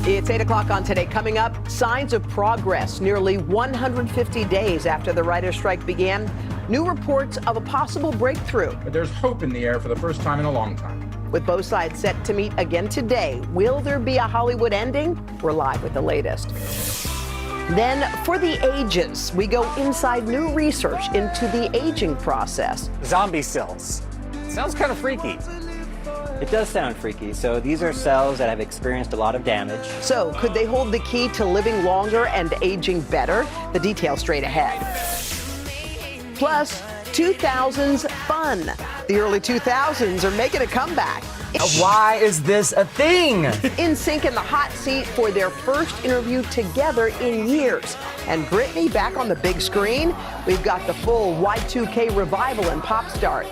It's 8 o'clock on Today. Coming up, signs of progress nearly 150 days after the writer's strike began. New reports of a possible breakthrough. But there's hope in the air for the first time in a long time. With both sides set to meet again today, will there be a Hollywood ending? We're live with the latest. Then, for the ages, we go inside new research into the aging process. Zombie cells. Sounds kind of freaky. It does sound freaky. So these are cells that have experienced a lot of damage. So, could they hold the key to living longer and aging better? The details straight ahead. Plus, 2000s fun. The early 2000s are making a comeback. Why is this a thing? In sync in the hot seat for their first interview together in years. And Britney back on the big screen. We've got the full Y2K revival in pop star.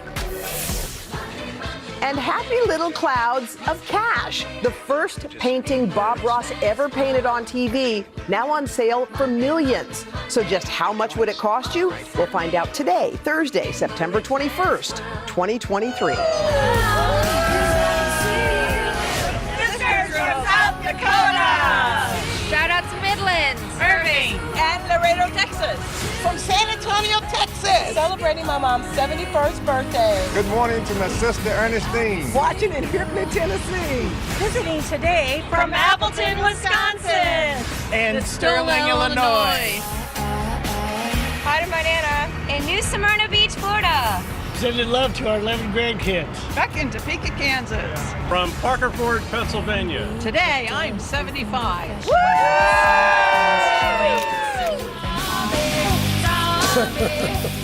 And happy little clouds of cash. The first painting Bob Ross ever painted on TV, now on sale for millions. So just how much would it cost you? We'll find out today, Thursday, September 21st, 2023. South Dakota! Shout out to Midlands, Irving, and Laredo, Texas. From San Antonio, Texas. Celebrating my mom's 71st birthday. Good morning to my sister Ernestine. Watching in Ripley, Tennessee. Visiting today from Appleton, Wisconsin. And Sterling, Illinois. Hi to my Nana. in New Smyrna Beach, Florida. Sending love to our 11 grandkids. Back in Topeka, Kansas. From Parkerford, Pennsylvania. Today, I'm 75.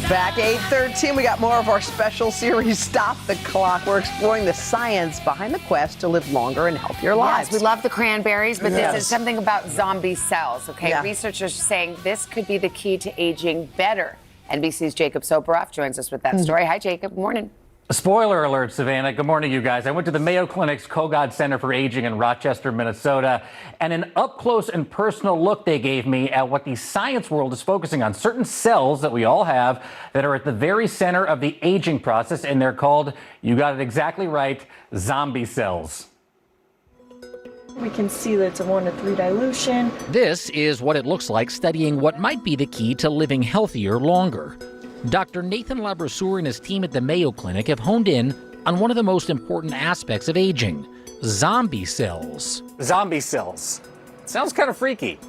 Back 8:13, we got more of our special series, Stop the Clock. We're exploring the science behind the quest to live longer and healthier lives. Yes, we love the cranberries, but this is something about zombie cells, okay? Yeah. Researchers are saying this could be the key to aging better. NBC's Jacob Soboroff joins us with that story. Hi, Jacob. Good morning. Spoiler alert, Savannah. Good morning, you guys. I went to the Mayo Clinic's Kogod Center for Aging in Rochester, Minnesota, and an up-close and personal look they gave me at what the science world is focusing on. Certain cells that we all have that are at the very center of the aging process, and they're called, you got it exactly right, zombie cells. We can see that it's a 1-to-3 dilution. This is what it looks like studying what might be the key to living healthier longer. Dr. Nathan Labrasseur and his team at the Mayo Clinic have honed in on one of the most important aspects of aging, zombie cells. Zombie cells. Sounds kind of freaky.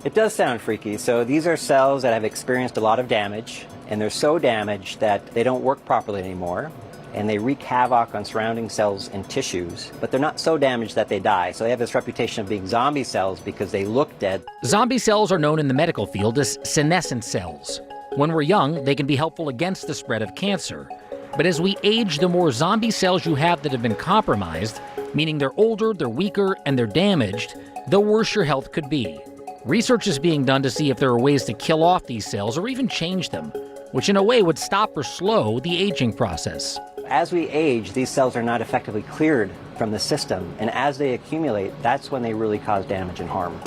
It does sound freaky. So these are cells that have experienced a lot of damage, and they're so damaged that they don't work properly anymore, and they wreak havoc on surrounding cells and tissues, but they're not so damaged that they die. So they have this reputation of being zombie cells because they look dead. Zombie cells are known in the medical field as senescent cells. When we're young, they can be helpful against the spread of cancer. But as we age, the more zombie cells you have that have been compromised, meaning they're older, they're weaker, and they're damaged, the worse your health could be. Research is being done to see if there are ways to kill off these cells or even change them, which in a way would stop or slow the aging process. As we age, these cells are not effectively cleared from the system, and as they accumulate, that's when they really cause damage and harm.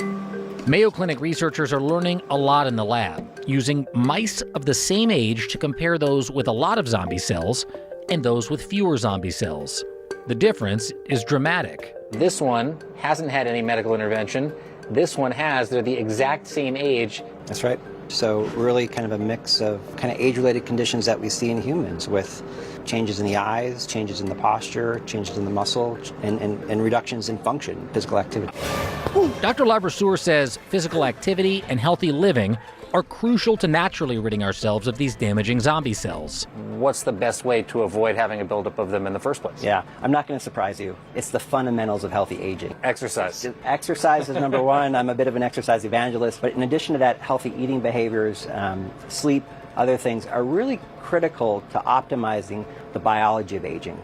Mayo Clinic researchers are learning a lot in the lab, using mice of the same age to compare those with a lot of zombie cells and those with fewer zombie cells. The difference is dramatic. This one hasn't had any medical intervention. This one has. They're the exact same age. That's right. So really kind of a mix of kind of age-related conditions that we see in humans, with changes in the eyes, changes in the posture, changes in the muscle, and reductions in function, physical activity. Dr. Labrasseur says physical activity and healthy living are crucial to naturally ridding ourselves of these damaging zombie cells. What's the best way to avoid having a buildup of them in the first place? Yeah, I'm not going to surprise you. It's the fundamentals of healthy aging. Exercise. Exercise is number one. I'm a bit of an exercise evangelist. But in addition to that, healthy eating behaviors, sleep, other things are really critical to optimizing the biology of aging.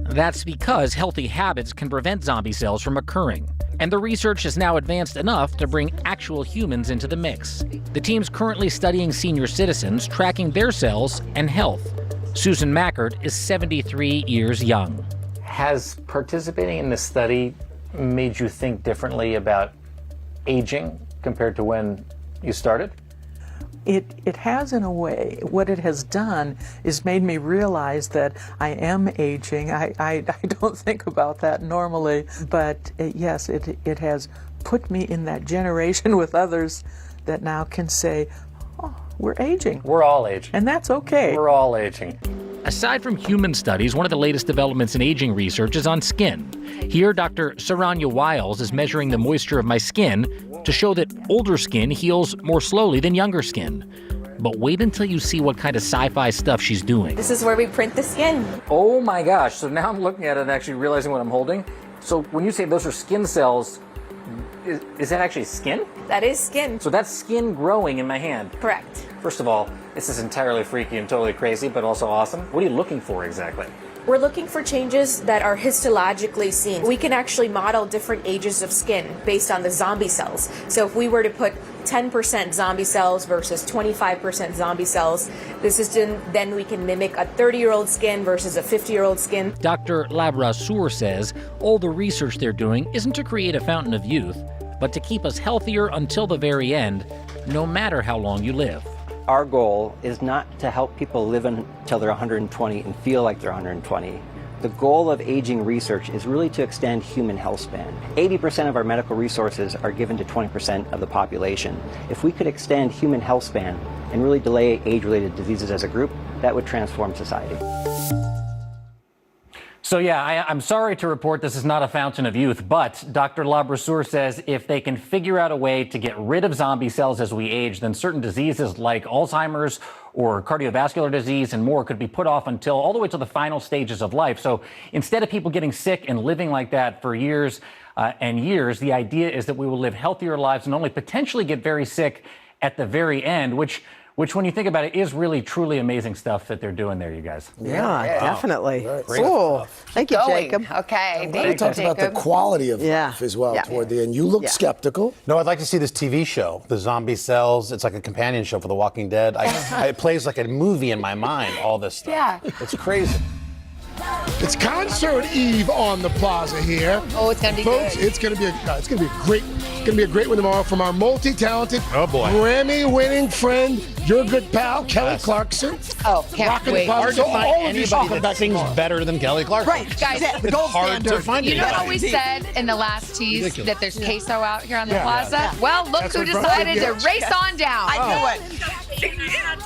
That's because healthy habits can prevent zombie cells from occurring. And the research has now advanced enough to bring actual humans into the mix. The team's currently studying senior citizens, tracking their cells and health. Susan Mackert is 73 years young. Has participating in this study made you think differently about aging compared to when you started? It has, in a way. What it has done is made me realize that I am aging. I don't think about that normally, but yes, it has put me in that generation with others that now can say, oh, we're aging. We're all aging. And that's okay. We're all aging. Aside from human studies, one of the latest developments in aging research is on skin. Here, Dr. Saranya Wiles is measuring the moisture of my skin to show that older skin heals more slowly than younger skin. But wait until you see what kind of sci-fi stuff she's doing. This is where we print the skin. Oh my gosh, so now I'm looking at it and actually realizing what I'm holding. So when you say those are skin cells, is that actually skin? That is skin. So that's skin growing in my hand. Correct. First of all, this is entirely freaky and totally crazy, but also awesome. What are you looking for exactly? We're looking for changes that are histologically seen. We can actually model different ages of skin based on the zombie cells. So if we were to put 10% zombie cells versus 25% zombie cells, then we can mimic a 30-year-old skin versus a 50-year-old skin. Dr. Labrasseur says all the research they're doing isn't to create a fountain of youth, but to keep us healthier until the very end, no matter how long you live. Our goal is not to help people live until they're 120 and feel like they're 120. The goal of aging research is really to extend human health span. 80% of our medical resources are given to 20% of the population. If we could extend human health span and really delay age-related diseases as a group, that would transform society. So yeah, I'm sorry to report this is not a fountain of youth, but Dr. Labrasseur says if they can figure out a way to get rid of zombie cells as we age, then certain diseases like Alzheimer's or cardiovascular disease and more could be put off until all the way to the final stages of life. So instead of people getting sick and living like that for years and years, the idea is that we will live healthier lives and only potentially get very sick at the very end, which when you think about it, is really, truly amazing stuff that they're doing there, you guys. Yeah, definitely. Great Cool. Thank you, Going. Jacob. Okay. He talks about the quality of life as well toward the end. You look skeptical. No, I'd like to see this TV show, The Zombie Cells. It's like a companion show for The Walking Dead. It plays like a movie in my mind, all this stuff. Yeah. It's crazy. It's concert eve on the plaza here. Oh, it's gonna be Folks, good. it's gonna be a great one tomorrow from our multi-talented, Grammy-winning friend, your good pal, Kelly Clarkson. Oh, can't Rocking wait. the plaza. Hard So to find all of you should anybody come that back sings tomorrow. better than Kelly Clarkson. Right, Guys, the gold hard standard. to find You know anybody. what we said in the last tease Ridiculous. that there's queso out here on the Yeah. plaza? Yeah. Well, look That's who what decided Brian to did. race on down. I knew it.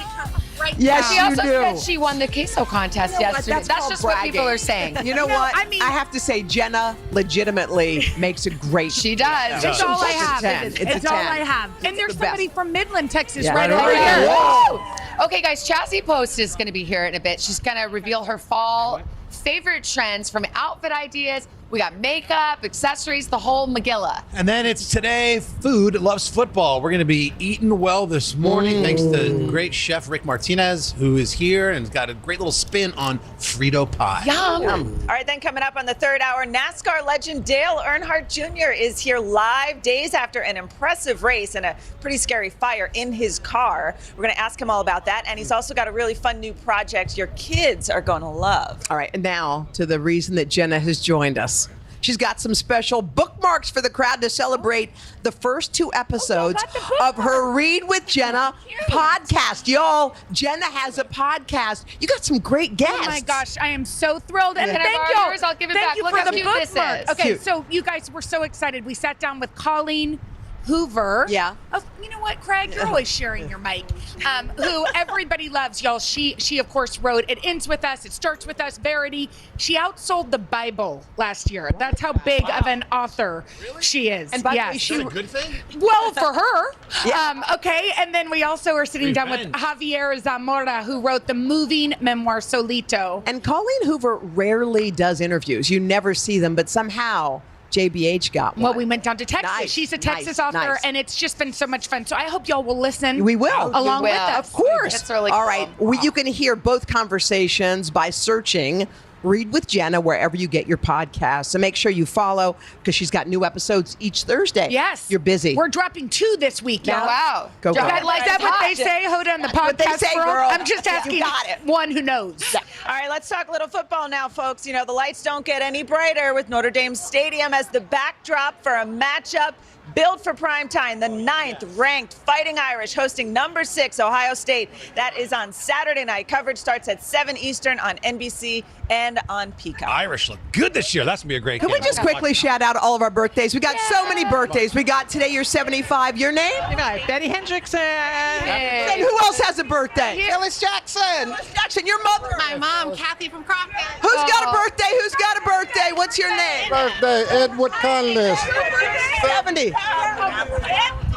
Yes, she you also do. said she won the queso contest yesterday. That's just what people are saying. You know what? I mean, I have to say, Jenna legitimately makes a great. She does. It's all I have. It's all I have. And there's somebody from Midland, Texas, Yeah. right I know, over right? here. Yeah. Woo! Okay, guys, Chassie Post is going to be here in a bit. She's going to reveal her fall favorite trends from outfit ideas. We got makeup, accessories, the whole Megillah. And then it's Today Food Loves Football. We're going to be eating well this morning thanks to great chef Rick Martinez, who is here and has got a great little spin on Frito pie. Yum. All right, then coming up on the third hour, NASCAR legend Dale Earnhardt Jr. is here live days after an impressive race and a pretty scary fire in his car. We're going to ask him all about that. And he's also got a really fun new project your kids are going to love. All right, and now to the reason that Jenna has joined us. She's got some special bookmarks for the crowd to celebrate the first 2 episodes of her Read with Jenna podcast. Y'all, Jenna has a podcast. You got some great guests. Oh my gosh, I am so thrilled. And Can I thank borrow y'all. yours? I'll give it Thank back. you Look for how the cute this bookmark. is. Okay, Cute. so you guys were so excited. We sat down with Colleen Hoover. Yeah. Oh, you know what, Craig? You're always sharing your mic. Who everybody loves, y'all. She of course wrote It Ends With Us, It Starts With Us, Verity. She outsold the Bible last year. That's how big of an author she is. And by the way, yes. she- Is that a good thing? Well, for her. Yeah. Okay, and then we also are sitting down with Revenge. Javier Zamora, who wrote the moving memoir Solito. And Colleen Hoover rarely does interviews. You never see them, but somehow JBH got one. Well, we went down to Texas. Nice, She's a Texas nice, author, nice. and it's just been so much fun. So I hope y'all will listen. We will. Along We with will. us. Of course. That's really All cool. right. You can hear both conversations by searching Read with Jenna wherever you get your podcasts. So make sure you follow because she's got new episodes each Thursday. Yes. You're busy. We're dropping 2 this week, y'all. Oh, wow. Go, Is girl. that what they say? Hold on, the That's what they podcast say, world? girl. I'm just You asking got it. one who knows. All right, let's talk a little football now, folks. You know, the lights don't get any brighter with Notre Dame Stadium as the backdrop for a matchup built for prime time. The 9th-ranked Fighting Irish hosting number 6 Ohio State. That is on Saturday night. Coverage starts at 7 Eastern on NBC and and on Peacock. Irish look good this year. That's going to be a great Can game. we just quickly shout out all of our birthdays? We got so many birthdays. We got today, you're 75. Your name? Betty Hendrickson. And who else has a birthday? Phyllis Jackson. Phyllis Jackson, your mother. My mom, Kathy from Crofton. Who's got a birthday? Who's got a birthday? What's your name? Birthday, Edward Conless. 70. All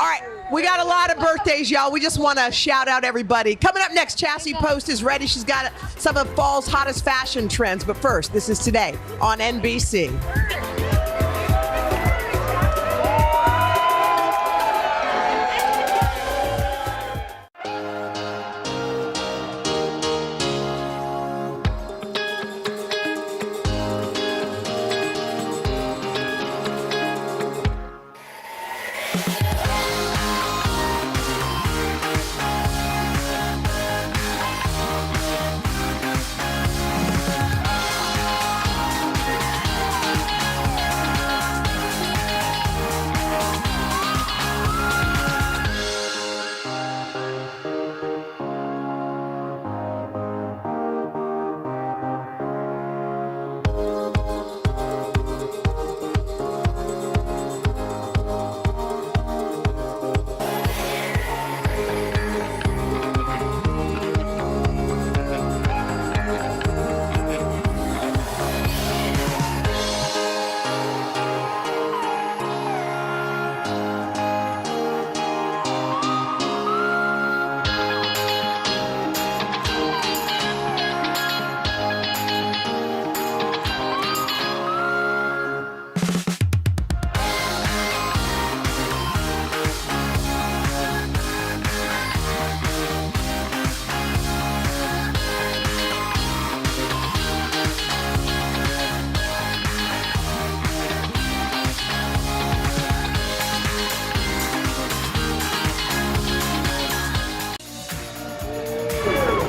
right. We got a lot of birthdays, y'all. We just want to shout out everybody. Coming up next, Chassie Post is ready. She's got some of fall's hottest fashion trends. But first, this is Today on NBC.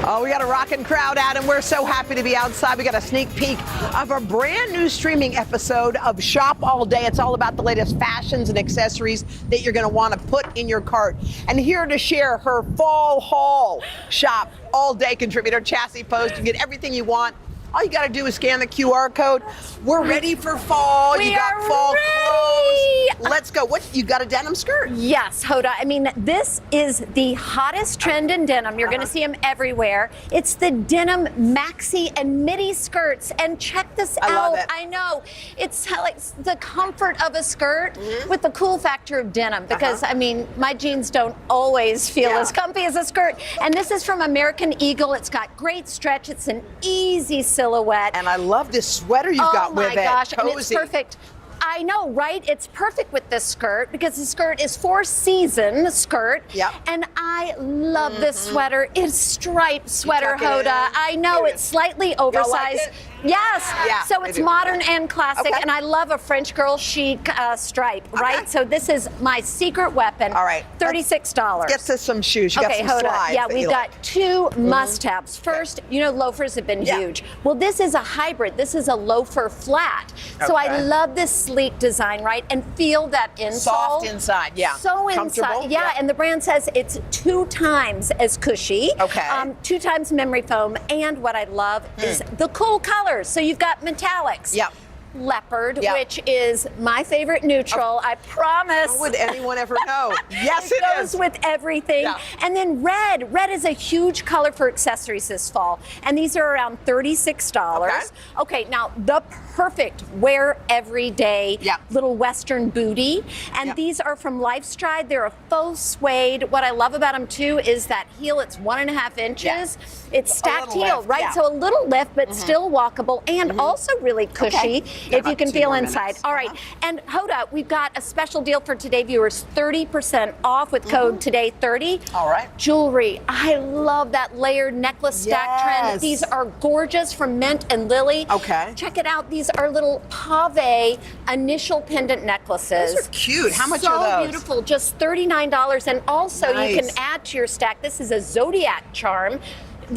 Oh, we got a rocking crowd, Adam. We're so happy to be outside. We got a sneak peek of a brand new streaming episode of Shop All Day. It's all about the latest fashions and accessories that you're going to want to put in your cart. And here to share her fall haul, Shop All Day contributor Chassie Post. You can get everything you want. All you got to do is scan the QR code. We're ready for fall. You got fall clothes. Let's go. What, you got a denim skirt? Yes, Hoda. I mean, this is the hottest trend in denim. You're going to see them everywhere. It's the denim maxi and midi skirts. And check this out. Love it. I know. It's like the comfort of a skirt with the cool factor of denim. Because, I mean, my jeans don't always feel as comfy as a skirt. And this is from American Eagle. It's got great stretch. It's an easy silhouette. And I love this sweater you've got with it. Oh my gosh, Cozy. and it's perfect. I know, right? It's perfect with this skirt because the skirt is four-season skirt. Yep. And I love this sweater. It's striped sweater, tuck it Hoda. in. I know it's slightly oversized. like it? Yes. Yeah, so I it's do. modern and classic, Okay. and I love a French girl chic stripe, right? So this is my secret weapon. All right. $36. Get to some shoes. You Okay, got some Hoda. slides. Yeah, that we've you got like. two must-haves. First, you know, loafers have been huge. Well, this is a hybrid. This is a loafer flat. So I Okay. love this sleek design, right? And feel that insole. Soft inside, yeah. So Comfortable, inside. Yeah, yeah. and the brand says it's 2 times as cushy. Okay. 2 times memory foam. And what I love is the cool colors. So you've got metallics. Yep. Leopard, Yep. which is my favorite neutral. I promise. How would anyone ever know? Yes, it it goes is. with everything. Yeah. And then red. Red is a huge color for accessories this fall. And these are around $36. Okay, now the perfect wear every day little Western booty. And these are from Lifestride. They're a faux suede. What I love about them too is that heel, it's 1.5 inches. It's stacked little heel, lift, right? yeah. So a little lift, but still walkable and also really cushy if you can feel inside. All right. And Hoda, we've got a special deal for Today viewers, 30% off with code Today30. All right. Jewelry. I love that layered necklace stack trend. Yes. These are gorgeous from Mint and Lilly. Okay. Check it out. These are little pave initial pendant necklaces. Those are cute. How much so are those? beautiful. Just $39. And also you can Nice. add to your stack. This is a Zodiac charm.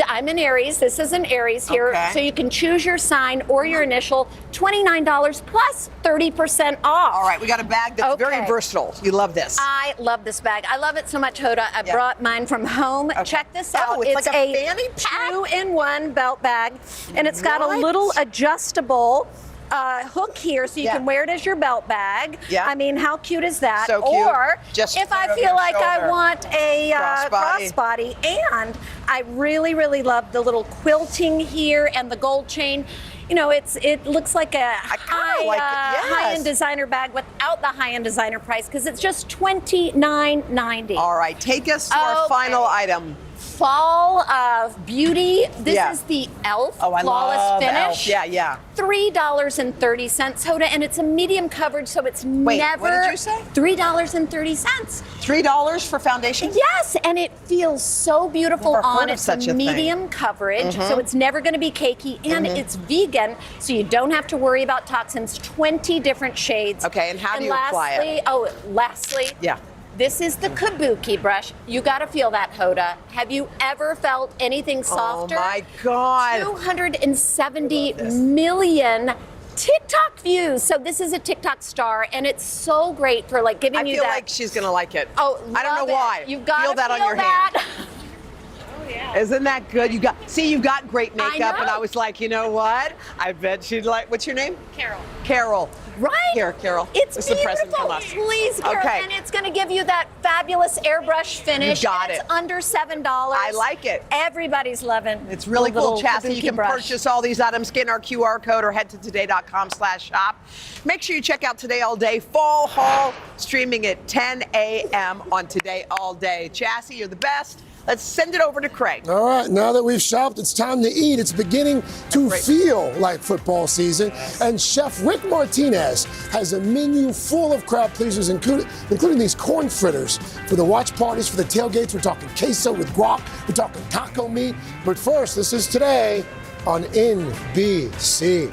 I'm an Aries. This is an Aries here. Okay. So you can choose your sign or your initial, $29 plus 30% off. All right, we got a bag that's very versatile. You love this. I love this bag. I love it so much, Hoda. I brought mine from home. Check this out. Oh, it's like a fanny pack? 2-in-1 belt bag, and it's got a little adjustable hook here, so you can wear it as your belt bag. Yeah. I mean, how cute is that? So cute. Or Just if I over feel your like I shoulder. want a Crossbody. crossbody, and I really, really love the little quilting here and the gold chain. You know, it looks like a high-end designer bag without the high-end designer price because it's just $29.90. All right, take us to our final item. Fall of Beauty. This is the e.l.f. Oh, I Flawless love Finish. e.l.f. Yeah. $3.30, Hoda, and it's a medium coverage, so it's never. What did you say? $3.30. $3 for foundation? Yes, and it feels so beautiful Never heard on. of It's such a thing. medium coverage, so it's never going to be cakey, and it's vegan, so you don't have to worry about toxins. 20 different shades. Okay, and how do you apply it? Lastly, Yeah. this is the kabuki brush. You got to feel that, Hoda. Have you ever felt anything softer? Oh my God. 270 million TikTok views. So this is a TikTok star, and it's so great for like giving I you feel that. like she's gonna like it. Oh, I don't love know it. why. You've got feel to that on feel your that. hand. Isn't that good? You've got great makeup, and I was like, you know what? I bet she'd like. What's your name? Carol. Carol. Right? Here, Carol. It's this is a present beautiful. from us. Please, Carol. Okay. And it's going to give you that fabulous airbrush finish. You got It's it. under $7. I like it. Everybody's loving. It's really the cool, little Chastity. You kabuki can brush. purchase all these items, scan our QR code, or head to today.com/shop. Make sure you check out Today All Day Fall Haul, streaming at 10 a.m. on Today All Day. Chassie, you're the best. Let's send it over to Craig. All right, now that we've shopped, it's time to eat. It's beginning to feel like football season. And Chef Rick Martinez has a menu full of crowd pleasers, including these corn fritters for the watch parties, for the tailgates. We're talking queso with guac. We're talking taco meat. But first, this is Today on NBC.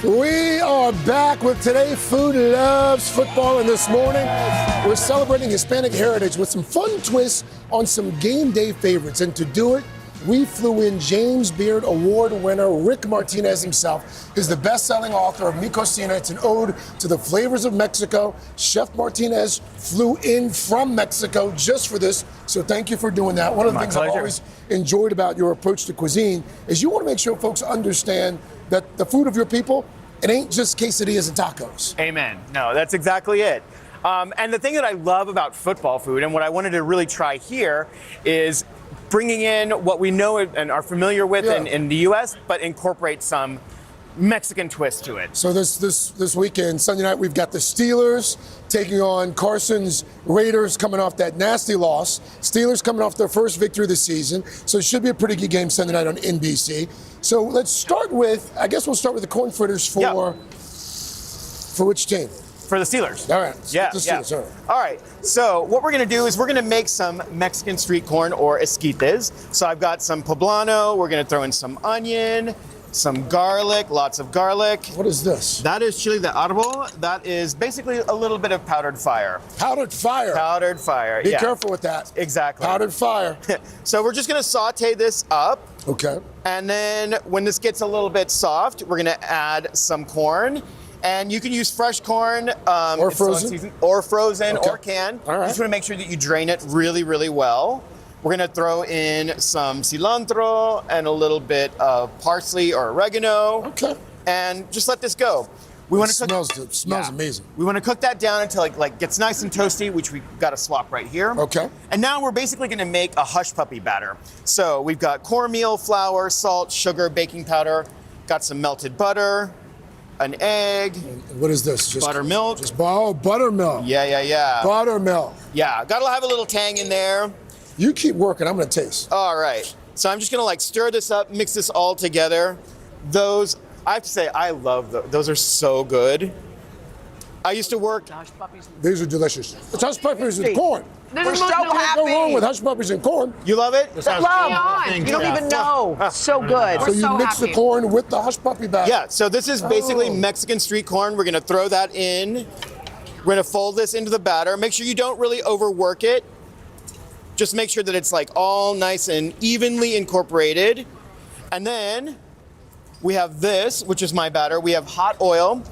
We are back with Today Food Loves Football, and this morning we're celebrating Hispanic heritage with some fun twists on some game day favorites. And to do it, we flew in James Beard Award winner Rick Martinez himself. He's the best-selling author of Mi Cocina. It's an ode to the flavors of Mexico. Chef Martinez flew in from Mexico just for this, so thank you for doing that. One of the things I've always enjoyed about your approach to cuisine is you want to make sure folks understand that the food of your people it ain't just quesadillas and tacos. Amen. No, that's exactly it. And the thing that I love about football food and what I wanted to really try here is bringing in what we know and are familiar with in the U.S., but incorporate some Mexican twist to it. So this weekend, Sunday night, we've got the Steelers taking on Carson's Raiders coming off that nasty loss. Steelers coming off their first victory of the season. So it should be a pretty good game Sunday night on NBC. So let's start with, I guess we'll start with the corn fritters for which team? For the Steelers. All right. Yeah. The Steelers, All right. So what we're going to do is we're going to make some Mexican street corn or esquites. So I've got some poblano. We're going to throw in some onion, some garlic, lots of garlic. What is this? That is chile de árbol. That is basically a little bit of powdered fire. Powdered fire? Powdered fire, Be careful with that. Exactly. Powdered fire. So we're just going to saute this up. Okay. And then when this gets a little bit soft, we're going to add some corn. And you can use fresh corn. Or frozen. Or frozen, Okay. or canned. All right. Just want to make sure that you drain it really, really well. We're going to throw in some cilantro and a little bit of parsley or oregano. Okay. And just let this go. We want to cook. It smells amazing. We want to cook that down until it gets nice and toasty, which we've got to swap right here. Okay. And now we're basically going to make a hush puppy batter. So we've got cornmeal, flour, salt, sugar, baking powder, got some melted butter, an egg. What is this? Just buttermilk. Buttermilk. Yeah. Buttermilk. Yeah, got to have a little tang in there. You keep working. I'm going to taste. All right. So I'm just going to stir this up, mix this all together. Those, I have to say, I love those. Those are so good. I used to work. These are delicious. It's hush puppies and corn. We're so happy. Go wrong with hush puppies and corn. You love it? Love. You don't even know. So good. So you mix the corn with the hush puppy batter. Yeah, so this is basically Mexican street corn. We're going to throw that in. We're going to fold this into the batter. Make sure you don't really overwork it. Just make sure that it's all nice and evenly incorporated. And then we have this, which is my batter. We have hot oil.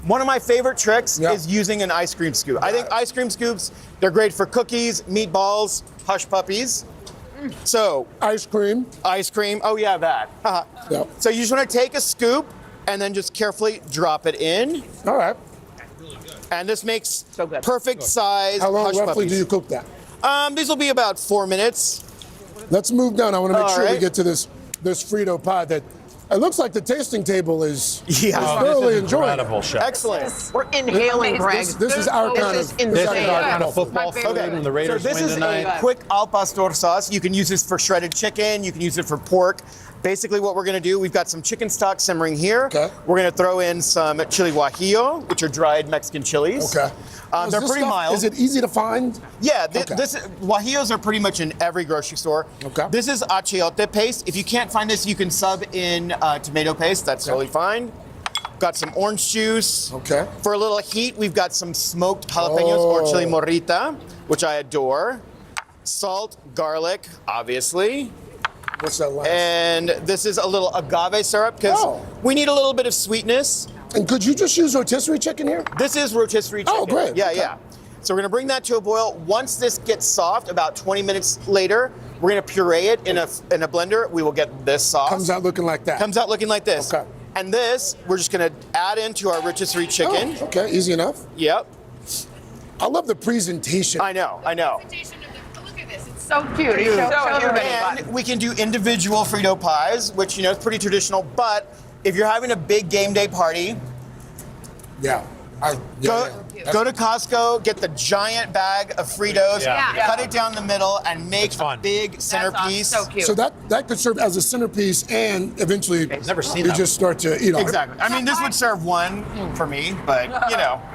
One of my favorite tricks is using an ice cream scoop. I think ice cream scoops, they're great for cookies, meatballs, hush puppies. So ice cream. Oh yeah, that. Yep. So you just want to take a scoop and then just carefully drop it in. All right. And this makes perfect size. How long hush roughly puppies. do you cook that? These will be about 4 minutes. Let's move down. I want to make All sure we right. get to this frito pie that it looks like the tasting table is thoroughly enjoying. Excellent. We're inhaling, Greg. This is our kind of football food when the Raiders win tonight. So this is a quick al pastor sauce. You can use this for shredded chicken. You can use it for pork. Basically what we're going to do, we've got some chicken stock simmering here. Okay. We're going to throw in some chili guajillo, which are dried Mexican chilies. Okay. They're pretty mild. Is it easy to find? Yeah, guajillos are pretty much in every grocery store. Okay. This is achiote paste. If you can't find this, you can sub in tomato paste. That's totally fine. Got some orange juice. Okay. For a little heat, we've got some smoked jalapenos or chili morrita, which I adore. Salt, garlic, obviously. What's that last? And this is a little agave syrup because we need a little bit of sweetness. And could you just use rotisserie chicken here? This is rotisserie chicken. Oh, great. Yeah, Okay. yeah. So we're going to bring that to a boil. Once this gets soft, about 20 minutes later, we're going to puree it in a blender. We will get this sauce. Comes out looking like that. Comes out looking like this. Okay. And this, we're just going to add into our rotisserie chicken. Oh, okay, easy enough. Yep. I love the presentation. I know. Look at this. It's so cute. Show everybody. And we can do individual Frito pies, which, is pretty traditional. But if you're having a big game day party, go to Costco, get the giant bag of Fritos, cut it down the middle, and make a big centerpiece. So cute. So that could serve as a centerpiece, and eventually you just start to eat on it. Exactly. I mean, this would serve one for me, but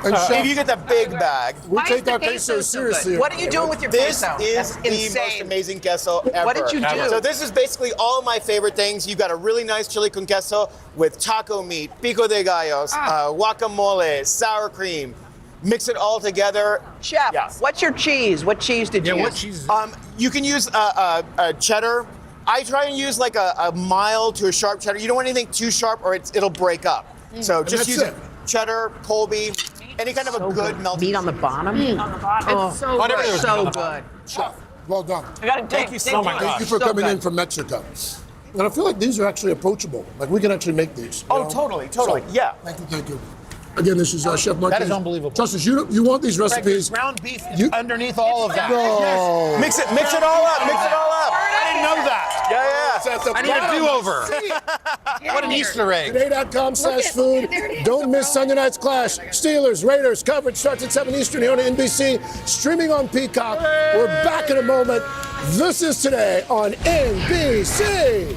And Chef, if you get the big bag, we take our queso seriously. What are you doing with your this queso? is That's the insane. most amazing queso ever. What did you do? So this is basically all my favorite things. You've got a really nice chili con queso with taco meat, pico de gallos, guacamole, sour cream. Mix it all together. Chef, what's your cheese? What cheese did you use? What cheese? You can use a cheddar. I try and use a mild to a sharp cheddar. You don't want anything too sharp or it'll break up. So just use cheddar, Colby, any kind of a good melted meat on the bottom. On the bottom. It's so good. Chef, well done. I got to Thank you so much. Thank you for coming in from Mexico. And I feel like these are actually approachable. Like we can actually make these. Oh, totally. Yeah. Thank you. Again, this is Chef Martinez. That is unbelievable. Justice, you want these recipes? Ground beef underneath all of that. No. Yes. Mix it all up. I didn't know that. Yeah. I need a do-over. What an Easter egg. Today.com/food. Don't miss Sunday night's clash. Steelers, Raiders coverage starts at 7 Eastern here on NBC. Streaming on Peacock. We're back in a moment. This is Today on NBC.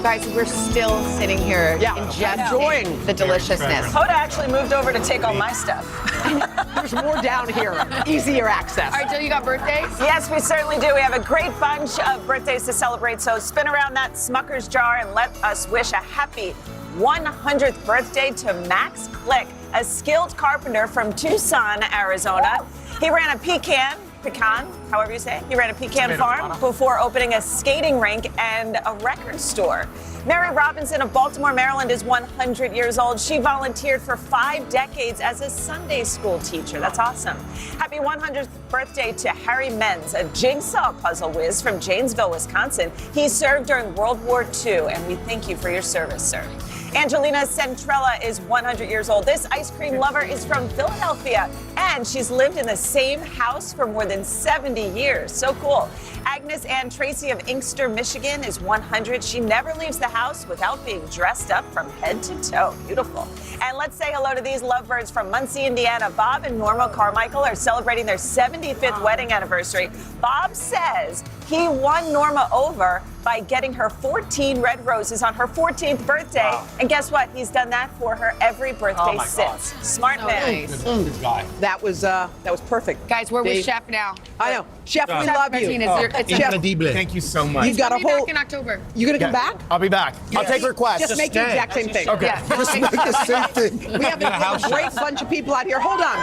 Guys, we're still sitting here enjoying the deliciousness. Hoda actually moved over to take all my stuff. There's more down here. Easier access. All right, Jill, you got birthdays? Yes, we certainly do. We have a great bunch of birthdays to celebrate. So spin around that Smucker's jar and let us wish a happy 100th birthday to Max Click, a skilled carpenter from Tucson, Arizona. He ran a pecan, however you say it. He ran a pecan farm before opening a skating rink and a record store. Mary Robinson of Baltimore, Maryland is 100 years old. She volunteered for 5 decades as a Sunday school teacher. That's awesome. Happy 100th birthday to Harry Menz, a jigsaw puzzle whiz from Janesville, Wisconsin. He served during World War II, and we thank you for your service, sir. Angelina Centrella is 100 years old. This ice cream lover is from Philadelphia, and she's lived in the same house for more than 70 years. So cool. Agnes Ann Tracy of Inkster, Michigan is 100. She never leaves the house without being dressed up from head to toe. Beautiful. And let's say hello to these lovebirds from Muncie, Indiana. Bob and Norma Carmichael are celebrating their 75th wedding anniversary. Bob says he won Norma over by getting her 14 red roses on her 14th birthday. Wow. And guess what? He's done that for her every birthday since. Smart man. Nice. Good guy. That was perfect. Guys, we're with Chef now. I know. Chef, we love you. Chef, thank you so much. You've got a whole. back in October. You gonna come back? I'll be back. I'll take requests. Just make the exact same thing. Okay. Yeah. Just make the same thing. We have a great bunch of people out here. Hold on.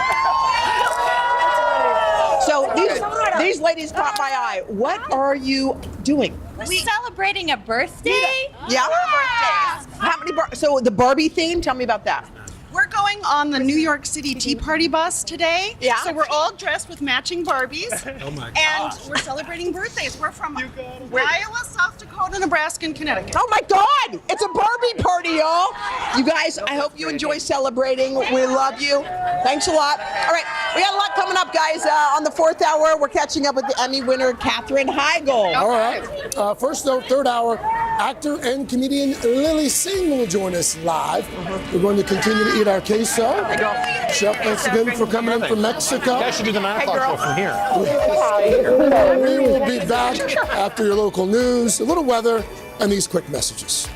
So these ladies caught my eye. What are you doing? We're celebrating a birthday. Yeah. How many? So the Barbie theme. Tell me about that. We're going on the New York City Tea Party bus today. Yeah. So we're all dressed with matching Barbies. Oh my gosh. And we're celebrating birthdays. We're from Iowa, South Dakota, Nebraska, and Connecticut. Oh my God! It's a Barbie party, y'all. You guys, I hope you enjoy celebrating. We love you. Thanks a lot. All right, we got a lot coming up, guys. On the 4th hour, we're catching up with the Emmy winner, Catherine Heigl. All right. First, though, 3rd hour, actor and comedian Lilly Singh will join us live. We're going to continue to eat our queso. Chef, thanks again for coming in from Mexico. You guys should do the 9 o'clock show from here. We will be back after your local news, a little weather, and these quick messages.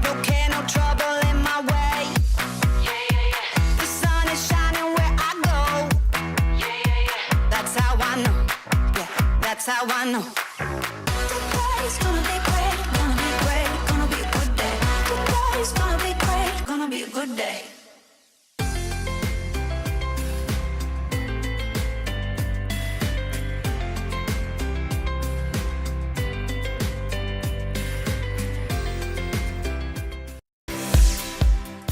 No care, no trouble in my way. The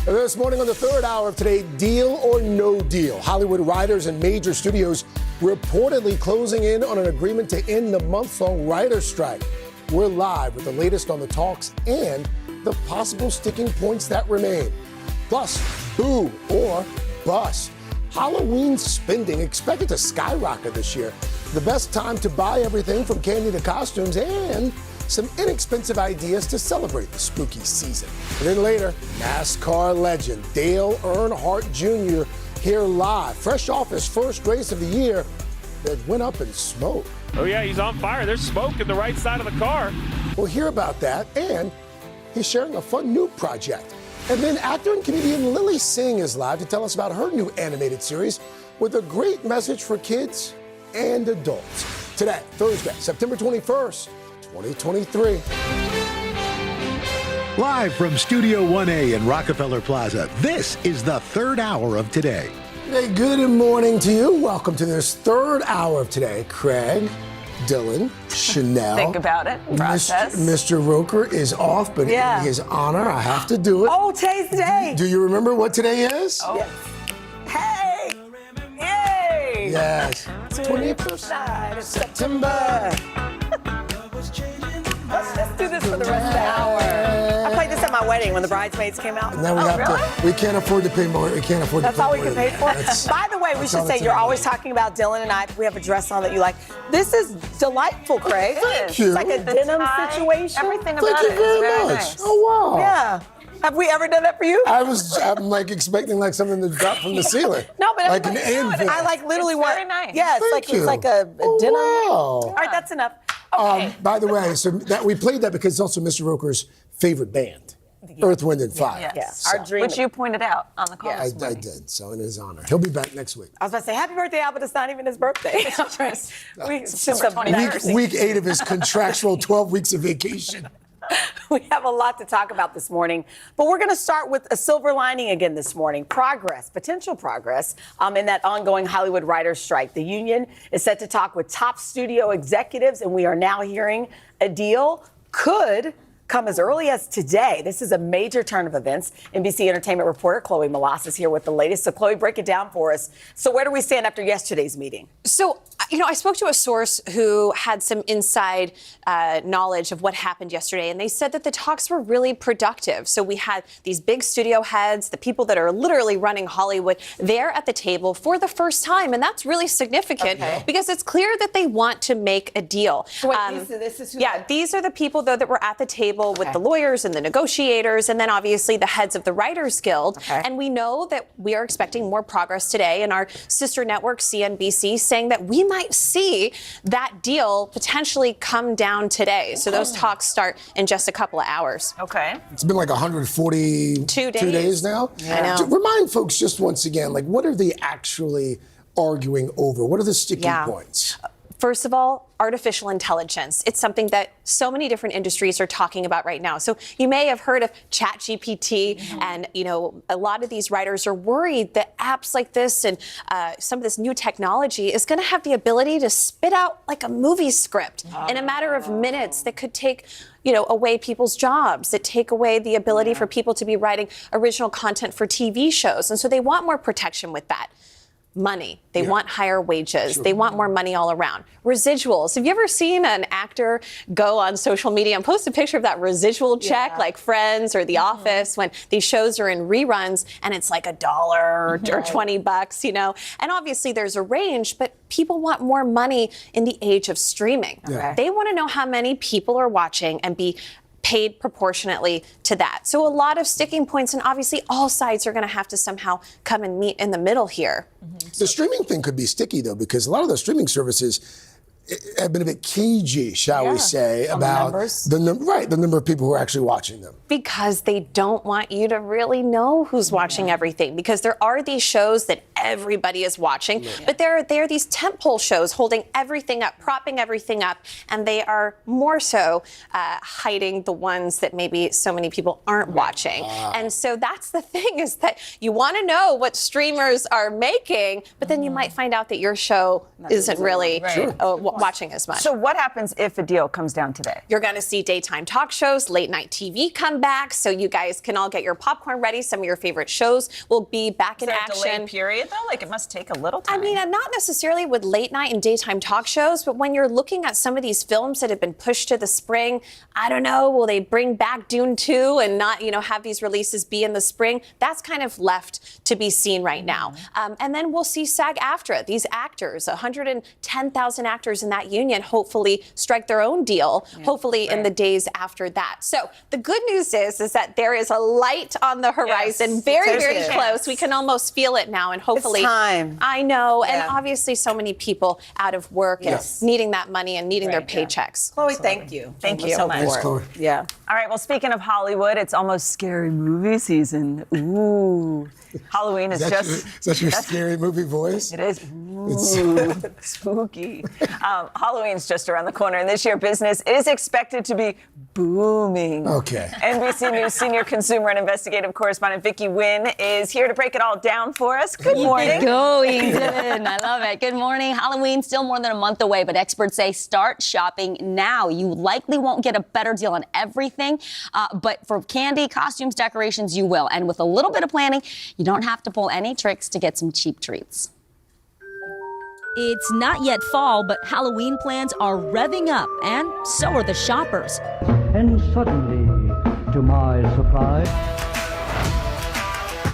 This morning on the third hour of today, Deal or No Deal. Hollywood writers and major studios reportedly closing in on an agreement to end the month-long writer's strike. We're live with the latest on the talks and the possible sticking points that remain. Plus, boo or bust. Halloween spending expected to skyrocket this year. The best time to buy everything from candy to costumes and some inexpensive ideas to celebrate the spooky season. And then later, NASCAR legend Dale Earnhardt Jr. here live, fresh off his first race of the year that went up in smoke. Oh yeah, he's on fire. There's smoke in the right side of the car. We'll hear about that, and he's sharing a fun new project. And then actor and comedian Lilly Singh is live to tell us about her new animated series with a great message for kids and adults. Today, Thursday, September 21st, 2023. Live from Studio 1A in Rockefeller Plaza, this is the third hour of Today. Hey, good morning to you. Welcome to this third hour of Today. Craig, Dylan, Chanel. Think about it. Process. Mr. Roker is off, but in his honor, I have to do it. Oh, today's the day. Do you remember what today is? Oh. Yes. Hey! Yay! Yes. 21st of September. Let's do this for the rest of the hour. I played this at my wedding when the bridesmaids came out. And then we can't afford to pay more. We can't afford That's to pay all more. we can pay for. By the way, we should say you're always talking about Dylan and I. We have a dress on that you like. This is delightful, Craig. Thank you. It's like a denim situation. Everything about Thank you very much. Nice. Oh, wow. Yeah. Have we ever done that for you? I'm like expecting like something to drop from the ceiling. No, but like an anvil. I like literally want. Very nice. Yeah, it's like a denim. Wow. All right, that's enough. Okay. By the way, so that we played that because it's also Mr. Roker's favorite band, Earth, Wind, and Fire. Yes. So, Our dream. Which you pointed out on the call. I did. So in his honor, he'll be back next week. I was about to say happy birthday, Al, but it's not even his birthday. Week 8 of his contractual 12 weeks of vacation. We have a lot to talk about this morning, but we're going to start with a silver lining again this morning. Progress, potential progress in that ongoing Hollywood writers' strike. The union is set to talk with top studio executives, and we are now hearing a deal could come as early as today. This is a major turn of events. NBC Entertainment reporter Chloe Molas is here with the latest. So, Chloe, break it down for us. So where do we stand after yesterday's meeting? So, I spoke to a source who had some inside knowledge of what happened yesterday, and they said that the talks were really productive. So we had these big studio heads, the people that are literally running Hollywood, there at the table for the first time, and that's really significant because it's clear that they want to make a deal. So wait, this is who these are the people, though, that were at the table with the lawyers and the negotiators, and then obviously the heads of the Writers Guild. And we know that we are expecting more progress today, and our sister network, CNBC, saying that we might see that deal potentially come down today. So those talks start in just a couple of hours. Okay. It's been like 142 days now. I know. To remind folks just once again, like what are they actually arguing over? What are the sticking points? First of all, artificial intelligence. It's something that so many different industries are talking about right now. So you may have heard of ChatGPT, and a lot of these writers are worried that apps like this and some of this new technology is going to have the ability to spit out like a movie script in a matter of minutes that could take away people's jobs, that take away the ability for people to be writing original content for TV shows. And so they want more protection with that. Money. They want higher wages. They want more money all around. Residuals. Have you ever seen an actor go on social media and post a picture of that residual check, like Friends or The Office, when these shows are in reruns and it's like $1 or $20, And obviously there's a range, but people want more money in the age of streaming. They want to know how many people are watching and be paid proportionately to that. So a lot of sticking points, and obviously all sides are going to have to somehow come and meet in the middle here. The streaming thing could be sticky, though, because a lot of the streaming services have been a bit cagey, shall we say, about the number of people who are actually watching them. Because they don't want you to really know who's watching everything. Because there are these shows that everybody is watching, but there are these tentpole shows holding everything up, propping everything up, and they are more so hiding the ones that maybe so many people aren't watching. And so that's the thing, is that you want to know what streamers are making, but then you might find out that your show isn't really watching as much. So what happens if a deal comes down today? You're going to see daytime talk shows, late night TV come back, so you guys can all get your popcorn ready. Some of your favorite shows will be back in action. Is there a delay period, though? Like, it must take a little time. I mean, not necessarily with late night and daytime talk shows, but when you're looking at some of these films that have been pushed to the spring, I don't know, will they bring back Dune 2 and not, have these releases be in the spring? That's kind of left to be seen right now. And then we'll see SAG-AFTRA, these actors, 110,000 actors in that union, hopefully strike their own deal, in the days after that. So the good news is that there is a light on the horizon, very close. We can almost feel it now, and hopefully, it's time. I know, and obviously so many people out of work and needing that money and needing their paychecks. Chloe, thank you. Thank you so much. Thanks, Chloe. Yeah. All right, well, speaking of Hollywood, it's almost scary movie season. Ooh. Halloween is Is that your scary movie voice? It is. Ooh, spooky. Halloween's just around the corner, and this year business is expected to be booming. Okay. NBC News senior consumer and investigative correspondent Vicki Nguyen is here to break it all down for us. Good morning. Going good. I love it. Good morning. Halloween still more than a month away, but experts say start shopping now. You likely won't get a better deal on everything, but for candy, costumes, decorations, you will. And with a little bit of planning, you don't have to pull any tricks to get some cheap treats. It's not yet fall, but Halloween plans are revving up, and so are the shoppers. And suddenly, to my surprise,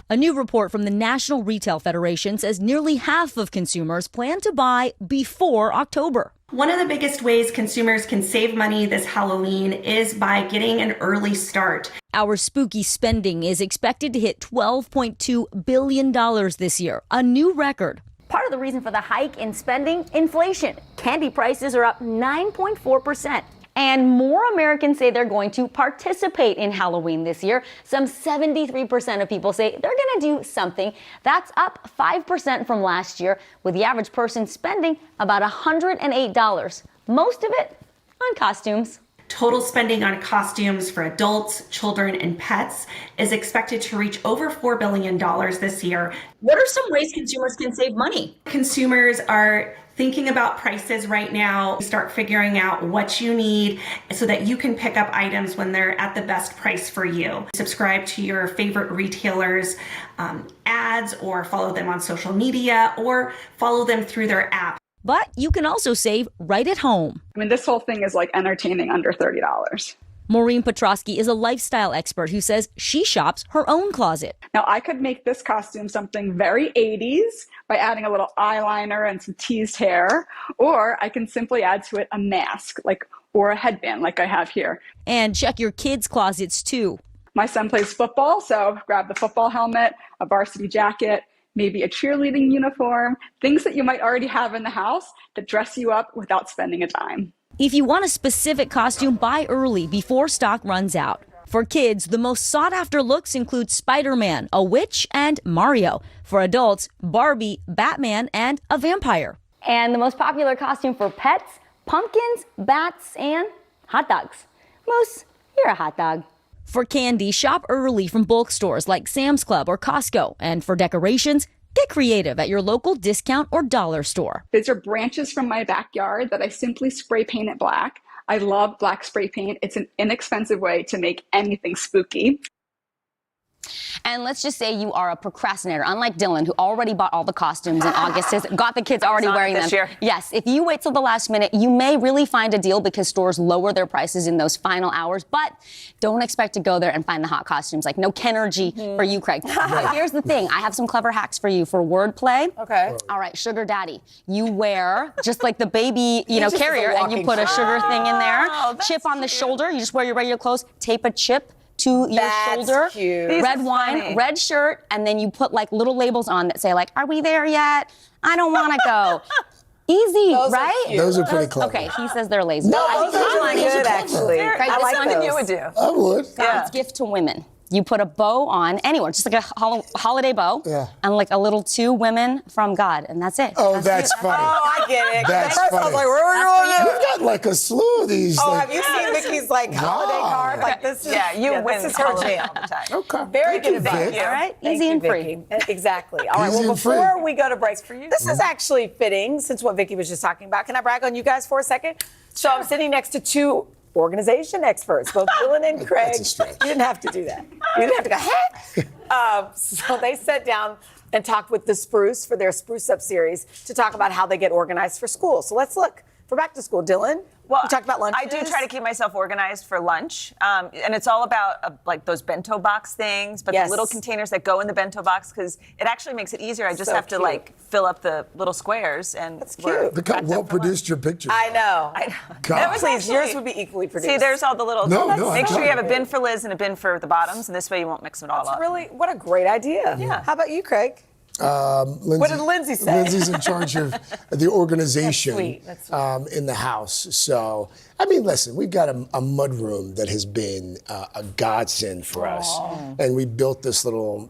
a new report from the National Retail Federation says nearly half of consumers plan to buy before October. One of the biggest ways consumers can save money this Halloween is by getting an early start. Our spooky spending is expected to hit $12.2 billion this year, a new record. Part of the reason for the hike in spending, inflation. Candy prices are up 9.4%. And more Americans say they're going to participate in Halloween this year. Some 73% of people say they're going to do something. That's up 5% from last year, with the average person spending about $108, most of it on costumes. Total spending on costumes for adults, children, and pets is expected to reach over $4 billion this year. What are some ways consumers can save money? Consumers are thinking about prices right now. Start figuring out what you need so that you can pick up items when they're at the best price for you. Subscribe to your favorite retailers' ads, or follow them on social media, or follow them through their app. But you can also save right at home. I mean, this whole thing is like entertaining under $30. Maureen Petrosky is a lifestyle expert who says she shops her own closet. Now, I could make this costume something very 80s by adding a little eyeliner and some teased hair, or I can simply add to it a mask, or a headband like I have here. And check your kids' closets too. My son plays football, so grab the football helmet, a varsity jacket, maybe a cheerleading uniform, things that you might already have in the house that dress you up without spending a dime. If you want a specific costume, buy early before stock runs out. For kids, the most sought-after looks include Spider-Man, a witch, and Mario. For adults, Barbie, Batman, and a vampire. And the most popular costume for pets, pumpkins, bats, and hot dogs. Moose, you're a hot dog. For candy, shop early from bulk stores like Sam's Club or Costco. And for decorations, get creative at your local discount or dollar store. These are branches from my backyard that I simply spray paint it black. I love black spray paint. It's an inexpensive way to make anything spooky. And let's just say you are a procrastinator, unlike Dylan, who already bought all the costumes in August, has got the kids already wearing them. This year. Yes, if you wait till the last minute, you may really find a deal because stores lower their prices in those final hours, but don't expect to go there and find the hot costumes. Like no Kenergy for you, Craig. But here's the thing. I have some clever hacks for you for wordplay. Okay. All right, sugar daddy. You wear just like the baby, carrier, and you put a sugar thing in there. Chip on the shoulder. You just wear your regular clothes. Tape a chip to your shoulder, cute. Red wine, red shirt, and then you put like little labels on that say like, are we there yet? I don't want to go. Easy, right? Those are pretty clever. Okay, he says they're lazy. No, those are really good, actually. Craig, I this like one those. You would do. I would. God's gift to women. You put a bow on anywhere, just like a holiday bow, and like a little 2 women from God, and that's it. Oh, that's funny. Oh, I get it. That's First I was funny. like, where are you? You've got like a slew of these. Oh, like, have you seen Vicky's like holiday card? Like this is this is her jam. Okay. Very Thank you, good, Vic. Vic. All right, Easy and free. Exactly. All right. Easy Well, and free. before we go to break, this is actually fitting since what Vicky was just talking about. Can I brag on you guys for a second? So I'm sitting next to 2 organization experts, both Dylan and Craig. You didn't have to do that. You didn't have to go, hey. So they sat down and talked with the Spruce for their Spruce Up series to talk about how they get organized for school. So let's look for back to school. Dylan, well, you talked about lunches. I do try to keep myself organized for lunch, and it's all about like those bento box things, but the little containers that go in the bento box, because it actually makes it easier. I just have to like fill up the little squares, and that's cute. Look how well produced your pictures. I know. God. Please, yours would be equally produced. See, there's all the little. No, make sure you have a it. bin for Liz and a bin for the bottoms, and this way you won't mix them all up. Really, what a great idea. Yeah. How about you, Craig? Lindsay, What did Lindsay say? Lindsay's in charge of the organization That's sweet. in the house. So, I mean, listen, we've got a mudroom that has been a godsend for us, and we built this little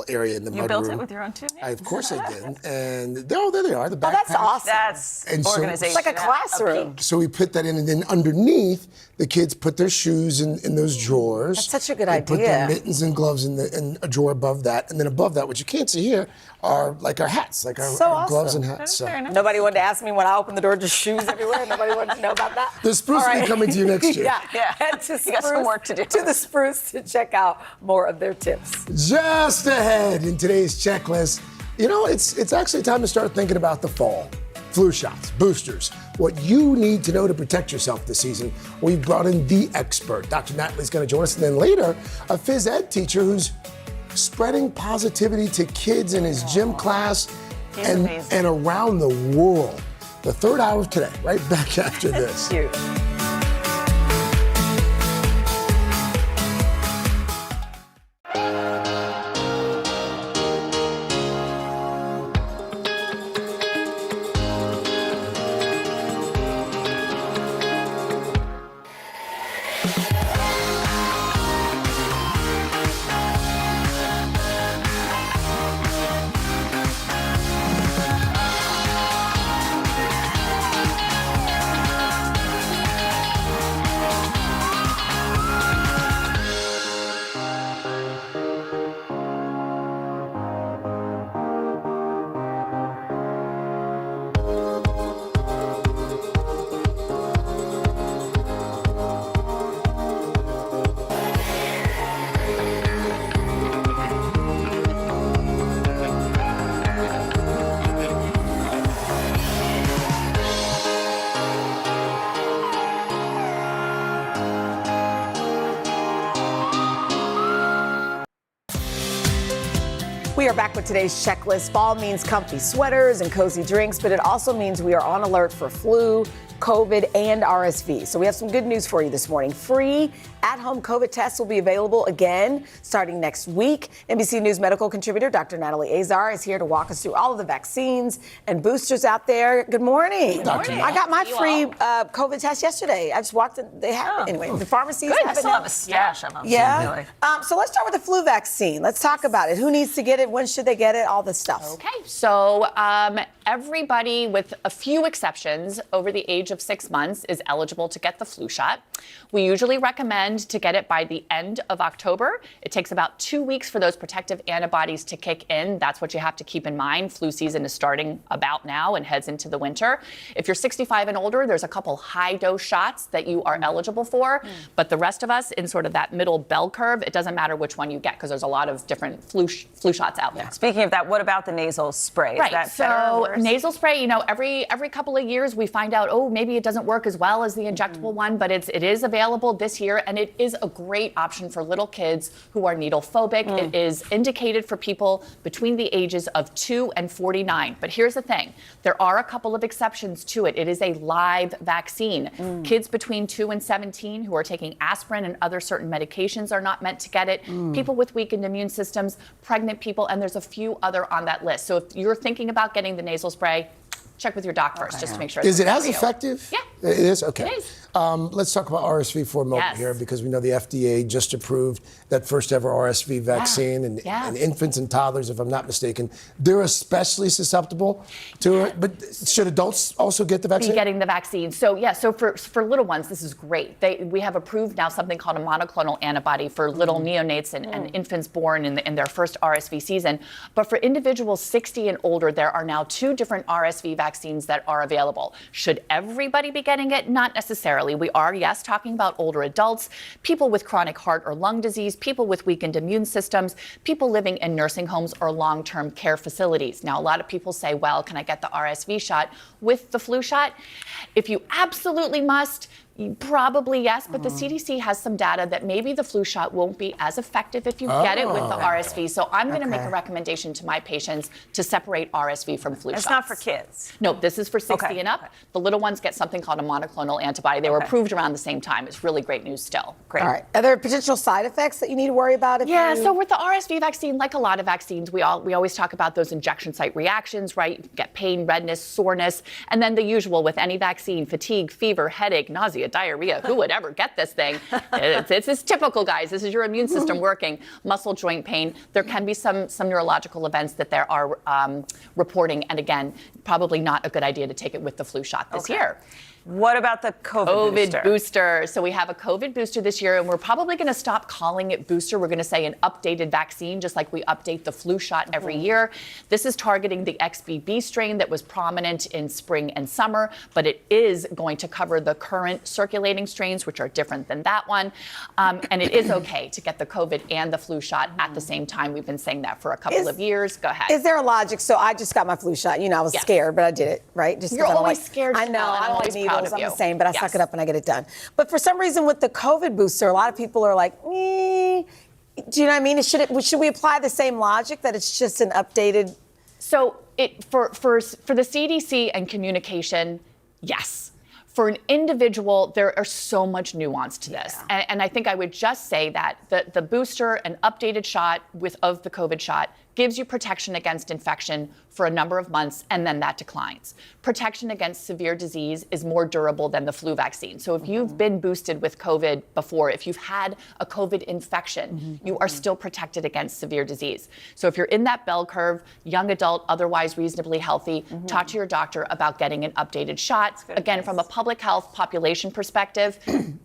area in the mudroom. You built it with your own 2 hands? Of course I did. And there they are. The backpack. That's awesome. That's And so- organization. It's like a classroom. So we put that in, and then underneath, the kids put their shoes in those drawers. That's such a good They put their idea. mittens and gloves in a drawer above that, and then above that, what you can't see here, are like our hats, like our gloves and hats. So. Nobody wanted to ask me when I opened the door, just shoes everywhere. Nobody wanted to know about that. The Spruce will be coming to you next year. Yeah. Head to You got some work to do. To the Spruce to check out more of their tips. Just ahead in today's checklist, you know, it's actually time to start thinking about the fall. Flu shots, boosters, what you need to know to protect yourself this season. We've brought in the expert. Dr. Natalie's going to join us, and then later, a phys ed teacher who's spreading positivity to kids in his gym class and around the world. The third hour of today, right back after this. Cute. We are back with today's checklist. Fall means comfy sweaters and cozy drinks, but it also means we are on alert for flu, COVID, and RSV. So we have some good news for you this morning. Free at-home COVID tests will be available again starting next week. NBC News medical contributor Dr. Natalie Azar is here to walk us through all of the vaccines and boosters out there. Good morning. Good morning. I got my free COVID test yesterday. I just walked in. They have it. Anyway, the pharmacies Good. have I it still now. have a stash of them. Yeah. So let's start with the flu vaccine. Let's talk about it. Who needs to get it? When should they get it? All this stuff. Okay, so everybody, with a few exceptions, over the age of 6 months is eligible to get the flu shot. We usually recommend to get it by the end of October. It takes about 2 weeks for those protective antibodies to kick in. That's what you have to keep in mind. Flu season is starting about now and heads into the winter. If you're 65 and older, there's a couple high-dose shots that you are eligible for. But the rest of us, in sort of that middle bell curve, it doesn't matter which one you get because there's a lot of different flu shots out there. Speaking of that, what about the nasal spray? Right. Is that better or worse? Nasal spray, you know, every couple of years we find out, oh, maybe it doesn't work as well as the injectable one, but it is available this year, and it is a great option for little kids who are needle phobic. It is indicated for people between the ages of 2 and 49. But here's the thing. There are a couple of exceptions to it. It is a live vaccine. Kids between 2 and 17 who are taking aspirin and other certain medications are not meant to get it. People with weakened immune systems, pregnant people, and there's a few other on that list. So if you're thinking about getting the nasal spray, check with your doc first just to make sure. Is it it's as for you. effective? Yeah. It is? Okay. It is. Let's talk about RSV for a moment here, because we know the FDA just approved that first ever RSV vaccine, and infants and toddlers, if I'm not mistaken, they're especially susceptible to it. But should adults also get the vaccine? Be getting the vaccine. So for little ones, this is great. We have approved now something called a monoclonal antibody for little neonates and infants born in their first RSV season. But for individuals 60 and older, there are now 2 different RSV vaccines that are available. Should everybody be getting it? Not necessarily. We are, yes, talking about older adults, people with chronic heart or lung disease, people with weakened immune systems, people living in nursing homes or long-term care facilities. Now, a lot of people say, well, can I get the RSV shot with the flu shot? If you absolutely must, probably yes, but the CDC has some data that maybe the flu shot won't be as effective if you get it with the RSV. So I'm going to make a recommendation to my patients to separate RSV from flu shots. It's not for kids. No, this is for 60 and up. The little ones get something called a monoclonal antibody. They were approved around the same time. It's really great news still. Great. All right. Are there potential side effects that you need to worry about? So with the RSV vaccine, like a lot of vaccines, we always talk about those injection site reactions, right? You get pain, redness, soreness, and then the usual with any vaccine: fatigue, fever, headache, nausea, diarrhea. Who would ever get this thing? It's typical, guys. This is your immune system working. Muscle joint pain. There can be some neurological events that there are reporting, and again, probably not a good idea to take it with the flu shot this year. What about the COVID booster? So we have a COVID booster this year, and we're probably going to stop calling it booster. We're going to say an updated vaccine, just like we update the flu shot every year. This is targeting the XBB strain that was prominent in spring and summer, but it is going to cover the current circulating strains, which are different than that one. And it is okay to get the COVID and the flu shot at the same time. We've been saying that for a couple of years. Go ahead. Is there a logic? So I just got my flu shot. I was scared, but I did it, right? Just You're always scared. I know. I don't like needles. I'm the same, but I suck Yes. it up and I get it done. But for some reason, with the COVID booster, a lot of people are like, do you know what I mean? Should we apply the same logic that it's just an updated? So for the CDC and communication, yes. For an individual, there are so much nuance to this. And I think I would just say that the booster, an updated shot of the COVID shot, gives you protection against infection for a number of months, and then that declines. Protection against severe disease is more durable than the flu vaccine. So if you've been boosted with COVID before, if you've had a COVID infection, you are still protected against severe disease. So if you're in that bell curve, young adult, otherwise reasonably healthy, talk to your doctor about getting an updated shot. Again, from a public health population perspective,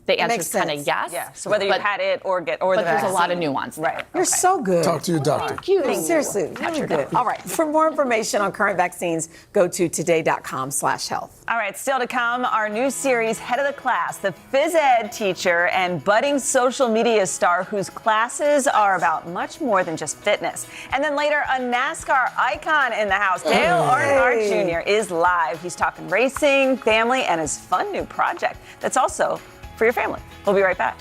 the answer is kind of yes. Yeah. So whether you've had it or the vaccine. But there's a lot of nuance. Right. You're so good. Talk to your doctor. Thank you. Seriously, really good. All right. For more information on current vaccines, go to today.com/health. All right, still to come, our new series, Head of the Class, the phys ed teacher and budding social media star whose classes are about much more than just fitness. And then later, a NASCAR icon in the house. Dale Earnhardt Jr. is live. He's talking racing, family, and his fun new project that's also for your family. We'll be right back.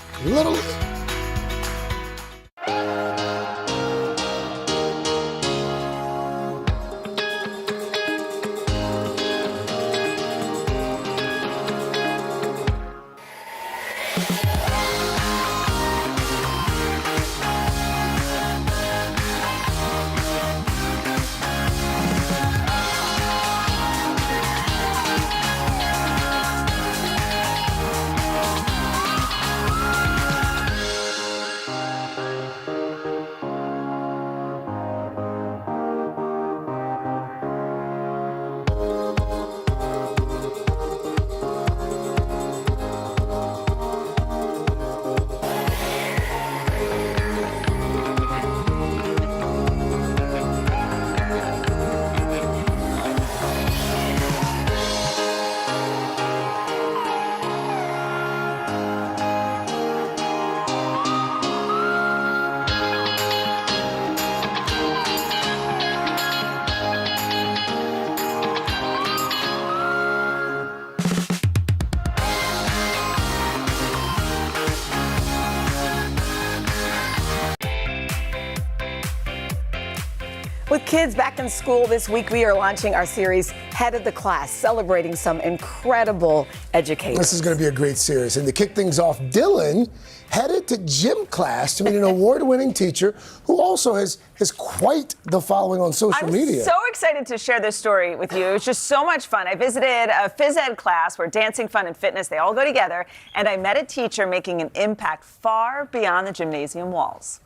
With kids back in school this week, we are launching our series, Head of the Class, celebrating some incredible educators. This is going to be a great series. And to kick things off, Dylan headed to gym class to meet an award-winning teacher who also has quite the following on social media. I'm so excited to share this story with you. It was just so much fun. I visited a phys ed class where dancing, fun, and fitness, they all go together, and I met a teacher making an impact far beyond the gymnasium walls.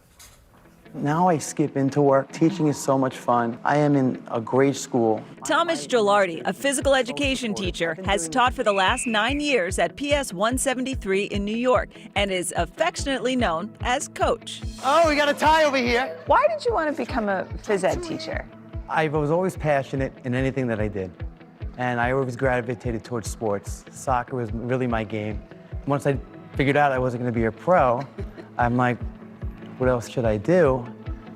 Now I skip into work. Teaching is so much fun. I am in a great school. Thomas Gilardi, a physical education teacher, has taught for the last 9 years at PS 173 in New York and is affectionately known as Coach. Oh, we got a tie over here. Why did you want to become a phys ed teacher? I was always passionate in anything that I did, and I always gravitated towards sports. Soccer was really my game. Once I figured out I wasn't going to be a pro, I'm like, what else should I do?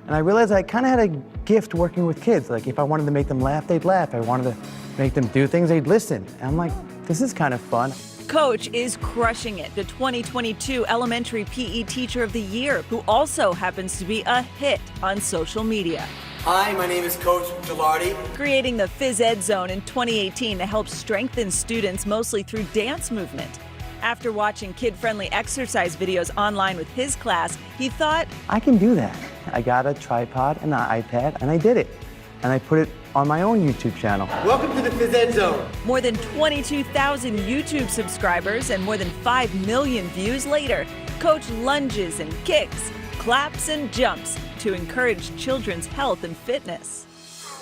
And I realized I kind of had a gift working with kids. Like if I wanted to make them laugh, they'd laugh. I wanted to make them do things, they'd listen. And I'm like, this is kind of fun. Coach is crushing it, the 2022 Elementary PE Teacher of the Year, who also happens to be a hit on social media. Hi, my name is Coach Gilardi. Creating the Phys Ed Zone in 2018 to help strengthen students mostly through dance movement. After watching kid-friendly exercise videos online with his class, he thought, I can do that. I got a tripod and an iPad, and I did it. And I put it on my own YouTube channel. Welcome to the Phys Ed Zone. More than 22,000 YouTube subscribers and more than 5 million views later, Coach lunges and kicks, claps and jumps to encourage children's health and fitness.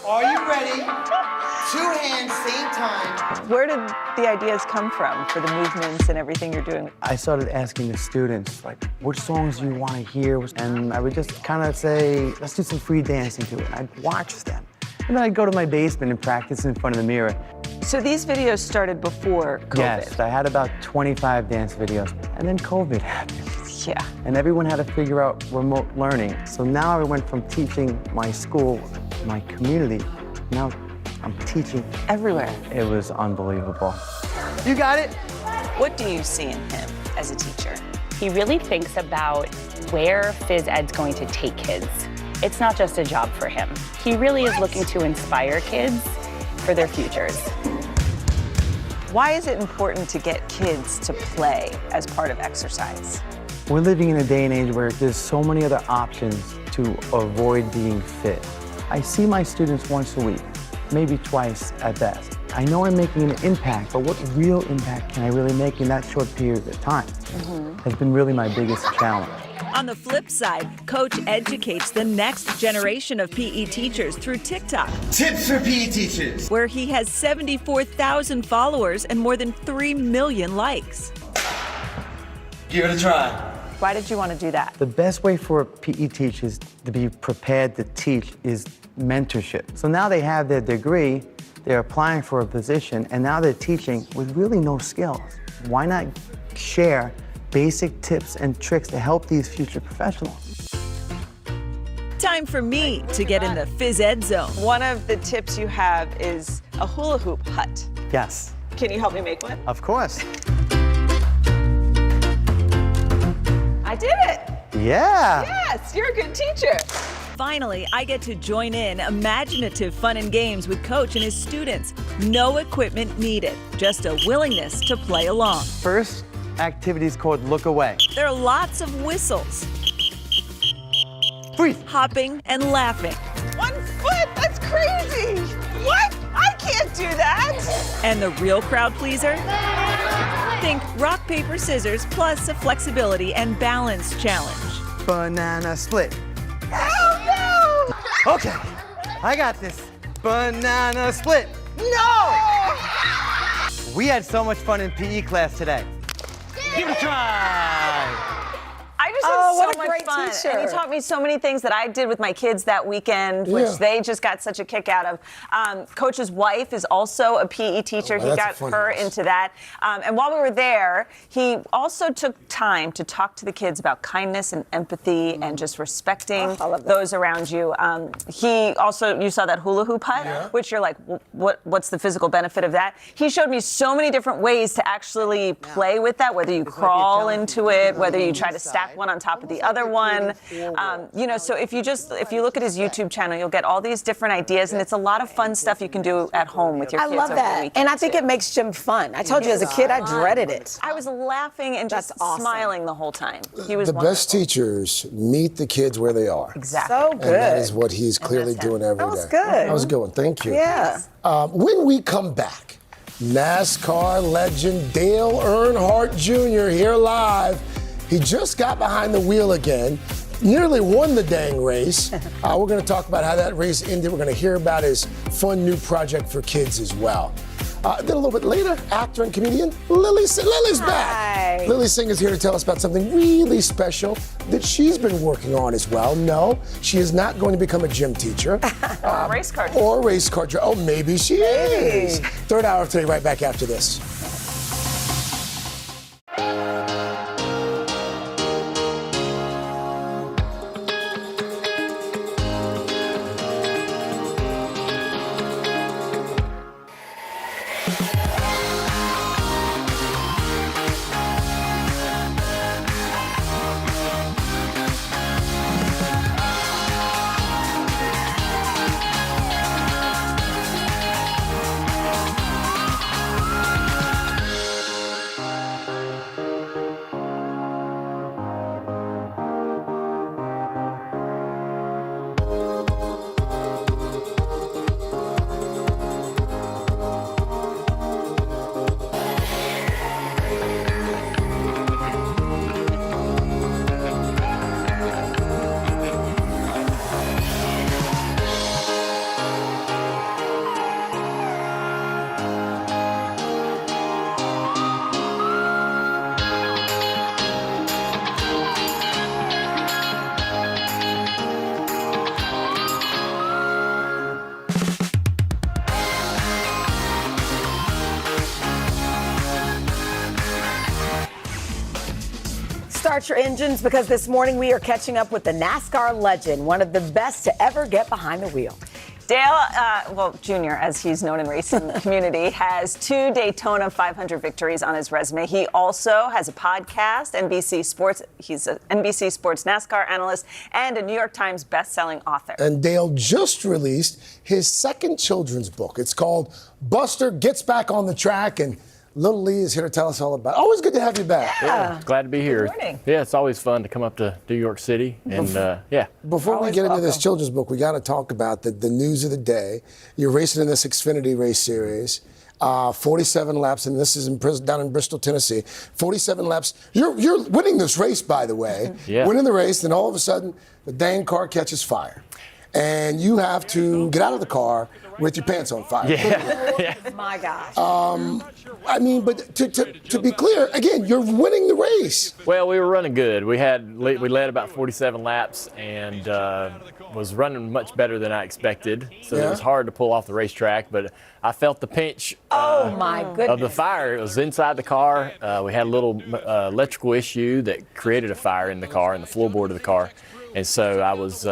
Are you ready? 2 hands, same time. Where did the ideas come from for the movements and everything you're doing? I started asking the students, like, which songs do you want to hear? And I would just kind of say, let's do some free dancing to it. And I'd watch them. And then I'd go to my basement and practice in front of the mirror. So these videos started before COVID? Yes, I had about 25 dance videos. And then COVID happened. Yeah. And everyone had to figure out remote learning. So now I went from teaching my school, my community, now I'm teaching everywhere. It was unbelievable. You got it? What do you see in him as a teacher? He really thinks about where phys ed's going to take kids. It's not just a job for him. He really is looking to inspire kids for their futures. Why is it important to get kids to play as part of exercise? We're living in a day and age where there's so many other options to avoid being fit. I see my students once a week, maybe twice at best. I know I'm making an impact, but what real impact can I really make in that short period of time? Has been really my biggest challenge. On the flip side, Coach educates the next generation of PE teachers through TikTok. Tips for PE teachers. Where he has 74,000 followers and more than 3 million likes. Give it a try. Why did you want to do that? The best way for PE teachers to be prepared to teach is mentorship. So now they have their degree, they're applying for a position, and now they're teaching with really no skills. Why not share basic tips and tricks to help these future professionals? Time for me to get in the Phys Ed Zone. One of the tips you have is a hula hoop hut. Yes. Can you help me make one? Of course. I did it! Yeah! Yes, you're a good teacher. Finally, I get to join in imaginative fun and games with Coach and his students. No equipment needed, just a willingness to play along. First activity is called Look Away. There are lots of whistles, Freeze. hopping, and laughing. 1 foot, that's crazy! What? I can't do that! And the real crowd pleaser? Think rock, paper, scissors, plus a flexibility and balance challenge. Banana split. Oh no! Okay, I got this. Banana split. No! We had so much fun in PE class today. Give it a try. I just Oh, had what so a much great fun. teacher. And he taught me so many things that I did with my kids that weekend, which they just got such a kick out of. Coach's wife is also a PE teacher. Oh, he got her into that. And while we were there, he also took time to talk to the kids about kindness and empathy and just respecting those around you. He also, you saw that hula hoop hut, which you're like, what's the physical benefit of that? He showed me so many different ways to actually play with that, whether you crawl into it, whether you try to stack one on top of the other one. So if you look at his YouTube channel, you'll get all these different ideas, and it's a lot of fun stuff you can do at home with your kids. I love that. And I think it makes gym fun. I told you as a kid, I dreaded it. I was laughing and just smiling the whole time. He was the wonderful. best teachers meet the kids where they are. Exactly. So good. And that is what he's clearly doing every day. That was good. That was a good one. Thank you. Yeah. When we come back, NASCAR legend Dale Earnhardt Jr. here live. He just got behind the wheel again, nearly won the dang race. We're going to talk about how that race ended. We're going to hear about his fun new project for kids as well. Then a little bit later, actor and comedian Lilly Singh. Lily's back. Lilly Singh is here to tell us about something really special that she's been working on as well. No, she is not going to become a gym teacher. Or a race car driver. Or a race car driver. Oh, maybe she is. Third hour of today, right back after this. Start your engines because this morning we are catching up with the NASCAR legend, one of the best to ever get behind the wheel. Dale, Jr., as he's known in racing community, has 2 Daytona 500 victories on his resume. He also has a podcast, NBC Sports. He's an NBC Sports NASCAR analyst and a New York Times best-selling author. And Dale just released his second children's book. It's called Buster Gets Back on the Track, and Little Lee is here to tell us all about it. Always good to have you back. Yeah, glad to be here. Good morning. Yeah, it's always fun to come up to New York City. And yeah. Before we get into this children's book, we got to talk about the news of the day. You're racing in this Xfinity race series. 47 laps, and this is down in Bristol, Tennessee. 47 laps. You're winning this race, by the way. Yeah. Winning the race, then all of a sudden, the dang car catches fire. And you have to get out of the car with your pants on fire. Yeah. My gosh. I mean, but to be clear, again, you're winning the race. Well, we were running good. We led about 47 laps and was running much better than I expected. So it was hard to pull off the racetrack, but I felt the pinch Oh my goodness. of the fire. It was inside the car. We had a little electrical issue that created a fire in the car, in the floorboard of the car. And so I was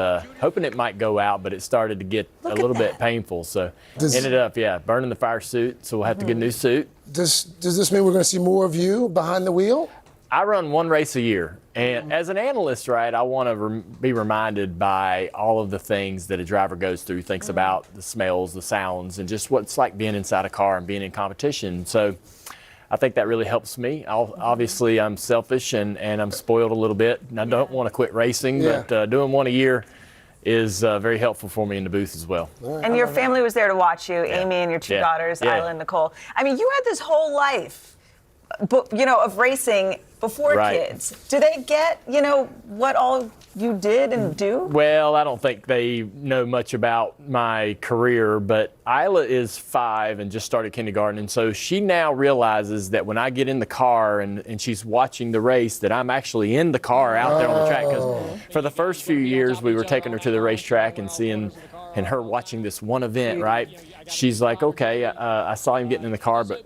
hoping it might go out, but it started to get a little bit painful. So ended up, burning the fire suit. So we'll have to get a new suit. Does this mean we're going to see more of you behind the wheel? I run one race a year. And as an analyst, right, I want to be reminded by all of the things that a driver goes through, thinks about the smells, the sounds, and just what it's like being inside a car and being in competition. So I think that really helps me. Obviously, I'm selfish and I'm spoiled a little bit. And I don't want to quit racing, but doing one a year is very helpful for me in the booth as well. And your family was there to watch you, Amy and your 2 daughters, Isla and Nicole. I mean, you had this whole life, of racing before kids. Do they get, what all you did and do? Well, I don't think they know much about my career, but Isla is 5 and just started kindergarten, and so she now realizes that when I get in the car and she's watching the race, that I'm actually in the car out there on the track. Because for the first few years, we were taking her to the racetrack and seeing and her watching this one event, right? She's like, okay, I saw him getting in the car, but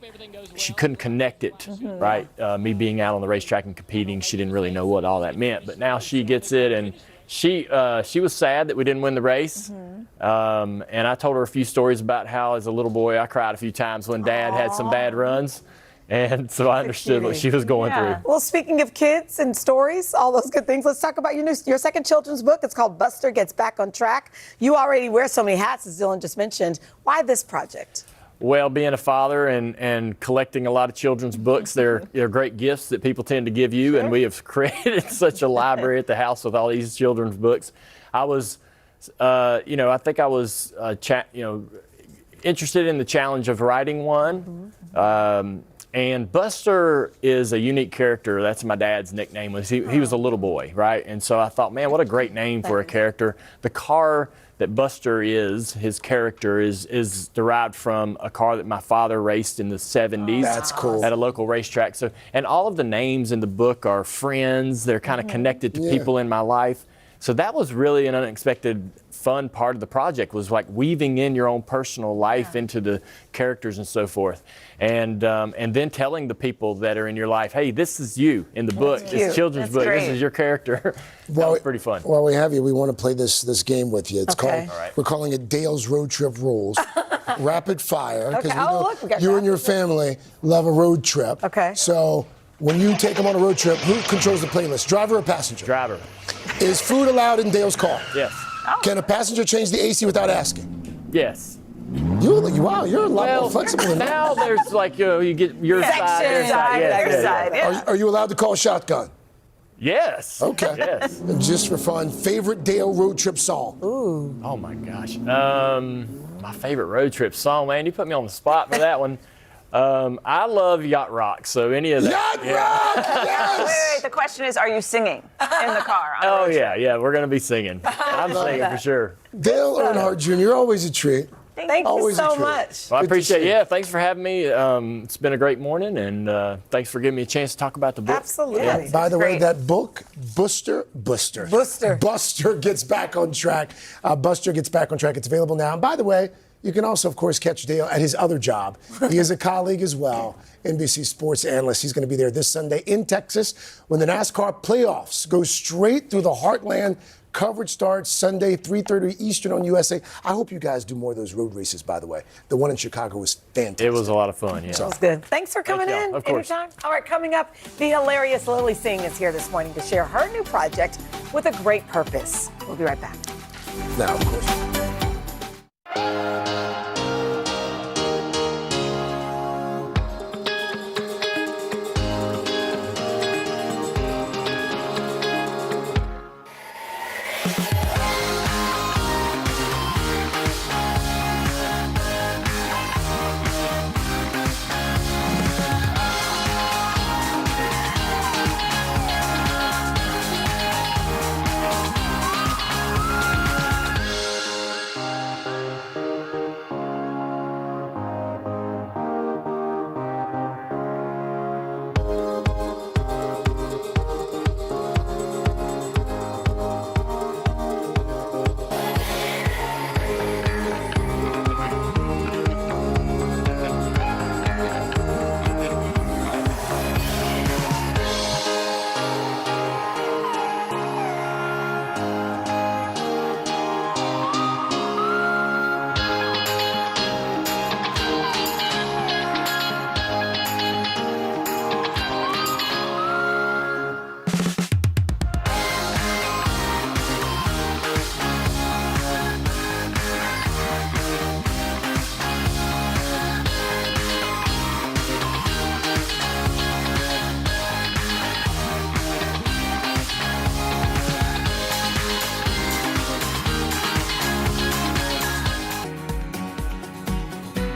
she couldn't connect it, right? Me being out on the racetrack and competing, she didn't really know what all that meant. But now she gets it, and she was sad that we didn't win the race. And I told her a few stories about how, as a little boy, I cried a few times when Dad had some bad runs. And so I understood what she was going through. Well, speaking of kids and stories, all those good things, let's talk about your second children's book. It's called Buster Gets Back on Track. You already wear so many hats, as Dylan just mentioned. Why this project? Well, being a father and collecting a lot of children's books, they're great gifts that people tend to give you, and we have created such a library at the house with all these children's books. I was, I think I was, interested in the challenge of writing one. And Buster is a unique character. That's my dad's nickname. He was a little boy, right? And so I thought, man, what a great name for a character. The car that Buster is, his character, is derived from a car that my father raced in the 70s. That's cool. At a local racetrack. So, and all of the names in the book are friends. They're kind of connected to people in my life. So that was really an unexpected fun part of the project, was like weaving in your own personal life into the characters and so forth. And then telling the people that are in your life, hey, this is you in the book. It's children's book. This is your character. That was pretty fun. While we have you, we want to play this game with you. It's called, we're calling it Dale's Road Trip Rules. Rapid fire. Because we know you and your family love a road trip. So when you take them on a road trip, who controls the playlist, driver or passenger? Driver. Is food allowed in Dale's car? Yes. Can a passenger change the AC without asking? Yes. Wow, you're a lot more flexible than that. Now there's like, you get your side, their side. Are you allowed to call shotgun? Yes. Okay. Yes. And just for fun, favorite Dale road trip song? Ooh. Oh my gosh. My favorite road trip song, man. You put me on the spot for that one. I love Yacht Rock, so any of that. Yacht Rock! Yes! Wait, the question is, are you singing in the car? Oh, yeah, we're going to be singing. I'm singing for sure. Dale Earnhardt Jr., you're always a treat. Thank you so much. Well, I appreciate it. Yeah, thanks for having me. It's been a great morning, and thanks for giving me a chance to talk about the book. Absolutely. Yeah. By the way, that book, Buster Gets Back on Track. Buster Gets Back on Track. It's available now. And by the way, you can also, of course, catch Dale at his other job. He is a colleague as well, NBC sports analyst. He's going to be there this Sunday in Texas when the NASCAR playoffs go straight through the heartland. Coverage starts Sunday, 3:30 Eastern on USA. I hope you guys do more of those road races, by the way. The one in Chicago was fantastic. It was a lot of fun, yeah. Sounds good. Thanks for coming in. Of course. Anytime. All right, coming up, the hilarious Lilly Singh is here this morning to share her new project with a great purpose. We'll be right back. Now, of course.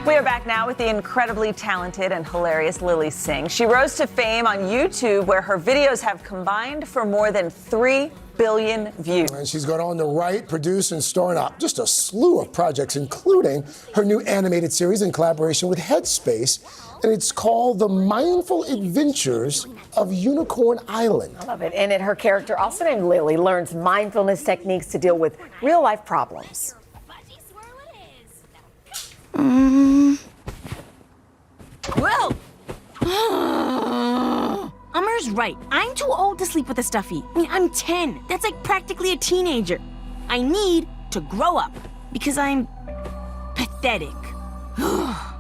We are back now with the incredibly talented and hilarious Lilly Singh. She rose to fame on YouTube, where her videos have combined for more than 3 billion views. And she's gone on to write, produce, and star in just a slew of projects, including her new animated series in collaboration with Headspace. And it's called The Mindful Adventures of Unicorn Island. I love it. And her character, also named Lilly, learns mindfulness techniques to deal with real-life problems. Well, Amar's right. I'm too old to sleep with a stuffy. I mean, I'm 10. That's like practically a teenager. I need to grow up because I'm pathetic. Oh,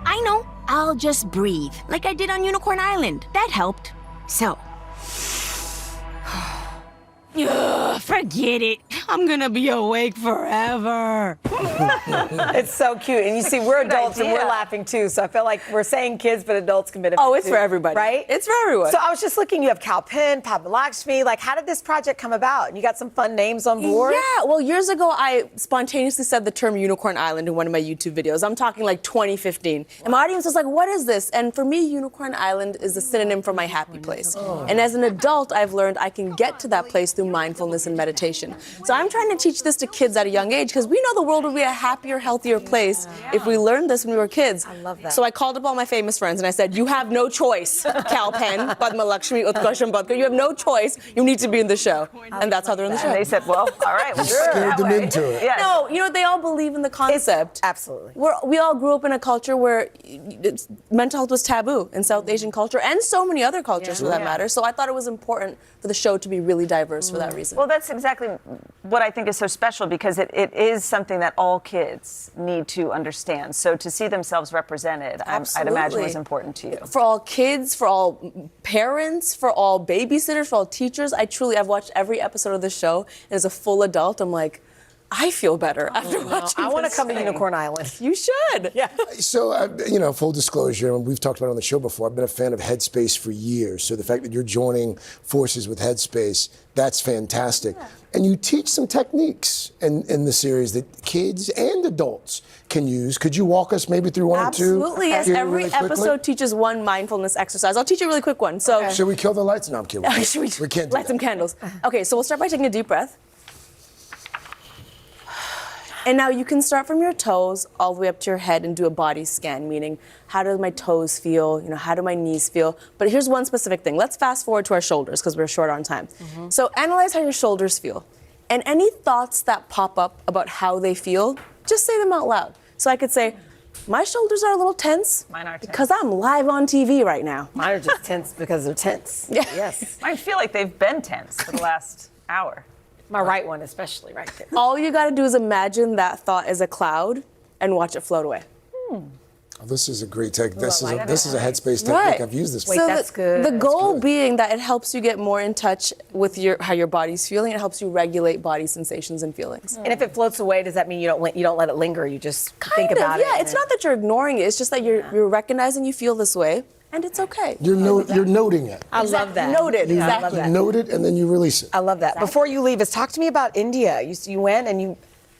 I know. I'll just breathe, like I did on Unicorn Island. That helped. So. Ugh, forget it. I'm gonna be awake forever. It's so cute. And you see, we're adults and we're laughing too. So I feel like we're saying kids, but adults can benefit. Oh, it's too, for everybody. Right? It's for everyone. So I was just looking, you have Kal Penn, Papa Lakshmi. Like, how did this project come about? And you got some fun names on board? Yeah, well, years ago, I spontaneously said the term Unicorn Island in one of my YouTube videos. I'm talking like 2015. And my audience was like, what is this? And for me, Unicorn Island is a synonym for my happy place. And as an adult, I've learned I can get to that place through mindfulness and meditation. So I'm trying to teach this to kids at a young age because we know the world would be a happier, healthier place if we learned this when we were kids. I love that. So I called up all my famous friends and I said, you have no choice, Kal Penn, Padma Lakshmi, Utkarsh Ambedkar. You have no choice. You need to be in the show. And that's how they're in the show. And they said, well, all right. Well, Scared them into it. Yeah. No, you know, they all believe in the concept. Absolutely. We all grew up in a culture where mental health was taboo in South Asian culture and so many other cultures for that matter. So I thought it was important for the show to be really diverse for that reason. Well, that's exactly what I think is so special because it is something that all kids need to understand. So to see themselves represented, I'd imagine was important to you. For all kids, for all parents, for all babysitters, for all teachers, I've watched every episode of the show, and as a full adult, I'm like, I feel better after watching I want to this come to thing. Unicorn Island. You should. Yeah. So, full disclosure, and we've talked about it on the show before, I've been a fan of Headspace for years. So the fact that you're joining forces with Headspace, that's fantastic. Yeah. And you teach some techniques in the series that kids and adults can use. Could you walk us maybe through one or two? Absolutely, yes. Every episode teaches one mindfulness exercise. I'll teach you a really quick one. So, Should we kill the lights? No, I'm kidding. We can't do light some candles. Okay, so we'll start by taking a deep breath. And now you can start from your toes all the way up to your head and do a body scan, meaning how do my toes feel, how do my knees feel? But here's one specific thing. Let's fast forward to our shoulders because we're short on time. Mm-hmm. So analyze how your shoulders feel. And any thoughts that pop up about how they feel, just say them out loud. So I could say, my shoulders are a little tense. Mine are tense. Because I'm live on TV right now. Mine are just tense because they're tense. Yeah. Yes. I feel like they've been tense for the last hour. My right one especially, right there. All you gotta do is imagine that thought as a cloud and watch it float away. Oh, this is a great technique. This is a Headspace technique. Right. I've used this Wait, before. that's good. The goal being that it helps you get more in touch with how your body's feeling. It helps you regulate body sensations and feelings. And if it floats away, does that mean you don't let it linger? You just think about it? Yeah, it's not that you're ignoring it. It's just that you're recognizing you feel this way, and it's okay. You're noting it. I love that. Noted. You Exactly. note it and then you release it. I love that. Before you leave us, talk to me about India. You went and you...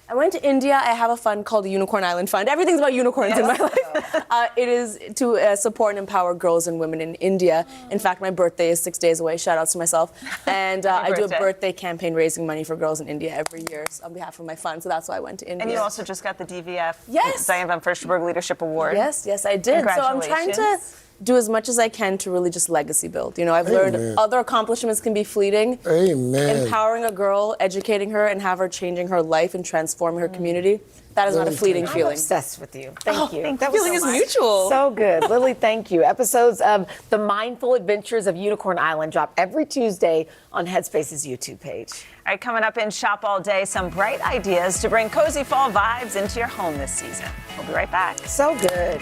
I went to India. I have a fund called the Unicorn Island Fund. Everything's about unicorns in my life. It is to support and empower girls and women in India. In fact, my birthday is 6 days away. Shout outs to myself. And I do a birthday campaign raising money for girls in India every year on behalf of my fund. So that's why I went to India. And you also just got the DVF Diane van Furstenberg Leadership Award. Yes, I did. So I'm trying to do as much as I can to really just legacy build. I've learned other accomplishments can be fleeting. Amen. Empowering a girl, educating her, and have her changing her life and transforming her community. That is not a fleeting feeling. I'm obsessed with you. Thank you. That feeling is mutual. So good. Lily, thank you. Episodes of The Mindful Adventures of Unicorn Island drop every Tuesday on Headspace's YouTube page. All right, coming up in Shop All Day, some bright ideas to bring cozy fall vibes into your home this season. We'll be right back. So good.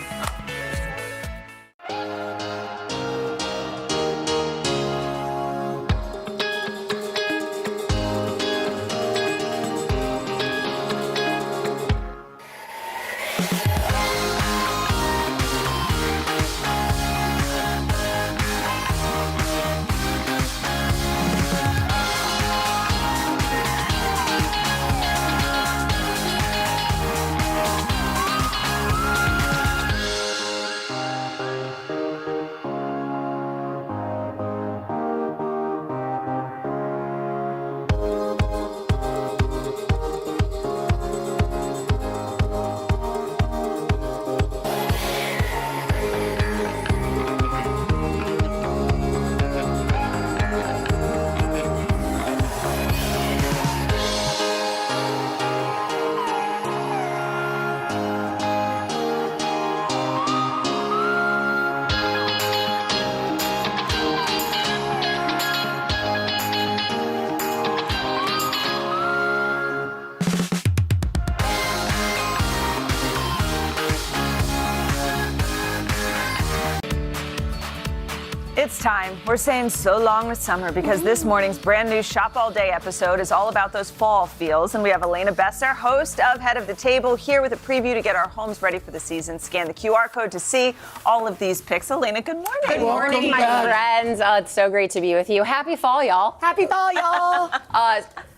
It's time. We're saying so long with summer because this morning's brand new Shop All Day episode is all about those fall feels. And we have Elena Besser, host of Head of the Table, here with a preview to get our homes ready for the season. Scan the QR code to see all of these picks. Elena, good morning. Good morning, my friends. It's so great to be with you. Happy fall, y'all. Happy fall, y'all.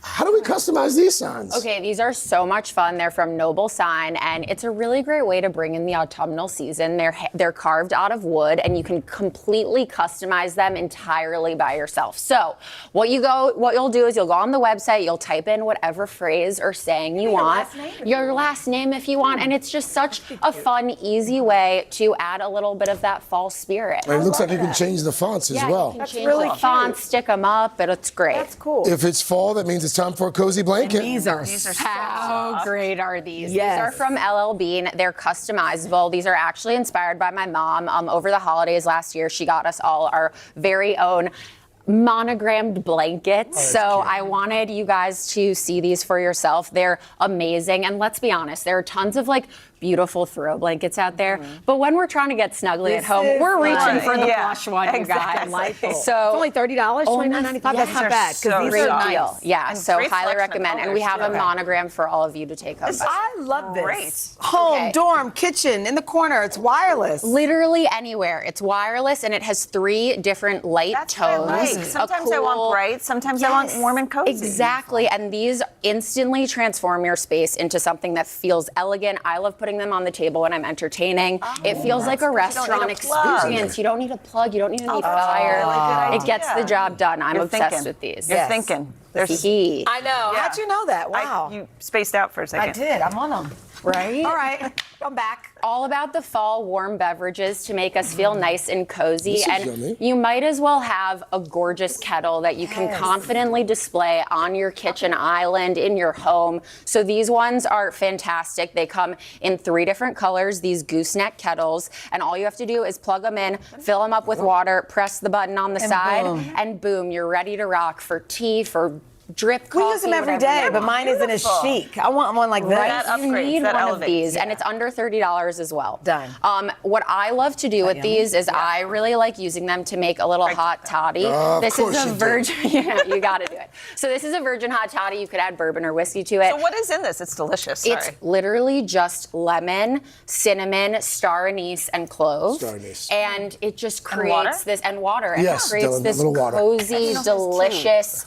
How do we customize these signs? Okay, these are so much fun. They're from Noble Sign, and it's a really great way to bring in the autumnal season. They're carved out of wood, and you can completely customize them entirely by yourself. So what you'll do is you'll go on the website, you'll type in whatever phrase or saying you want, your last name if you want, and it's just such a fun, easy way to add a little bit of that fall spirit. And it looks like you can change the fonts as well. You can change the fonts, stick them up, but it's great. That's cool. If it's fall, that means it's time for a cozy blanket. And these are How great are these? Yes. These are from LL Bean. They're customizable. These are actually inspired by my mom. Over the holidays last year, she got us all our very own monogrammed blankets. So I wanted you guys to see these for yourself. They're amazing. And let's be honest, there are tons of beautiful throw blankets out there. But when we're trying to get snuggly at home, we're reaching for the plush one, you guys. Delightful. So it's only $30, $29.95. That's not bad. So these great are nice. deal. Yeah, And so great highly selection of recommend. And we have colors, a monogram for all of you to take home. I love this. Great. Home, dorm, kitchen, in the corner. It's wireless. Literally anywhere. It's wireless and it has 3 different light tones. Sometimes I want bright, sometimes I want warm and cozy. Exactly. And these instantly transform your space into something that feels elegant. I love putting them on the table when I'm entertaining. It feels like a restaurant experience. You don't need a plug. You don't need any fire. It gets the job done. I'm obsessed with these. You're thinking. I know. Yeah. How'd you know that? Wow. You spaced out for a second. I did. I'm on them. Right? All right. I'm back. All about the fall warm beverages to make us feel nice and cozy. This is And yummy. you might as well have a gorgeous kettle that you can confidently display on your kitchen island in your home. So these ones are fantastic. They come in 3 different colors, these gooseneck kettles. And all you have to do is plug them in, fill them up with water, press the button on the side, and boom, you're ready to rock for tea, for drip coffee. We use them every day, but mine isn't as chic. I want one like this. Right, you need one of these, and it's under $30 as well. Done. What I love to do with these is I really like using them to make a little hot toddy. This is a virgin. Yeah, you got to do it. So this is a virgin hot toddy. You could add bourbon or whiskey to it. So what is in this? It's delicious. Sorry. It's literally just lemon, cinnamon, star anise, and clove. Star anise. And it just creates this, and water. And Yes, it creates Dylan, this a little water. cozy, delicious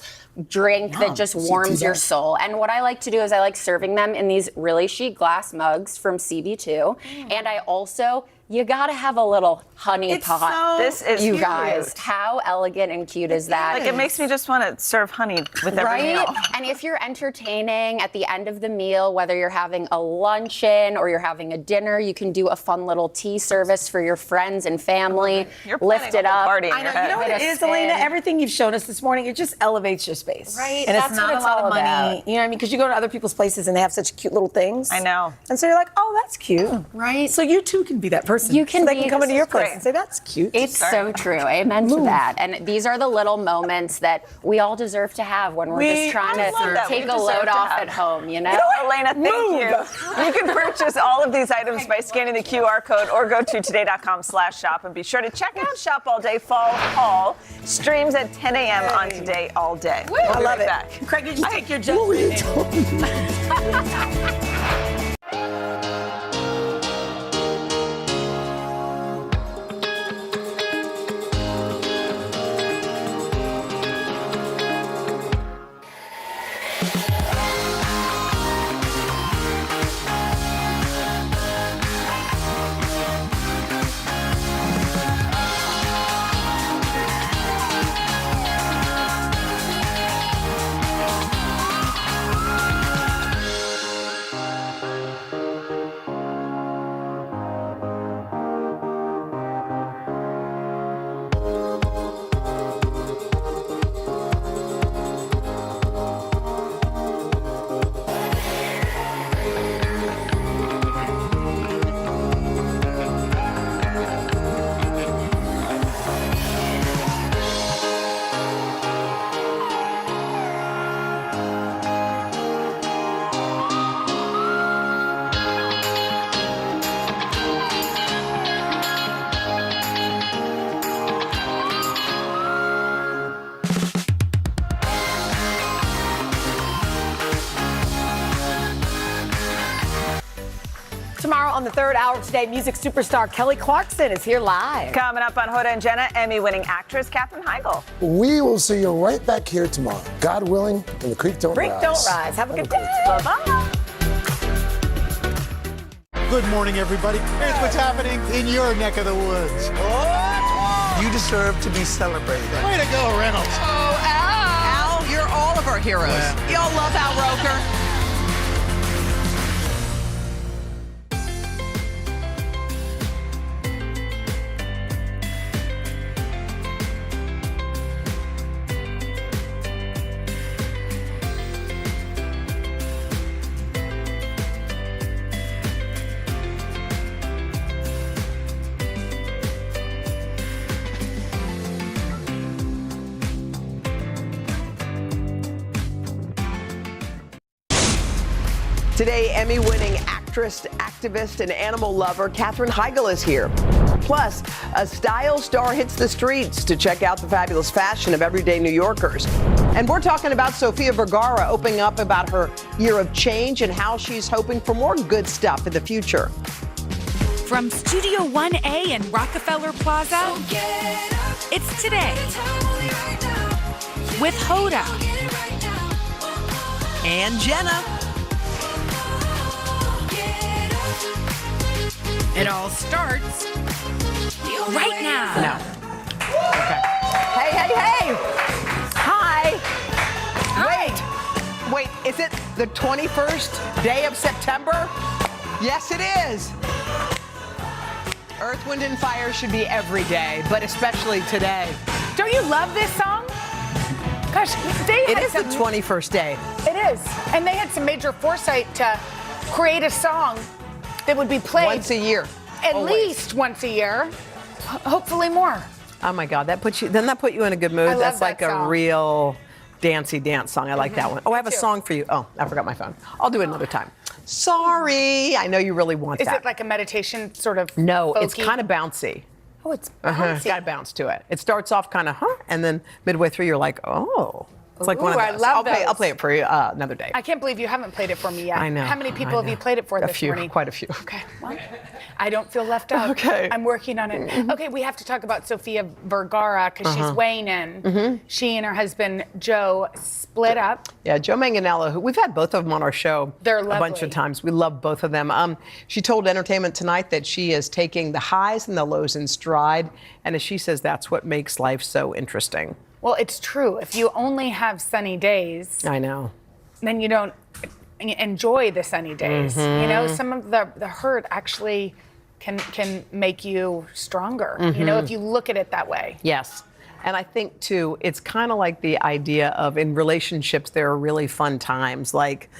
drink that just warms your soul. And what I like to do is I like serving them in these really chic glass mugs from CB2. And I also, you gotta have a little honey pot. This is you cute. guys. How elegant and cute is that? It makes me just want to serve honey with every meal. And if you're entertaining at the end of the meal, whether you're having a luncheon or you're having a dinner, you can do a fun little tea service for your friends and family. Lift it up. I know. You know what it is, Elena? Everything you've shown us this morning, it just elevates your space. Right. And That's it's not what a it's lot all of money. about. You know what I mean? Because you go to other people's places and they have such cute little things. I know. And so you're like, oh, that's cute. Right. So you too can be that person. You can so they be- can come this into your is place great. and say, that's cute. It's so true. Amen to that. And these are the little moments that we all deserve to have when we're just trying to take a load off at home, you know? Elena, thank you. You can purchase all of these items by scanning the QR code or go to today.com/shop and be sure to check out Shop All Day Fall Haul. Streams at 10 a.m. on Today All Day. I love it. Back. Craig, you just take your judgment. tomorrow on the third hour today. Music superstar Kelly Clarkson is here live. Coming up on Hoda and Jenna, Emmy-winning actress Catherine Heigl. We will see you right back here tomorrow. God willing, and the creek don't rise. Creek don't rise. Have a good day. Bye-bye. Good morning, everybody. Here's what's happening in your neck of the woods. You deserve to be celebrated. Way to go, Reynolds. Oh, Al. Al, you're all of our heroes. Yeah. Y'all love Al Roker. Today, Emmy-winning actress, activist, and animal lover Catherine Heigl is here. Plus, a style star hits the streets to check out the fabulous fashion of everyday New Yorkers. And we're talking about Sofia Vergara opening up about her year of change and how she's hoping for more good stuff in the future. From Studio 1A in Rockefeller Plaza, it's Today with Hoda And Jenna. It all starts right now. No. Okay. Hey. Hi. Wait, is it the 21st day of September? Yes, it is. Earth, Wind, and Fire should be every day, but especially today. Don't you love this song? Gosh, It is the 21st day. It is. And they had some major foresight to create a song that would be played Once a year. At Always. least once a year. Hopefully more. Oh my God, that put you in a good mood. I love That's that like a song. real dancey dance song. I like that one. Oh, I have a too. song for you. Oh, I forgot my phone. I'll do it another time. Sorry, I know you really want Is that. it like a meditation sort of? No, it's folky? kind of bouncy. Oh, it's It's got a bounce to it. It starts off kind of, and then midway through you're like, oh. It's like one of Ooh, I those. love I'll those. play it for you another day. I can't believe you haven't played it for me yet. I know. How many people I have you know. played it for A this few, morning? quite a few. Okay, well, I don't feel left out. Okay. I'm working on it. Okay, we have to talk about Sofia Vergara because she's weighing in. She and her husband, Joe, split up. Yeah, Joe Manganiello, who we've had both of them on our show They're a bunch lovely. of times. We love both of them. She told Entertainment Tonight that she is taking the highs and the lows in stride. And as she says, that's what makes life so interesting. Well, it's true. If you only have sunny days, I know. then you don't enjoy the sunny days. You know, some of the hurt actually can make you stronger. You know, if you look at it that way. Yes. And I think, too, it's kind of like the idea of in relationships, there are really fun times like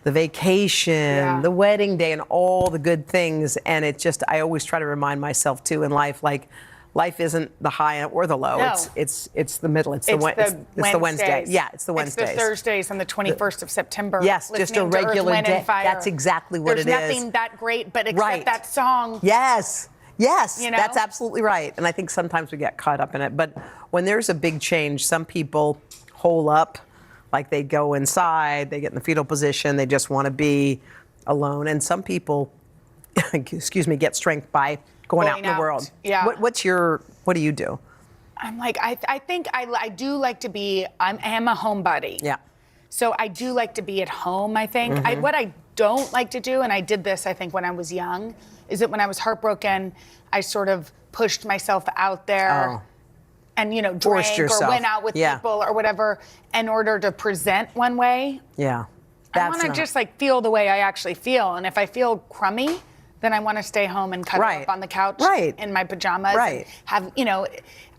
the vacation, the wedding day, and all the good things. And it just, I always try to remind myself, too, in life, like, life isn't the high or the low. No. It's the middle. It's the Wednesdays. Wednesday. Yeah, it's the Wednesdays. It's the Thursdays on the 21st of September. Yes, just a listening to Earth, regular Wind, and day. Fire. That's exactly what There's it is. nothing that great, but except Right. that song. Yes, You know? that's absolutely right. And I think sometimes we get caught up in it. But when there's a big change, some people hole up, like they go inside, they get in the fetal position, they just want to be alone. And some people, get strength by going out in the world. Yeah. What do you do? I'm like, I think I do like to be, I am a homebody. Yeah. So I do like to be at home, I think. What I don't like to do, and I did this, I think, when I was young, is that when I was heartbroken, I sort of pushed myself out there and, Forced drank yourself. or went out with people or whatever in order to present one way. Yeah. I want to just like feel the way I actually feel. And if I feel crummy, then I want to stay home and cuddle up on the couch in my pajamas and have,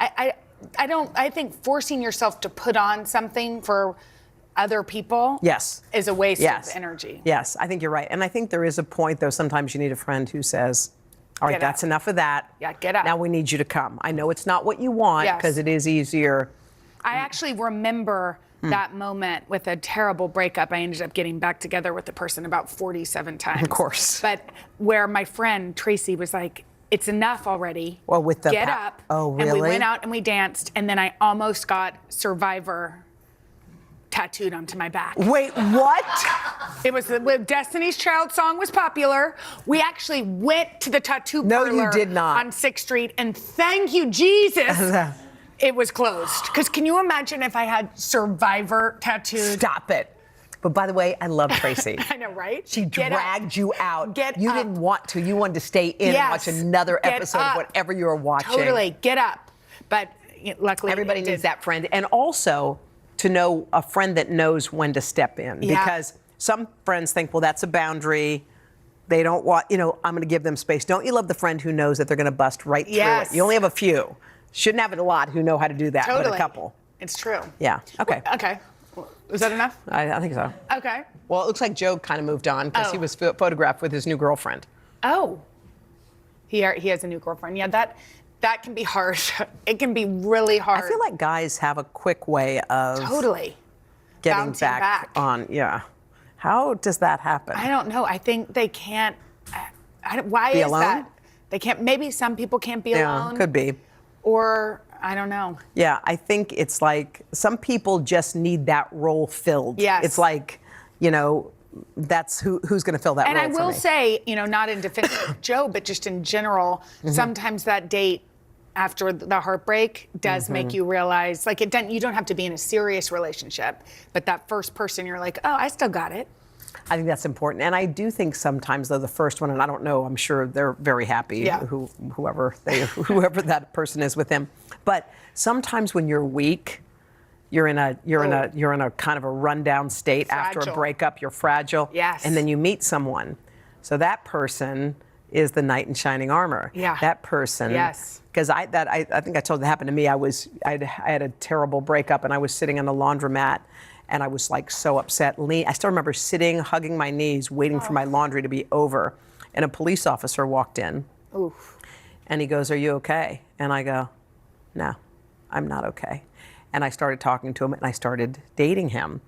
I think forcing yourself to put on something for other people is a waste of energy. Yes, I think you're right. And I think there is a point, though, sometimes you need a friend who says, all right, Get that's up. enough of that. Yeah, get up. Now we need you to come. I know it's not what you want Yes. because it is easier. I actually remember that moment with a terrible breakup. I ended up getting back together with the person about 47 times. Of course. But where my friend Tracy was like, it's enough already. Well, with the Get up. Oh, And we really? went out and we danced, and then I almost got Survivor tattooed onto my back. Wait, what? It was when Destiny's Child song was popular. We actually went to the tattoo parlor you did not. on 6th Street, and thank you, Jesus, it was closed. Because can you imagine if I had Survivor tattooed? Stop it. But by the way, I love Tracy. I know, right? She dragged you out. You up. didn't want to. You wanted to stay in and watch another episode of whatever you were watching. Totally, get up. But luckily, everybody needs that friend. And also to know a friend that knows when to step in. Yeah. Because some friends think, well, that's a boundary. They don't want, I'm going to give them space. Don't you love the friend who knows that they're going to bust right through it? You only have a few. Shouldn't have it a lot who know how to do that, but a couple. It's true. Yeah. Okay. Okay. Is that enough? I think so. Okay. Well, it looks like Joe kind of moved on because he was photographed with his new girlfriend. Oh. He has a new girlfriend. Yeah, that can be hard. It can be really hard. I feel like guys have a quick way of getting bouncing back on. Yeah. How does that happen? I don't know. I think they can't. Why be is alone? that? They can't. Maybe some people can't be alone. Yeah, could be. Or I don't know. Yeah, I think it's like some people just need that role filled. Yes. It's like, that's who's going to fill that and role. And I will say, not in defense of Joe, but just in general, sometimes that date after the heartbreak does make you realize, like, you don't have to be in a serious relationship, but that first person, you're like, oh, I still got it. I think that's important. And I do think sometimes, though, the first one, and I don't know, I'm sure they're very happy, whoever that person is with him. But sometimes when you're weak, you're in a kind of a rundown state after a breakup. You're fragile. Yes. And then you meet someone. So that person is the knight in shining armor. Yeah. That person. Yes. Because I think I told you that happened to me. I had a terrible breakup, and I was sitting on the laundromat. And I was like so upset. I still remember sitting, hugging my knees, waiting for my laundry to be over. And a police officer walked in. Oof. And he goes, "Are you okay?" And I go, "No, I'm not okay." And I started talking to him, and I started dating him.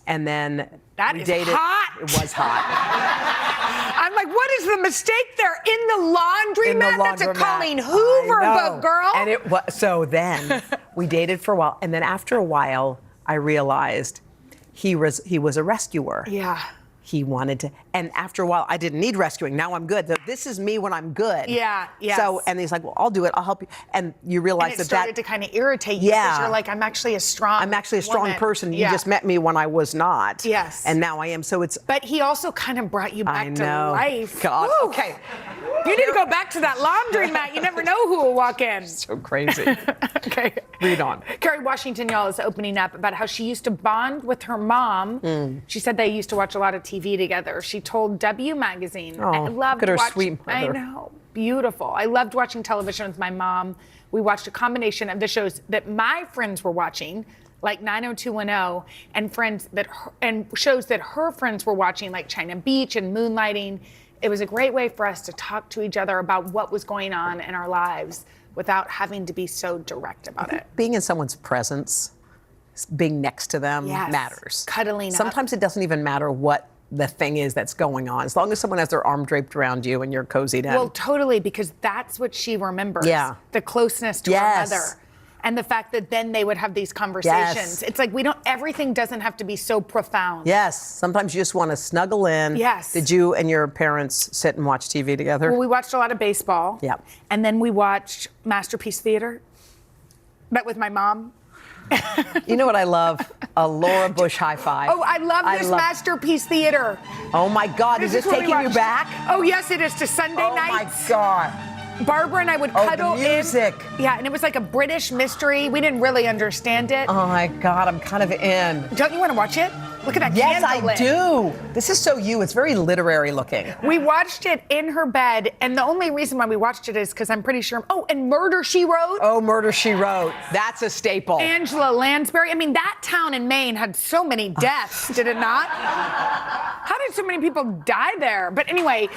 And then we dated. Hot. It was hot. I'm like, what is the mistake there? In the laundromat? That's a Colleen Hoover book, girl. And it was, so then we dated for a while. And then after a while, I realized he was a rescuer. Yeah. He wanted to, and after a while, I didn't need rescuing. Now I'm good. So this is me when I'm good. Yeah, yes. So, and he's like, well, I'll do it. I'll help you. And you realize and it started to kind of irritate you because you're like, I'm actually a strong woman. person. You just met me when I was not. Yes. And now I am. So it's. But he also kind of brought you back to life. God. Woo. Okay. You need to go back to that laundromat. You never know who will walk in. So crazy. Okay. Read on. Kerry Washington, y'all, is opening up about how she used to bond with her mom. She said they used to watch a lot of TV together. She told W Magazine, I loved watching. Sweet mother. I know, beautiful. I loved watching television with my mom. We watched a combination of the shows that my friends were watching, like 90210, and shows that her friends were watching, like China Beach and Moonlighting. It was a great way for us to talk to each other about what was going on in our lives without having to be so direct about it. Being in someone's presence, being next to them matters. Cuddling up. Sometimes it doesn't even matter what the thing is that's going on, as long as someone has their arm draped around you and you're cozied in. Well, totally, because that's what she remembers. Yeah. The closeness to her mother. And the fact that then they would have these conversations. Yes. It's like everything doesn't have to be so profound. Yes. Sometimes you just want to snuggle in. Yes. Did you and your parents sit and watch TV together? Well, we watched a lot of baseball. Yeah. And then we watched Masterpiece Theater. Met with my mom. You know what I love? A Laura Bush high five. Oh, I love this Masterpiece Theater. Oh my God, is this taking you back? Oh yes, it is, to Sunday nights. Oh my God. Barbara and I would cuddle the music. in. Yeah, and it was like a British mystery. We didn't really understand it. Oh my God, I'm kind of in. Don't you want to watch it? Look at that Yes, candle I lit. do. This is so you. It's very literary looking. We watched it in her bed, and the only reason why we watched it is because I'm pretty sure. Oh, and Murder, She Wrote. Oh, Murder, She Wrote. That's a staple. Angela Lansbury. I mean, that town in Maine had so many deaths, did it not? How did so many people die there? But anyway,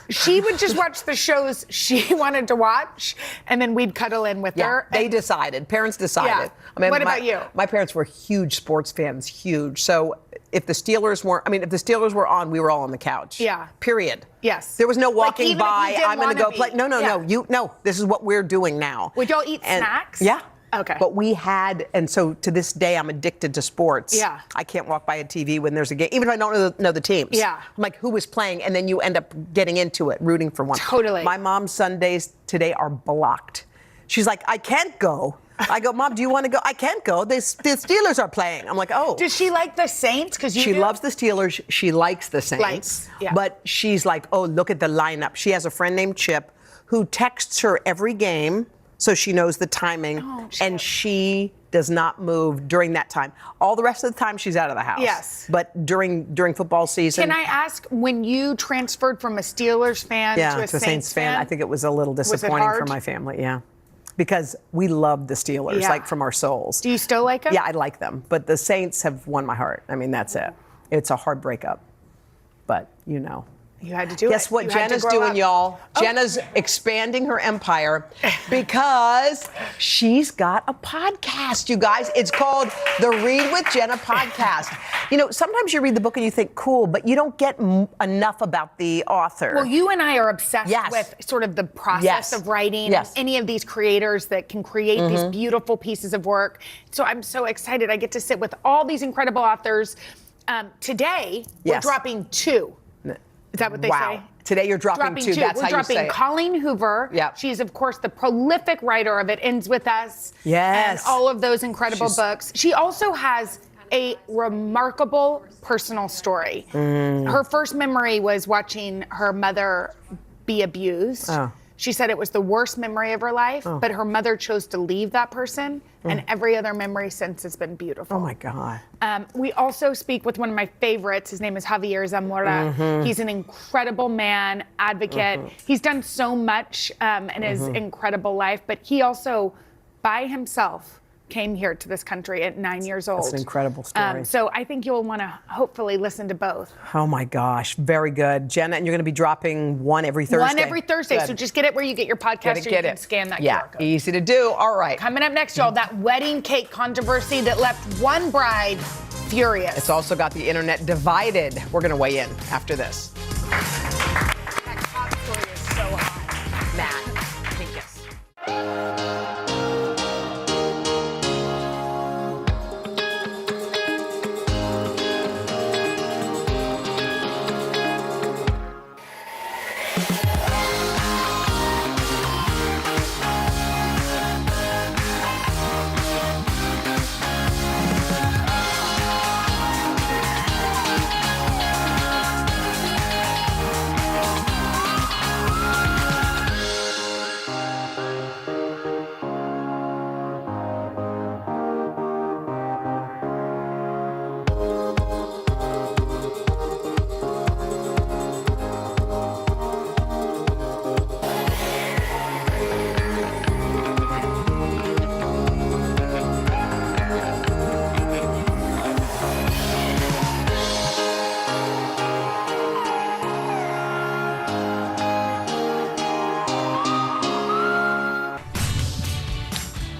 she would just watch the shows she wanted to watch, and then we'd cuddle in with her. They decided. Parents decided. Yeah. I mean, What about you? My parents were huge sports fans, huge. So if the Steelers were on, we were all on the couch. Yeah. Period. Yes. There was no Like, walking even if you by. didn't I'm going to wanna go play. be. No. Yeah. No. This is what we're doing now. Would y'all eat snacks? Yeah. Okay. But we had, and so to this day, I'm addicted to sports. Yeah. I can't walk by a TV when there's a game, even if I don't know the teams. Yeah. I'm like, who is playing? And then you end up getting into it, rooting for one. Totally. My mom's Sundays today are blocked. She's like, I can't go. I go, Mom, do you want to go? I can't go. The Steelers are playing. I'm like, oh. Does she like the Saints? Because She loves the Steelers. She likes the Saints. Likes, yeah. But she's like, oh, look at the lineup. She has a friend named Chip who texts her every game so she knows the timing. And she does not move during that time. All the rest of the time, she's out of the house. Yes. But during football season. Can I ask, when you transferred from a Steelers fan to a Saints fan, I think it was a little disappointing for my family. Yeah. Because we love the Steelers, like from our souls. Do you still like them? Yeah, I like them. But the Saints have won my heart. I mean, that's it. It's a hard breakup. But, you know. You had to do it. Guess what You had to Jenna's grow doing, up. y'all? Oh. Jenna's expanding her empire because she's got a podcast, you guys. It's called the Read with Jenna podcast. You know, sometimes you read the book and you think, cool, but you don't get enough about the author. Well, you and I are obsessed with sort of the process of writing and any of these creators that can create these beautiful pieces of work. So I'm so excited. I get to sit with all these incredible authors. Today, we're dropping 2. Is that what they say? Today you're dropping 2. That's We're how you say dropping it. Colleen Hoover. Yep. She's, of course, the prolific writer of It Ends With Us. Yes. And all of those incredible books. She also has a remarkable personal story. Her first memory was watching her mother be abused. Oh. She said it was the worst memory of her life, but her mother chose to leave that person, and every other memory since has been beautiful. Oh, my God. We also speak with one of my favorites. His name is Javier Zamora. He's an incredible man, advocate. He's done so much in his incredible life, but he also, by himself, came here to this country at 9 years old. That's an incredible story. So I think you'll want to hopefully listen to both. Oh, my gosh. Very good. Jenna, and you're going to be dropping one every Thursday. One every Thursday. Good. So just get it where you get your podcast, or you can scan that QR code. Easy to do. All right. Coming up next, y'all, that wedding cake controversy that left one bride furious. It's also got the internet divided. We're going to weigh in after this. That top story is so hot. Matt, take us.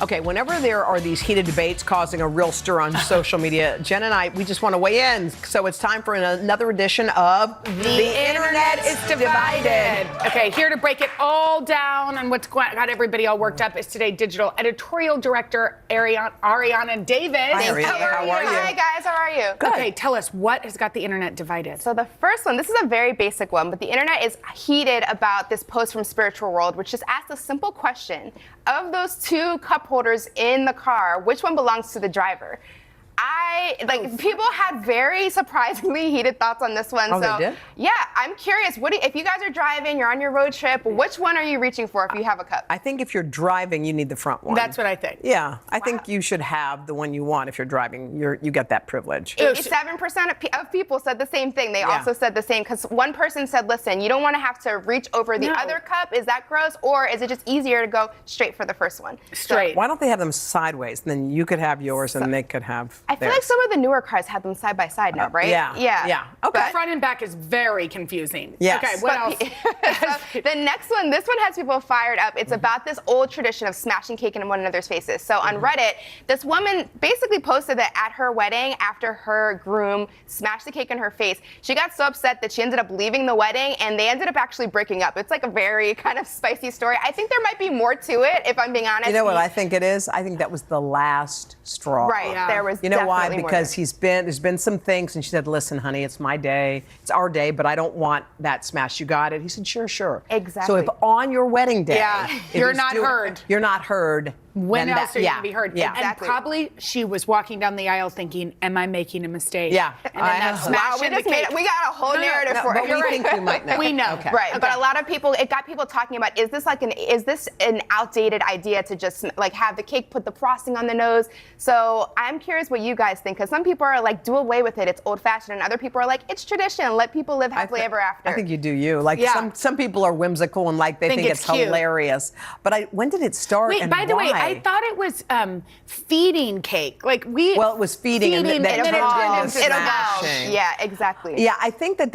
Okay, whenever there are these heated debates causing a real stir on social media, Jen and I, we just want to weigh in. So it's time for another edition of The Internet is Divided. Okay, here to break it all down and what's got everybody all worked up is today digital editorial director Ariana Davis. Hi, Ariana. How are you? Hi, guys. How are you? Good. Okay, tell us, what has got the internet divided? So the first one, this is a very basic one, but the internet is heated about this post from Spiritual World, which just asked a simple question. Of those 2 cup holders in the car, which one belongs to the driver? People had very surprisingly heated thoughts on this one. Oh, so they did? Yeah, I'm curious. If you guys are driving, you're on your road trip, which one are you reaching for if you have a cup? I think if you're driving, you need the front one. That's what I think. Yeah, I think you should have the one you want if you're driving. You get that privilege. 87% of people said the same thing. They also said the same, because one person said, listen, you don't want to have to reach over the other cup. Is that gross? Or is it just easier to go straight for the first one? Straight. Why don't they have them sideways? Then you could have yours and they could have I feel like some of the newer cars have them side by side now, right? Yeah. Okay. Front and back is very confusing. Yes. Okay, what else? The next one, this one has people fired up. It's about this old tradition of smashing cake in one another's faces. So on Reddit, this woman basically posted that at her wedding, after her groom smashed the cake in her face, she got so upset that she ended up leaving the wedding, and they ended up actually breaking up. It's like a very kind of spicy story. I think there might be more to it, if I'm being honest. You know what I think it is? I think that was the last straw. Right. Yeah. There was You know why? definitely more Because there. there's been some things, and she said, listen, honey, it's my day. It's our day, but I don't want that smash. You got it? He said, sure. Exactly. So if on your wedding day, if you're he's not heard. You're not heard. When then else that- are you yeah, going to be heard? Yeah. And probably she was walking down the aisle thinking, am I making a mistake? Yeah. And then that smash in the cake. We got a whole narrative for it. but we think we might know. We know. Okay. Right, but a lot of people, it got people talking about, is this an outdated idea to just like have the cake, put the frosting on the nose? So I'm curious what you guys think, because some people are like, do away with it, it's old fashioned, and other people are like, it's tradition, let people live happily ever after. I think you do you. Like some people are whimsical and like they think it's cute. hilarious. But when did it start? Wait, and by the way, why? I thought it was feeding cake. Like Well, it was feeding and then it turned evolved. into It evolved. smashing. Yeah, exactly. Yeah, I think that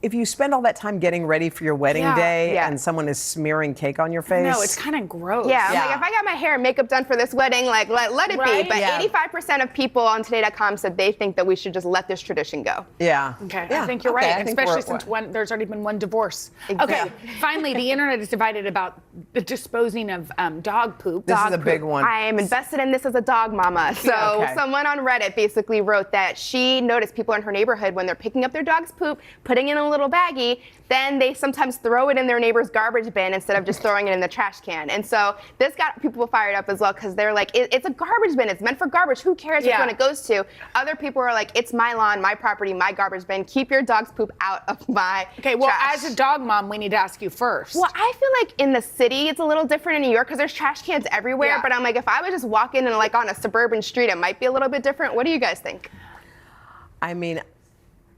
if you spend all that time getting ready for your wedding day Yeah. and someone is smearing cake on your face. No, it's kind of gross. Yeah, I'm like, if I got my hair and makeup done for this wedding, like let it Right? be. But Yeah. 85% of people on Today.com said they think that we should just let this tradition go. Yeah. Okay, Yeah, I think you're okay, right, I think especially we're- since there's already been one divorce. Exactly. Okay, finally, the internet is divided about the disposing of dog poop. This is Dog a big poop. one. I am invested in this as a dog mama. So Okay. someone on Reddit basically wrote that she noticed people in her neighborhood when they're picking up their dog's poop, putting it in a little baggie, then they sometimes throw it in their neighbor's garbage bin instead of just throwing it in the trash can. And so this got people fired up as well, because they're like, it's a garbage bin. It's meant for garbage. Who cares which one it goes to? Other people are like, it's my lawn, my property, my garbage bin. Keep your dog's poop out of my Okay, well, trash. as a dog mom, we need to ask you first. Well, I feel like in the city, it's a little different in New York because there's trash cans everywhere. Yeah. But I'm like, if I was just walking in like on a suburban street, it might be a little bit different. What do you guys think? I mean,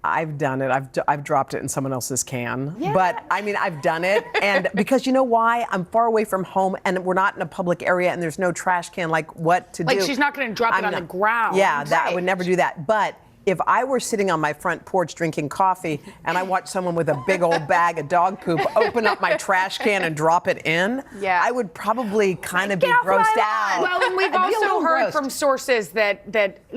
I've done it. I've dropped it in someone else's can. Yeah. But I mean, I've done it, and because you know why? I'm far away from home, and we're not in a public area, and there's no trash can. Like, what to do? Like, she's not going to drop it on the ground. Yeah, I would never do that. But if I were sitting on my front porch drinking coffee and I watched someone with a big old bag of dog poop open up my trash can and drop it in, I would probably kind of be grossed out. Well, and we've I'd be a also little heard grossed. from sources that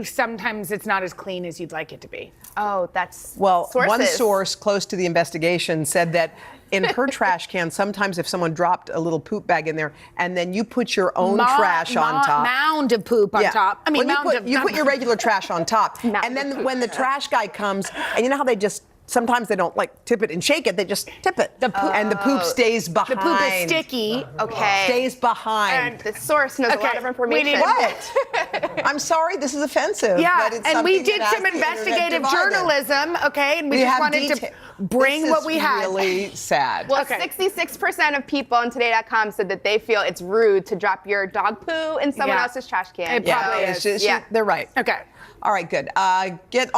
sometimes it's not as clean as you'd like it to be. Oh, that's Well, one sources. source close to the investigation said that in her trash can, sometimes if someone dropped a little poop bag in there and then you put your own trash on top. Mound of poop on top. I mean, When you put your regular trash on top. And then when the trash guy comes, and you know how they just, sometimes they don't like tip it and shake it, they just tip it. And the poop stays behind. The poop is sticky. Okay. Stays behind. The source knows a lot of information. What? I'm sorry, this is offensive. Yeah, but it's and we something did that some has the internet investigative divided. journalism, okay, and we just have wanted to bring This what is we had. really sad. Well, 66% of people on Today.com said that they feel it's rude to drop your dog poo in someone Yeah. else's trash can. It probably it's is. just- Yeah. they're right. Okay. All right, good. Get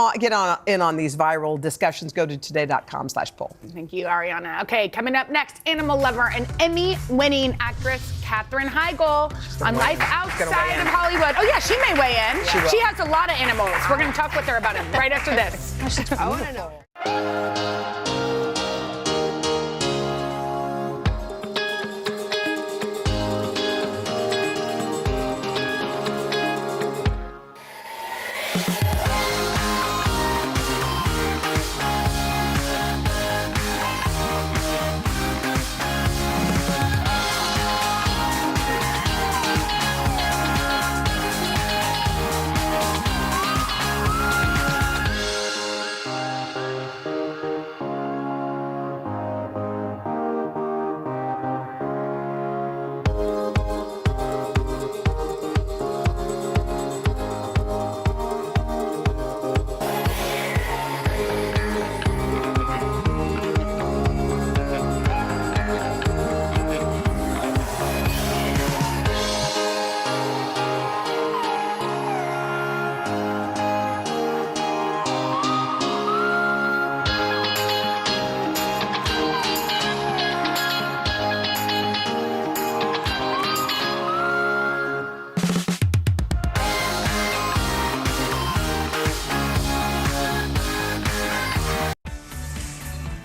in on these viral discussions. Go to today.com/poll. Thank you, Ariana. Okay, coming up next, animal lover and Emmy-winning actress Catherine Heigl on life outside of Hollywood. Oh yeah, she may weigh in. She will. She has a lot of animals. We're going to talk with her about it right after this. I want to know.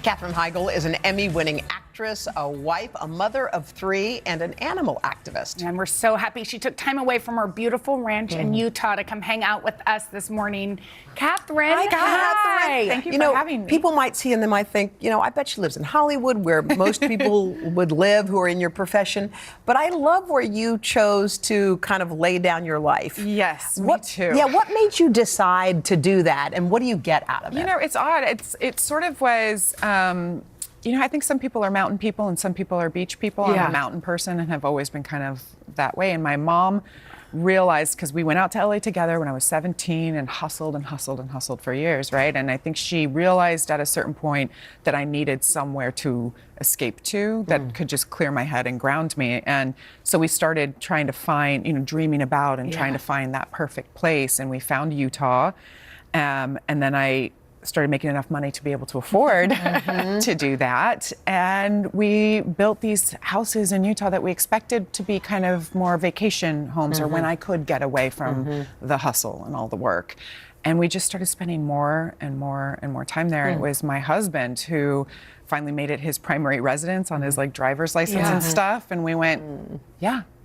Catherine Heigl is an Emmy-winning actress, a wife, a mother of 3, and an animal activist. And we're so happy she took time away from her beautiful ranch in Utah to come hang out with us this morning. Catherine, Hi, Catherine. Thank you, You for know, having me. people might see and they might think, I bet she lives in Hollywood, where most people would live who are in your profession. But I love where you chose to kind of lay down your life. Yes, me too. Yeah, what made you decide to do that, and what do you get out of it? It's odd. It sort of was. I think some people are mountain people and some people are beach people. Yeah. I'm a mountain person and have always been kind of that way. And my mom realized, because we went out to LA together when I was 17 and hustled for years, right? And I think she realized at a certain point that I needed somewhere to escape to that could just clear my head and ground me. And so we started trying to find, dreaming about and trying to find that perfect place. And we found Utah. And then I started making enough money to be able to afford to do that. And we built these houses in Utah that we expected to be kind of more vacation homes or when I could get away from the hustle and all the work. And we just started spending more and more and more time there. And it was my husband who finally made it his primary residence on his driver's license and stuff. And we went,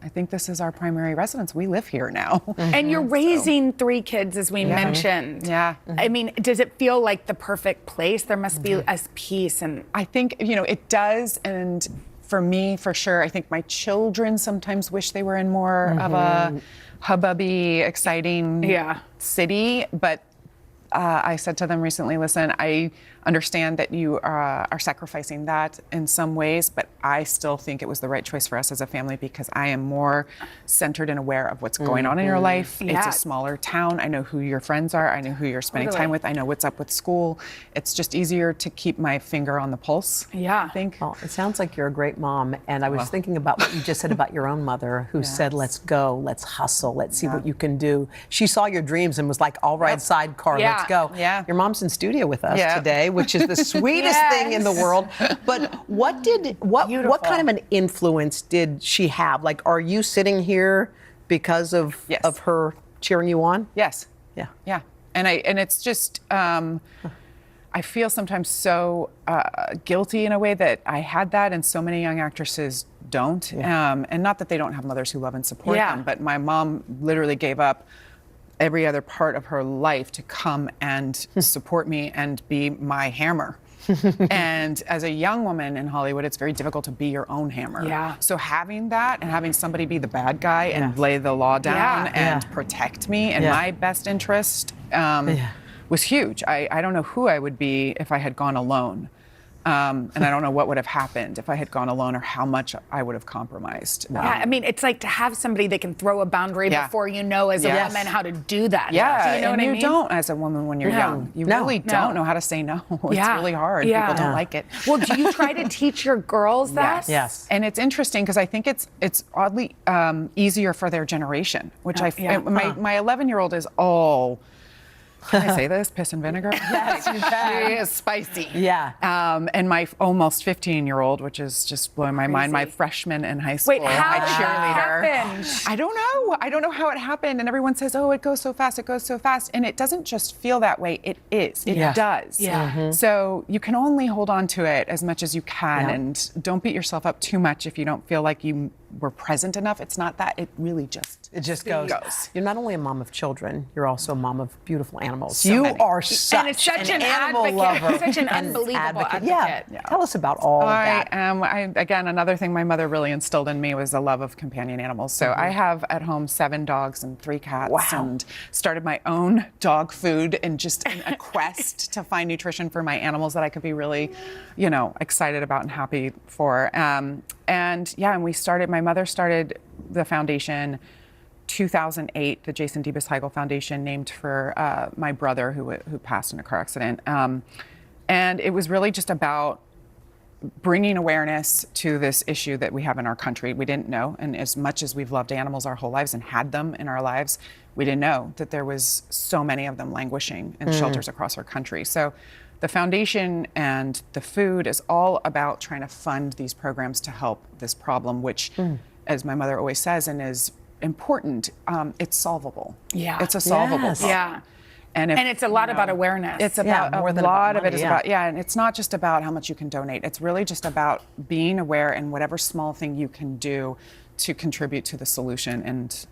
I think this is our primary residence. We live here now. And you're raising 3 kids, as we mentioned. Yeah. I mean, does it feel like the perfect place? There must be a peace. And I think, it does. And for me, for sure, I think my children sometimes wish they were in more of a hubbubby, exciting city. But I said to them recently, listen, I understand that you are sacrificing that in some ways, but I still think it was the right choice for us as a family because I am more centered and aware of what's going on in your life. It's a smaller town. I know who your friends are. I know who you're spending time with. I know what's up with school. It's just easier to keep my finger on the pulse, I think. Well, it sounds like you're a great mom. And I was thinking about what you just said about your own mother, who said, let's go, let's hustle, let's see what you can do. She saw your dreams and was like, all right, sidecar, let's go. Yeah. Your mom's in studio with us today, which is the sweetest thing in the world. But what kind of an influence did she have? Like, are you sitting here because of her cheering you on? Yes. Yeah. Yeah. And it's just I feel sometimes so guilty in a way that I had that, and so many young actresses don't. And not that they don't have mothers who love and support them, but my mom literally gave up every other part of her life to come and support me and be my hammer. And as a young woman in Hollywood, it's very difficult to be your own hammer. Yeah. So having that and having somebody be the bad guy and lay the law down and protect me in my best interest was huge. I don't know who I would be if I had gone alone. And I don't know what would have happened if I had gone alone or how much I would have compromised. Yeah, I mean, it's like to have somebody that can throw a boundary before you know as a woman how to do that. Yeah, do you know what I mean? You don't as a woman when you're young. You really don't know how to say no. It's really hard. People don't like it. Well, do you try to teach your girls that? Yes. And it's interesting because I think it's oddly easier for their generation, which my 11-year-old is all... Can I say this? Piss and vinegar? Yes, you can. She is spicy. Yeah. And my almost 15-year-old, which is just blowing my mind, my freshman in high school, Wait, how my did cheerleader. that happen? I don't know. I don't know how it happened. And everyone says, oh, it goes so fast, it goes so fast. And it doesn't just feel that way. It is. It does. Yeah. So you can only hold on to it as much as you can. And don't beat yourself up too much if you don't feel like you were present enough. It's not that. It really just goes. You're not only a mom of children, you're also a mom of beautiful animals. So you many. are such an animal advocate, lover. such an and unbelievable advocate. Yeah. Tell us about all of that. Again, another thing my mother really instilled in me was a love of companion animals. So I have at home 7 dogs and 3 cats and started my own dog food and just a quest to find nutrition for my animals that I could be really, excited about and happy for. And my mother started the foundation 2008, the Jason Debus Heigl Foundation, named for my brother who passed in a car accident. And it was really just about bringing awareness to this issue that we have in our country. We didn't know, and as much as we've loved animals our whole lives and had them in our lives, we didn't know that there was so many of them languishing in shelters across our country. So the foundation and the food is all about trying to fund these programs to help this problem, which, as my mother always says and is important, it's solvable. Yeah. It's a solvable problem. Yeah. And it's a lot about awareness. It's about Yeah, more a than lot about of it money, is yeah. about and it's not just about how much you can donate. It's really just about being aware and whatever small thing you can do to contribute to the solution. And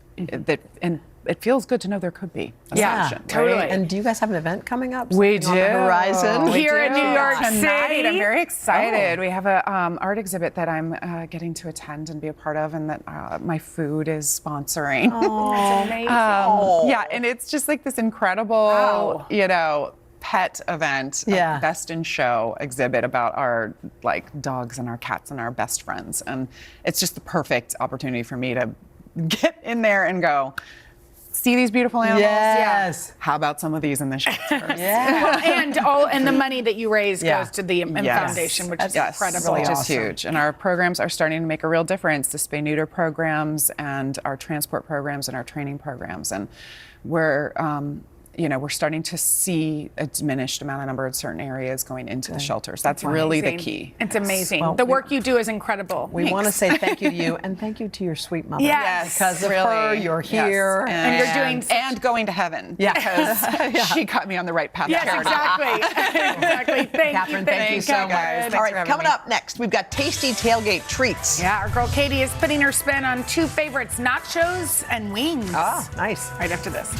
it feels good to know there could be a solution. totally. Right? And do you guys have an event coming up? We Something on the horizon We Here in do. New York Tonight, City. I'm very excited. Oh. We have a art exhibit that I'm getting to attend and be a part of, and that my food is sponsoring. Oh, that's amazing. Yeah, and it's just like this incredible, pet event, Yeah. best in show exhibit about our dogs and our cats and our best friends, and it's just the perfect opportunity for me to get in there and go. See these beautiful animals? Yes. Yeah. How about some of these in the shelters? Well, and the money that you raise goes to the foundation, which is incredible. Which is huge. And our programs are starting to make a real difference. The spay-neuter programs and our transport programs and our training programs. And we're starting to see a diminished amount of number in certain areas going into the shelters. That's really the key. It's amazing. Well, the work you do is incredible. We want to say thank you to you and thank you to your sweet mother. Yes. Because of her, you're here. And you're doing and going to heaven. Yeah. Because she got me on the right path. Yes, exactly. Catherine, thank you so much. All right, coming up next, we've got tasty tailgate treats. Yeah, our girl Katie is putting her spin on two favorites, nachos and wings. Ah, nice. Right after this.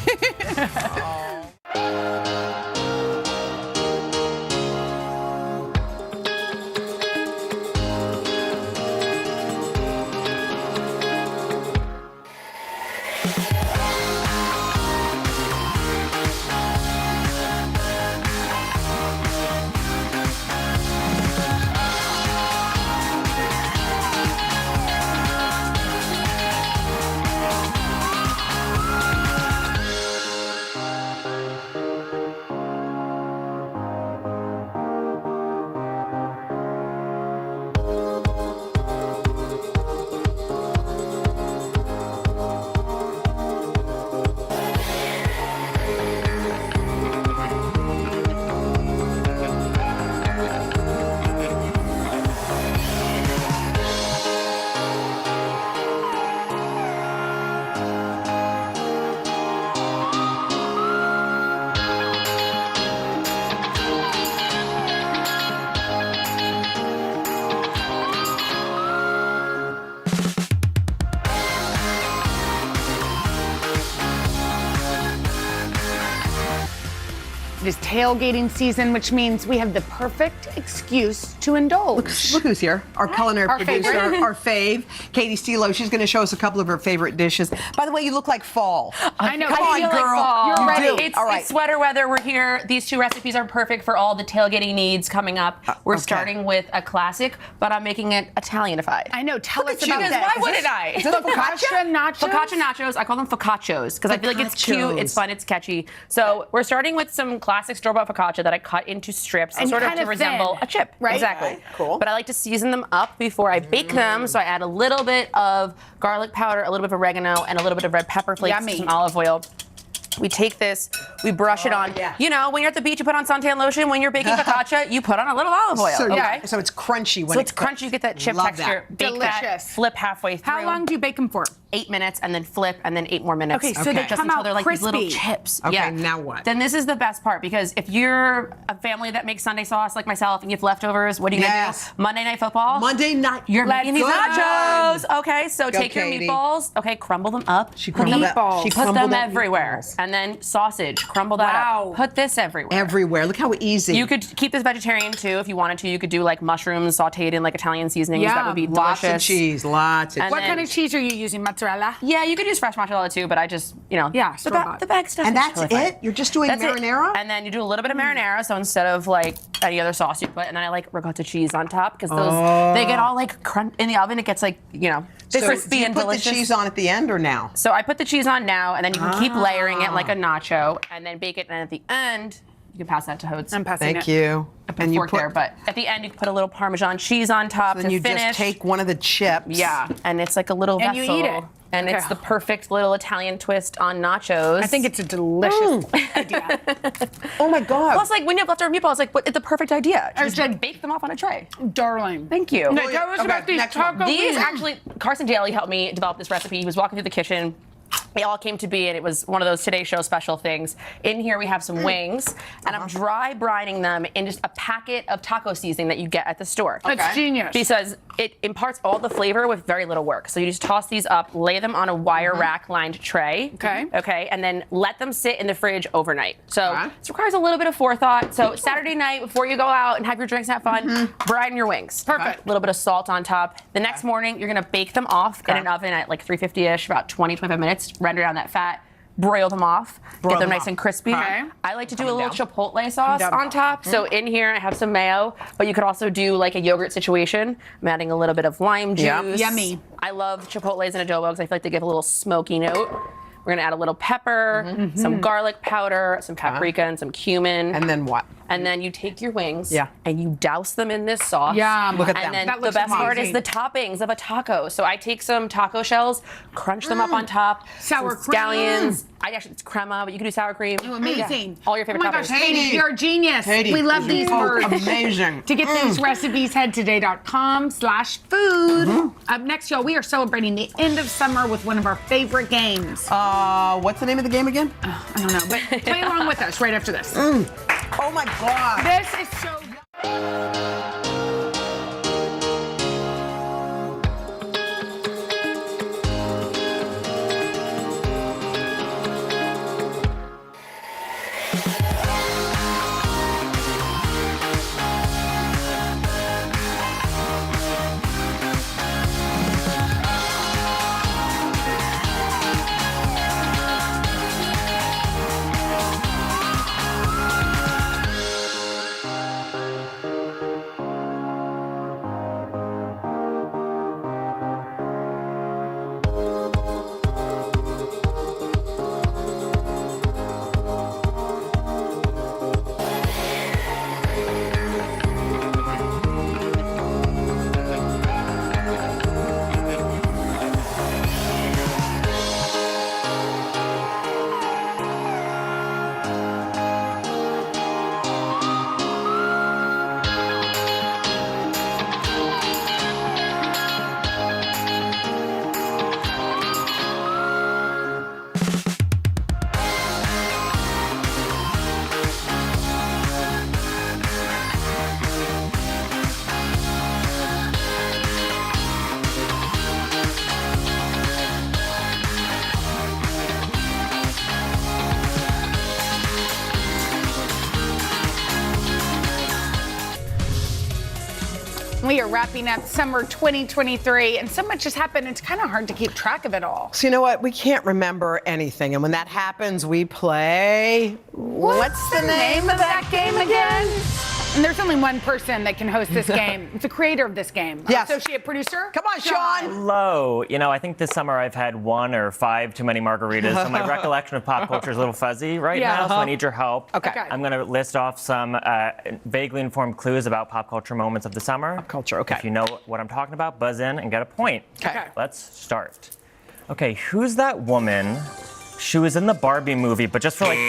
It is tailgating season, which means we have the perfect excuse to indulge. Look who's here. Our culinary Our producer, favorite. our fave, Katie Stilo. She's going to show us a couple of her favorite dishes. By the way, you look like fall. I know. Come on, feel like girl. fall. You're You ready. do. It's, All right. it's sweater weather. We're here. These two recipes are perfect for all the tailgating needs coming up. We're okay. starting with a classic, but I'm making it Italianified. I know. Tell us Because about that. why wouldn't I? Is this focaccia nachos? Focaccia nachos. I call them focaccios because I feel like it's cute, Focaccios. it's fun, it's catchy. So we're starting with some classic store-bought focaccia that I cut into strips, And sort of kind to of resemble thin, a chip. right? Exactly. Okay, cool. But I like to season them up before I bake them. So I add a little bit of garlic powder, a little bit of oregano, and a little bit of red pepper flakes, Yummy. some olive oil. We take this, we brush it on. yeah. You know, when you're at the beach, you put on suntan lotion. When you're baking focaccia, you put on a little olive oil. So, okay? so it's crunchy when So it's crunchy, you get that chip Love texture. that. Bake that, Delicious. flip halfway through. How long do you bake them for? 8 minutes, and then flip, and then 8 more minutes. Okay, so they just come until out they're like these little crispy. chips. Okay, yeah. now what? Then this is the best part, because if you're a family that makes Sunday sauce like myself and you have leftovers, what are you Yes. gonna do? Monday Night Football? Monday night. You're making these Good. nachos. Okay, so Go, take your Katie. meatballs. Okay, crumble them up. She Put crumbled them- that- she Put crumbled them that everywhere. meatballs. And then sausage. Crumble that Wow. up. Put this everywhere. Everywhere. Look how easy. You could keep this vegetarian too if you wanted to. You could do like mushrooms sauteed in like Italian seasonings. Yeah. That would be Lots delicious. of cheese. Lots of And What then- kind of cheese are you using? Mozzarella? Yeah, you could use fresh mozzarella too, but I just, Yeah, the, store-bought. the bag stuff. And is that's really fine. it? You're just doing That's it. marinara? And then you do a little bit of marinara. So instead of like any other sauce you put, and then I like ricotta cheese on top because those they get all like crunch in the oven. It gets like So crispy do you and put delicious. the cheese on at the end or now? So I put the cheese on now, and then you can keep layering it like a nacho, and then bake it. And at the end, you can pass that to Hodes. I'm passing Thank it. you. I put a fork there, but at the end you can put a little Parmesan cheese on top Then to you finish. just take one of the chips. Yeah, and it's like a little And you vessel. eat it. And Okay. it's the perfect little Italian twist on nachos. I think it's a delicious idea. Oh my God. Plus, like when you have leftover meatballs, like it's the perfect idea. Just like bake them off on a tray. Darling. Thank you. Now, tell us Okay, about these next one. taco These wings. actually, Carson Daly helped me develop this recipe. He was walking through the kitchen. They all came to be, and it was one of those Today Show special things. In here, we have some wings, and I'm dry brining them in just a packet of taco seasoning that you get at the store. That's genius. Because it imparts all the flavor with very little work. So you just toss these up, lay them on a wire rack lined tray. Okay, and then let them sit in the fridge overnight. So this requires a little bit of forethought. So Saturday night, before you go out and have your drinks and have fun, brine your wings. Perfect. A little bit of salt on top. The next morning, you're gonna bake them off in an oven at like 350-ish, about 20-25 minutes. Render down that fat, broil them off, get them nice and crispy. I like to do a little chipotle sauce on top. So in here I have some mayo, but you could also do like a yogurt situation. I'm adding a little bit of lime juice. Yummy. I love chipotles and adobo because I feel like they give a little smoky note. We're gonna add a little pepper, some garlic powder, some paprika, and some cumin. And then what? And then you take your wings and you douse them in this sauce. Yum. Look at and them. then the best part is the toppings of a taco. So I take some taco shells, crunch them up on top, Sour some scallions. It's crema, but you can do sour cream. Oh, amazing. All your favorite Oh my gosh, toppings. Katie, you're a genius. Katie, we love these words. Amazing. To get these recipes, head to today.com/food. Up next, y'all, we are celebrating the end of summer with one of our favorite games. What's the name of the game again? I don't know, but play along with us right after this. Oh my God. This is so good. We are wrapping up summer 2023, and so much has happened, it's kind of hard to keep track of it all. So you know what? We can't remember anything. And when that happens, we play... What's the name of that game again? And there's only one person that can host this game. It's the creator of this game. Yes. Associate producer. Come on, Sean. Hello. You know, I think this summer I've had 1 or 5 too many margaritas, so my recollection of pop culture is a little fuzzy right now, so I need your help. Okay. I'm going to list off some vaguely informed clues about pop culture moments of the summer. Pop culture, okay. If you know what I'm talking about, buzz in and get a point. Okay. Let's start. Okay, who's that woman? She was in the Barbie movie, but just for like...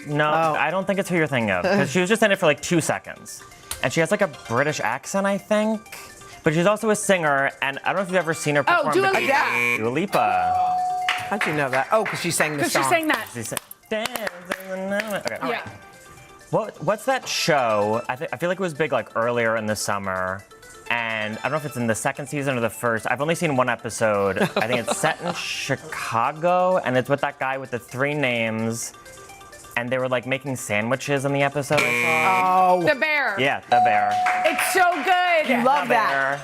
No, I don't think it's who you're thinking of, because she was just in it for like 2 seconds. And she has like a British accent, I think. But she's also a singer, and I don't know if you've ever seen her perform. Dua Lipa. Dua Lipa. How'd you know that? Oh, because she sang the Because song. she sang that. She sang, Dance in the night. Okay. Yeah. What's that show? I feel like it was big like earlier in the summer. And I don't know if it's in the second season or the first. I've only seen one episode. I think it's set in Chicago, and it's with that guy with the 3 names. And they were like making sandwiches in the episode I saw. Oh. The Bear. Yeah, The Bear. It's so good. You love The that.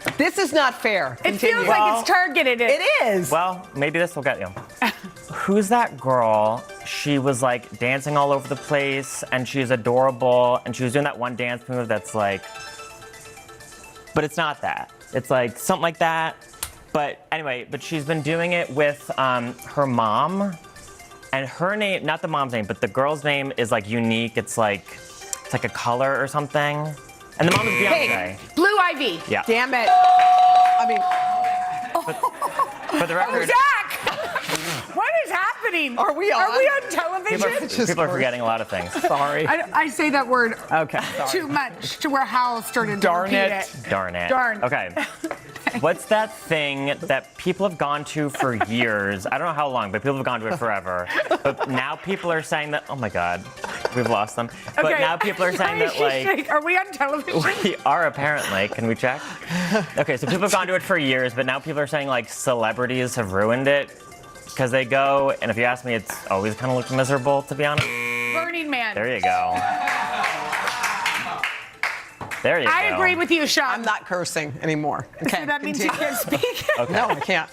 Bear. This is not fair. It feels like it's targeted. It is. Well, maybe this will get you. Who's that girl? She was like dancing all over the place, and she's adorable, and she was doing that one dance move that's like, but it's not that. It's like something like that. But anyway, but she's been doing it with her mom, and her name, not the mom's name, but the girl's name is like unique. It's like a color or something. And the mom is Beyonce. Blue Ivy. Yeah. Damn it. I mean, For the record, Zach! What is happening? Are we on television? people are forgetting a lot of things. Sorry. I say that word Okay. too much to where Hal started to Darn repeat it. Darn it. Darn. Okay. What's that thing that people have gone to for years? I don't know how long, but people have gone to it forever. But now people are saying that, oh my God, we've lost them. But Okay. now people are saying that, like, Are we on television? we are apparently. Can we check? Okay, so people have gone to it for years, but now people are saying, like, celebrities have ruined it because they go, and if you ask me, it's always kind of looked miserable, to be honest. Burning Man. There you go. There you go. I agree with you, Sean. I'm not cursing anymore. Okay. So that means you can't speak. Okay. No, I can't.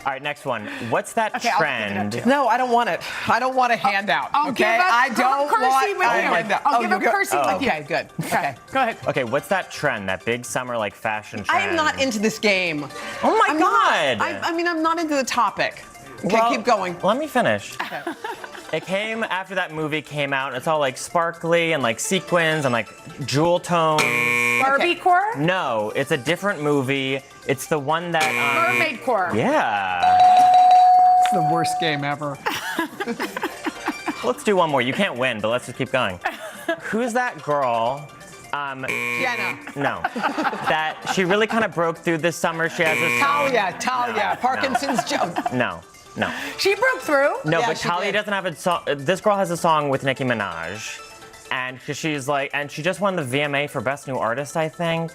All right, next one. What's that Okay, I'll pick it up trend? too. No, I don't want it. I don't want a handout. I'll okay? give up I don't cursing want with a you. handout. I'll give up cursing with you. Okay, good. Okay. Go ahead. Okay, what's that trend? That big summer like fashion trend? I am not into this game. Oh my I'm God! not. I mean, I'm not into the topic. Okay, Well, keep going. Let me finish. It came after that movie came out, and it's all like sparkly and like sequins and like jewel tones. Barbie core? No, it's a different movie. It's the one that. Mermaid core. Yeah. It's the worst game ever. Let's do one more. You can't win, but let's just keep going. Who's that girl? Jenna. No. That she really kind of broke through this summer. She has this song. Talia. Parkinson's joke. No. She broke through. No, Yeah, but she Talia did. doesn't have a song. This girl has a song with Nicki Minaj. And she's like, and she just won the VMA for Best New Artist, I think.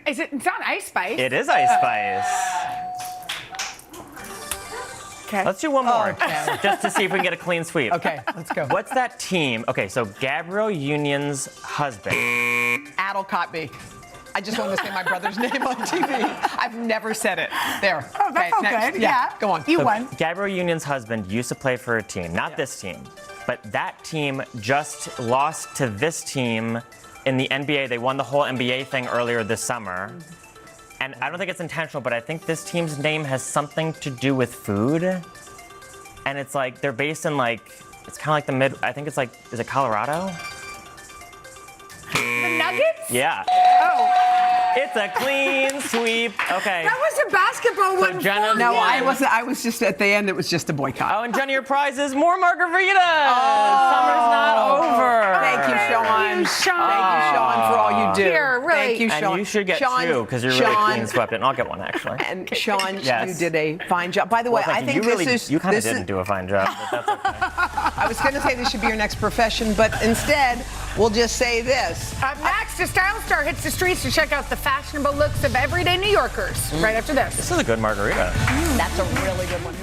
It's not Ice Spice. It is Ice Spice. Okay. Let's do one more, Okay. just to see if we can get a clean sweep. Okay, let's go. What's that team? Okay, so Gabrielle Union's husband. Adel Cotby. I just wanted to say my brother's name on TV. I've never said it. There. Oh, that felt good. Yeah. Go on. You So won. Gabrielle Union's husband used to play for a team, not this team, but that team just lost to this team in the NBA. They won the whole NBA thing earlier this summer. And I don't think it's intentional, but I think this team's name has something to do with food. And it's like, they're based in like, it's kind of like the I think it's like, is it Colorado? The Nuggets? Yeah. Oh. It's a clean sweep. Okay. That was a basketball one. Jenna- for No, you. I wasn't. I was just at the end. It was just a boycott. Oh, and Jenna, your prize is more margaritas. Summer's not over. Thank you, Sean. Thank you, Sean. Thank you, Sean, for all you do. Here, really. Thank you, Sean. And you should get Sean, two because you're really Sean, clean swept. And I'll get one actually. And Sean, Yes. you did a fine job. By the way, Well, I thank you. think you really, this is. you kind of this didn't is, do a fine job, but that's okay. I was going to say this should be your next profession, but instead, we'll just say this. Up next, a style star hits the streets to check out the fashionable looks of everyday New Yorkers. Right after this. This is a good margarita. That's a really good one.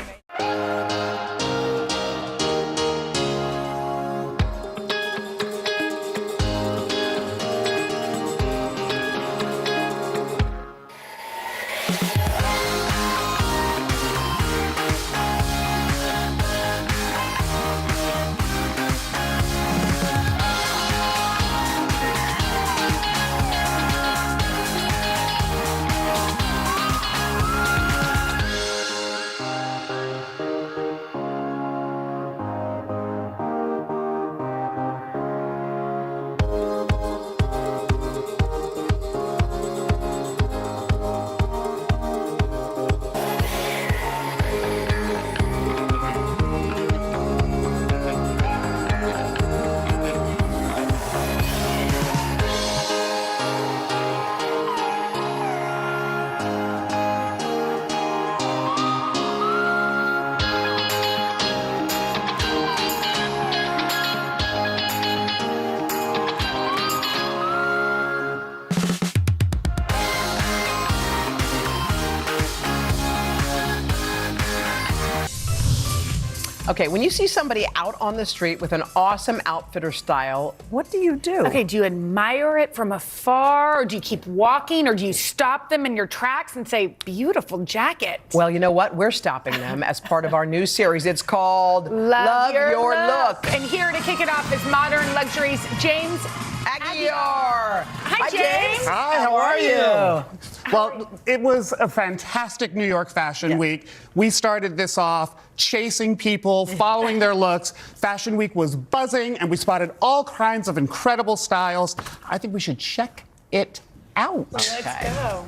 Okay, when you see somebody out on the street with an awesome outfit or style, what do you do? Okay, do you admire it from afar, or do you keep walking, or do you stop them in your tracks and say, beautiful jacket? Well, you know what? We're stopping them as part of our new series. It's called Love Your Look. And here to kick it off is Modern Luxury's James Aguiar. Hi, James. Hi, how are you? Well, it was a fantastic New York Fashion Week. We started this off chasing people, following their looks. Fashion Week was buzzing, and we spotted all kinds of incredible styles. I think we should check it out. Let's go.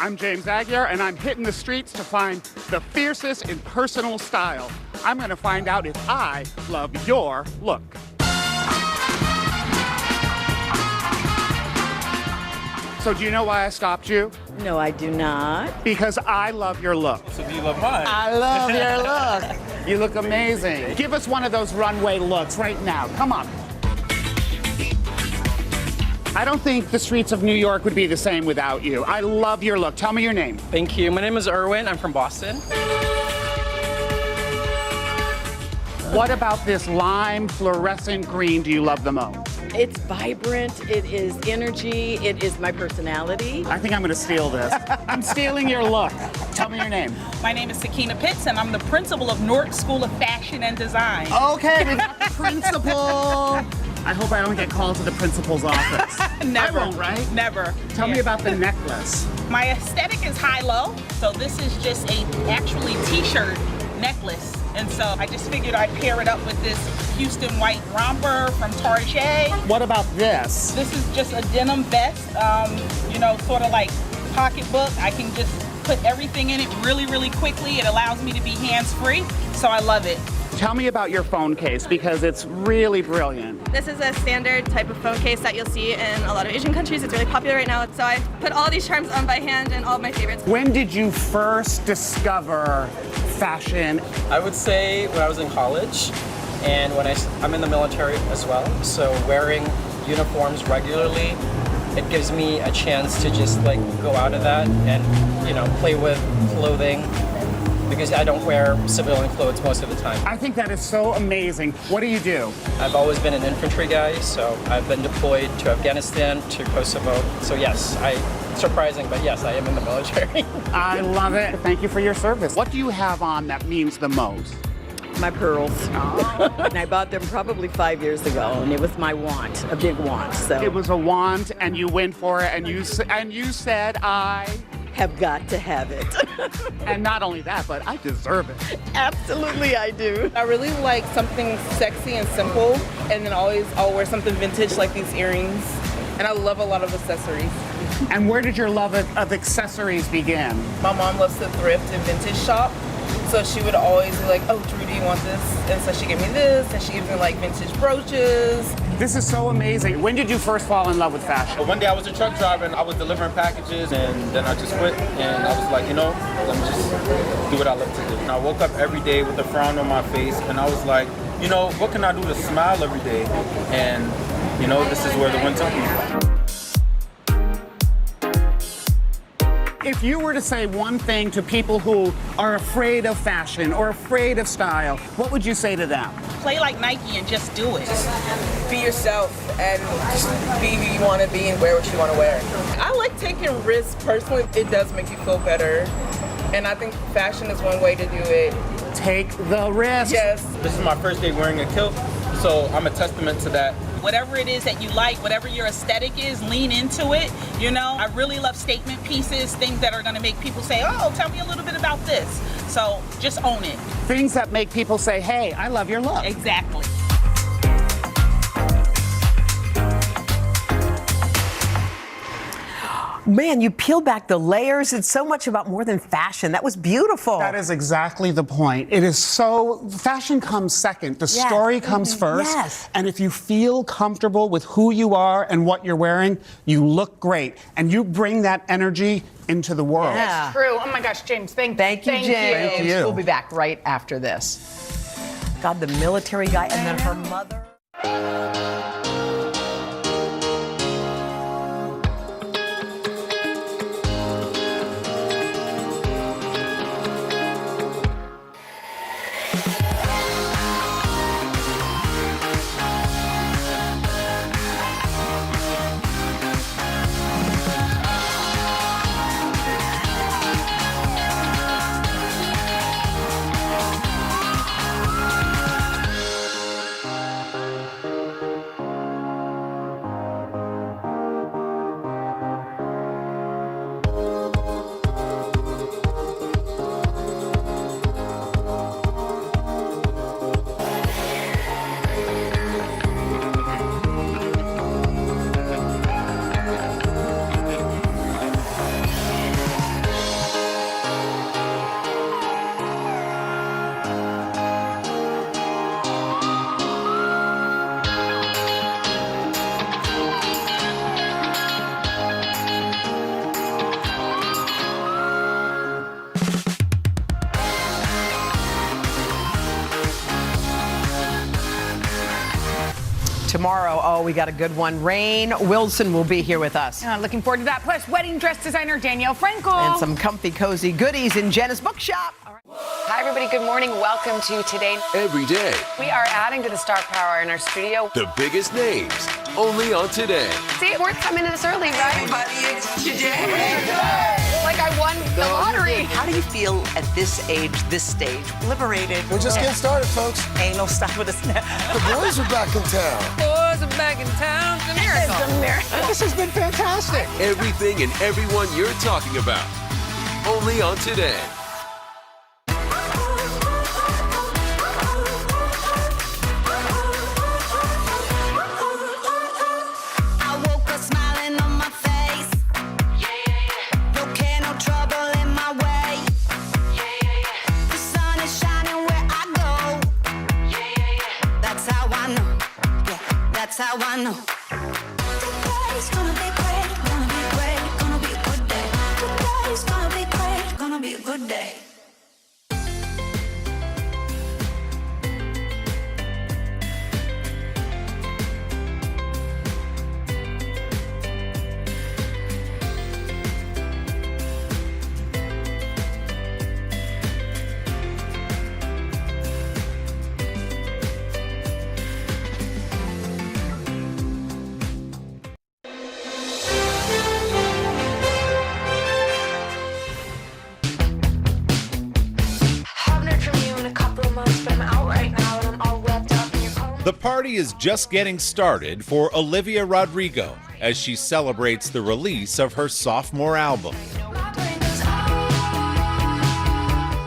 I'm James Aguiar, and I'm hitting the streets to find the fiercest in personal style. I'm going to find out if I love your look. So do you know why I stopped you? No, I do not. Because I love your look. So do you love mine? I love your look. You look amazing. Give us one of those runway looks right now. Come on. I don't think the streets of New York would be the same without you. I love your look. Tell me your name. Thank you. My name is Erwin. I'm from Boston. What about this lime fluorescent green do you love the most? It's vibrant, it is energy, it is my personality. I think I'm gonna steal this. I'm stealing your look. Tell me your name. My name is Sakina Pitts, and I'm the principal of Newark School of Fashion and Design. Okay, we got the principal. I hope I don't get called to the principal's office. Never. I won't, right? Never. Tell me about the necklace. My aesthetic is high-low, so this is just a actually t-shirt necklace. And so I just figured I'd pair it up with this Houston white romper from Target. What about this? This is just a denim vest, you know, sort of like pocketbook. I can just put everything in it really, really quickly. It allows me to be hands-free, so I love it. Tell me about your phone case because it's really brilliant. This is a standard type of phone case that you'll see in a lot of Asian countries. It's really popular right now. So I put all these charms on by hand and all of my favorites. When did you first discover fashion? I would say when I was in college and when I'm in the military as well. So wearing uniforms regularly, it gives me a chance to just like go out of that and, you know, play with clothing. Because I don't wear civilian clothes most of the time. I think that is so amazing. What do you do? I've always been an infantry guy, so I've been deployed to Afghanistan, to Kosovo. So yes, surprising, but yes, I am in the military. I love it. Thank you for your service. What do you have on that means the most? My pearls. And I bought them probably 5 years ago, and it was my want, a big want. So it was a want, and you went for it, and you said, I have got to have it. And not only that, but I deserve it. Absolutely, I do. I really like something sexy and simple, and then I'll wear something vintage like these earrings. And I love a lot of accessories. And where did your love of accessories begin? My mom loves to thrift and vintage shop. So she would always be like, oh, Drew, do you want this? And so she gave me this, and she gave me like vintage brooches. This is so amazing. When did you first fall in love with fashion? One day I was a truck driver and I was delivering packages, and then I just quit and I was like, you know, let me just do what I love to do. And I woke up every day with a frown on my face and I was like, you know, what can I do to smile every day? And, you know, this is where the wind took me. If you were to say one thing to people who are afraid of fashion or afraid of style, what would you say to them? Play like Nike and just do it. Just be yourself and just be who you want to be and wear what you want to wear. I like taking risks personally. It does make you feel better. And I think fashion is one way to do it. Take the risk. Yes. This is my first day wearing a kilt, so I'm a testament to that. Whatever it is that you like, whatever your aesthetic is, lean into it. You know, I really love statement pieces, things that are gonna make people say, oh, tell me a little bit about this. So just own it. Things that make people say, hey, I love your look. Exactly. Man, you peel back the layers. It's so much about more than fashion. That was beautiful. That is exactly the point. It is so, fashion comes second. The story comes first. Yes. And if you feel comfortable with who you are and what you're wearing, you look great. And you bring that energy into the world. Yeah. That's true. Oh my gosh, James, thank you. Thank you, James. Thank you. We'll be back right after this. God, the military guy and then her mother. tomorrow. Oh, we got a good one. Rainn Wilson will be here with us. Looking forward to that. Plus, wedding dress designer Danielle Frankel. And some comfy, cozy goodies in Jenna's bookshop. Hi, everybody. Good morning. Welcome to Today. Every day. We are adding to the star power in our studio. The biggest names, only on Today. See, it worth coming in this early, right? Everybody, it's Today. Like I won the lottery. How do you feel at this age, this stage? Liberated. We're just getting started, folks. Anal stop with a snap. The boys are back in town. Boys are back in town. It's a miracle. It's a miracle. This has been fantastic. Everything and everyone you're talking about, only on Today. That's how I know. Today's gonna be great, gonna be great, gonna be a good day. Today's gonna be great, gonna be a good day. The party is just getting started for Olivia Rodrigo as she celebrates the release of her sophomore album.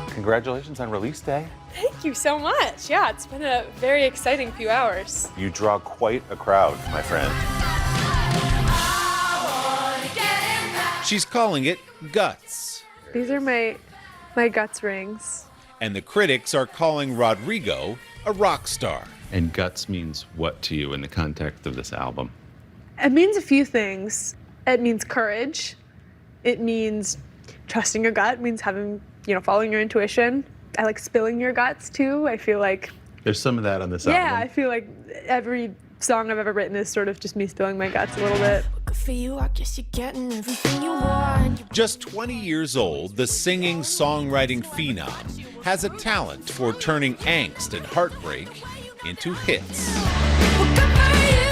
Congratulations on release day. Thank you so much. Yeah, it's been a very exciting few hours. You draw quite a crowd, my friend. She's calling it Guts. These are my Guts rings. And the critics are calling Rodrigo a rock star. And Guts means what to you in the context of this album? It means a few things. It means courage. It means trusting your gut. It means having, following your intuition. I like spilling your guts too. I feel like There's some of that on this album. Yeah, I feel like every song I've ever written is sort of just me spilling my guts a little bit. For you, I guess you're getting everything you want. Just 20 years old, the singing, songwriting phenom has a talent for turning angst and heartbreak into hits.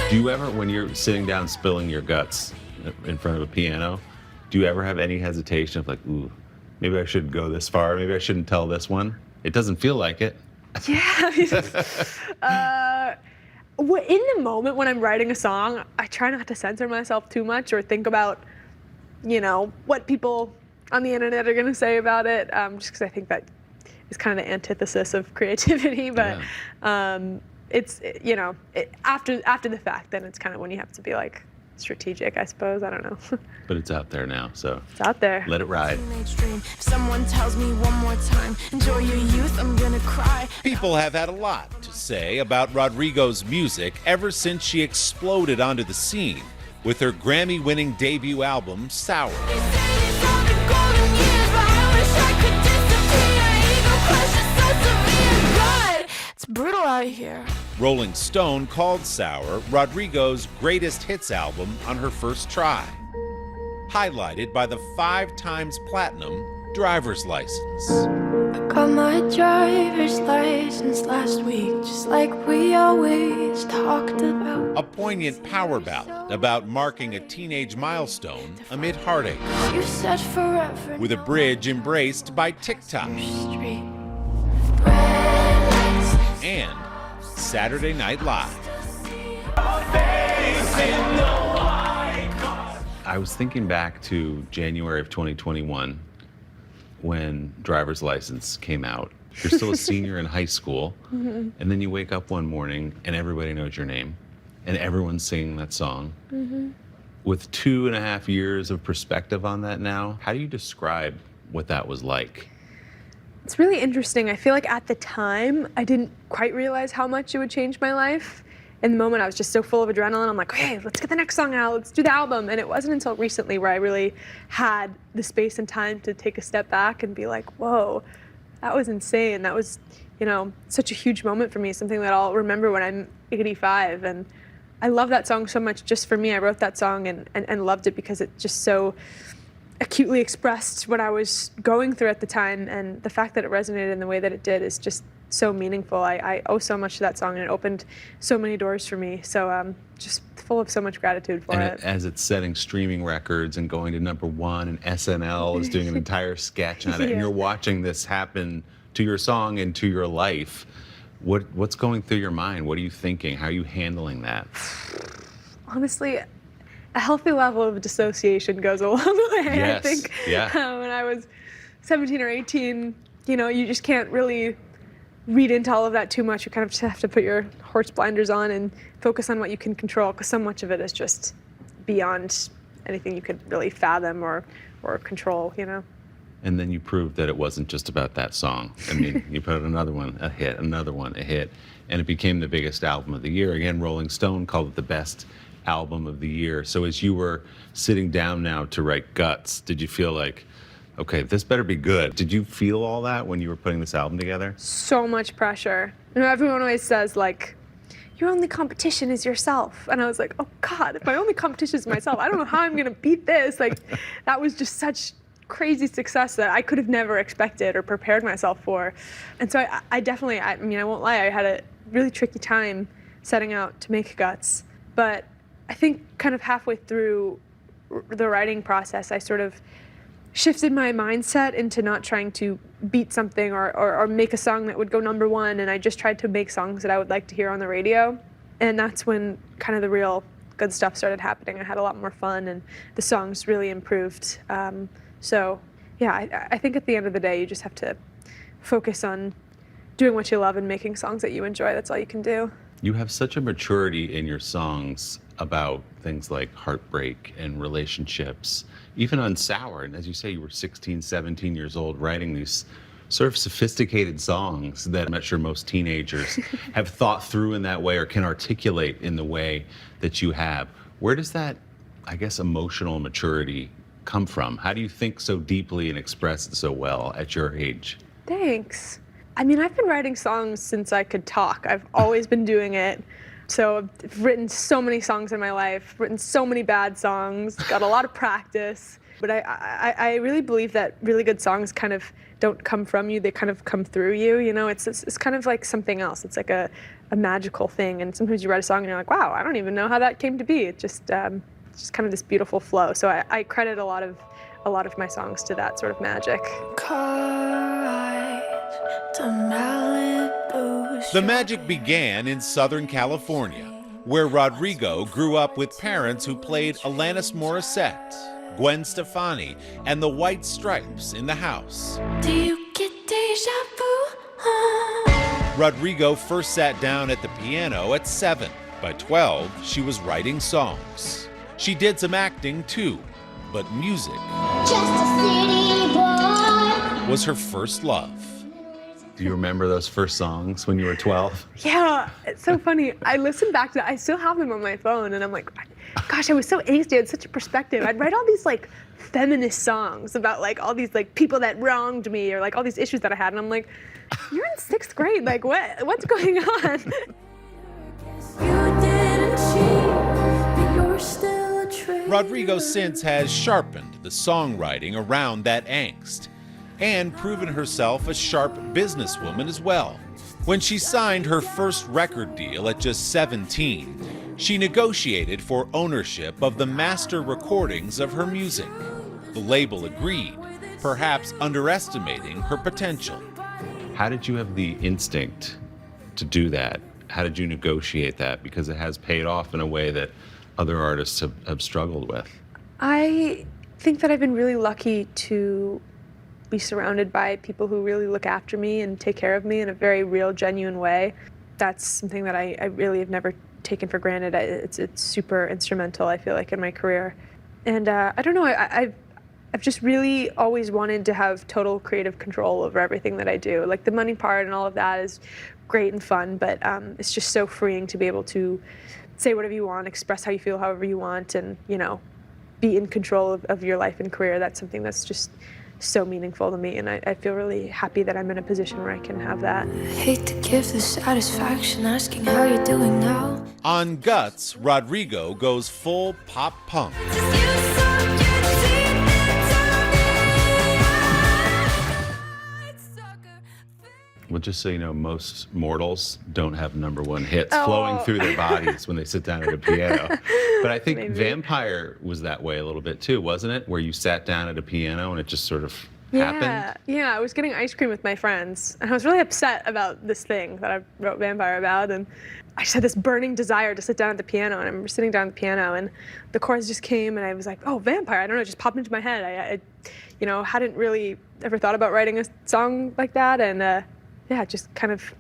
Do you ever, when you're sitting down spilling your guts in front of a piano, do you ever have any hesitation of like, ooh, maybe I shouldn't go this far, maybe I shouldn't tell this one? It doesn't feel like it. Yeah. In the moment when I'm writing a song, I try not to censor myself too much or think about, what people on the internet are going to say about it, just because I think that is kind of the antithesis of creativity. But it's, after the fact, then it's kind of when you have to be like strategic, I suppose. I don't know. But it's out there now, so it's out there. Let it ride. If someone tells me one more time, enjoy your youth, I'm gonna cry. People have had a lot to say about Rodrigo's music ever since she exploded onto the scene with her Grammy-winning debut album, Sour. It's brutal out here. Rolling Stone called Sour Rodrigo's greatest hits album on her first try, highlighted by the 5-times platinum driver's license. I got my driver's license last week, just like we always talked about. A poignant power ballad about marking a teenage milestone amid heartache, You said forever. with a bridge embraced by TikTok and Saturday Night Live. I was thinking back to January of 2021 when driver's license came out. You're still a senior in high school, and then you wake up one morning and everybody knows your name, and everyone's singing that song. With 2.5 years of perspective on that now, how do you describe what that was like? It's really interesting. I feel like at the time, I didn't quite realize how much it would change my life. In the moment, I was just so full of adrenaline. I'm like, okay, let's get the next song out. Let's do the album. And it wasn't until recently where I really had the space and time to take a step back and be like, whoa, that was insane. That was, such a huge moment for me, something that I'll remember when I'm 85. And I love that song so much just for me. I wrote that song and loved it because it just so acutely expressed what I was going through at the time, and the fact that it resonated in the way that it did is just so meaningful. I owe so much to that song, and it opened so many doors for me. So just full of so much gratitude for it. As it's setting streaming records and going to #1, and SNL is doing an entire sketch on it, and you're watching this happen to your song and to your life. What's going through your mind? What are you thinking? How are you handling that? Honestly, a healthy level of dissociation goes a long way. Yes. I think when I was 17 or 18, you just can't really read into all of that too much. You kind of just have to put your horse blinders on and focus on what you can control, because so much of it is just beyond anything you could really fathom or control, And then you proved that it wasn't just about that song. I mean, you put out another one, a hit, another one, a hit, and it became the biggest album of the year. Again, Rolling Stone called it the best album of the year. So as you were sitting down now to write Guts, did you feel like, okay, this better be good? Did you feel all that when you were putting this album together? So much pressure. Everyone always says, like, your only competition is yourself. And I was like, oh God, if my only competition is myself, I don't know how I'm gonna beat this. Like, that was just such crazy success that I could have never expected or prepared myself for. And so I definitely, I won't lie, I had a really tricky time setting out to make Guts. But I think kind of halfway through the writing process, I sort of shifted my mindset into not trying to beat something or make a song that would go #1, and I just tried to make songs that I would like to hear on the radio. And that's when kind of the real good stuff started happening. I had a lot more fun, and the songs really improved. So yeah, I think at the end of the day, you just have to focus on doing what you love and making songs that you enjoy. That's all you can do. You have such a maturity in your songs about things like heartbreak and relationships, even on Sour. And as you say, you were 16, 17 years old writing these sort of sophisticated songs that I'm not sure most teenagers have thought through in that way or can articulate in the way that you have. Where does that, I guess, emotional maturity come from? How do you think so deeply and express it so well at your age? Thanks. I've been writing songs since I could talk. I've always been doing it. So I've written so many songs in my life, written so many bad songs, got a lot of practice. But I really believe that really good songs kind of don't come from you, they kind of come through you. It's kind of like something else. It's like a magical thing. And sometimes you write a song and you're like, wow, I don't even know how that came to be. It's just kind of this beautiful flow. So I credit a lot of my songs to that sort of magic. The magic began in Southern California, where Rodrigo grew up with parents who played Alanis Morissette, Gwen Stefani, and the White Stripes in the house. Do you get deja vu? Rodrigo first sat down at the piano at 7. By 12, she was writing songs. She did some acting too, but music was her first love. Do you remember those first songs when you were 12? Yeah, it's so funny. I listen back to it. I still have them on my phone, and I'm like, gosh, I was so angsty. I had such a perspective. I'd write all these like feminist songs about like all these like people that wronged me or like all these issues that I had, and I'm like, you're in 6th grade. Like, what's going on? Rodrigo since has sharpened the songwriting around that angst and proven herself a sharp businesswoman as well. When she signed her first record deal at just 17, she negotiated for ownership of the master recordings of her music. The label agreed, perhaps underestimating her potential. How did you have the instinct to do that? How did you negotiate that? Because it has paid off in a way that other artists have struggled with. I think that I've been really lucky to be surrounded by people who really look after me and take care of me in a very real, genuine way. That's something that I really have never taken for granted. It's super instrumental, I feel like, in my career. And I don't know, I've just really always wanted to have total creative control over everything that I do. Like the money part and all of that is great and fun, but it's just so freeing to be able to say whatever you want, express how you feel however you want, and, be in control of your life and career. That's something that's just so meaningful to me, and I feel really happy that I'm in a position where I can have that. I hate to give the satisfaction asking how you're doing now. On Guts, Rodrigo goes full pop punk. Well, just so you know, most mortals don't have #1 hits flowing through their bodies when they sit down at a piano. But I think Vampire was that way a little bit too, wasn't it? Where you sat down at a piano and it just sort of happened? Yeah, I was getting ice cream with my friends, and I was really upset about this thing that I wrote Vampire about, and I just had this burning desire to sit down at the piano, and I remember sitting down at the piano, and the chords just came, and I was like, oh, Vampire, I don't know, it just popped into my head. I hadn't really ever thought about writing a song like that, and it just kind of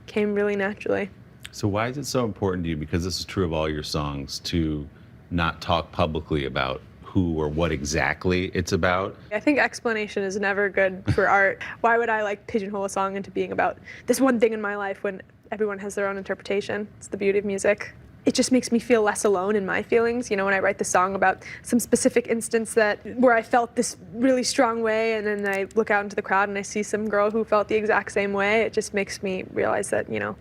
came really naturally. So why is it so important to you, because this is true of all your songs, to not talk publicly about who or what exactly it's about? I think explanation is never good for art. Why would I pigeonhole a song into being about this one thing in my life when everyone has their own interpretation? It's the beauty of music. It just makes me feel less alone in my feelings. When I write the song about some specific instance where I felt this really strong way, and then I look out into the crowd and I see some girl who felt the exact same way, it just makes me realize that, we're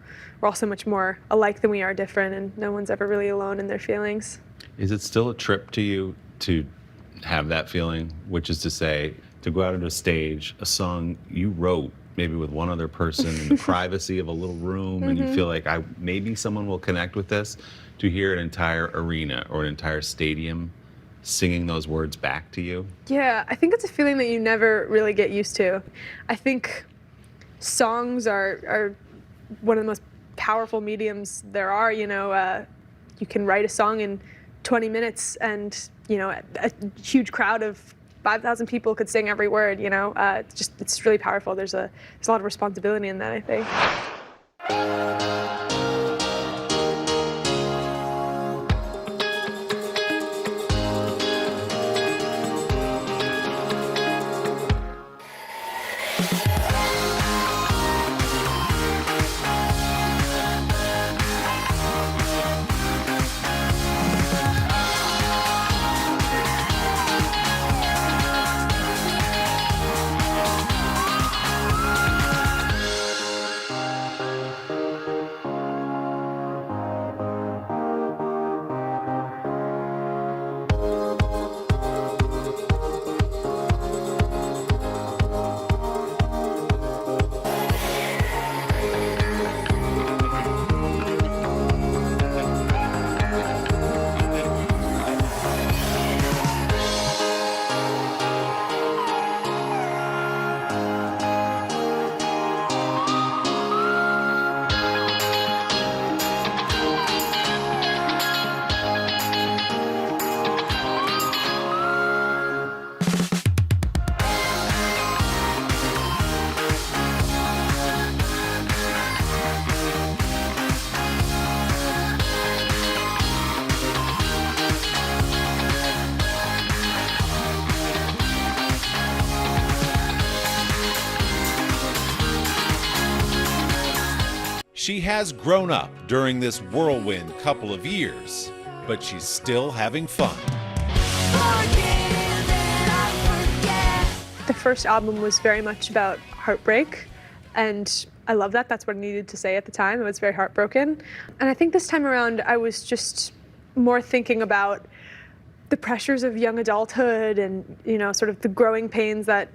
all so much more alike than we are different, and no one's ever really alone in their feelings. Is it still a trip to you to have that feeling, which is to say, to go out on a stage, a song you wrote maybe with one other person in the privacy of a little room, and you feel like maybe someone will connect with this, to hear an entire arena or an entire stadium singing those words back to you? Yeah, I think it's a feeling that you never really get used to. I think songs are one of the most powerful mediums there are. You can write a song in 20 minutes, and a huge crowd of 5,000 people could sing every word. It's really powerful. There's a lot of responsibility in that, I think. She has grown up during this whirlwind couple of years, but she's still having fun. The first album was very much about heartbreak, and I love that. That's what I needed to say at the time. I was very heartbroken. And I think this time around, I was just more thinking about the pressures of young adulthood and, sort of the growing pains that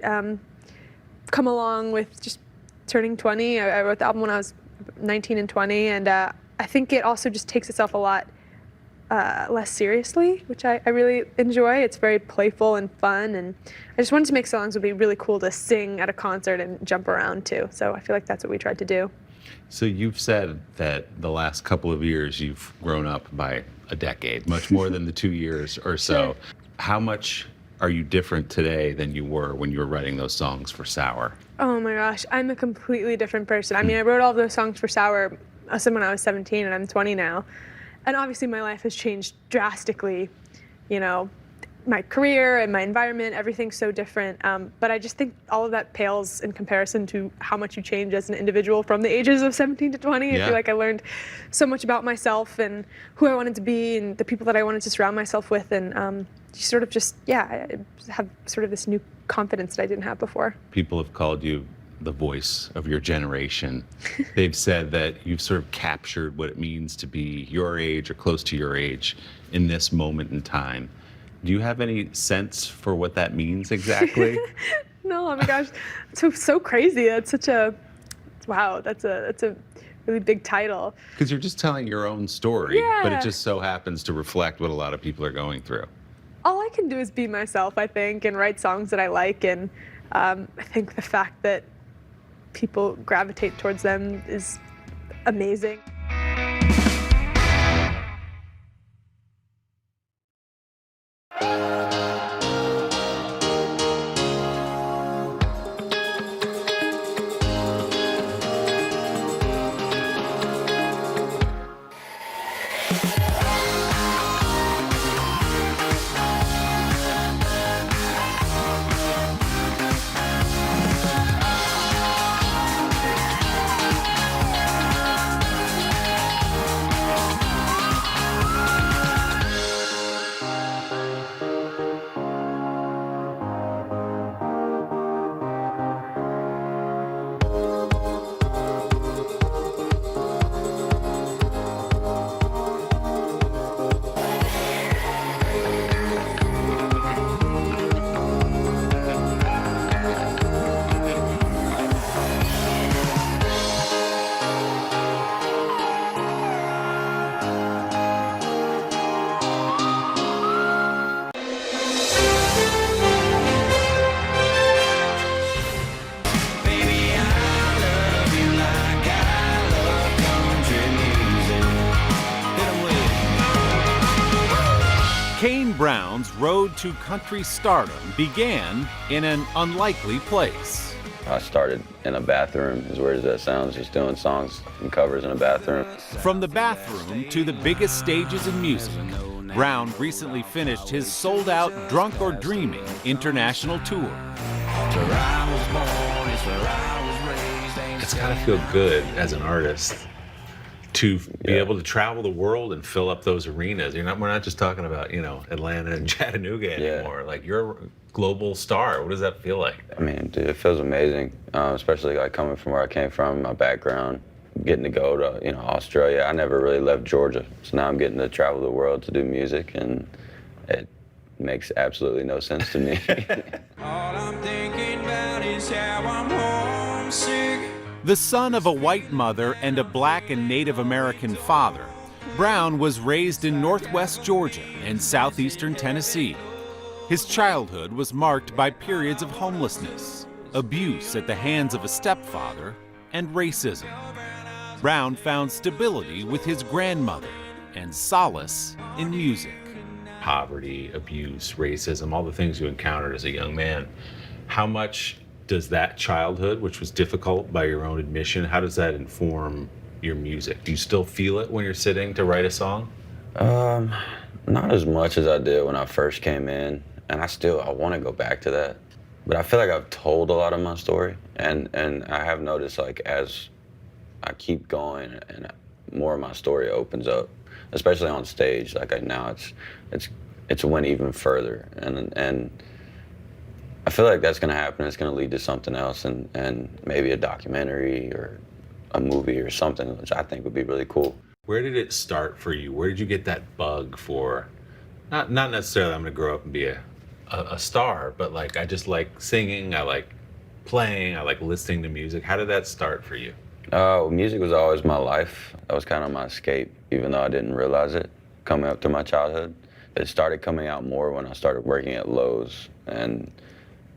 come along with just turning 20. I wrote the album when I was 19 and 20, and I think it also just takes itself a lot less seriously, which I really enjoy. It's very playful and fun, and I just wanted to make songs that would be really cool to sing at a concert and jump around to. So I feel like that's what we tried to do. So you've said that the last couple of years you've grown up by a decade, much more than the 2 years or so. Sure. How much are you different today than you were when you were writing those songs for Sour? Oh my gosh, I'm a completely different person. I mean, I wrote all those songs for Sour when I was 17, and I'm 20 now. And obviously my life has changed drastically. My career and my environment, everything's so different. But I just think all of that pales in comparison to how much you change as an individual from the ages of 17 to 20. Yeah. I feel like I learned so much about myself and who I wanted to be and the people that I wanted to surround myself with. And sort of I have sort of this new confidence that I didn't have before. People have called you the voice of your generation. They've said that you've sort of captured what it means to be your age or close to your age in this moment in time. Do you have any sense for what that means exactly? No, oh my gosh, so crazy. That's such a, wow, that's a really big title. Because you're just telling your own story, but it Yeah. just so happens to reflect what a lot of people are going through. All I can do is be myself, I think, and write songs that I like. And I think the fact that people gravitate towards them is amazing. Kane Brown's road to country stardom began in an unlikely place. I started in a bathroom, as weird as that sounds, just doing songs and covers in a bathroom. From the bathroom to the biggest stages in music, Brown recently finished his sold-out Drunk or Dreaming international tour. It's gotta feel good as an artist to be able to travel the world and fill up those arenas. We're not just talking about, Atlanta and Chattanooga anymore. Like, you're a global star. What does that feel like? I mean, dude, it feels amazing, especially like coming from where I came from, my background, getting to go to, Australia. I never really left Georgia, so now I'm getting to travel the world to do music, and it makes absolutely no sense to me. All I'm thinking about is how I'm homesick. The son of a white mother and a black and Native American father, Brown was raised in northwest Georgia and southeastern Tennessee. His childhood was marked by periods of homelessness, abuse at the hands of a stepfather, and racism. Brown found stability with his grandmother and solace in music. Poverty, abuse, racism, all the things you encountered as a young man. How much does that childhood, which was difficult by your own admission, how does that inform your music? Do you still feel it when you're sitting to write a song? Not as much as I did when I first came in, and I want to go back to that. But I feel like I've told a lot of my story, and I have noticed, like, as I keep going and more of my story opens up, especially on stage. Like, now it's went even further, and I feel like that's gonna happen. It's gonna lead to something else, and maybe a documentary or a movie or something, which I think would be really cool. Where did it start for you? Where did you get that bug for, not necessarily I'm gonna grow up and be a star, but like, I just like singing, I like playing, I like listening to music. How did that start for you? Music was always my life. That was kind of my escape, even though I didn't realize it coming up through my childhood. It started coming out more when I started working at Lowe's, and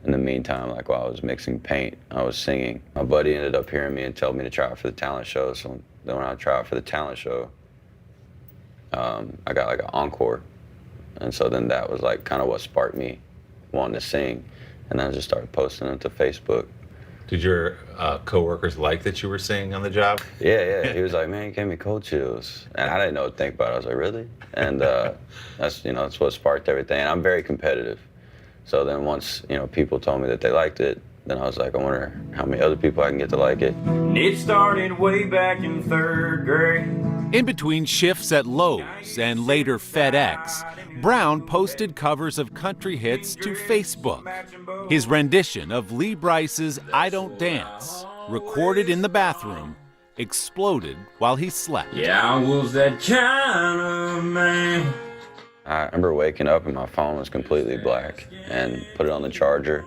in the meantime, like while I was mixing paint, I was singing. My buddy ended up hearing me and told me to try out for the talent show. So then when I tried out for the talent show, I got like an encore. And so then that was like kind of what sparked me wanting to sing. And then I just started posting it to Facebook. Did your coworkers like that you were singing on the job? Yeah. He was like, man, you gave me cold chills. And I didn't know what to think about it. I was like, really? And that's what sparked everything. And I'm very competitive. So then once, people told me that they liked it, then I was like, I wonder how many other people I can get to like it. It started way back in 3rd grade. In between shifts at Lowe's and later FedEx, Brown posted covers of country hits to Facebook. His rendition of Lee Brice's I Don't Dance, recorded in the bathroom, exploded while he slept. Yeah, I was that kind of man. I remember waking up and my phone was completely black and put it on the charger,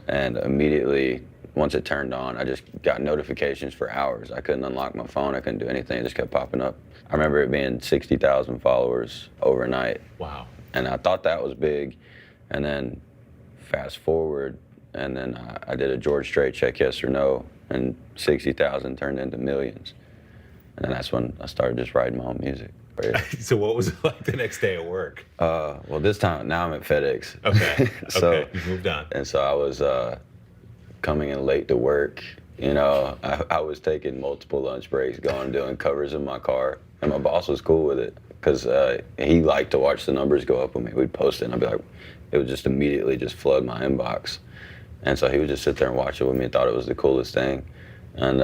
and immediately, once it turned on, I just got notifications for hours. I couldn't unlock my phone, I couldn't do anything, it just kept popping up. I remember it being 60,000 followers overnight. Wow. And I thought that was big, and then fast forward, and then I did a George Strait check yes or no, and 60,000 turned into millions. And then that's when I started just writing my own music. So what was it like the next day at work? Well, this time, now I'm at FedEx. Okay, So, okay, you've moved on. And so I was coming in late to work. You know, I was taking multiple lunch breaks, going doing covers in my car. And my boss was cool with it because he liked to watch the numbers go up when we'd post it. And I'd be like, it would just immediately just flood my inbox. And so he would just sit there and watch it with me and thought it was the coolest thing. And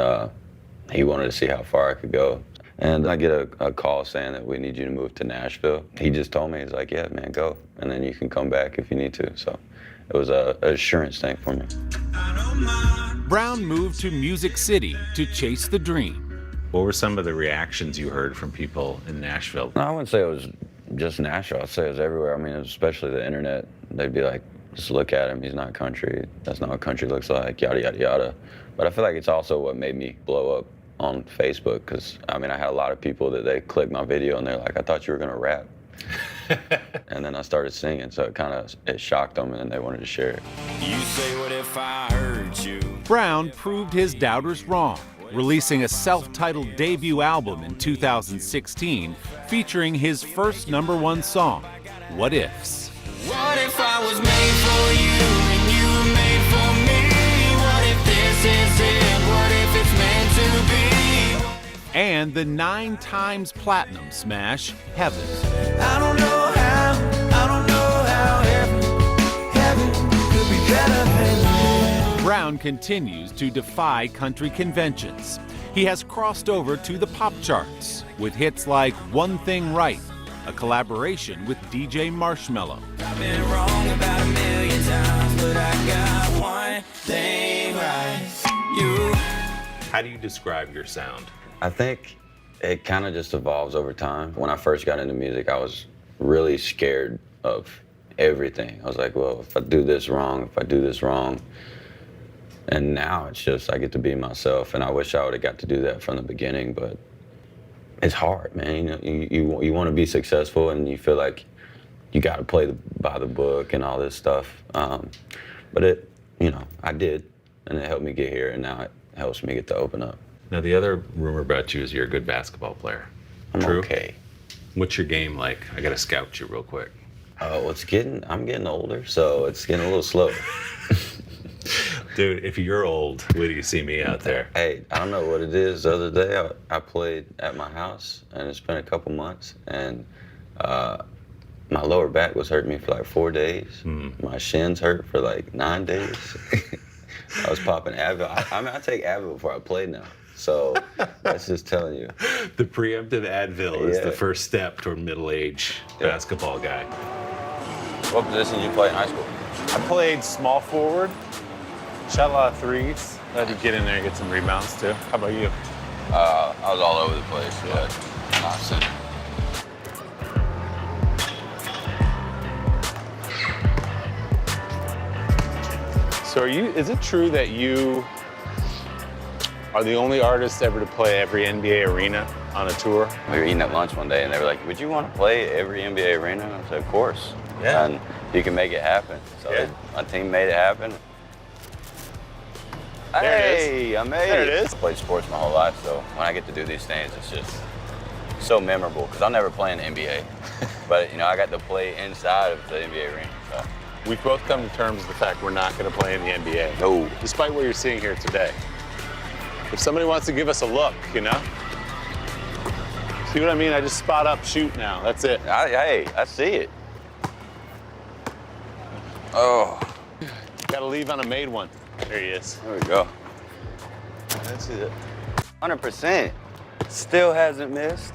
he wanted to see how far I could go. And I get a call saying that we need you to move to Nashville. He just told me, he's like, yeah, man, go. And then you can come back if you need to. So it was an assurance thing for me. Brown moved to Music City to chase the dream. What were some of the reactions you heard from people in Nashville? No, I wouldn't say it was just Nashville. I'd say it was everywhere. I mean, especially the internet. They'd be like, just look at him. He's not country. That's not what country looks like, yada, yada, yada. But I feel like it's also what made me blow up on Facebook, because I mean, I had a lot of people that they clicked my video and they're like, I thought you were gonna rap. And then I started singing, so it shocked them, and then they wanted to share it. You say, what if I hurt you? Brown proved his doubters wrong, releasing a self-titled debut album in 2016 featuring his first #1 song, What Ifs. What if I was made for you and you were made for me? What if this is it? What if it's meant to be? And the 9 times platinum smash, Heaven. I don't know how heaven could be better than this. Brown continues to defy country conventions. He has crossed over to the pop charts with hits like One Thing Right, a collaboration with DJ Marshmello. I've been wrong about 1,000,000 times, but I got one thing right. You. How do you describe your sound? I think it kind of just evolves over time. When I first got into music, I was really scared of everything. I was like, well, if I do this wrong, if I do this wrong. And now it's just, I get to be myself, and I wish I would have got to do that from the beginning, but it's hard, man. You know, you want to be successful, and you feel like you got to play by the book and all this stuff. But it, you know, I did, and it helped me get here, and now it helps me get to open up. Now, the other rumor about you is you're a good basketball player. I'm True? okay. What's your game like? I got to scout you real quick. Oh, I'm getting older, so it's getting a little slow. Dude, if you're old, wait till you see me out there. Hey, I don't know what it is. The other day, I played at my house, and it's been a couple months, and my lower back was hurting me for like 4 days. My shins hurt for like 9 days. I was popping Advil. I mean, I take Advil before I play now. So that's just telling you. The preemptive Advil is the first step toward middle-age basketball guy. What position did you play in high school? I played small forward, shot a lot of threes. I had to get in there and get some rebounds too. How about you? I was all over the place, but not center. So is it true that you are the only artist ever to play every NBA arena on a tour? We were eating at lunch one day, and they were like, would you want to play every NBA arena? I said, of course. Yeah. And you can make it happen. So my team made it happen. Hey, I made it. There it is. I played sports my whole life, so when I get to do these things, it's just so memorable, because I'll never play in the NBA. But, you know, I got to play inside of the NBA arena. So. We've both come to terms with the fact we're not going to play in the NBA. No. Despite what you're seeing here today. If somebody wants to give us a look, you know? See what I mean? I just spot up, shoot now. That's it. Hey, I see it. Oh. Gotta leave on a made one. There he is. There we go. That's it. 100%. Still hasn't missed.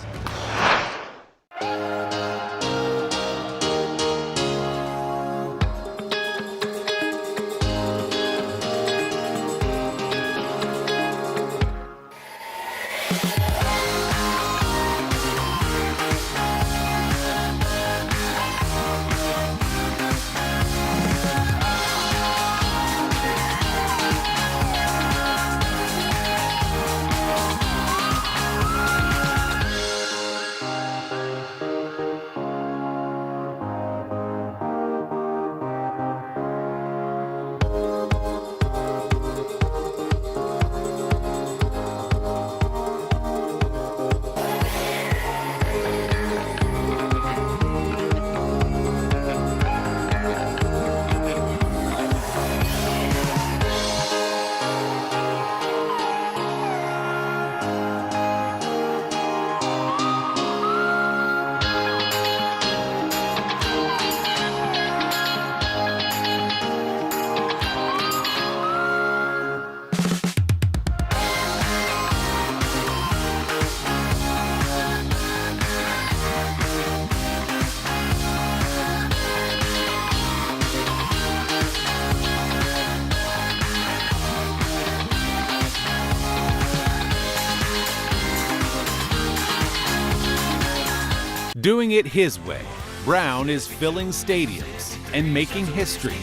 Doing it his way, Brown is filling stadiums and making history.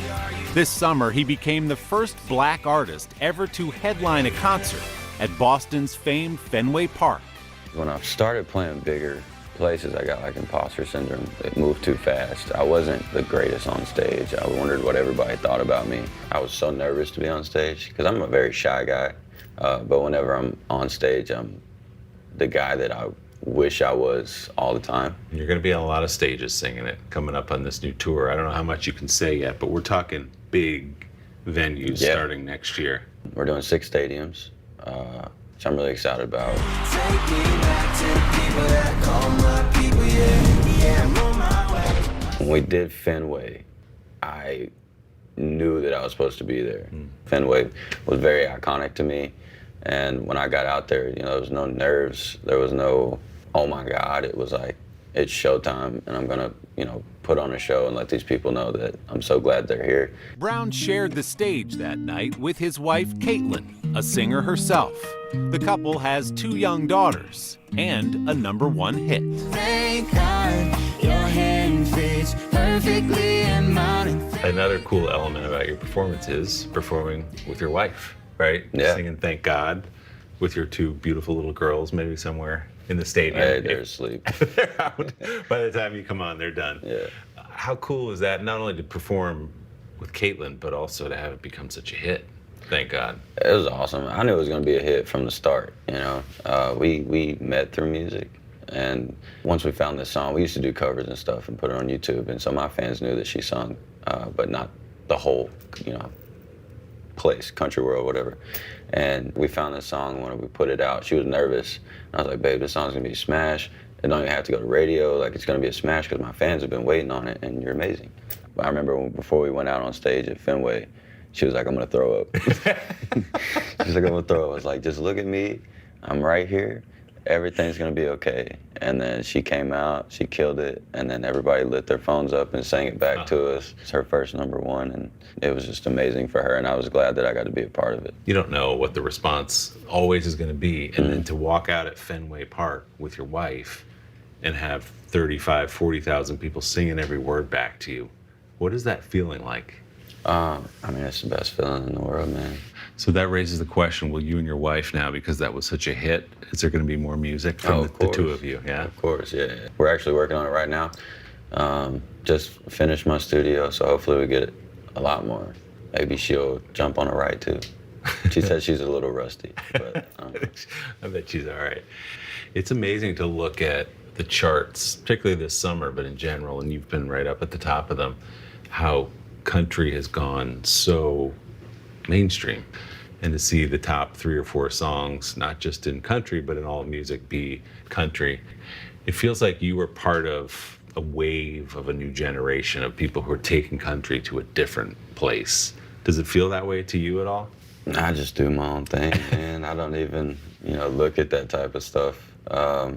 This summer, he became the first black artist ever to headline a concert at Boston's famed Fenway Park. When I started playing bigger places, I got like imposter syndrome. It moved too fast. I wasn't the greatest on stage. I wondered what everybody thought about me. I was so nervous to be on stage because I'm a very shy guy. But whenever I'm on stage, I'm the guy that I wish I was all the time. You're going to be on a lot of stages singing it coming up on this new tour. I don't know how much you can say yet, but we're talking big venues starting next year. We're doing 6 stadiums, which I'm really excited about. When we did Fenway, I knew that I was supposed to be there. Fenway was very iconic to me. And when I got out there, you know, there was no nerves. There was no, oh my God. It was like, it's showtime, and I'm gonna, you know, put on a show and let these people know that I'm so glad they're here. Brown shared the stage that night with his wife, Caitlin, a singer herself. The couple has 2 young daughters and a #1 hit. Thank God your hand fits perfectly in mine. Another cool element about your performance is performing with your wife, right? Yeah. Singing Thank God with your 2 beautiful little girls, maybe somewhere in the stadium. Hey, they're asleep. They're out. By the time you come on, they're done. Yeah. How cool is that, not only to perform with Caitlin, but also to have it become such a hit? Thank God. It was awesome. I knew it was going to be a hit from the start, you know. We met through music, and once we found this song, we used to do covers and stuff and put it on YouTube, and so my fans knew that she sung, but not the whole, you know, place, country world, whatever. And we found this song when we put it out. She was nervous. And I was like, babe, this song's going to be a smash. It don't even have to go to radio. Like, it's going to be a smash because my fans have been waiting on it, and you're amazing. But I remember before we went out on stage at Fenway, she was like, I'm going to throw up. She's like, I'm going to throw up. I was like, just look at me. I'm right here. Everything's going to be okay. And then she came out, she killed it, and then everybody lit their phones up and sang it back to us. It's her first #1, and it was just amazing for her, and I was glad that I got to be a part of it. You don't know what the response always is going to be, and then to walk out at Fenway Park with your wife and have 35, 40,000 people singing every word back to you, what is that feeling like? I mean, it's the best feeling in the world, man. So that raises the question, will you and your wife now, because that was such a hit, is there going to be more music from the 2 of you? Yeah. Of course, yeah. We're actually working on it right now. Just finished my studio, so hopefully we get a lot more. Maybe she'll jump on a ride too. She said she's a little rusty, but I bet she's all right. It's amazing to look at the charts, particularly this summer, but in general, and you've been right up at the top of them, how country has gone so mainstream, and to see the top 3 or 4 songs, not just in country, but in all music, be country. It feels like you were part of a wave of a new generation of people who are taking country to a different place. Does it feel that way to you at all? I just do my own thing, man. I don't even, you know, look at that type of stuff. I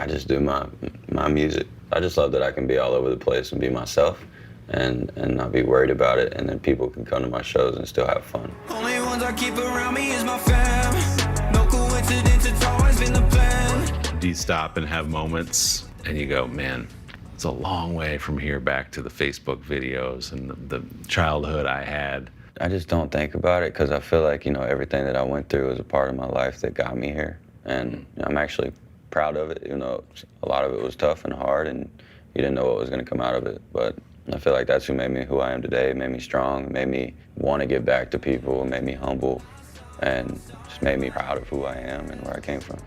just do my music. I just love that I can be all over the place and be myself and not be worried about it, and then people can come to my shows and still have fun. Only ones I keep around me is my fam. No coincidence, it's always been the plan. Do you stop and have moments and you go, man, it's a long way from here back to the Facebook videos and the childhood I had? I just don't think about it because I feel like, everything that I went through was a part of my life that got me here. And I'm actually proud of it, even though a lot of it was tough and hard and you didn't know what was going to come out of it. But I feel like that's who made me who I am today. It made me strong, it made me want to give back to people, it made me humble, and just made me proud of who I am and where I came from.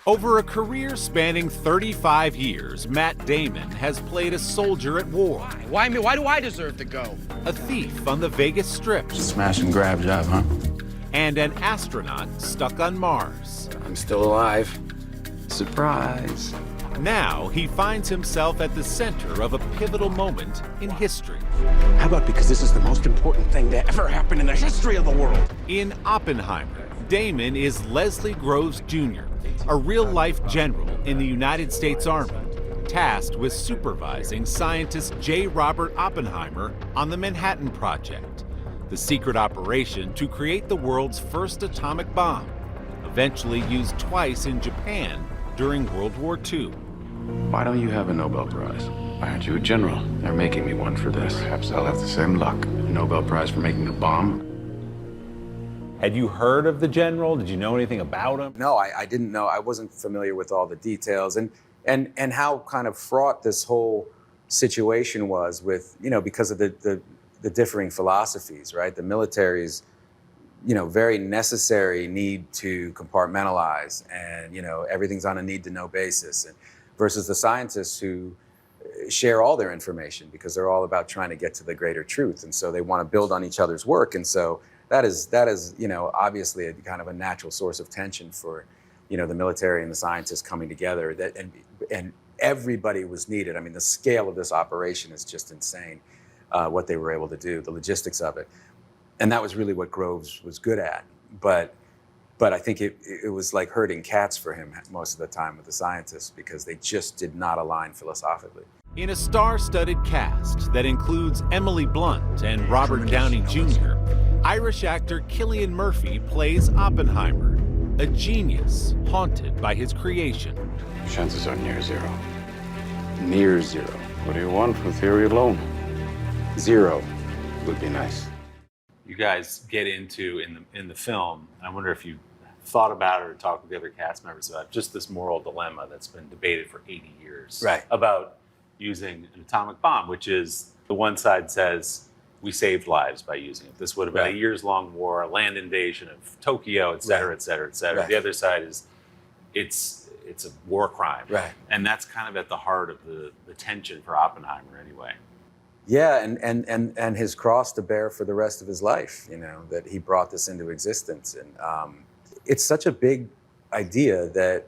Over a career spanning 35 years, Matt Damon has played a soldier at war. Why me? Why do I deserve to go? A thief on the Vegas Strip. Smash and grab job, huh? And an astronaut stuck on Mars. I'm still alive. Surprise. Now he finds himself at the center of a pivotal moment in history. How about because this is the most important thing to ever happen in the history of the world? In Oppenheimer, Damon is Leslie Groves Jr., a real-life general in the United States Army, tasked with supervising scientist J. Robert Oppenheimer on the Manhattan Project, the secret operation to create the world's first atomic bomb, eventually used twice in Japan during World War II. Why don't you have a Nobel Prize? Why aren't you a general? They're making me one for this. Perhaps I'll have the same luck. A Nobel Prize for making a bomb? Had you heard of the general? Did you know anything about him? No, I didn't know. I wasn't familiar with all the details and how kind of fraught this whole situation was with, because of the differing philosophies, right? The military's, very necessary need to compartmentalize and, everything's on a need to know basis and versus the scientists who share all their information because they're all about trying to get to the greater truth. And so they want to build on each other's work. And so that is, obviously a kind of a natural source of tension for, the military and the scientists coming together. And everybody was needed. I mean, the scale of this operation is just insane. What they were able to do, the logistics of it, and that was really what Groves was good at. But I think it was like herding cats for him most of the time with the scientists because they just did not align philosophically. In a star-studded cast that includes Emily Blunt and Robert Downey Jr., Irish actor Cillian Murphy plays Oppenheimer, a genius haunted by his creation. Chances are near zero. Near zero. What do you want from theory alone? Zero would be nice. You guys get into in the film, I wonder if you thought about it or talked with the other cast members about just this moral dilemma that's been debated for 80 years. Right. About using an atomic bomb, which is the one side says we saved lives by using it. This would have been a years-long war, a land invasion of Tokyo, et cetera, et cetera, et cetera. Right. The other side is it's a war crime. Right. And that's kind of at the heart of the tension for Oppenheimer anyway. Yeah, and his cross to bear for the rest of his life, that he brought this into existence. And it's such a big idea that,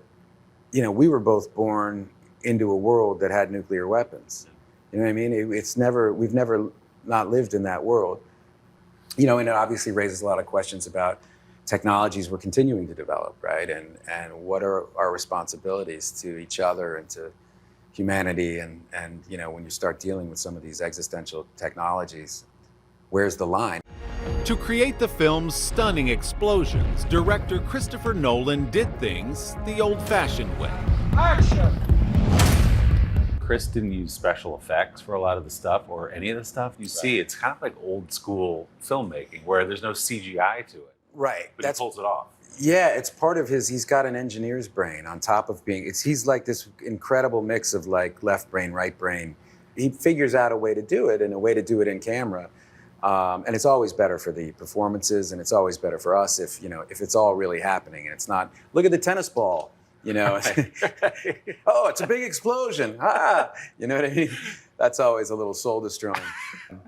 we were both born into a world that had nuclear weapons. You know what I mean? We've never not lived in that world. And it obviously raises a lot of questions about technologies we're continuing to develop, right? And what are our responsibilities to each other and to humanity, and you know, when you start dealing with some of these existential technologies, where's the line? To create the film's stunning explosions, director Christopher Nolan did things the old-fashioned way. Chris didn't use special effects for a lot of the stuff, or any of the stuff. You see, it's kind of like old school filmmaking where there's no CGI to it. Right. But he pulls it off. Yeah, it's part of his, he's got an engineer's brain on top of being, he's like this incredible mix of like left brain, right brain. He figures out a way to do it and a way to do it in camera. And it's always better for the performances, and it's always better for us if, you know, if it's all really happening and it's not, look at the tennis ball, you know, oh, it's a big explosion. Ah, you know what I mean? That's always a little soul destroying.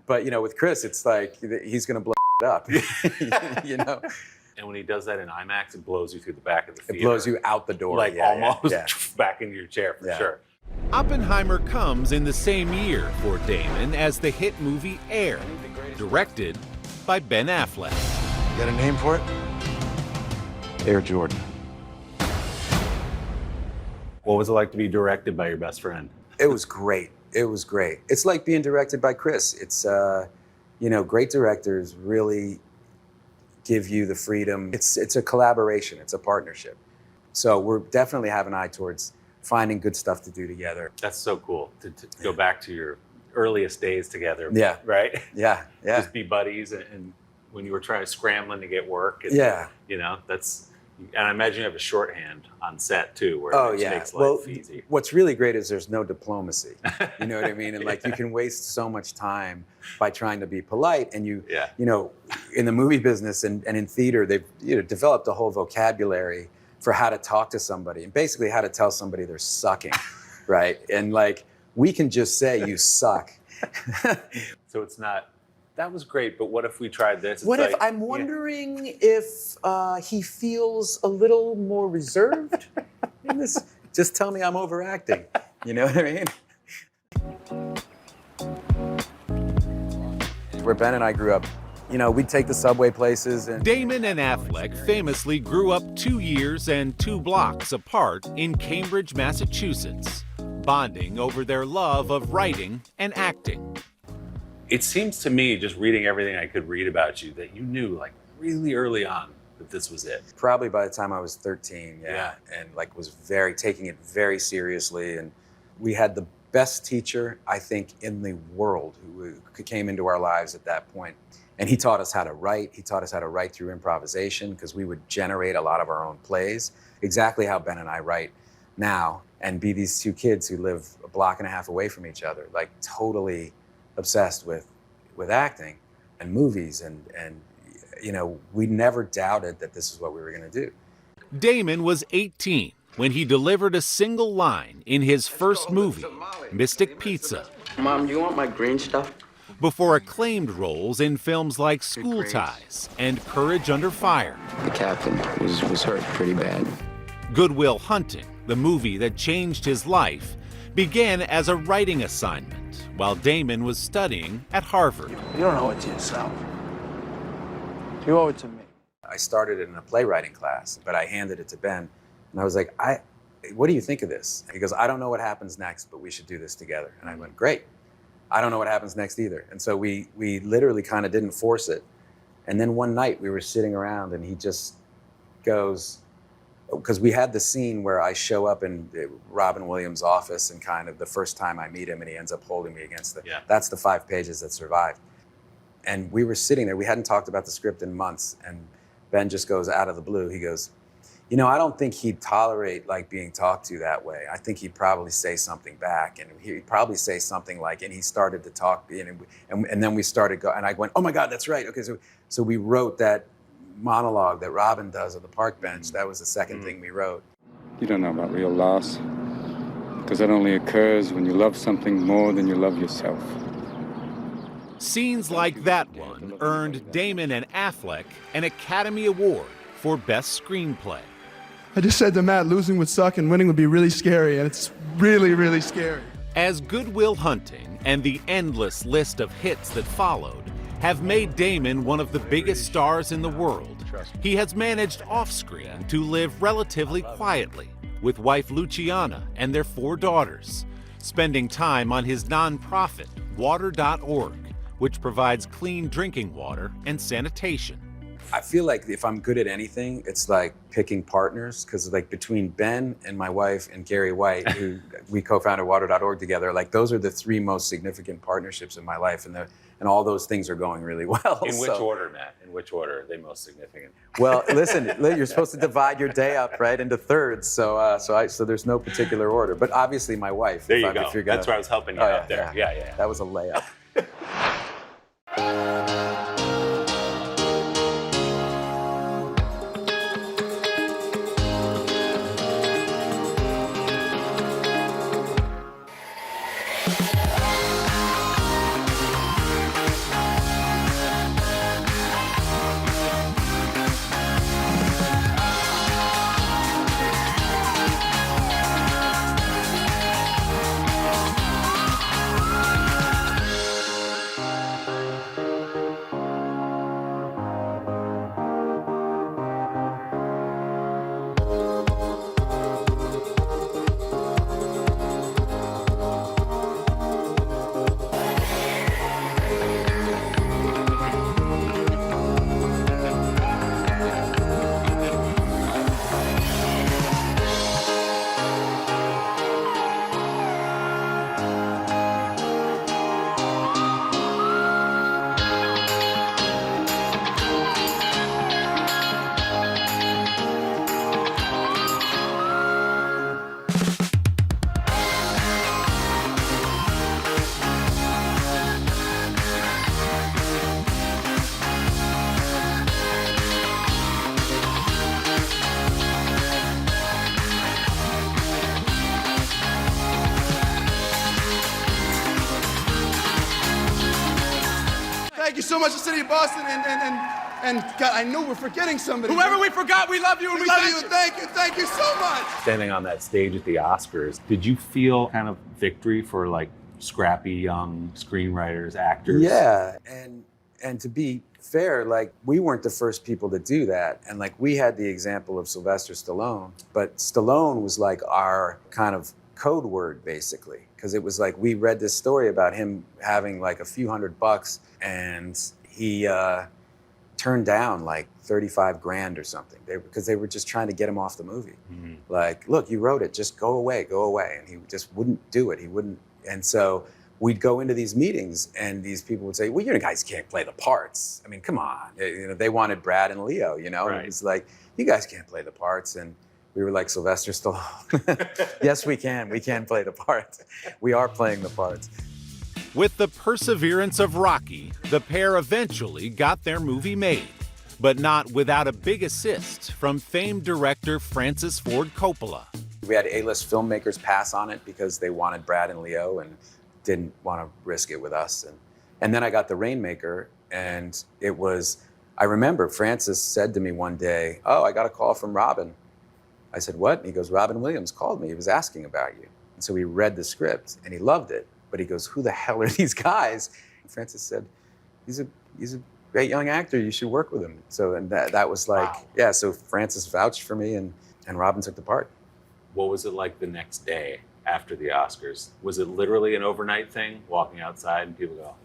But, you know, with Chris, it's like, he's going to blow it up, you know? And when he does that in IMAX, it blows you through the back of the theater. It blows you out the door. Like almost back into your chair, for sure. Oppenheimer comes in the same year for Damon as the hit movie Air, directed by Ben Affleck. You got a name for it? Air Jordan. What was it like to be directed by your best friend? It was great. It was great. It's like being directed by Chris. It's, you know, great directors really give you the freedom. It's a collaboration. It's a partnership. So we're definitely have an eye towards finding good stuff to do together. That's so cool to go back to your earliest days together. Yeah. Right? Yeah. Yeah. Just be buddies, and when you were scrambling to get work. And, yeah. You know, and I imagine you have a shorthand on set too, where it just makes life easy. What's really great is there's no diplomacy. You know what I mean? And like you can waste so much time by trying to be polite, and you know, in the movie business and in theater, they've developed a whole vocabulary for how to talk to somebody and basically how to tell somebody they're sucking, right? And like we can just say you suck. So it's not. That was great, but what if we tried this? What if I'm wondering if he feels a little more reserved in this? Just tell me I'm overacting. You know what I mean? Where Ben and I grew up, you know, we'd take the subway places and... Damon and Affleck famously grew up 2 years and 2 blocks apart in Cambridge, Massachusetts, bonding over their love of writing and acting. It seems to me, just reading everything I could read about you, that you knew like really early on that this was it. Probably by the time I was 13, and like was taking it very seriously. And we had the best teacher, I think, in the world who came into our lives at that point. And he taught us how to write. He taught us how to write through improvisation, because we would generate a lot of our own plays, exactly how Ben and I write now, and be these 2 kids who live a block and a half away from each other, like totally obsessed with acting and movies, and you know, we never doubted that this is what we were going to do. Damon was 18 when he delivered a single line in his first movie, Mystic Pizza. Mom, do you want my green stuff? Before acclaimed roles in films like School Ties and Courage Under Fire. The captain was hurt pretty bad. Good Will Hunting, the movie that changed his life, began as a writing assignment while Damon was studying at Harvard. You don't owe it to yourself. You owe it to me. I started in a playwriting class, but I handed it to Ben, and I was like, what do you think of this? And he goes, I don't know what happens next, but we should do this together. And I went, great. I don't know what happens next either. And so we literally kind of didn't force it. And then one night we were sitting around, and he just goes, because we had the scene where I show up in Robin Williams' office, and kind of the first time I meet him, and he ends up holding me against that's the 5 pages that survived. And we were sitting there, we hadn't talked about the script in months, and Ben just goes out of the blue, he goes, you know, I don't think he'd tolerate like being talked to that way. I think he'd probably say something back, and he'd probably say something like, and he started to talk, and then we started and I went, oh my God, that's right. Okay, so we wrote that monologue that Robin does on the park bench. That was the second thing we wrote. You don't know about real loss, because that only occurs when you love something more than you love yourself. Scenes like that one earned Damon and Affleck an Academy Award for Best Screenplay. I just said to Matt, losing would suck and winning would be really scary, and it's really, really scary. As Good Will Hunting and the endless list of hits that followed have made Damon one of the biggest stars in the world, he has managed off-screen to live relatively quietly with wife Luciana and their 4 daughters, spending time on his nonprofit, water.org, which provides clean drinking water and sanitation. I feel like if I'm good at anything, it's like picking partners, because like between Ben and my wife and Gary White, who we co-founded water.org together, like those are the three most significant partnerships in my life, and all those things are going really well. In which order, Matt? In which order are they most significant? Well, listen, you're supposed to divide your day up, right, into thirds. So there's no particular order. But obviously, my wife. There you go. That's where I was helping you out there. Yeah. That was a layup. Thank you so much, the city of Boston, and God, I know we're forgetting somebody. Whoever we forgot, we love you and we love thank you. you. Thank you so much. Standing on that stage at the Oscars, did you feel kind of victory for like scrappy young screenwriters, actors? Yeah, and to be fair, like we weren't the first people to do that, and like we had the example of Sylvester Stallone, but Stallone was like our kind of code word basically, because it was like we read this story about him having like a few $100 and he turned down like 35 grand or something because they were just trying to get him off the movie. Mm-hmm. Like, look, you wrote it, just go away. And he just wouldn't do it. He wouldn't. And so we'd go into these meetings and these people would say, well, you guys can't play the parts. I mean, come on. They wanted Brad and Leo, Right. And it was like, you guys can't play the parts. And we were like, Sylvester Stallone. Yes, we can. We can play the parts. We are playing the parts. With the perseverance of Rocky, the pair eventually got their movie made, but not without a big assist from famed director Francis Ford Coppola. We had A-list filmmakers pass on it because they wanted Brad and Leo and didn't want to risk it with us. And then I got The Rainmaker, and it was, I remember Francis said to me one day, oh, I got a call from Robin. I said, what? And he goes, Robin Williams called me. He was asking about you. And so he read the script and he loved it. But he goes, who the hell are these guys? And Francis said, he's a great young actor. You should work with him. So and that was like, wow. Yeah, so Francis vouched for me and Robin took the part. What was it like the next day after the Oscars? Was it literally an overnight thing, walking outside and people go,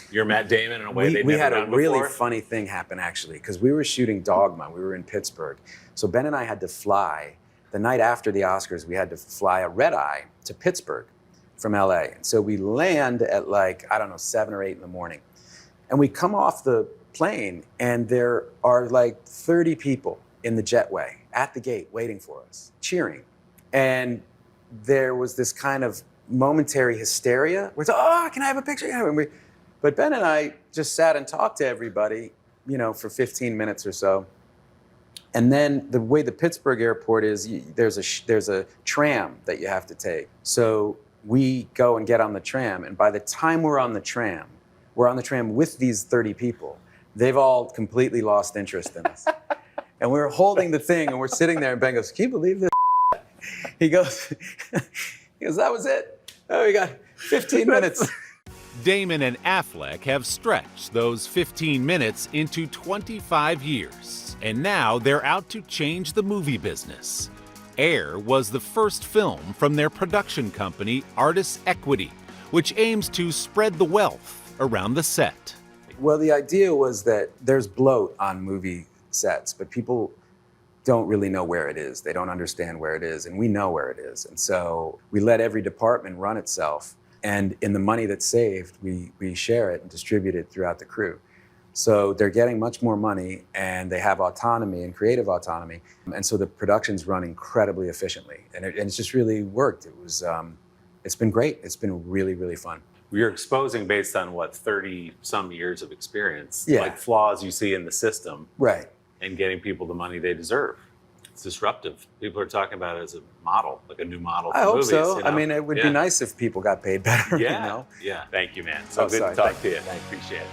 you're Matt Damon in a way they'd we never had done a really before? funny thing happen actually, because we were shooting Dogma. We were in Pittsburgh. So Ben and I had to fly. The night after the Oscars, we had to fly a red eye to Pittsburgh from LA. And so we land at like, 7 or 8 in the morning. And we come off the plane and there are like 30 people in the jetway at the gate waiting for us, cheering. And there was this kind of momentary hysteria where it's, oh, can I have a picture? But Ben and I just sat and talked to everybody, for 15 minutes or so. And then the way the Pittsburgh airport is, there's a tram that you have to take. So we go and get on the tram, and by the time we're on the tram with these 30 people. They've all completely lost interest in us. And we're holding the thing, and we're sitting there, and Ben goes, can you believe this? He goes, that was it. Oh, we got 15 minutes. Damon and Affleck have stretched those 15 minutes into 25 years, and now they're out to change the movie business. Air was the first film from their production company, Artists Equity, which aims to spread the wealth around the set. Well, the idea was that there's bloat on movie sets, but people don't really know where it is. They don't understand where it is, and we know where it is. And so we let every department run itself, and in the money that's saved, we share it and distribute it throughout the crew. So they're getting much more money, and they have autonomy and creative autonomy, and so the productions run incredibly efficiently, and it's just really worked. It's been great. It's been really, really fun. You're exposing based on what, 30 some years of experience, Yeah. like flaws you see in the system. Right. And getting people the money they deserve. It's disruptive. People are talking about it as a model, like a new model for I hope movies. so. You know? I mean, it would Yeah. be nice if people got paid better. Yeah. You know? Yeah. Thank you, man. So Oh, good sorry. to talk Thank to you. you. I appreciate it.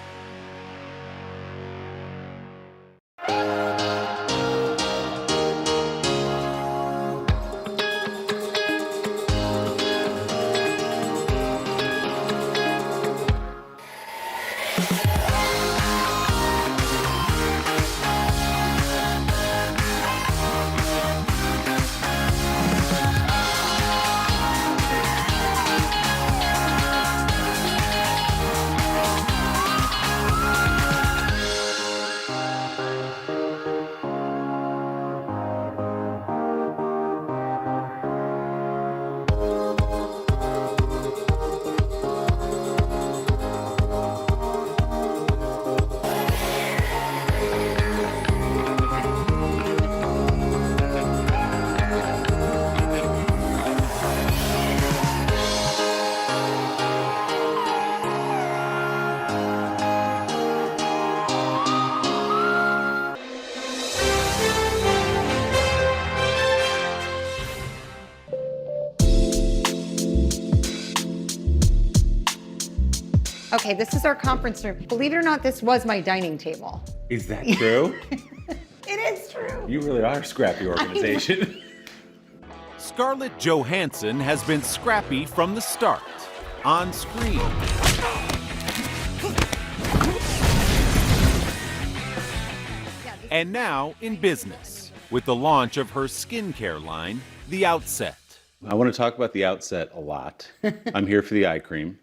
Okay, this is our conference room. Believe it or not, this was my dining table. Is that true? It is true. You really are a scrappy organization. Scarlett Johansson has been scrappy from the start, on screen. And now in business, with the launch of her skincare line, The Outset. I want to talk about The Outset a lot. I'm here for the eye cream.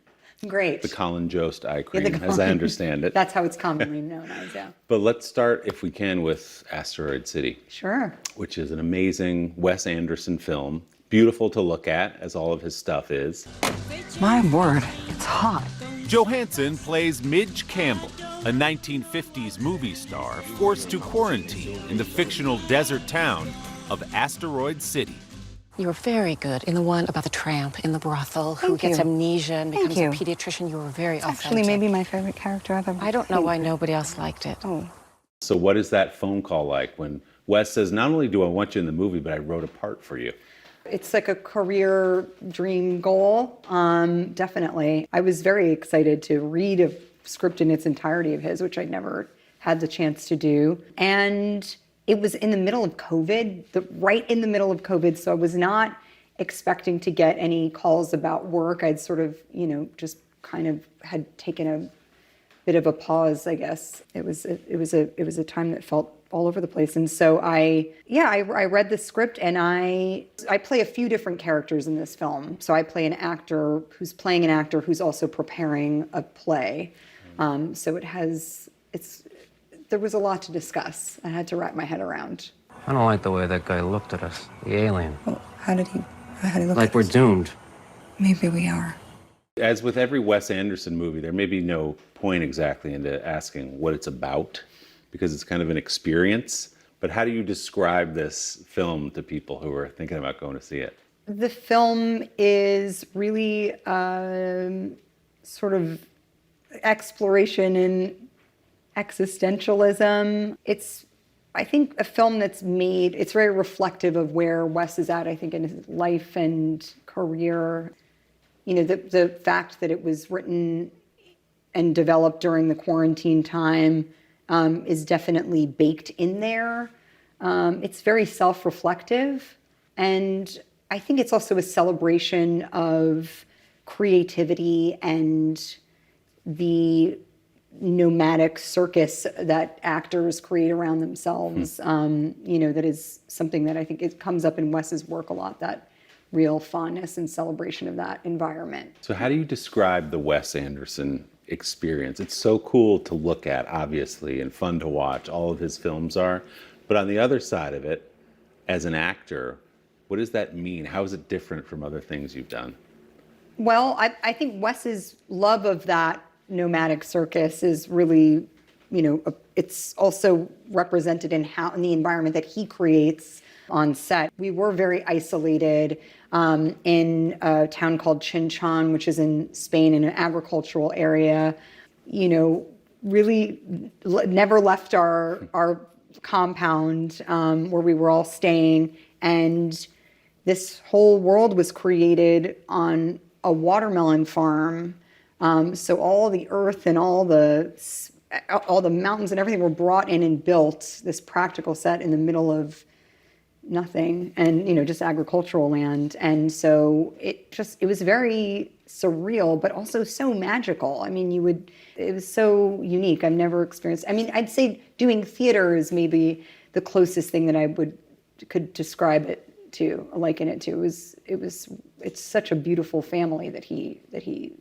Great. The Colin Jost eye cream, Yeah, the as I Colin- understand it. That's how it's commonly known as, yeah. But let's start, if we can, with Asteroid City, Sure. which is an amazing Wes Anderson film. Beautiful to look at, as all of his stuff is. My word, it's hot. Johansson plays Midge Campbell, a 1950s movie star forced to quarantine in the fictional desert town of Asteroid City. You were very good in the one about the tramp in the brothel who Thank gets you. amnesia and Thank becomes a you. pediatrician. You were very It's authentic. actually maybe my favorite character I've ever I don't know why played. nobody else liked it. Oh. So what is that phone call like when Wes says, not only do I want you in the movie, but I wrote a part for you? It's like a career dream goal, definitely. I was very excited to read a script in its entirety of his, which I'd never had the chance to do. And it was in the middle of COVID, right in the middle of COVID, so I was not expecting to get any calls about work. I'd sort of, just kind of had taken a bit of a pause, I guess. It was a time that felt all over the place. And so I read the script, and I play a few different characters in this film. So I play an actor who's playing an actor who's also preparing a play. So there was a lot to discuss. I had to wrap my head around. I don't like the way that guy looked at us, the alien. Well, how did he look Like at we're us? doomed. Maybe we are. As with every Wes Anderson movie, there may be no point exactly into asking what it's about, because it's kind of an experience. But how do you describe this film to people who are thinking about going to see it? The film is really sort of exploration in existentialism. It's, I think, a film that's made, it's very reflective of where Wes is at, I think, in his life and career. The fact that it was written and developed during the quarantine time is definitely baked in there. It's very self-reflective, and I think it's also a celebration of creativity and the nomadic circus that actors create around themselves. That is something that I think it comes up in Wes's work a lot, that real fondness and celebration of that environment. So how do you describe the Wes Anderson experience? It's so cool to look at, obviously, and fun to watch. All of his films are. But on the other side of it, as an actor, what does that mean? How is it different from other things you've done? Well, I think Wes's love of that nomadic circus is really, it's also represented in the environment that he creates on set. We were very isolated in a town called Chinchon, which is in Spain, in an agricultural area. Really never left our compound where we were all staying, and this whole world was created on a watermelon farm. So all the earth and all the mountains and everything were brought in and built, this practical set in the middle of nothing, and just agricultural land. And so it was very surreal, but also so magical. I mean, it was so unique. I've never experienced, I'd say doing theater is maybe the closest thing that I could describe it to, liken it to. It's such a beautiful family that he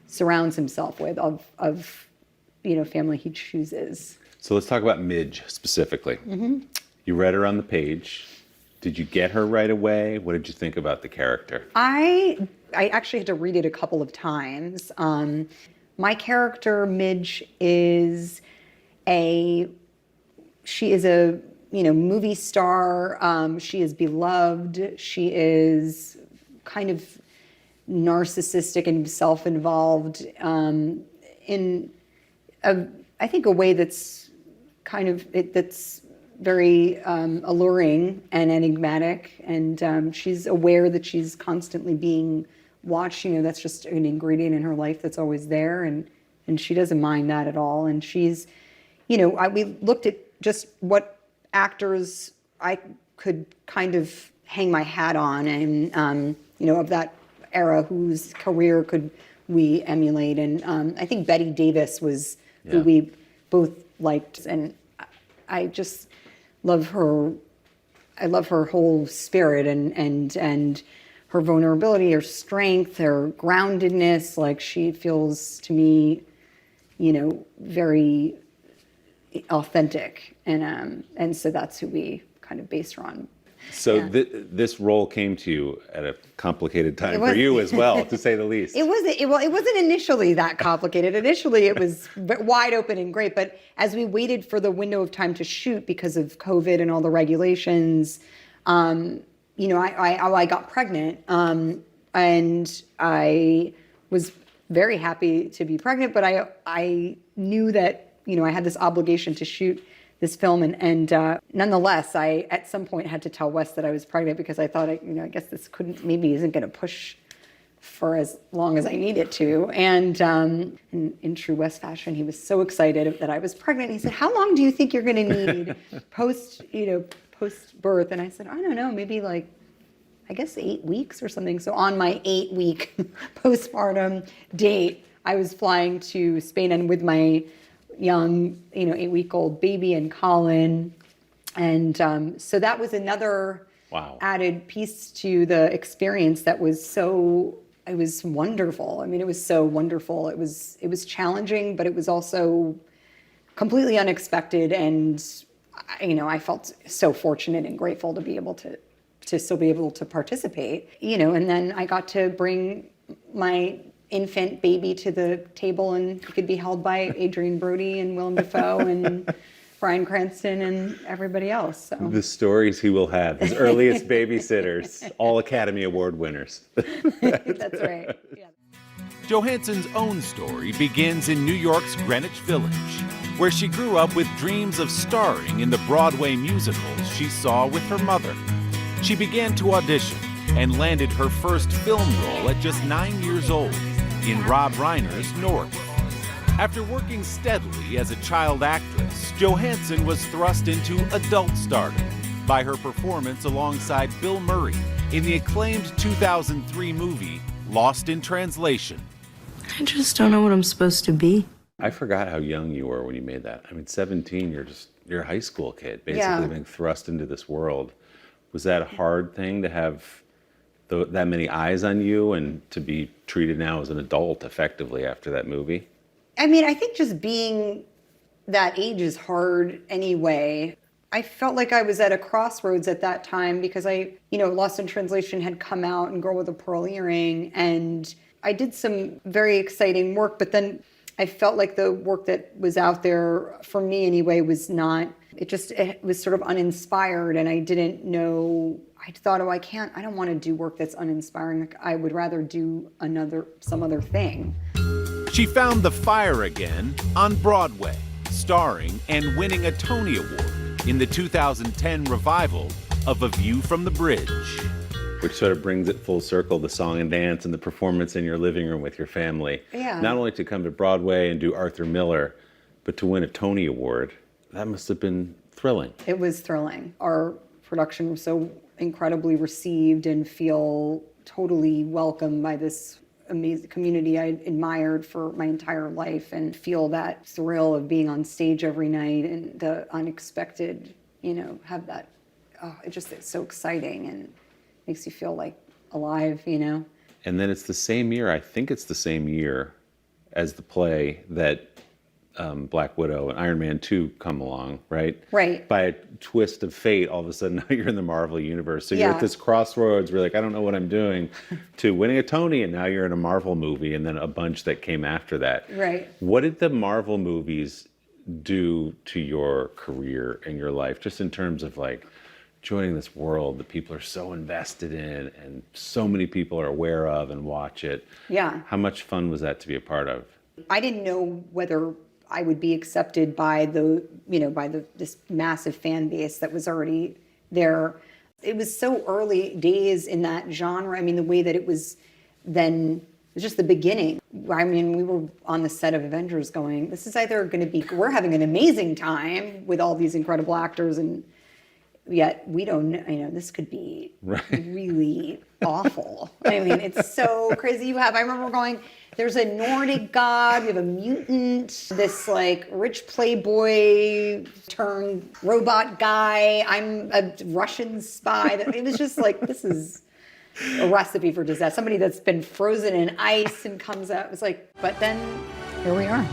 surrounds himself with, of family he chooses. So let's talk about Midge specifically. Mm-hmm. You read her on the page. Did you get her right away? What did you think about the character? I actually had to read it a couple of times. My character, Midge, she is a movie star. She is beloved. She is kind of narcissistic and self-involved in I think a way that's that's very alluring and enigmatic, and she's aware that she's constantly being watched. That's just an ingredient in her life that's always there, and she doesn't mind that at all. And she's, we looked at just what actors I could kind of hang my hat on, and of that era, whose career could we emulate. And I think Bette Davis was who we both liked, and I just love her. I love her whole spirit and her vulnerability, her strength, her groundedness. Like, she feels to me, very authentic, and so that's who we kind of based her on. So this role came to you at a complicated time for you as well, to say the least. It wasn't initially that complicated. Initially, it was wide open and great. But as we waited for the window of time to shoot because of COVID and all the regulations, I got pregnant, and I was very happy to be pregnant. But I knew that I had this obligation to shoot this film, and nonetheless, I at some point had to tell Wes that I was pregnant, because I thought, I guess this isn't going to push for as long as I need it to. And in true Wes fashion, he was so excited that I was pregnant. He said, "How long do you think you're going to need post birth?" And I said, "I don't know, maybe I guess 8 weeks or something." So on my 8-week postpartum date, I was flying to Spain, and with my young, 8-week-old baby and Colin. And so that was another added piece to the experience that was it was wonderful. It was so wonderful. It was challenging, but it was also completely unexpected. And, I felt so fortunate and grateful to be able to still be able to participate, and then I got to bring my infant baby to the table, and he could be held by Adrian Brody and Willem Dafoe and Bryan Cranston and everybody else. So. The stories he will have, his earliest babysitters, all Academy Award winners. That's right. Yeah. Johansson's own story begins in New York's Greenwich Village, where she grew up with dreams of starring in the Broadway musicals she saw with her mother. She began to audition and landed her first film role at just 9 years old in Rob Reiner's North. After working steadily as a child actress, Johansson was thrust into adult stardom by her performance alongside Bill Murray in the acclaimed 2003 movie Lost in Translation. I just don't know what I'm supposed to be. I forgot how young you were when you made that. I mean, 17, you're a high school kid, basically being thrust into this world. Was that a hard thing to have that many eyes on you and to be treated now as an adult effectively after that movie? I mean, I think just being that age is hard anyway. I felt like I was at a crossroads at that time because Lost in Translation had come out and Girl with a Pearl Earring, and I did some very exciting work, but then I felt like the work that was out there, for me anyway, was not, it was sort of uninspired, and I didn't know, I thought, I don't want to do work that's uninspiring. Like, I would rather do some other thing. She found the fire again on Broadway, starring and winning a Tony Award in the 2010 revival of A View from the Bridge. Which sort of brings it full circle, the song and dance and the performance in your living room with your family. Yeah. Not only to come to Broadway and do Arthur Miller, but to win a Tony Award. That must have been thrilling. It was thrilling. Our production was so incredibly received and feel totally welcomed by this amazing community I admired for my entire life, and feel that thrill of being on stage every night and the unexpected, have that, it's so exciting and makes you feel like alive, And then it's the same year, I think it's the same year as the play that Black Widow and Iron Man 2 come along, right? Right. By a twist of fate, all of a sudden now you're in the Marvel universe. So you're at this crossroads where like, I don't know what I'm doing, to winning a Tony, and now you're in a Marvel movie, and then a bunch that came after that. Right. What did the Marvel movies do to your career and your life, just in terms of like joining this world that people are so invested in and so many people are aware of and watch it? Yeah. How much fun was that to be a part of? I didn't know whether I would be accepted by this massive fan base that was already there. It was so early days in that genre. I mean, the way that it was then, it was just the beginning. I mean, we were on the set of Avengers going, this is either going to be, we're having an amazing time with all these incredible actors, and yet we don't, this could be really awful. I mean, it's so crazy. I remember going, there's a Nordic god, we have a mutant, this like rich playboy turned robot guy, I'm a Russian spy. It was just like, this is a recipe for disaster. Somebody that's been frozen in ice and comes out. It was like, but then here we are.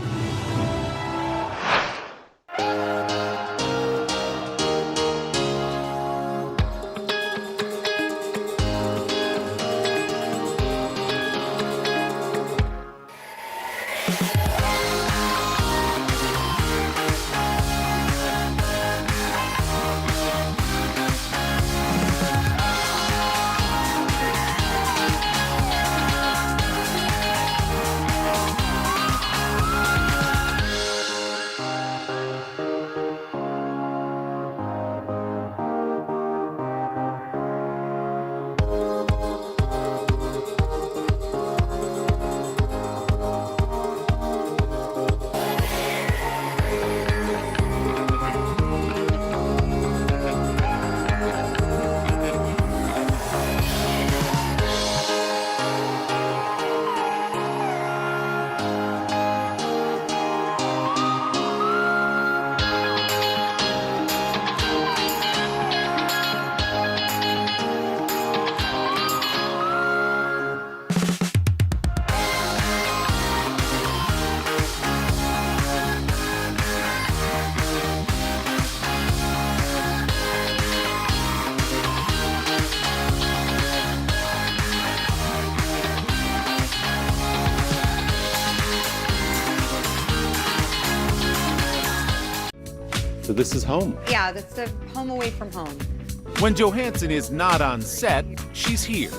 So this is home. Yeah, that's a home away from home. When Johansson is not on set, she's here,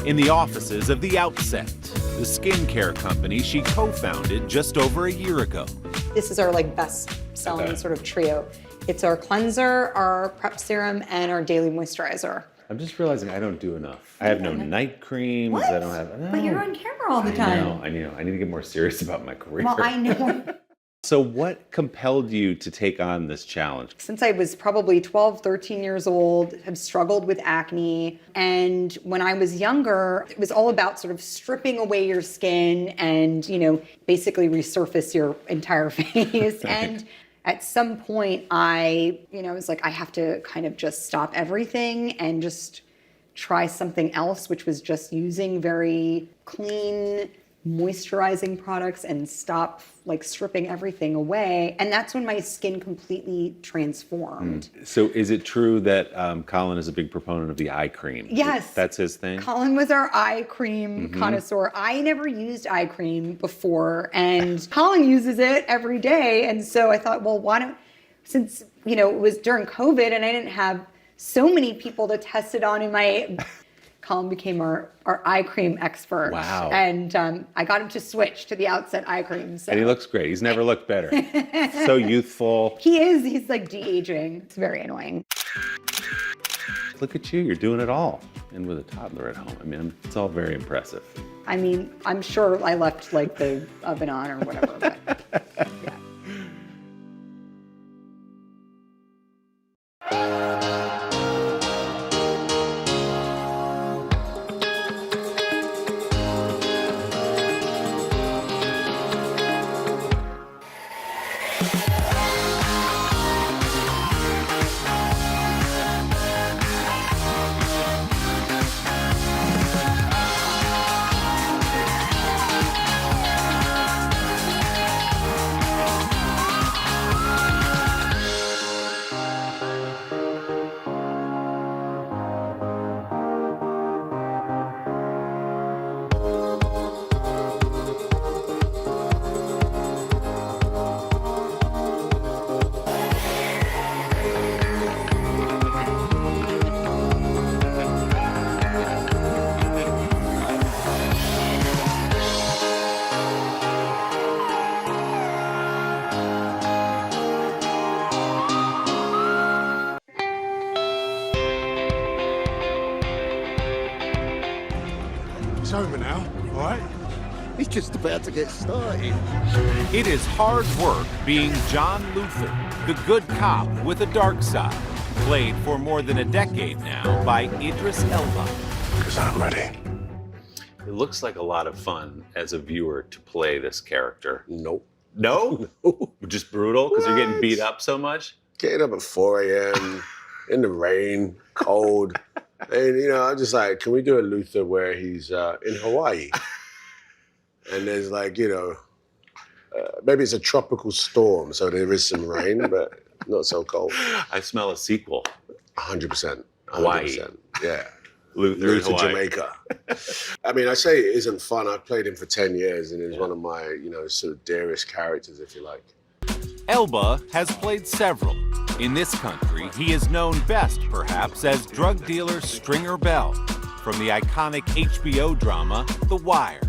in the offices of The Outset, the skincare company she co-founded just over a year ago. This is our best-selling sort of trio. It's our cleanser, our prep serum, and our daily moisturizer. I'm just realizing I don't do enough. I have no night creams. What? I don't have. No. But you're on camera all the time. I know. I need to get more serious about my career. Well, I know. So what compelled you to take on this challenge? Since I was probably 12, 13 years old, have struggled with acne. And when I was younger, it was all about sort of stripping away your skin and, basically resurface your entire face. And at some point I was like, I have to kind of just stop everything and just try something else, which was just using very clean, moisturizing products and stop stripping everything away. And that's when my skin completely transformed. So is it true that Colin is a big proponent of the eye cream? Yes. That's his thing? Colin was our eye cream connoisseur. I never used eye cream before, and Colin uses it every day. And so I thought, well, why don't, since, it was during COVID and I didn't have so many people to test it on in my... Colin became our eye cream expert. Wow. And I got him to switch to the Outset eye cream. So. And he looks great. He's never looked better. So youthful. He is. He's like de-aging. It's very annoying. Look at you. You're doing it all. And with a toddler at home. I mean, it's all very impressive. I mean, I'm sure I left the oven on or whatever. But, yeah. It's over now, all right? He's just about to get started. It is hard work being John Luther, the good cop with a dark side, played for more than a decade now by Idris Elba. Because I'm ready. It looks like a lot of fun as a viewer to play this character. Nope. No? Just brutal because you're getting beat up so much? Getting up at 4 a.m. in the rain, cold. And, I'm just like, can we do a Luther where he's in Hawaii? And there's maybe it's a tropical storm, so there is some rain, but not so cold. I smell a sequel. 100%. Hawaii. Yeah. Luther Hawaii. Jamaica. I mean, I say it isn't fun. I've played him for 10 years, and he's one of my, sort of dearest characters, if you like. Elba has played several. In this country, he is known best, perhaps, as drug dealer Stringer Bell from the iconic HBO drama The Wire.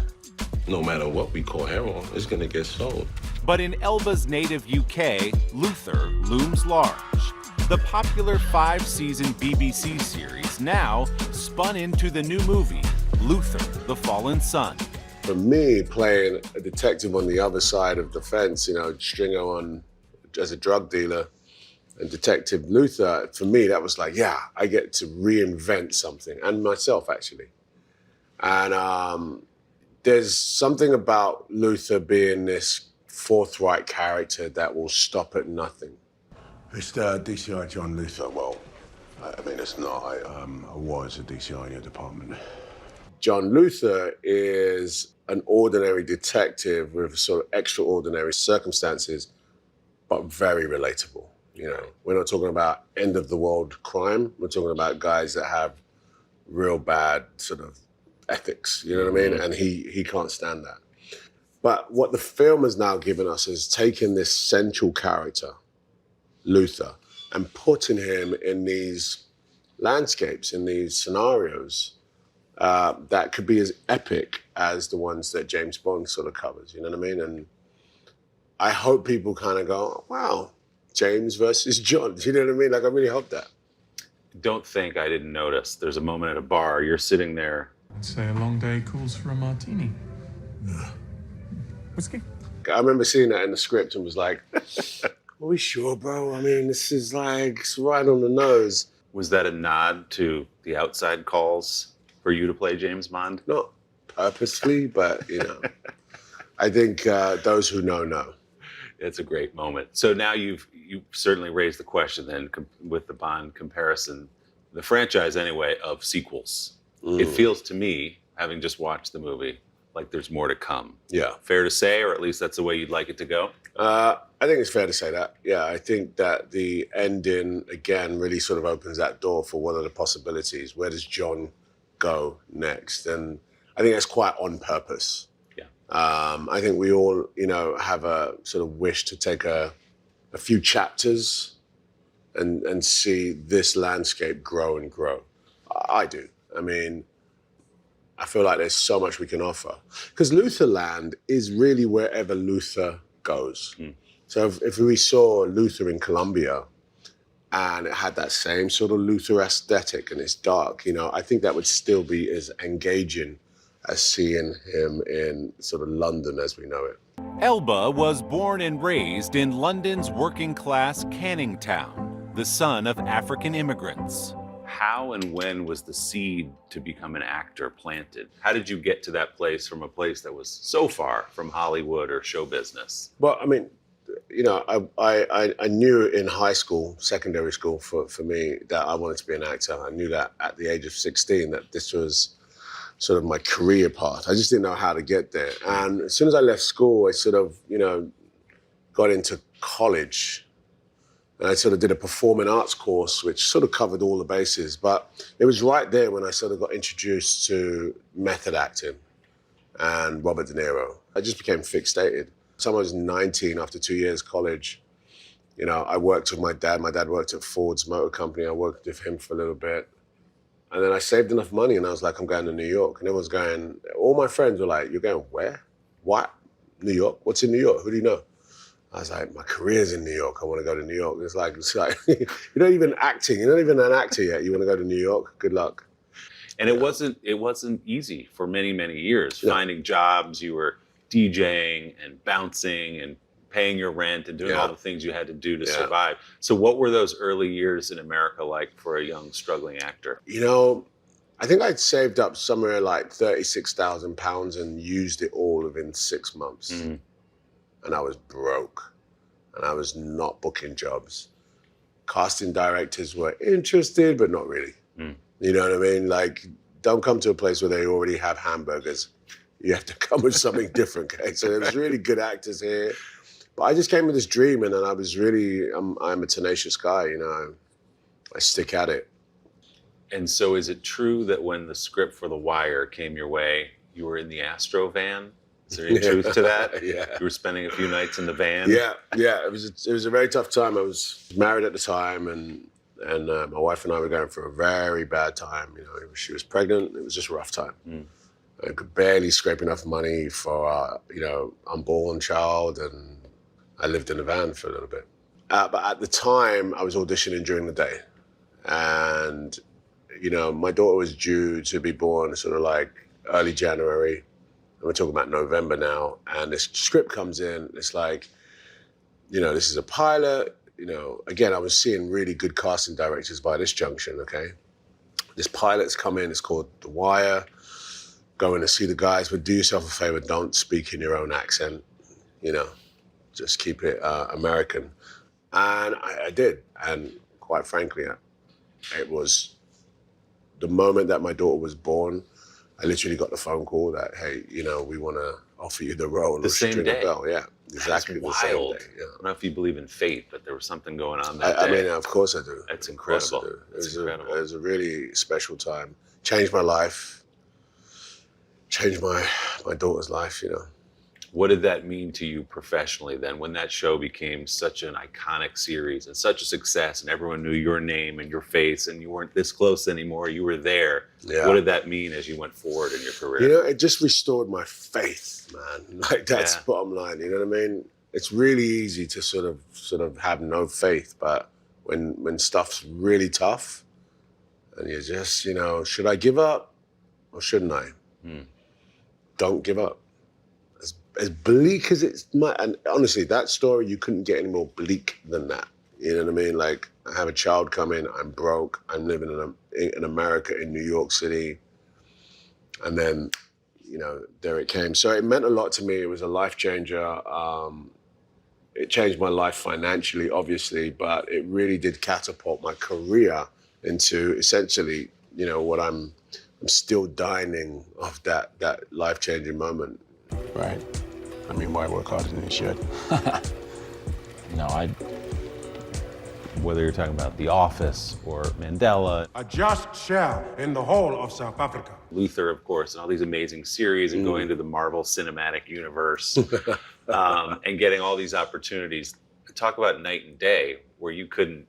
No matter what we call heroin, it's going to get sold. But in Elba's native UK, Luther looms large. The popular 5-season BBC series now spun into the new movie, Luther, the Fallen Son. For me, playing a detective on the other side of the fence, Stringer on as a drug dealer, and Detective Luther, for me, that was like, yeah, I get to reinvent something, and myself, actually. And there's something about Luther being this forthright character that will stop at nothing. Mr. DCI John Luther, well, I mean, it's not. I was a DCI in your department. John Luther is an ordinary detective with sort of extraordinary circumstances, but very relatable. We're not talking about end of the world crime. We're talking about guys that have real bad sort of ethics, you know what I mean? And he can't stand that. But what the film has now given us is taking this central character, Luther, and putting him in these landscapes, in these scenarios that could be as epic as the ones that James Bond sort of covers, you know what I mean? And I hope people kind of go, oh, wow, James versus John, you know what I mean? Like, I really hope that. Don't think I didn't notice. There's a moment at a bar, you're sitting there. I'd say a long day calls for a martini. Whiskey? I remember seeing that in the script and was like, are we sure, bro? I mean, this is like, it's right on the nose. Was that a nod to the outside calls for you to play James Bond? Not purposely, but, you know, I think those who know. It's a great moment. So now you've certainly raised the question then with the Bond comparison, the franchise anyway, of sequels. It feels to me, having just watched the movie, like there's more to come. Yeah. Fair to say, or at least that's the way you'd like it to go? I think it's fair to say that. Yeah, I think that the ending, again, really sort of opens that door for what are the possibilities. Where does John go next? And I think that's quite on purpose. Yeah. I think we all, you know, have a sort of wish to take a few chapters and see this landscape grow and grow. I do. I mean, I feel like there's so much we can offer. Because Lutherland is really wherever Luther goes. So if we saw Luther in Colombia and it had that same sort of Luther aesthetic and it's dark, you know, I think that would still be as engaging as seeing him in sort of London as we know it. Elba was born and raised in London's working-class Canning Town, the son of African immigrants. How and when was the seed to become an actor planted? How did you get to that place from a place that was so far from Hollywood or show business? Well, I mean, you know, I knew in high school, secondary school for me, that I wanted to be an actor. I knew that at the age of 16 that this was sort of my career path. I just didn't know how to get there. And as soon as I left school, I sort of, you know, got into college. And I sort of did a performing arts course, which sort of covered all the bases. But it was right there when I sort of got introduced to method acting and Robert De Niro. I just became fixated. So I was 19 after 2 years college. You know, I worked with my dad. My dad worked at Ford's Motor Company. I worked with him for a little bit. And then I saved enough money and I was like, I'm going to New York. And everyone's going, all my friends were like, you're going where? What? New York? What's in New York? Who do you know? I was like, my career's in New York. I want to go to New York. It's like you're not even acting. You're not even an actor yet. You want to go to New York? Good luck. And it wasn't easy for many, many years, finding jobs. You were DJing and bouncing and paying your rent and doing all the things you had to do to survive. So what were those early years in America like for a young, struggling actor? You know, I think I'd saved up somewhere like £36,000 and used it all within 6 months. And I was broke. And I was not booking jobs. Casting directors were interested, but not really. You know what I mean? Like, don't come to a place where they already have hamburgers. You have to come with something different, okay? So there was really good actors here. But I just came with this dream, and then I was really, I'm a tenacious guy, you know. I stick at it. And so is it true that when the script for The Wire came your way, you were in the Astro van? Is there any truth to that? Yeah. You were spending a few nights in the van? Yeah. It was a very tough time. I was married at the time, and my wife and I were going through a very bad time. You know, she was pregnant. It was just a rough time. I could barely scrape enough money for our, you know, unborn child, and I lived in a van for a little bit. But at the time, I was auditioning during the day, and you know, my daughter was due to be born sort of like early January. And we're talking about November now, and this script comes in. It's like, you know, this is a pilot. You know, again, I was seeing really good casting directors by this junction, okay? This pilot's come in, it's called The Wire. Go in to see the guys, but do yourself a favor, don't speak in your own accent, you know, just keep it American. And I did, and quite frankly, it was the moment that my daughter was born, I literally got the phone call that, hey, you know, we want to offer you the role. The same day? Bell. Yeah, exactly. That's the wild. same day. Yeah. I don't know if you believe in fate, but there was something going on that I day. mean, of course I do. That's incredible. It was a really special time. Changed my life. Changed my daughter's life, you know. What did that mean to you professionally then, when that show became such an iconic series and such a success and everyone knew your name and your face and you weren't this close anymore, you were there. Yeah. What did that mean as you went forward in your career? You know, it just restored my faith, man. Like, that's bottom line, you know what I mean? It's really easy to sort of have no faith, but when stuff's really tough and you're just, you know, should I give up or shouldn't I? Don't give up. As as bleak as it's and honestly, that story, you couldn't get any more bleak than that. You know what I mean? Like, I have a child come in, I'm broke, I'm living in America, in New York City. And then, you know, there it came. So it meant a lot to me. It was a life changer. It changed my life financially, obviously, but it really did catapult my career into essentially, you know, what I'm still dining of that life-changing moment. Right. I mean, why work harder than you should? No, whether you're talking about The Office or Mandela. A just share in the whole of South Africa. Luther, of course, and all these amazing series and going to the Marvel Cinematic Universe and getting all these opportunities. Talk about night and day where you couldn't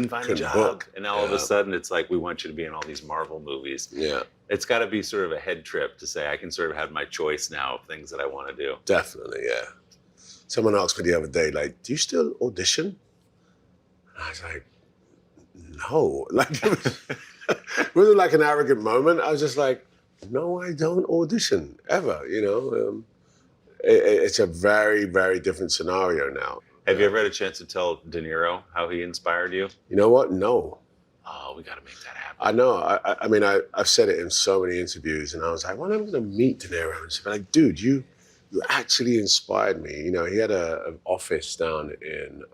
find a job. Book. And now all of a sudden it's like, we want you to be in all these Marvel movies. Yeah. It's got to be sort of a head trip to say, I can sort of have my choice now of things that I want to do. Definitely, yeah. Someone asked me the other day, like, do you still audition? And I was like, no. Like, it wasn't like an arrogant moment. I was just like, no, I don't audition, ever, you know? It's a very, very different scenario now. Have you ever had a chance to tell De Niro how he inspired you? You know what? No. Oh, we got to make that happen. I know. I mean, I've said it in so many interviews, and I was like, when am I going to meet De Niro? And she's like, dude, you actually inspired me. You know, he had an office down in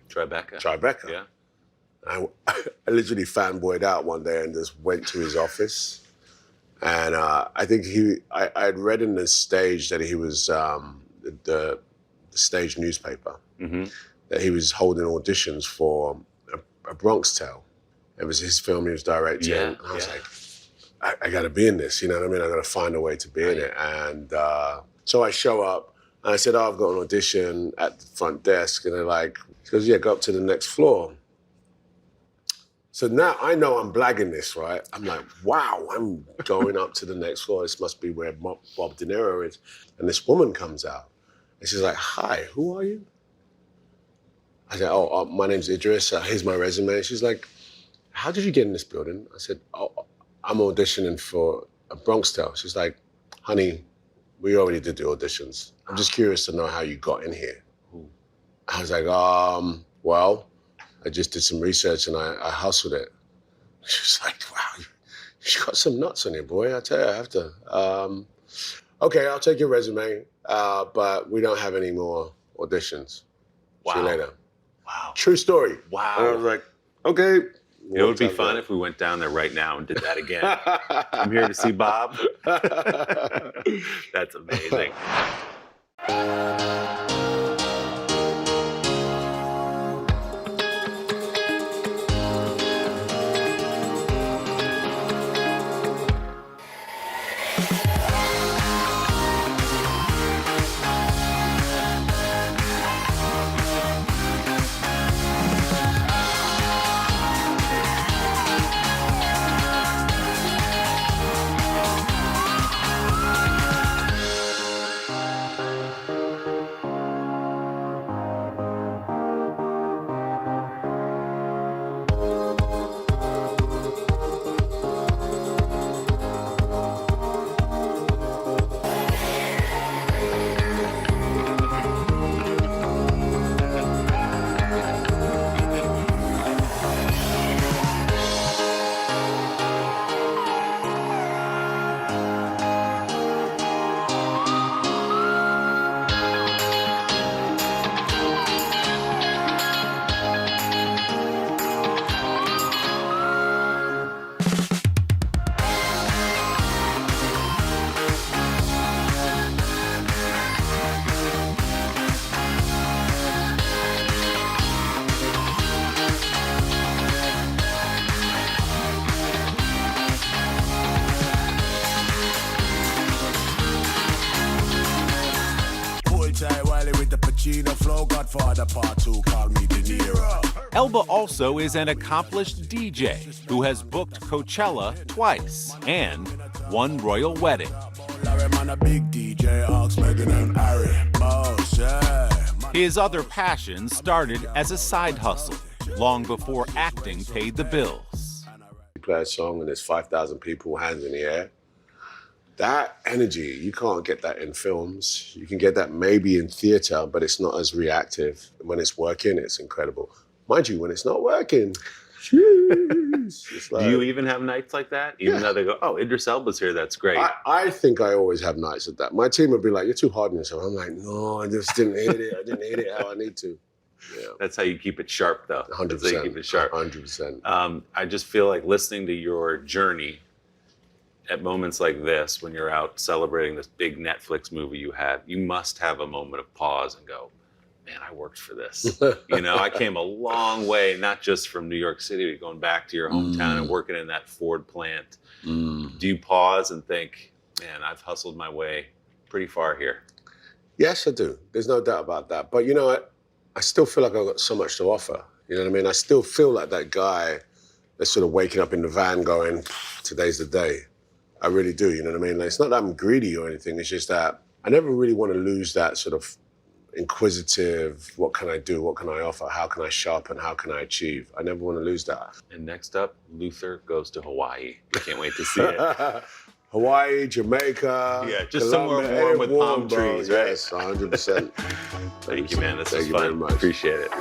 Tribeca. Yeah. I literally fanboyed out one day and just went to his office. And I think I'd read in the stage that he was the stage newspaper, that he was holding auditions for a Bronx Tale. It was his film he was directing. Yeah, and I was like, I got to be in this, you know what I mean? I got to find a way to be in it. And so I show up and I said, I've got an audition at the front desk. And they're like, he goes, yeah, go up to the next floor. So now I know I'm blagging this, right? I'm like, wow, I'm going up to the next floor. This must be where Bob De Niro is. And this woman comes out and she's like, hi, who are you? I said, oh, my name's Idris. Here's my resume. She's like, how did you get in this building? I said, oh, I'm auditioning for a Bronx Tale. She's like, honey, we already did the auditions. I'm just curious to know how you got in here. I was like, well, I just did some research and I hustled it. She was like, wow, you got some nuts on you, boy. I tell you, I have to. Okay, I'll take your resume, but we don't have any more auditions. Wow. See you later. Wow. True story. Wow. And I was like, okay. It would be fun if we went down there right now and did that again. I'm here to see Bob. That's amazing. Elba also is an accomplished DJ who has booked Coachella twice and one royal wedding. His other passion started as a side hustle, long before acting paid the bills. You play a song and there's 5,000 people, hands in the air. That energy, you can't get that in films. You can get that maybe in theater, but it's not as reactive. When it's working, it's incredible. Mind you, when it's not working, it's like, Do you even have nights like that? Even though they go, oh, Idris Elba's here, that's great. I think I always have nights like that. My team would be like, you're too hard on yourself. I'm like, no, I just didn't hit it. I didn't hit it how I need to. Yeah. That's how you keep it sharp, though. 100%. That's how you keep it sharp. 100%. I just feel like listening to your journey at moments like this, when you're out celebrating this big Netflix movie you had, you must have a moment of pause and go, man, I worked for this. You know, I came a long way, not just from New York City, but going back to your hometown and working in that Ford plant. Do you pause and think, man, I've hustled my way pretty far here? Yes, I do. There's no doubt about that. But you know what? I still feel like I've got so much to offer. You know what I mean? I still feel like that guy that's sort of waking up in the van going, today's the day. I really do, you know what I mean? Like, it's not that I'm greedy or anything. It's just that I never really want to lose that sort of inquisitive, what can I do? What can I offer? How can I sharpen? How can I achieve? I never want to lose that. And next up, Luther goes to Hawaii. I can't wait to see it. Hawaii, Jamaica. Yeah, just Colombia, somewhere warm with palm bro. trees, right? Yes, 100%. Thank you, man. This was Thank you fun. very much. Appreciate it.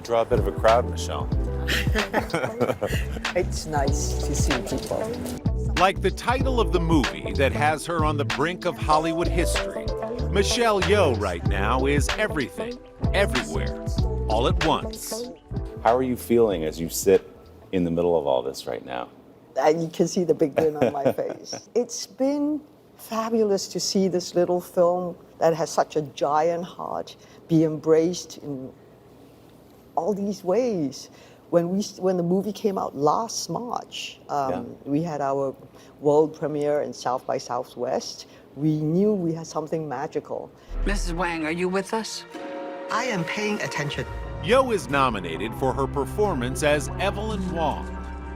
Draw a bit of a crowd, Michelle. It's nice to see people. Like the title of the movie that has her on the brink of Hollywood history, Michelle Yeoh right now is everything, everywhere, all at once. How are you feeling as you sit in the middle of all this right now? You can see the big grin on my face. It's been fabulous to see this little film that has such a giant heart be embraced in all these ways. When the movie came out last March, we had our world premiere in South by Southwest. We knew we had something magical. Mrs. Wang, are you with us? I am paying attention. Yeoh is nominated for her performance as Evelyn Wong,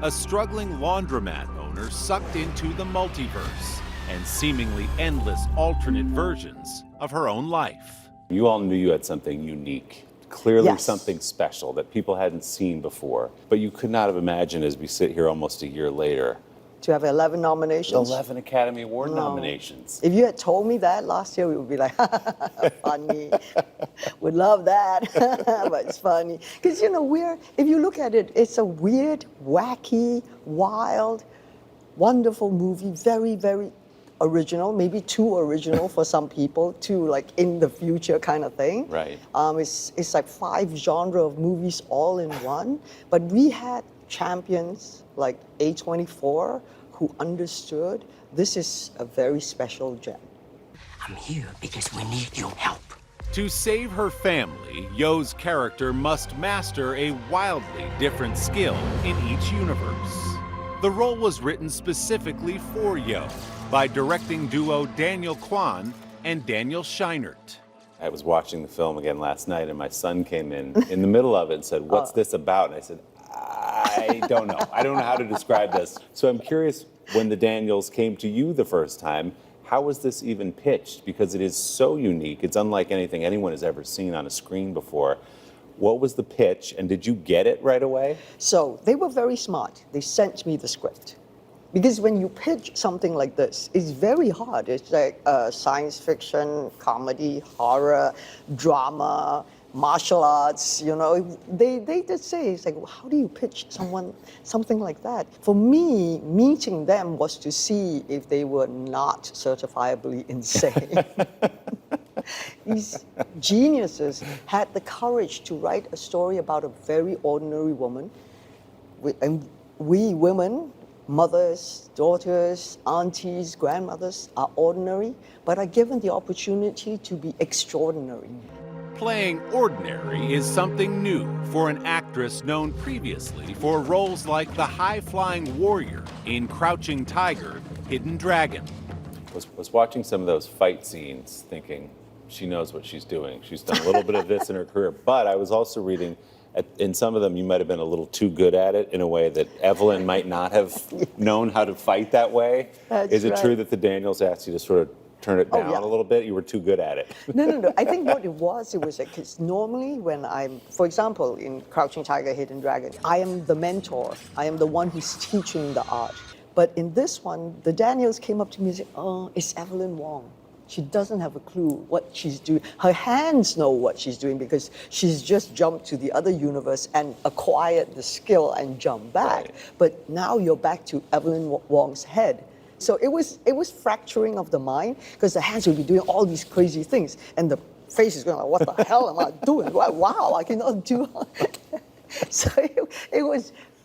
a struggling laundromat owner sucked into the multiverse and seemingly endless alternate versions of her own life. You all knew you had something unique. Clearly Yes. something special that people hadn't seen before. But you could not have imagined as we sit here almost a year later. To have 11 nominations. 11 Academy Award nominations. If you had told me that last year, we would be like, funny. Would love that, but it's funny. Because, you know, if you look at it, it's a weird, wacky, wild, wonderful movie, very, very original, maybe too original for some people, too like in the future kind of thing. Right. It's like 5 genre of movies all in one. But we had champions like A24 who understood this is a very special gem. I'm here because we need your help. To save her family, Yeoh's character must master a wildly different skill in each universe. The role was written specifically for Yeoh by directing duo Daniel Kwan and Daniel Scheinert. I was watching the film again last night and my son came in the middle of it and said, what's this about? And I said, I don't know. I don't know how to describe this. So I'm curious, when the Daniels came to you the first time, how was this even pitched? Because it is so unique. It's unlike anything anyone has ever seen on a screen before. What was the pitch and did you get it right away? So they were very smart. They sent me the script. Because when you pitch something like this, it's very hard. It's like science fiction, comedy, horror, drama, martial arts, you know. They just say, it's like, how do you pitch something like that? For me, meeting them was to see if they were not certifiably insane. These geniuses had the courage to write a story about a very ordinary woman. And we women, mothers, daughters, aunties, grandmothers, are ordinary, but are given the opportunity to be extraordinary. Playing ordinary is something new for an actress known previously for roles like the high-flying warrior in Crouching Tiger, Hidden Dragon. Was watching some of those fight scenes thinking, she knows what she's doing. She's done a little bit of this in her career, but I was also reading, in some of them you might have been a little too good at it in a way that Evelyn might not have known how to fight that way. Is it true that the Daniels asked you to sort of turn it down a little bit? You were too good at it. No. I think what it was because normally when for example, in Crouching Tiger, Hidden Dragon, I am the mentor. I am the one who's teaching the art. But in this one, the Daniels came up to me and said, oh, it's Evelyn Wong. She doesn't have a clue what she's doing. Her hands know what she's doing because she's just jumped to the other universe and acquired the skill and jumped back. Right. But now you're back to Evelyn Wong's head. So it was fracturing of the mind because the hands will be doing all these crazy things and the face is going like, what the hell am I doing? Wow, I cannot do. So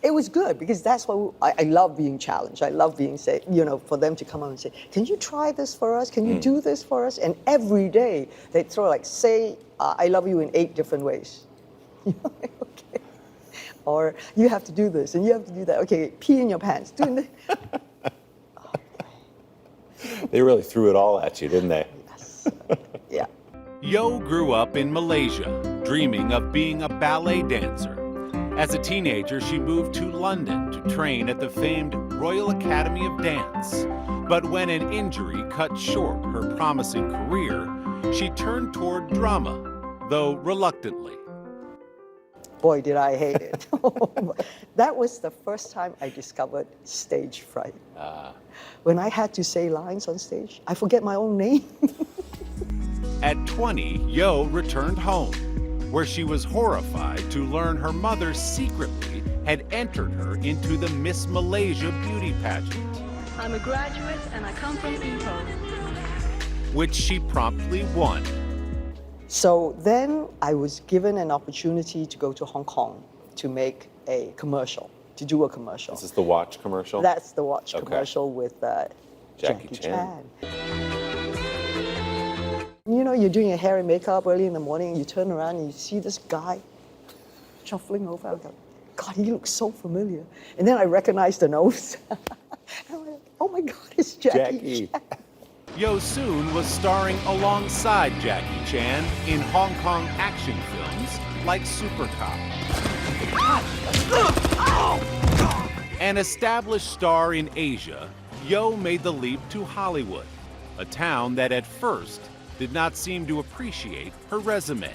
it was good because that's what I love being challenged. I love being for them to come up and say, can you try this for us? Can you do this for us? And every day they throw like, say, I love you in 8 different ways. Okay. Or you have to do this and you have to do that. Okay, pee in your pants. Doing this. They really threw it all at you, didn't they? Yes. Yeah. Yeoh grew up in Malaysia, dreaming of being a ballet dancer. As a teenager, she moved to London to train at the famed Royal Academy of Dance. But when an injury cut short her promising career, she turned toward drama, though reluctantly. Boy, did I hate it. That was the first time I discovered stage fright. When I had to say lines on stage, I forget my own name. At 20, Yeoh returned home, where she was horrified to learn her mother secretly had entered her into the Miss Malaysia beauty pageant. I'm a graduate and I come from Ipoh, which she promptly won. So then I was given an opportunity to go to Hong Kong to make a commercial, to do a commercial. Is this the watch commercial? That's the watch commercial with Jackie Chan. You know, you're doing your hair and makeup early in the morning, and you turn around and you see this guy shuffling over. I go, God, he looks so familiar. And then I recognize the nose. I'm like, oh my God, it's Jackie Chan. Yeoh soon was starring alongside Jackie Chan in Hong Kong action films like Super Cop. An established star in Asia, Yeoh made the leap to Hollywood, a town that at first did not seem to appreciate her resume.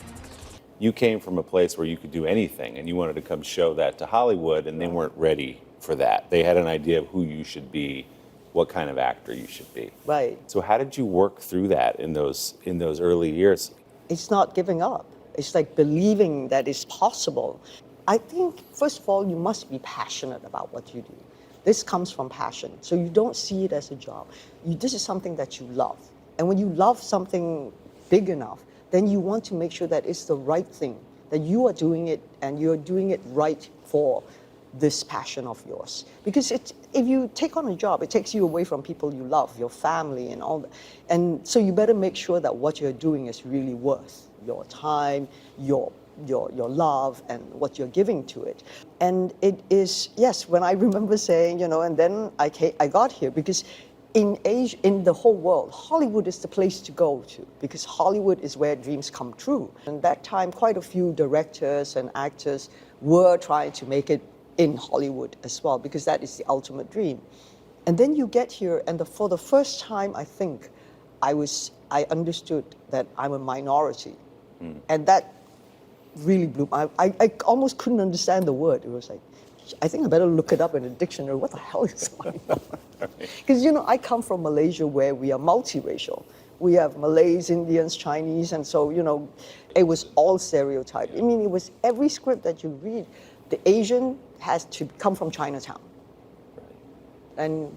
You came from a place where you could do anything and you wanted to come show that to Hollywood, and they weren't ready for that. They had an idea of who you should be, what kind of actor you should be. Right. So how did you work through that in those early years? It's not giving up. It's like believing that it's possible. I think, first of all, you must be passionate about what you do. This comes from passion. So you don't see it as a job. This is something that you love. And when you love something big enough, then you want to make sure that it's the right thing, that you are doing it and you're doing it right for this passion of yours. Because if you take on a job, it takes you away from people you love, your family and all that. And so you better make sure that what you're doing is really worth your time, your love, and what you're giving to it. And it is, yes, when I remember saying, and then I got here because in Asia, in the whole world, Hollywood is the place to go to because Hollywood is where dreams come true. And that time, quite a few directors and actors were trying to make it in Hollywood as well because that is the ultimate dream. And then you get here, and for the first time, I think, I understood that I'm a minority. And that really blew I almost couldn't understand the word. It was like, I think I better look it up in the dictionary. What the hell is Myanmar? Because, I come from Malaysia where we are multiracial. We have Malays, Indians, Chinese, and so, it was all stereotyped. I mean, it was every script that you read, the Asian has to come from Chinatown. And,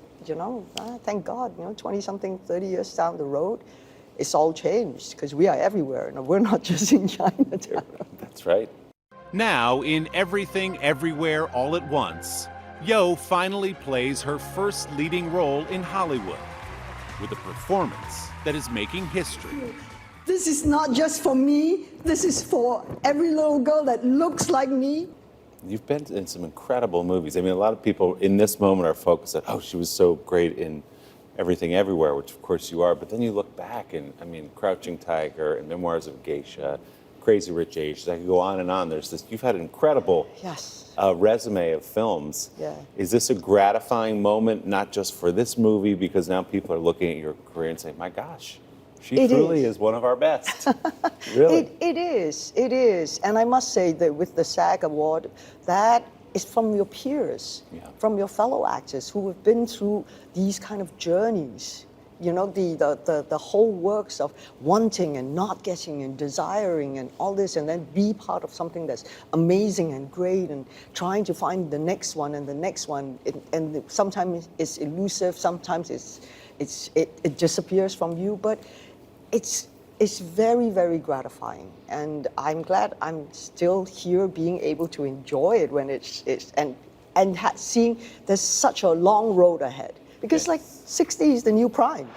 thank God, 20-something, 30 years down the road, it's all changed because we are everywhere. And we're not just in Chinatown. That's right. Now, in Everything, Everywhere, All at Once, Yeoh finally plays her first leading role in Hollywood with a performance that is making history. This is not just for me. This is for every little girl that looks like me. You've been in some incredible movies. I mean, a lot of people in this moment are focused on, oh, she was so great in Everything Everywhere, which of course you are. But then you look back and, Crouching Tiger and Memoirs of a Geisha, Crazy Rich Asians. I could go on and on. You've had an incredible resume of films. Yeah. Is this a gratifying moment, not just for this movie, because now people are looking at your career and saying, my gosh, she truly is one of our best. Really? It is. And I must say that with the SAG Award, that is from your peers, from your fellow actors who have been through these kind of journeys. The whole works of wanting and not getting and desiring and all this, and then be part of something that's amazing and great and trying to find the next one and the next one. And sometimes it's elusive, sometimes it disappears from you, but it's very, very gratifying. And I'm glad I'm still here being able to enjoy it when seeing there's such a long road ahead. Because 60 is the new prime.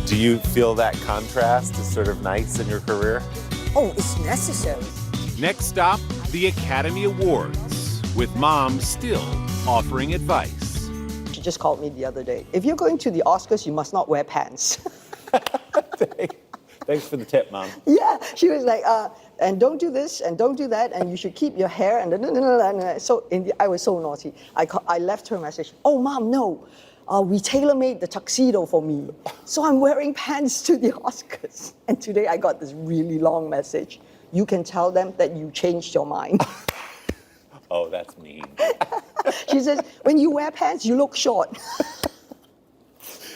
Do you feel that contrast is sort of nice in your career? Oh, it's necessary. Next stop, the Academy Awards, with Mom still offering advice. She just called me the other day. If you're going to the Oscars, you must not wear pants. Thanks for the tip, Mom. Yeah, she was like, and don't do this, and don't do that, and you should keep your hair, and so I was so naughty. I left her a message. Oh, Mom, no. We tailor-made the tuxedo for me. So I'm wearing pants to the Oscars. And today I got this really long message. You can tell them that you changed your mind. Oh, that's mean. She says, when you wear pants, you look short.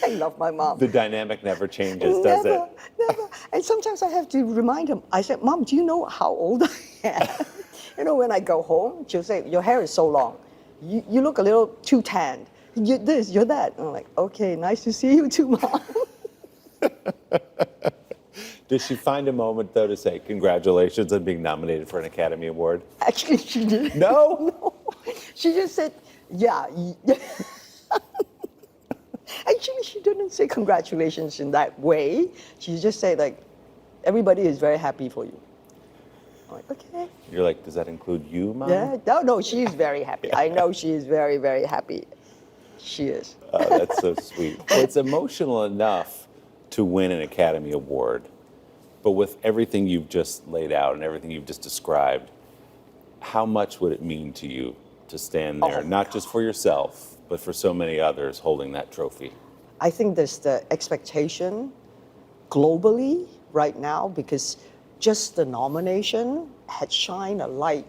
I love my mom. The dynamic never changes, does it? Never. And sometimes I have to remind him. I said, Mom, do you know how old I am? You know, when I go home, she'll say, your hair is so long. You look a little too tanned. You're this, you're that. And I'm like, okay, nice to see you too, Mom. Did she find a moment, though, to say congratulations on being nominated for an Academy Award? Actually, she didn't. No? No. She just said, yeah. Actually, she didn't say congratulations in that way. She just said, like, everybody is very happy for you. I'm like, okay. You're like, does that include you, Mom? Yeah, no, she's very happy. I know she is very, very happy. She is. Oh, that's so sweet. It's emotional enough to win an Academy Award, but with everything you've just laid out and everything you've just described, how much would it mean to you to stand there, not just for yourself, but for so many others holding that trophy? I think there's the expectation globally right now because just the nomination had shined a light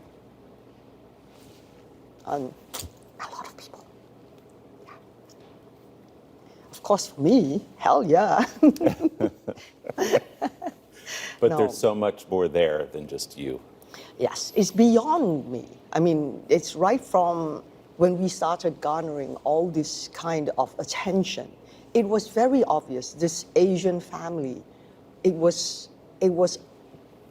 on a lot of people. Yeah. Of course, for me, hell yeah. But No. there's so much more there than just you. Yes, it's beyond me. I mean, it's right from when we started garnering all this kind of attention. It was very obvious, this Asian family, it was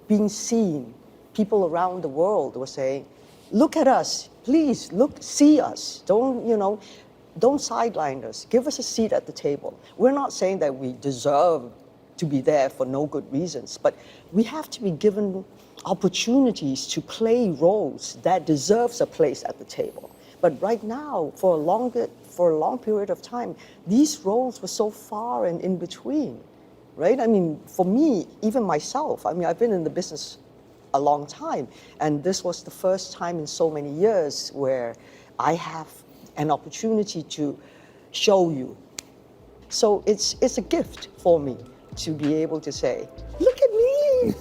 being seen. People around the world were saying, look at us, please, look, see us. Don't sideline us. Give us a seat at the table. We're not saying that we deserve to be there for no good reasons, but we have to be given opportunities to play roles that deserves a place at the table. But right now, for a long period of time, these roles were so far and in between, right? I mean, for me, even myself, I mean, I've been in the business a long time, and this was the first time in so many years where I have an opportunity to show you. So it's a gift for me to be able to say, look at me.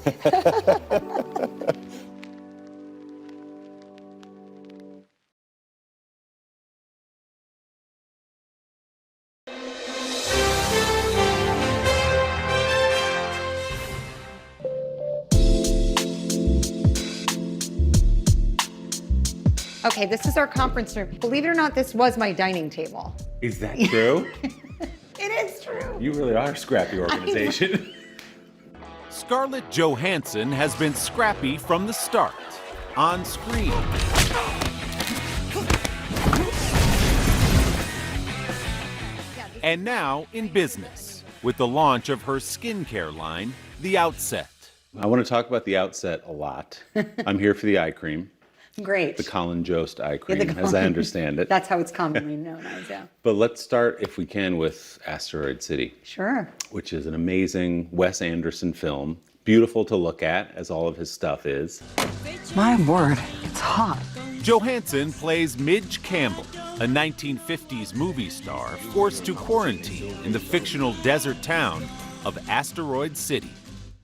Okay, this is our conference room. Believe it or not, this was my dining table. Is that true? It is true. You really are a scrappy organization. Scarlett Johansson has been scrappy from the start, on screen, and now in business, with the launch of her skincare line, The Outset. I want to talk about The Outset a lot. I'm here for the eye cream. Great. The Colin Jost eye cream, Yeah, as I understand it. That's how it's commonly known as, yeah. But let's start, if we can, with Asteroid City. Sure. Which is an amazing Wes Anderson film. Beautiful to look at, as all of his stuff is. My word, it's hot. Johansson plays Midge Campbell, a 1950s movie star forced to quarantine in the fictional desert town of Asteroid City.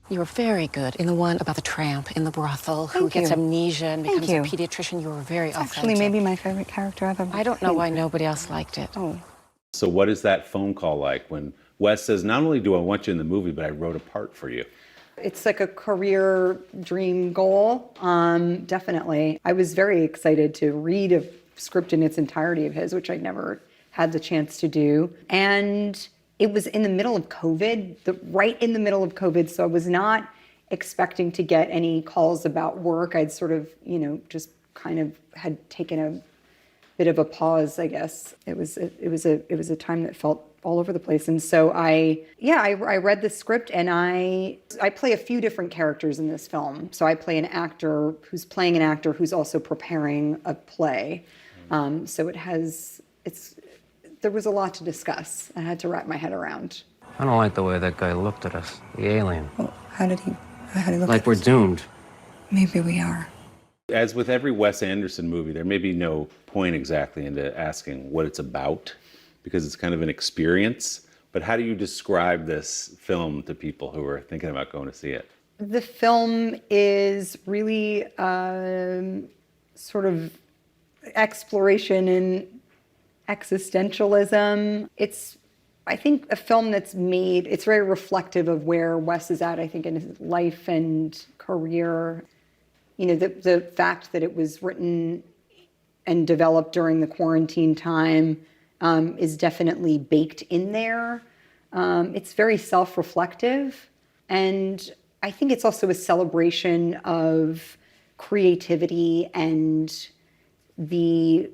You were very good in the one about the tramp in the brothel who Thank gets you. amnesia and Thank becomes a you. pediatrician. You were very authentic. Actually, maybe my favorite character I've ever I don't know why played. nobody else liked it. Oh. So what is that phone call like when Wes says, not only do I want you in the movie, but I wrote a part for you? It's like a career dream goal, definitely. I was very excited to read a script in its entirety of his, which I'd never had the chance to do. And it was in the middle of COVID, right in the middle of COVID, so I was not expecting to get any calls about work. I'd sort of, just kind of had taken a bit of a pause, I guess. It was a time that felt all over the place. And so I read the script, and I play a few different characters in this film. So I play an actor who's playing an actor who's also preparing a play. So there was a lot to discuss. I had to wrap my head around. I don't like the way that guy looked at us, the alien. Well, how did he look Like at we're us? doomed. Maybe we are. As with every Wes Anderson movie, there may be no point exactly into asking what it's about, because it's kind of an experience. But how do you describe this film to people who are thinking about going to see it? The film is really sort of exploration in existentialism. It's, I think, a film that's made, it's very reflective of where Wes is at, I think, in his life and career. You know, the fact that it was written and developed during the quarantine time is definitely baked in there. It's very self-reflective, and I think it's also a celebration of creativity and the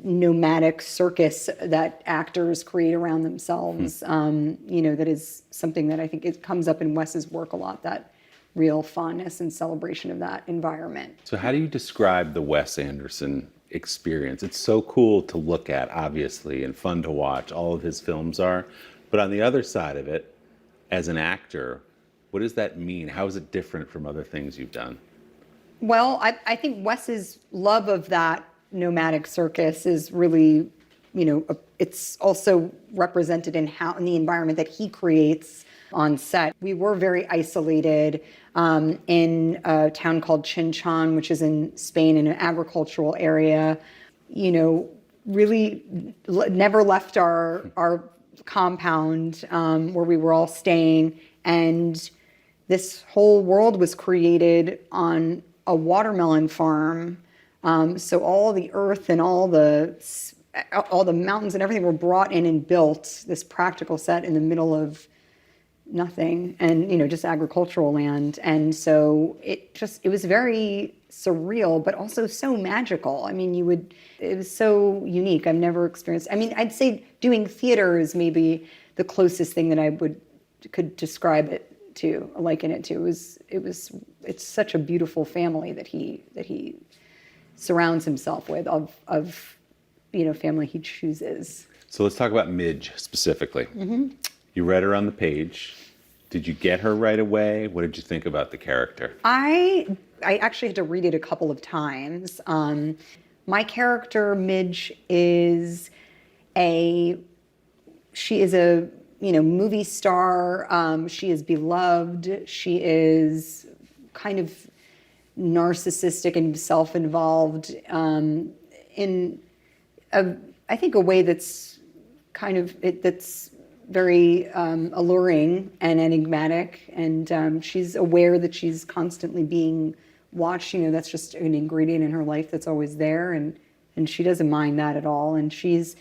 nomadic circus that actors create around themselves. You know, that is something that I think it comes up in Wes's work a lot, that real fondness and celebration of that environment. So how do you describe the Wes Anderson experience? It's so cool to look at, obviously, and fun to watch. All of his films are. But on the other side of it, as an actor, what does that mean? How is it different from other things you've done? Well, I think Wes's love of that nomadic circus is really, you know, it's also represented in the environment that he creates on set. We were very isolated in a town called Chinchon, which is in Spain, in an agricultural area. You know, really never left our compound where we were all staying, and this whole world was created on a watermelon farm. So all the earth and all the mountains and everything were brought in and built, this practical set in the middle of nothing, and, you know, just agricultural land. And so it was very surreal, but also so magical. I mean, it was so unique. I've never experienced, I mean, I'd say doing theater is maybe the closest thing that I could describe it to, liken it to. It's such a beautiful family that he surrounds himself with, of you know, family he chooses. So let's talk about Midge specifically. Mm-hmm. You read her on the page. Did you get her right away? What did you think about the character? I actually had to read it a couple of times. My character, Midge, she is a, you know, movie star. She is beloved. She is kind of narcissistic and self-involved in I think a way that's that's very alluring and enigmatic, and she's aware that she's constantly being watched. You know, that's just an ingredient in her life that's always there, and she doesn't mind that at all. And she's,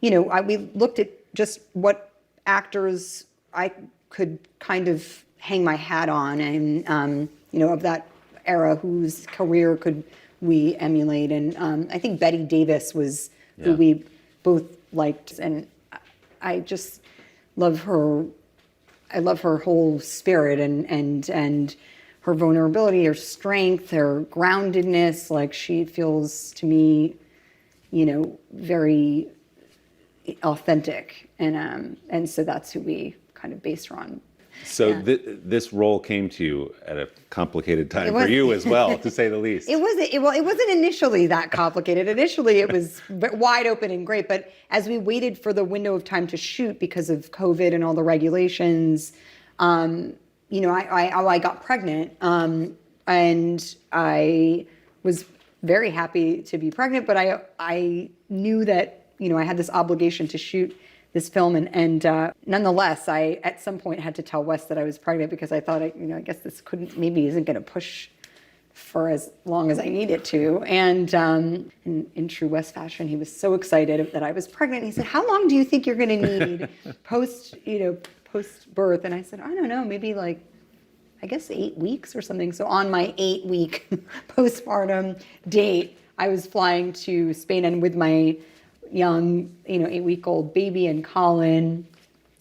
you know, we looked at just what actors I could kind of hang my hat on, and you know, of that era, whose career could we emulate. And I think Bette Davis was who we both liked, and I just love her. I love her whole spirit and her vulnerability, her strength, her groundedness. Like, she feels to me, you know, very authentic, and so that's who we kind of based her on. So this role came to you at a complicated time for you as well, to say the least. It wasn't initially that complicated. Initially, it was wide open and great. But as we waited for the window of time to shoot because of COVID and all the regulations, you know, I got pregnant, and I was very happy to be pregnant. But I knew that, you know, I had this obligation to shoot this film, and nonetheless, I at some point had to tell Wes that I was pregnant, because I thought, you know, I guess this maybe isn't going to push for as long as I need it to. And in true Wes fashion, he was so excited that I was pregnant. He said, "How long do you think you're going to need post birth?" And I said, "I don't know, maybe like, I guess 8 weeks or something." So on my 8-week postpartum date, I was flying to Spain, and with my young, you know, 8-week-old baby and Colin.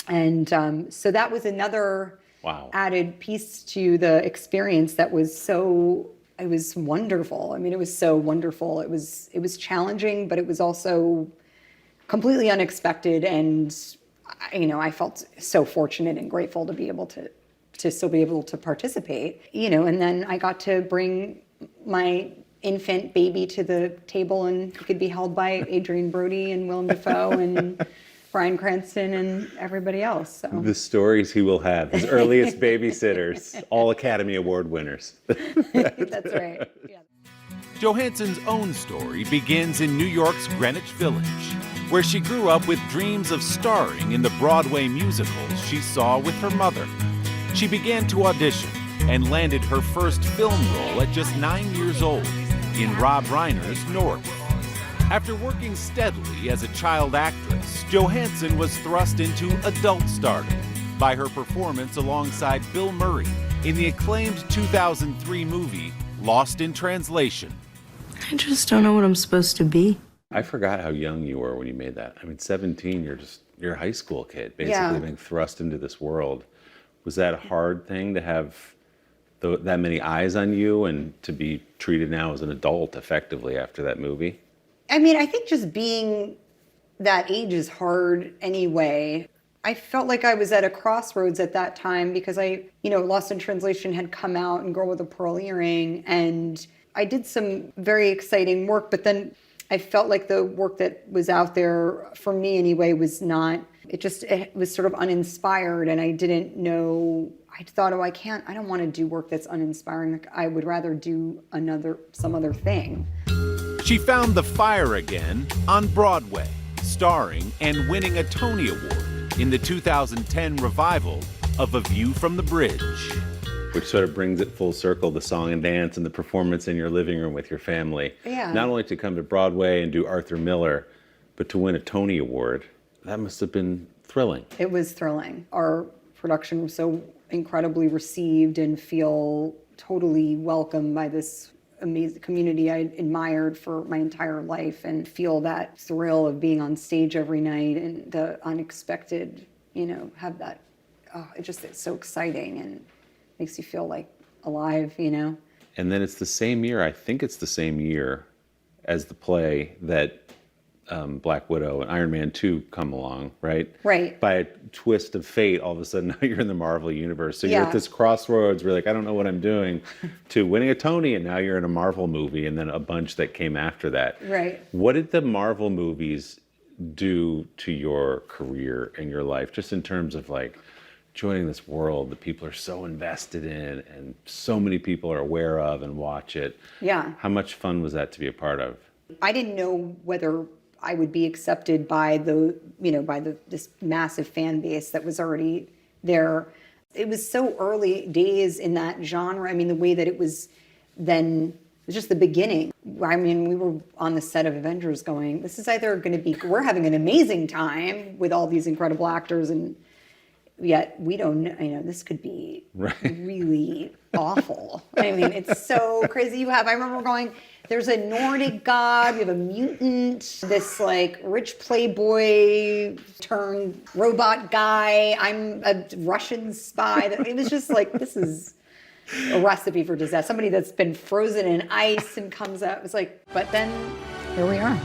And so that was another added piece to the experience that was it was wonderful. I mean, it was so wonderful. It was challenging, but it was also completely unexpected. And, you know, I felt so fortunate and grateful to be able to still be able to participate, you know. And then I got to bring my infant baby to the table, and he could be held by Adrian Brody and Willem Dafoe and Bryan Cranston and everybody else. So. The stories he will have, his earliest babysitters, all Academy Award winners. That's right. Yeah. Johansson's own story begins in New York's Greenwich Village, where she grew up with dreams of starring in the Broadway musicals she saw with her mother. She began to audition and landed her first film role at just 9 years old in Rob Reiner's North. After working steadily as a child actress, Johansson was thrust into adult stardom by her performance alongside Bill Murray in the acclaimed 2003 movie Lost in Translation. I just don't know what I'm supposed to be. I forgot how young you were when you made that. I mean, 17, you're a high school kid, basically being thrust into this world. Was that a hard thing to have that many eyes on you and to be treated now as an adult effectively after that movie? I mean, I think just being that age is hard anyway. I felt like I was at a crossroads at that time because Lost in Translation had come out and Girl with a Pearl Earring, and I did some very exciting work, but then I felt like the work that was out there, for me anyway, was not, it was sort of uninspired, and I didn't know, I thought, I don't want to do work that's uninspiring. Like, I would rather do some other thing. She found the fire again on Broadway, starring and winning a Tony Award in the 2010 revival of A View from the Bridge. Which sort of brings it full circle, the song and dance and the performance in your living room with your family. Yeah. Not only to come to Broadway and do Arthur Miller, but to win a Tony Award. That must have been thrilling. It was thrilling. Our production was so incredibly received and feel totally welcomed by this amazing community I admired for my entire life, and feel that thrill of being on stage every night and the unexpected, have that, it's so exciting and makes you feel like alive, And then it's the same year, I think it's the same year as the play that Black Widow and Iron Man 2 come along, right? Right. By a twist of fate, all of a sudden now you're in the Marvel universe. So you're at this crossroads where like, I don't know what I'm doing, to winning a Tony, and now you're in a Marvel movie, and then a bunch that came after that. Right. What did the Marvel movies do to your career and your life, just in terms of like joining this world that people are so invested in and so many people are aware of and watch it? Yeah. How much fun was that to be a part of? I didn't know whether I would be accepted by this massive fan base that was already there. It was so early days in that genre. I mean, the way that it was then, it was just the beginning. I mean, we were on the set of Avengers going, this is either going to be, we're having an amazing time with all these incredible actors, and yet we don't know, this could be really awful. I mean, it's so crazy. I remember going, there's a Nordic god, we have a mutant, this like rich playboy turned robot guy, I'm a Russian spy. It was just like, this is a recipe for disaster. Somebody that's been frozen in ice and comes out. It was like, but then here we are.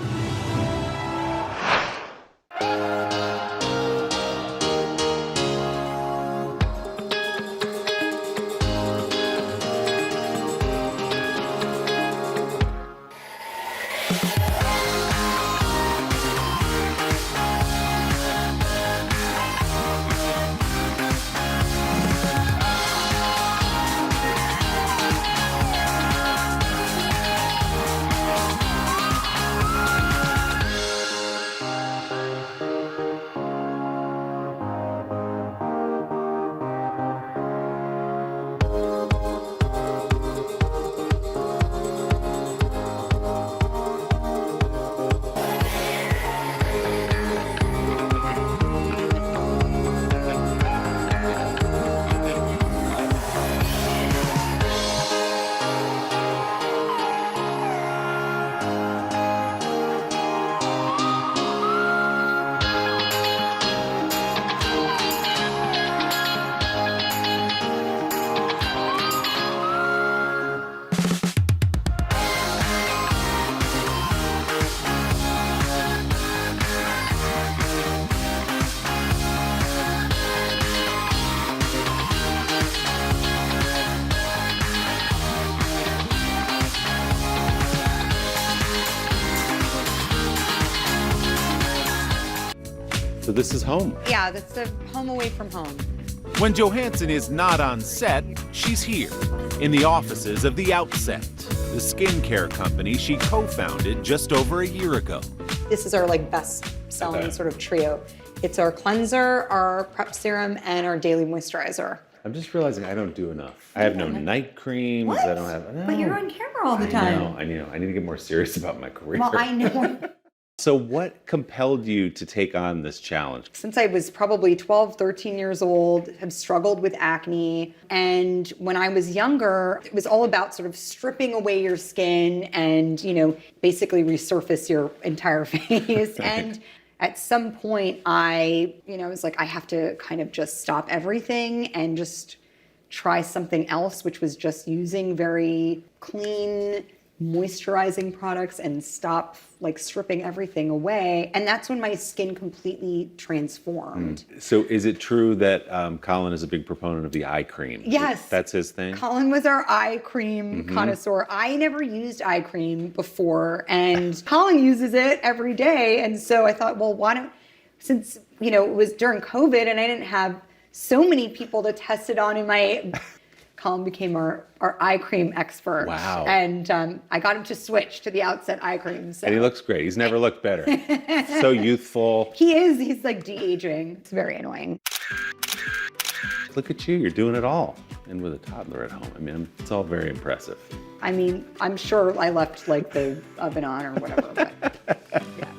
So this is home. Yeah, that's the home away from home. When Johansson is not on set, she's here, in the offices of The Outset, the skincare company she co-founded just over a year ago. This is our best-selling sort of trio. It's our cleanser, our prep serum, and our daily moisturizer. I'm just realizing I don't do enough. I have no night creams. What? I don't have. No. But you're on camera all the time. I know. I need to get more serious about my career. Well, I know. So what compelled you to take on this challenge? Since I was probably 12, 13 years old, have struggled with acne. And when I was younger, it was all about sort of stripping away your skin and, basically resurface your entire face. And at some point I was like, I have to kind of just stop everything and just try something else, which was just using very clean, moisturizing products and stop stripping everything away. And that's when my skin completely transformed. So is it true that Colin is a big proponent of the eye cream? Yes. That's his thing? Colin was our eye cream connoisseur. I never used eye cream before, and Colin uses it every day. And so I thought, well, why don't, since, it was during COVID and I didn't have so many people to test it on in my... Colin became our eye cream expert. Wow. And I got him to switch to the Outset eye cream. So. And he looks great. He's never looked better. So youthful. He is. He's de-aging. It's very annoying. Look at you. You're doing it all. And with a toddler at home. I mean, it's all very impressive. I mean, I'm sure I left the oven on or whatever. But, yeah.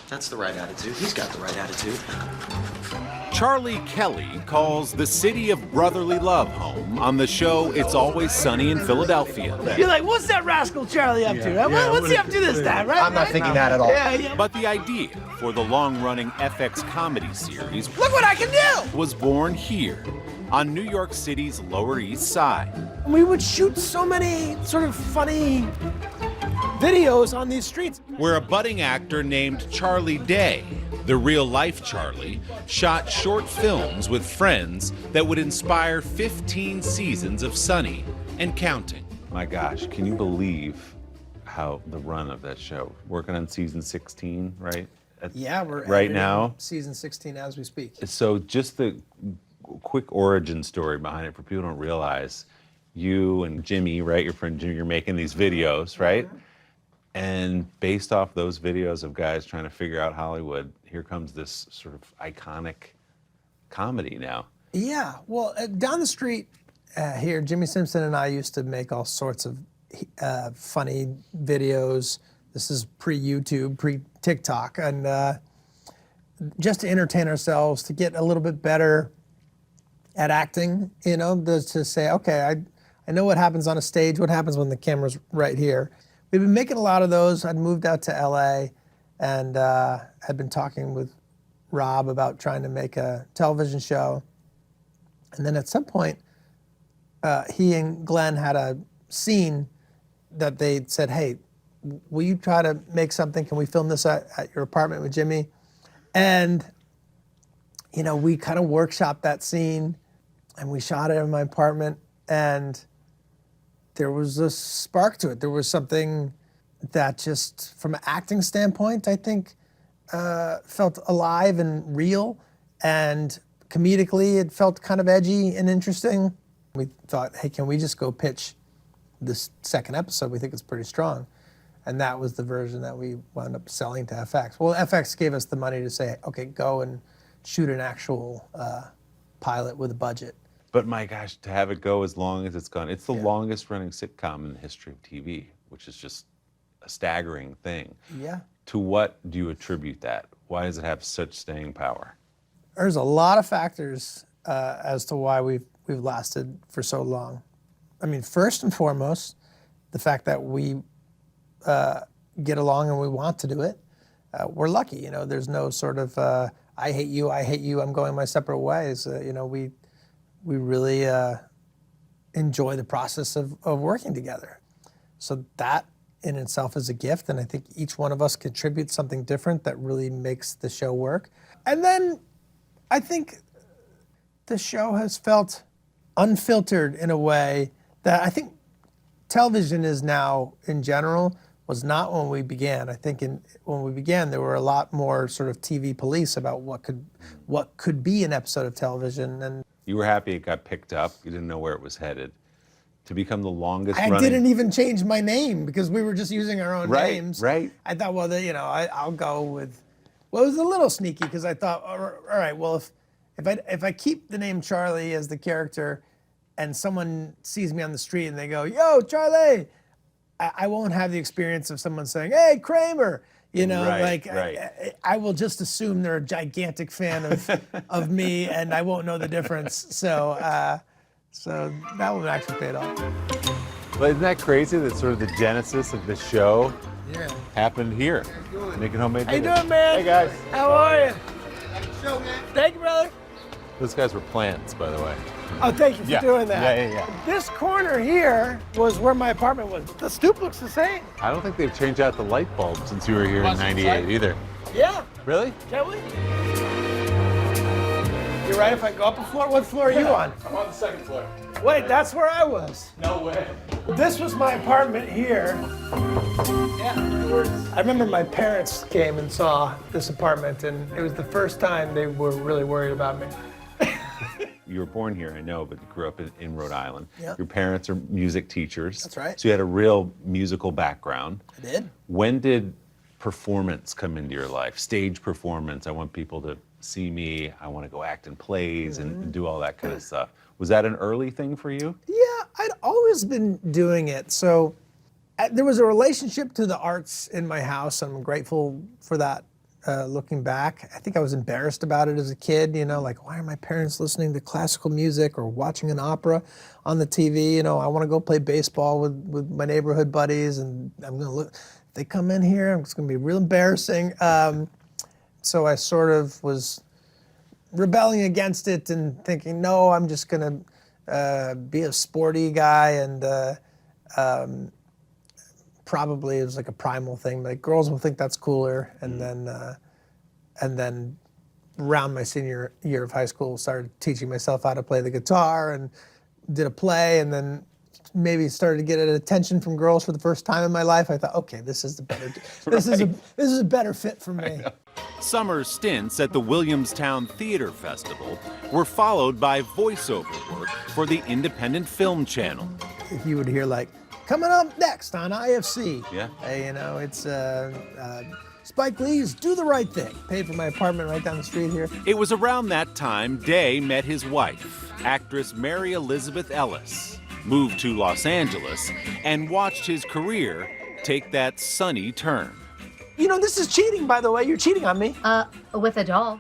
That's the right attitude. He's got the right attitude. Charlie Kelly calls the city of brotherly love home on the show It's Always Sunny in Philadelphia. You're like, what's that rascal Charlie up to? What's he up to this time, right? I'm not thinking that at all. Yeah. But the idea for the long-running FX comedy series Look what I can do! was born here on New York City's Lower East Side. We would shoot so many sort of funny videos on these streets. Where a budding actor named Charlie Day, the real-life Charlie, shot short films with friends that would inspire 15 seasons of Sunny and counting. My gosh, can you believe how the run of that show? Working on season 16, right? Yeah, we're right now. Season 16 as we speak. So just the quick origin story behind it for people who don't realize, you and Jimmy, right, your friend Jimmy, you're making these videos, right? Mm-hmm. And based off those videos of guys trying to figure out Hollywood, here comes this sort of iconic comedy now. Yeah, well, down the street here, Jimmy Simpson and I used to make all sorts of funny videos. This is pre-YouTube, pre-TikTok, and just to entertain ourselves, to get a little bit better at acting, to say, okay, I know what happens on a stage, what happens when the camera's right here. We've been making a lot of those. I'd moved out to LA and had been talking with Rob about trying to make a television show. And then at some point, he and Glenn had a scene that they said, hey, will you try to make something? Can we film this at your apartment with Jimmy? And, we kind of workshopped that scene and we shot it in my apartment, and there was a spark to it. There was something that just, from an acting standpoint, I think, felt alive and real, and comedically it felt kind of edgy and interesting. We thought, hey, can we just go pitch this second episode? We think it's pretty strong. And that was the version that we wound up selling to FX. Well, FX gave us the money to say, okay, go and shoot an actual pilot with a budget. But my gosh, to have it go as long as it's gone, it's the longest running sitcom in the history of TV, which is just a staggering thing. Yeah. To what do you attribute that? Why does it have such staying power? There's a lot of factors as to why we've lasted for so long. I mean, first and foremost, the fact that we get along and we want to do it. We're lucky, you know. There's no sort of I hate you, I'm going my separate ways. You know, we really enjoy the process of working together. So that in itself is a gift, and I think each one of us contributes something different that really makes the show work. And then I think the show has felt unfiltered in a way that I think television is now, in general, was not when we began. I think when we began, there were a lot more sort of TV police about what could be an episode of television. And You were happy it got picked up. You didn't know where it was headed. To become the longest running... I didn't even change my name because we were just using our own names. Right. I thought, well, you know, I'll go with... Well, it was a little sneaky because I thought, all right, well, if I keep the name Charlie as the character and someone sees me on the street and they go, yo, Charlie, I won't have the experience of someone saying, hey, Kramer. You know, I will just assume they're a gigantic fan of me and I won't know the difference. So that one actually paid off. But isn't that crazy that sort of the genesis of the show happened here? Making homemade How you dinner. doing, man? Hey, guys. How are you? Thank you, brother. Those guys were plants, by the way. Oh, thank you for doing that. Yeah. This corner here was where my apartment was. The stoop looks the same. I don't think they've changed out the light bulb since you were here in '98 either. Yeah. Really? Can we? You're right if I go up a floor? What floor are you on? I'm on the second floor. Wait, that's where I was. No way. This was my apartment here. Yeah. I remember my parents came and saw this apartment, and it was the first time they were really worried about me. You were born here, I know, but you grew up in Rhode Island. Yeah. Your parents are music teachers. That's right. So you had a real musical background. I did. When did performance come into your life? Stage performance, I want people to see me, I want to go act in plays and do all that kind of stuff. Was that an early thing for you? Yeah, I'd always been doing it. So there was a relationship to the arts in my house, and I'm grateful for that. Looking back, I think I was embarrassed about it as a kid, you know, like, why are my parents listening to classical music or watching an opera on the TV? You know, I want to go play baseball with my neighborhood buddies, and I'm going to look, if they come in here, it's going to be real embarrassing. So I sort of was rebelling against it and thinking, no, I'm just going to be a sporty guy, and probably it was like a primal thing. Like, girls will think that's cooler, and then around my senior year of high school, started teaching myself how to play the guitar and did a play, and then maybe started to get attention from girls for the first time in my life. I thought, okay, this is a better fit for me. Summer stints at the Williamstown Theater Festival were followed by voiceover work for the Independent Film Channel. If you would hear like, coming up next on IFC. Yeah. You know, it's Spike Lee's Do the Right Thing. Paid for my apartment right down the street here. It was around that time Day met his wife, actress Mary Elizabeth Ellis, moved to Los Angeles, and watched his career take that sunny turn. You know, this is cheating, by the way. You're cheating on me. With a doll.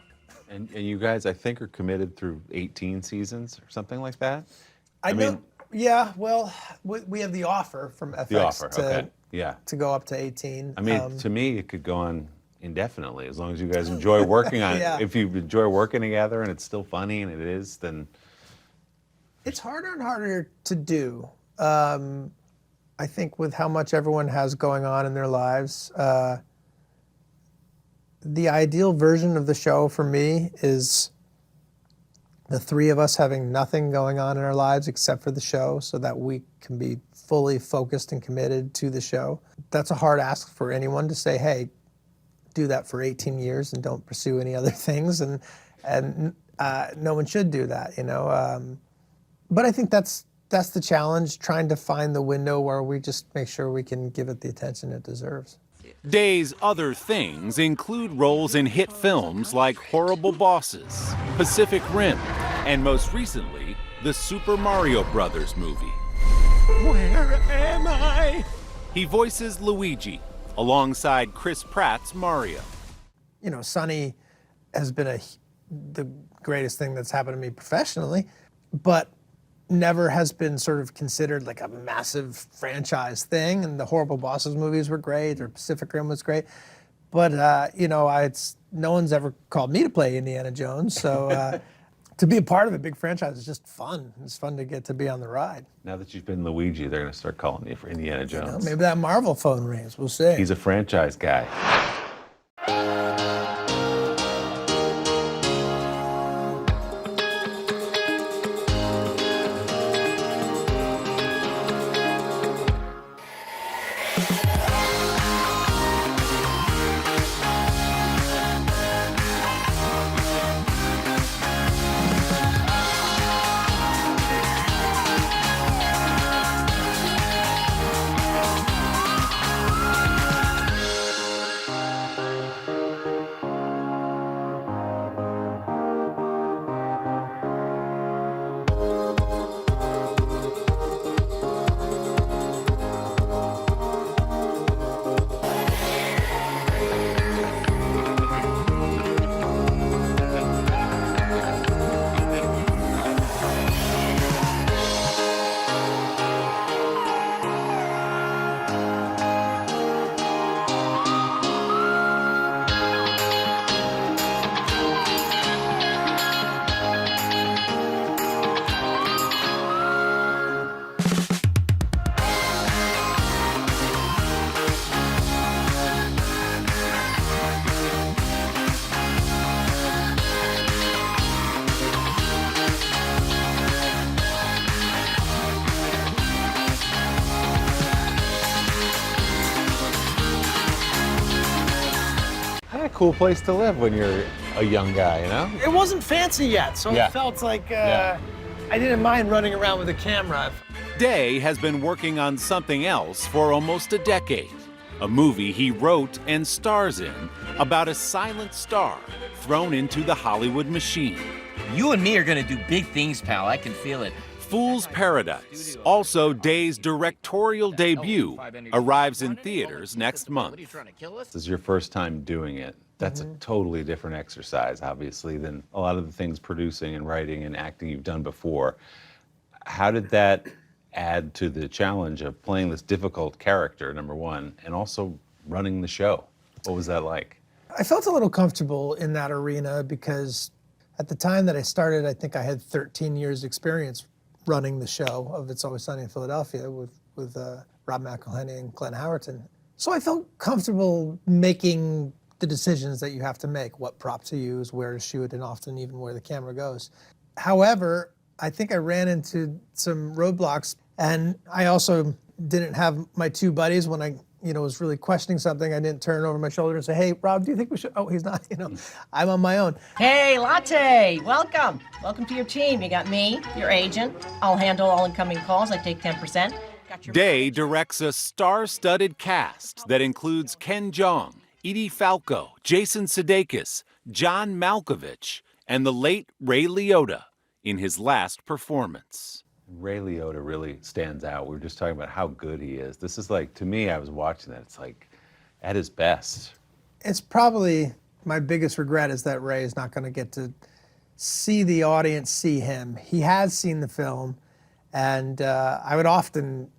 And you guys, I think, are committed through 18 seasons or something like that? I mean, yeah, well, we have the offer from FX the offer, okay. Yeah. to go up to 18. I mean, to me, it could go on indefinitely as long as you guys enjoy working on Yeah. it. If you enjoy working together and it's still funny, and it is, then... It's harder and harder to do. I think with how much everyone has going on in their lives, the ideal version of the show for me is the three of us having nothing going on in our lives except for the show, so that we can be fully focused and committed to the show. That's a hard ask for anyone to say, hey, do that for 18 years and don't pursue any other things, and no one should do that, you know. But I think that's that's the challenge, trying to find the window where we just make sure we can give it the attention it deserves. Day's other things include roles in hit films like Horrible Bosses, Pacific Rim, and most recently, the Super Mario Brothers movie. Where am I? He voices Luigi alongside Chris Pratt's Mario. You know, Sonny has been the greatest thing that's happened to me professionally, but never has been sort of considered like a massive franchise thing. And the Horrible Bosses movies were great, or Pacific Rim was great. But, you know, no one's ever called me to play Indiana Jones. So to be a part of a big franchise is just fun. It's fun to get to be on the ride. Now that you've been Luigi, they're going to start calling you for Indiana Jones. You know, maybe that Marvel phone rings. We'll see. He's a franchise guy. Cool place to live when you're a young guy, you know? It wasn't fancy yet, so Yeah. it felt like I didn't mind running around with a camera. Day has been working on something else for almost a decade. A movie he wrote and stars in about a silent star thrown into the Hollywood machine. You and me are gonna do big things, pal. I can feel it. Fool's Paradise, also Day's directorial debut, arrives in theaters next month. This is your first time doing it. That's a totally different exercise, obviously, than a lot of the things producing and writing and acting you've done before. How did that add to the challenge of playing this difficult character, number one, and also running the show? What was that like? I felt a little comfortable in that arena because at the time that I started, I think I had 13 years experience running the show of It's Always Sunny in Philadelphia with Rob McElhenney and Glenn Howerton. So I felt comfortable making the decisions that you have to make, what prop to use, where to shoot, and often even where the camera goes. However, I think I ran into some roadblocks, and I also didn't have my two buddies when I was really questioning something. I didn't turn over my shoulder and say, hey, Rob, do you think we should? Oh, he's not, I'm on my own. Hey, Latte, welcome. Welcome to your team. You got me, your agent. I'll handle all incoming calls. I take 10%. Day directs a star-studded cast that includes Ken Jeong, Edie Falco, Jason Sudeikis, John Malkovich, and the late Ray Liotta in his last performance. Ray Liotta really stands out. We were just talking about how good he is. This is like, to me, I was watching that, it's like at his best. It's probably my biggest regret is that Ray is not going to get to see the audience see him. He has seen the film, and I would often,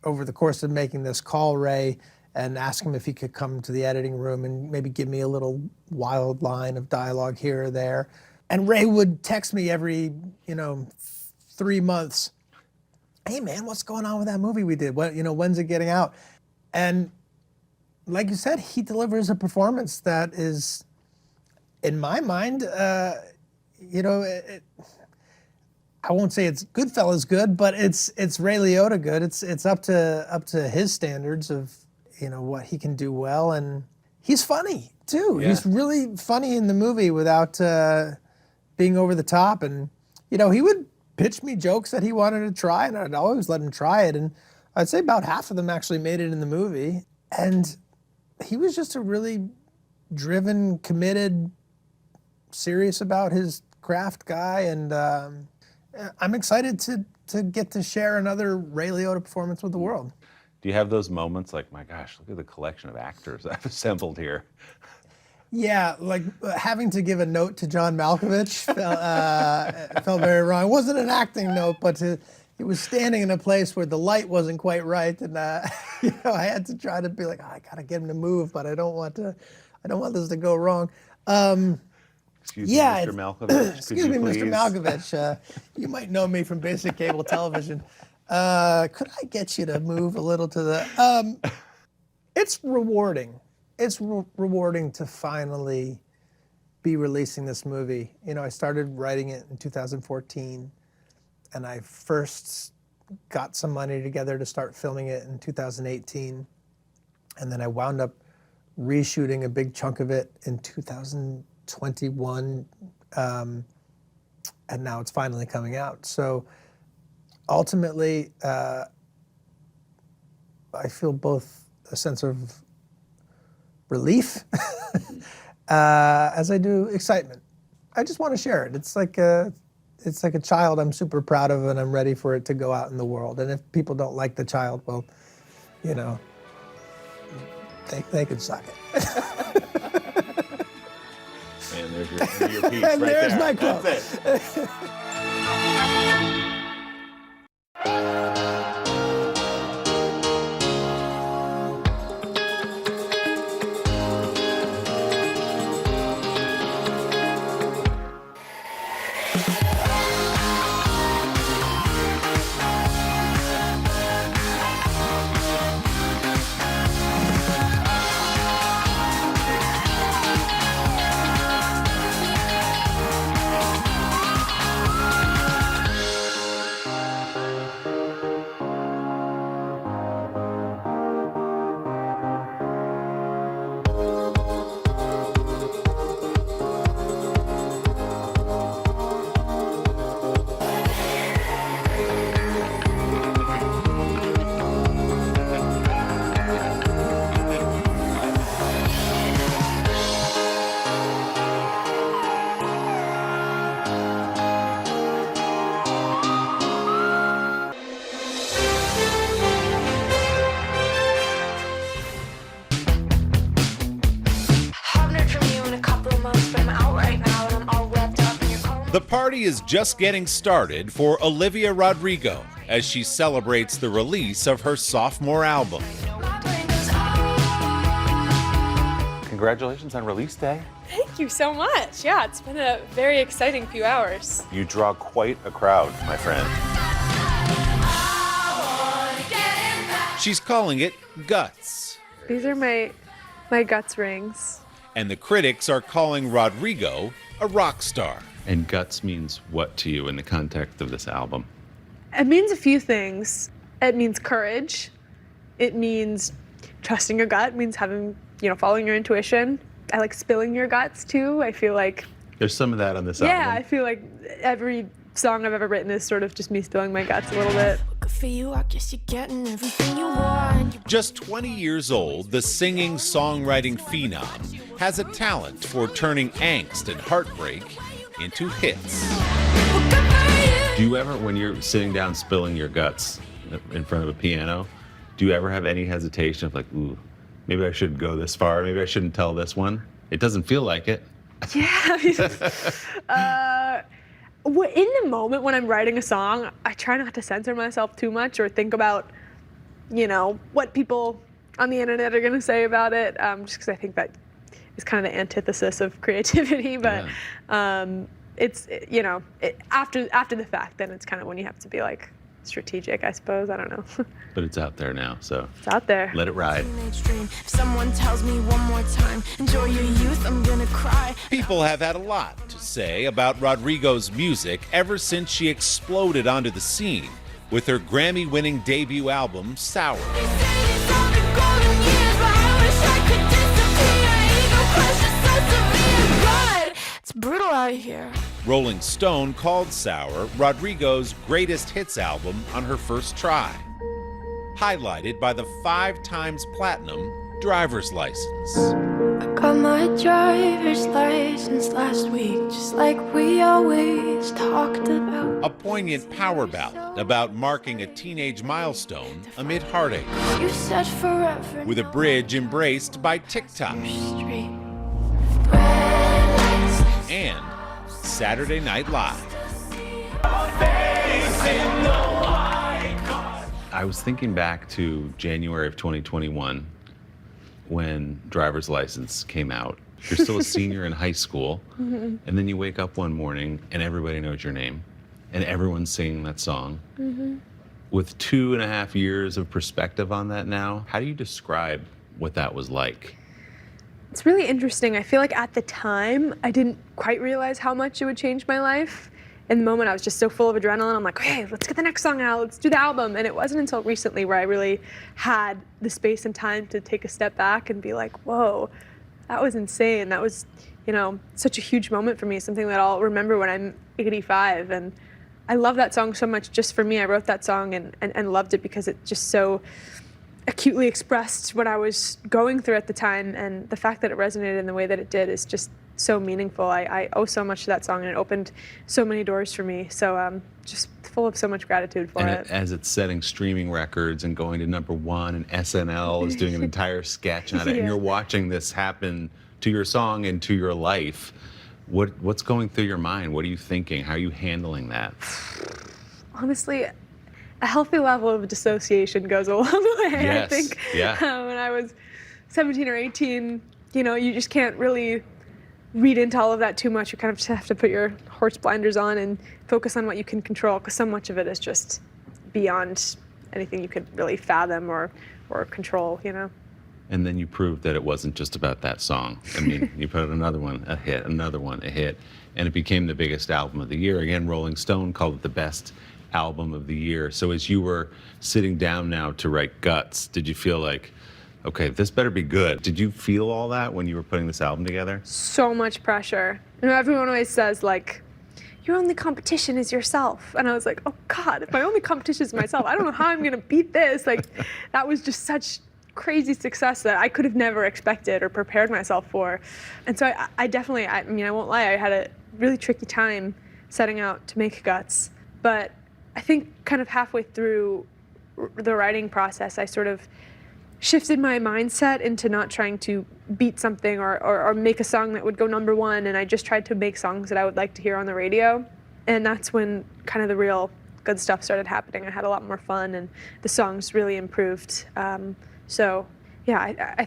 over the course of making this, call Ray and ask him if he could come to the editing room and maybe give me a little wild line of dialogue here or there. And Ray would text me every, 3 months. Hey man, what's going on with that movie we did? When's it getting out? And like you said, he delivers a performance that is, in my mind, I won't say it's Goodfellas good, but it's Ray Liotta good. It's up to his standards of what he can do well, and he's funny too. Yeah. He's really funny in the movie without being over the top, and he would pitched me jokes that he wanted to try, and I'd always let him try it. And I'd say about half of them actually made it in the movie. And he was just a really driven, committed, serious about his craft guy. And I'm excited to get to share another Ray Liotta performance with the world. Do you have those moments like, my gosh, look at the collection of actors I've assembled here? Yeah, like having to give a note to John Malkovich felt very wrong. It wasn't an acting note, but he was standing in a place where the light wasn't quite right, and I had to try to be like, I gotta get him to move, but I don't want this to go wrong. Excuse me, Mr. Malkovich. Excuse me, Mr. Malkovich. You might know me from basic cable television. Could I get you to move a little to the? It's rewarding. It's rewarding to finally be releasing this movie. I started writing it in 2014, and I first got some money together to start filming it in 2018, and then I wound up reshooting a big chunk of it in 2021, and now it's finally coming out. So ultimately, I feel both a sense of relief as I do excitement. I just want to share it. It's like a child I'm super proud of, and I'm ready for it to go out in the world. And if people don't like the child, well, they could suck it. And there's your piece and right there's there. my quote. That's it. The party is just getting started for Olivia Rodrigo as she celebrates the release of her sophomore album. Congratulations on release day. Thank you so much. Yeah, it's been a very exciting few hours. You draw quite a crowd, my friend. She's calling it Guts. These are my Guts rings. And the critics are calling Rodrigo a rock star. And Guts means what to you in the context of this album? It means a few things. It means courage. It means trusting your gut. It means having, following your intuition. I like spilling your guts too. I feel like There's some of that on this album. Yeah, I feel like every song I've ever written is sort of just me spilling my guts a little bit. For you, I guess you're getting everything you want. Just 20 years old, the singing, songwriting phenom has a talent for turning angst and heartbreak into hits. Do you ever, when you're sitting down spilling your guts in front of a piano, do you ever have any hesitation of like, ooh, maybe I shouldn't go this far, maybe I shouldn't tell this one? It doesn't feel like it. Yeah. In the moment when I'm writing a song, I try not to censor myself too much or think about, what people on the internet are going to say about it, just because I think that is kind of the antithesis of creativity. But it's, after the fact, then it's kind of when you have to be like strategic, I suppose. I don't know. But it's out there now, so it's out there. Let it ride. If someone tells me one more time, enjoy your youth, I'm gonna cry. People have had a lot to say about Rodrigo's music ever since she exploded onto the scene with her Grammy-winning debut album, Sour. It's brutal out here. Rolling Stone called Sour Rodrigo's greatest hits album on her first try, highlighted by the 5 times platinum driver's license. Got my driver's license last week, just like we always talked about. A poignant power ballad about marking a teenage milestone amid heartache, You said forever. with a bridge embraced by TikTok and Saturday Night Live. I was thinking back to January of 2021 when driver's license came out. You're still a senior in high school, and then you wake up one morning and everybody knows your name, and everyone's singing that song. With 2.5 years of perspective on that now, how do you describe what that was like? It's really interesting. I feel like at the time, I didn't quite realize how much it would change my life. In the moment, I was just so full of adrenaline. I'm like, okay, let's get the next song out. Let's do the album. And it wasn't until recently where I really had the space and time to take a step back and be like, whoa, that was insane. That was, such a huge moment for me, something that I'll remember when I'm 85. And I love that song so much just for me. I wrote that song and loved it because it just so acutely expressed what I was going through at the time, and the fact that it resonated in the way that it did is just so meaningful. I owe so much to that song, and it opened so many doors for me. So just full of so much gratitude for it. As it's setting streaming records and going to #1, and SNL is doing an entire sketch on it, and you're watching this happen to your song and to your life. What's going through your mind? What are you thinking? How are you handling that? Honestly, a healthy level of dissociation goes a long way. Yes. I think when I was 17 or 18, you just can't really read into all of that too much. You kind of just have to put your horse blinders on and focus on what you can control, because so much of it is just beyond anything you could really fathom or control, And then you proved that it wasn't just about that song. I mean, you put out another one, a hit, another one, a hit, and it became the biggest album of the year. Again, Rolling Stone called it the best album of the year. So as you were sitting down now to write Guts, did you feel like, okay, this better be good? Did you feel all that when you were putting this album together? So much pressure. Everyone always says, like, your only competition is yourself. And I was like, oh God, if my only competition is myself, I don't know how I'm gonna beat this. Like, that was just such crazy success that I could have never expected or prepared myself for. And so I definitely, I won't lie, I had a really tricky time setting out to make Guts. But I think kind of halfway through the writing process, I sort of shifted my mindset into not trying to beat something or make a song that would go #1, and I just tried to make songs that I would like to hear on the radio. And that's when kind of the real good stuff started happening. I had a lot more fun, and the songs really improved. I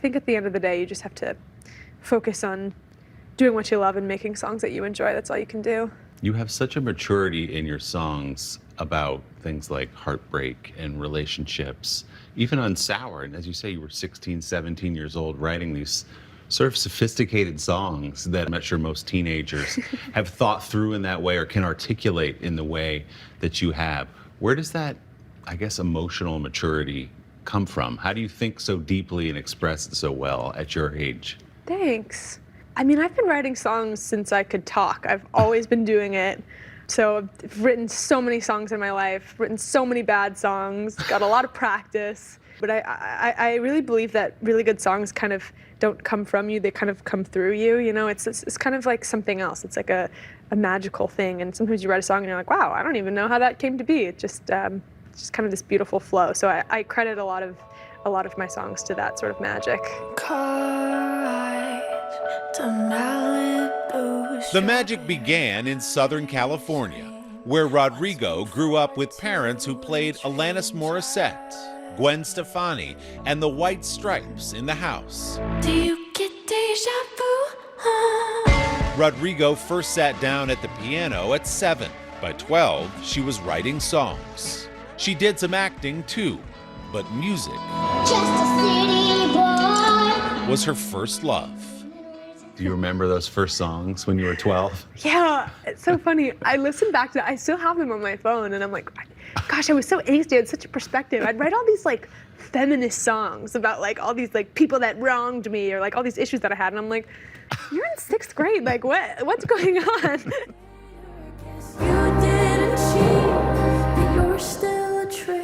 think at the end of the day, you just have to focus on doing what you love and making songs that you enjoy. That's all you can do. You have such a maturity in your songs about things like heartbreak and relationships, even on Sour. And as you say, you were 16, 17 years old writing these sort of sophisticated songs that I'm not sure most teenagers have thought through in that way or can articulate in the way that you have. Where does that, I guess, emotional maturity come from? How do you think so deeply and express it so well at your age? Thanks. I've been writing songs since I could talk. I've always been doing it. So I've written so many songs in my life, written so many bad songs, got a lot of practice. But I really believe that really good songs kind of don't come from you, they kind of come through you. It's kind of like something else. It's like a magical thing. And sometimes you write a song and you're like, wow, I don't even know how that came to be. It's just kind of this beautiful flow. So I credit a lot of my songs to that sort of magic. The magic began in Southern California, where Rodrigo grew up with parents who played Alanis Morissette, Gwen Stefani, and the White Stripes in the house. Do you get deja vu? Rodrigo first sat down at the piano at 7. By 12, she was writing songs. She did some acting too, but music was her first love. Do you remember those first songs when you were 12? Yeah, it's so funny. I listen back to it. I still have them on my phone, and I'm like, gosh, I was so angsty. I had such a perspective. I'd write all these like feminist songs about like all these like people that wronged me or like all these issues that I had, and I'm like, you're in 6th grade. Like, what's going on?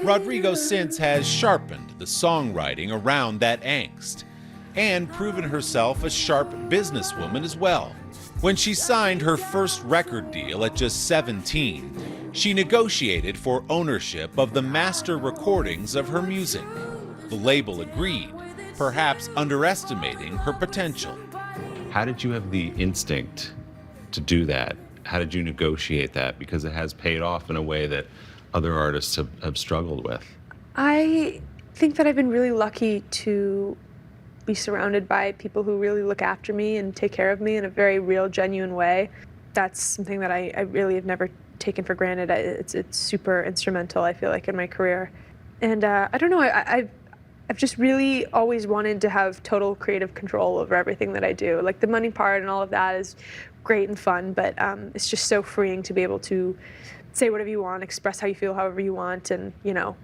Rodrigo since has sharpened the songwriting around that angst and proven herself a sharp businesswoman as well. When she signed her first record deal at just 17, she negotiated for ownership of the master recordings of her music. The label agreed, perhaps underestimating her potential. How did you have the instinct to do that? How did you negotiate that? Because it has paid off in a way that other artists have struggled with. I think that I've been really lucky to be surrounded by people who really look after me and take care of me in a very real, genuine way. That's something that I really have never taken for granted. It's super instrumental, I feel like, in my career. And I don't know, I've just really always wanted to have total creative control over everything that I do. Like the money part and all of that is great and fun, but it's just so freeing to be able to say whatever you want, express how you feel however you want, and, you know,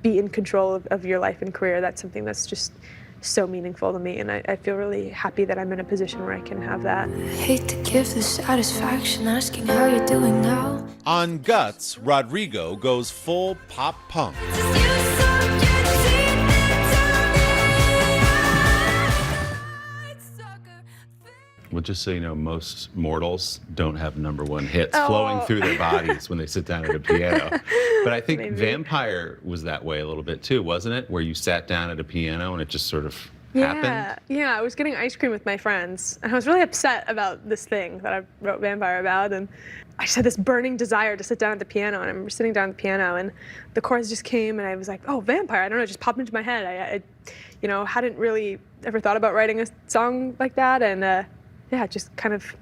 be in control of your life and career. That's something that's just so meaningful to me, and I feel really happy that I'm in a position where I can have that. I hate to give the satisfaction asking how you're doing now. On Guts, Rodrigo goes full pop punk. Well, just so you know, most mortals don't have #1 hits flowing through their bodies when they sit down at a piano. But I think Vampire was that way a little bit too, wasn't it? Where you sat down at a piano and it just sort of happened? Yeah, I was getting ice cream with my friends, and I was really upset about this thing that I wrote Vampire about, and I just had this burning desire to sit down at the piano, and I remember sitting down at the piano, and the chorus just came, and I was like, oh, Vampire, I don't know, it just popped into my head. I you know, hadn't really ever thought about writing a song like that, and yeah, it just kind of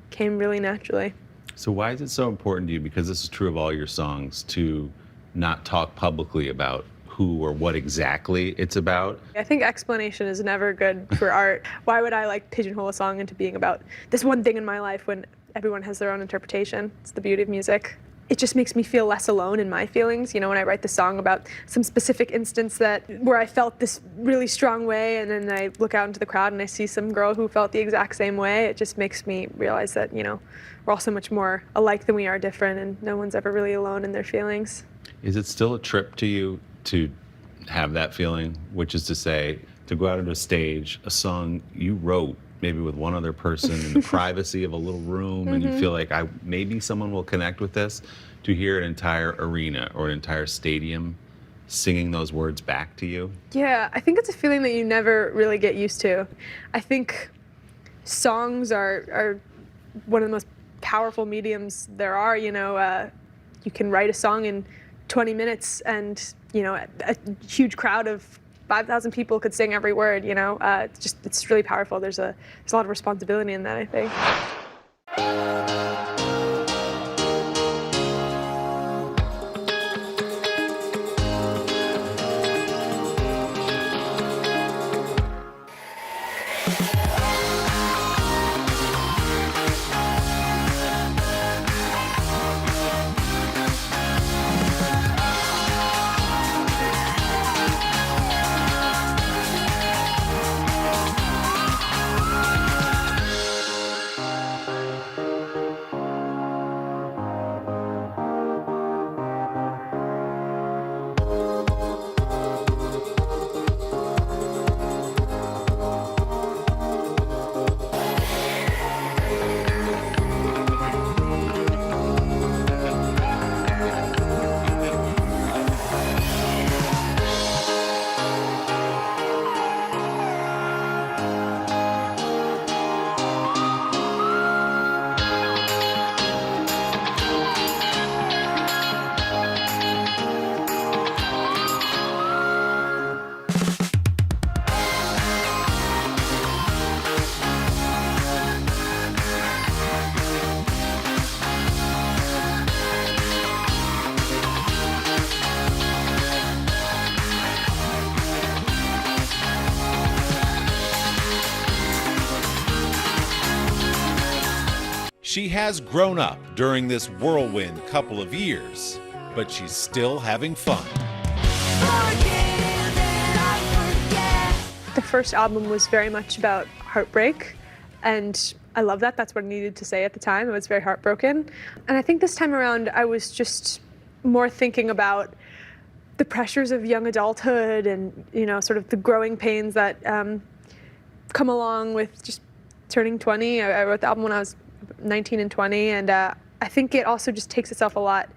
came really naturally. So why is it so important to you, because this is true of all your songs, to not talk publicly about who or what exactly it's about? I think explanation is never good for art. Why would I like pigeonhole a song into being about this one thing in my life when everyone has their own interpretation? It's the beauty of music. It just makes me feel less alone in my feelings. You know, when I write the song about some specific instance where I felt this really strong way, and then I look out into the crowd and I see some girl who felt the exact same way, it just makes me realize that, you know, we're all so much more alike than we are different, and no one's ever really alone in their feelings. Is it still a trip to you to have that feeling, which is to say, to go out on a stage, a song you wrote maybe with one other person in the privacy of a little room, and you feel like maybe someone will connect with this, to hear an entire arena or an entire stadium singing those words back to you? Yeah, I think it's a feeling that you never really get used to. I think songs are one of the most powerful mediums there are. You know, you can write a song in 20 minutes and, you know, a huge crowd of 5,000 people could sing every word, you know. It's really powerful. There's a lot of responsibility in that, I think. She has grown up during this whirlwind couple of years, but she's still having fun. The first album was very much about heartbreak, and I love that. That's what I needed to say at the time. I was very heartbroken. And I think this time around, I was just more thinking about the pressures of young adulthood and, sort of the growing pains that come along with just turning 20. I wrote the album when I was 19 and 20, and I think it also just takes itself a lot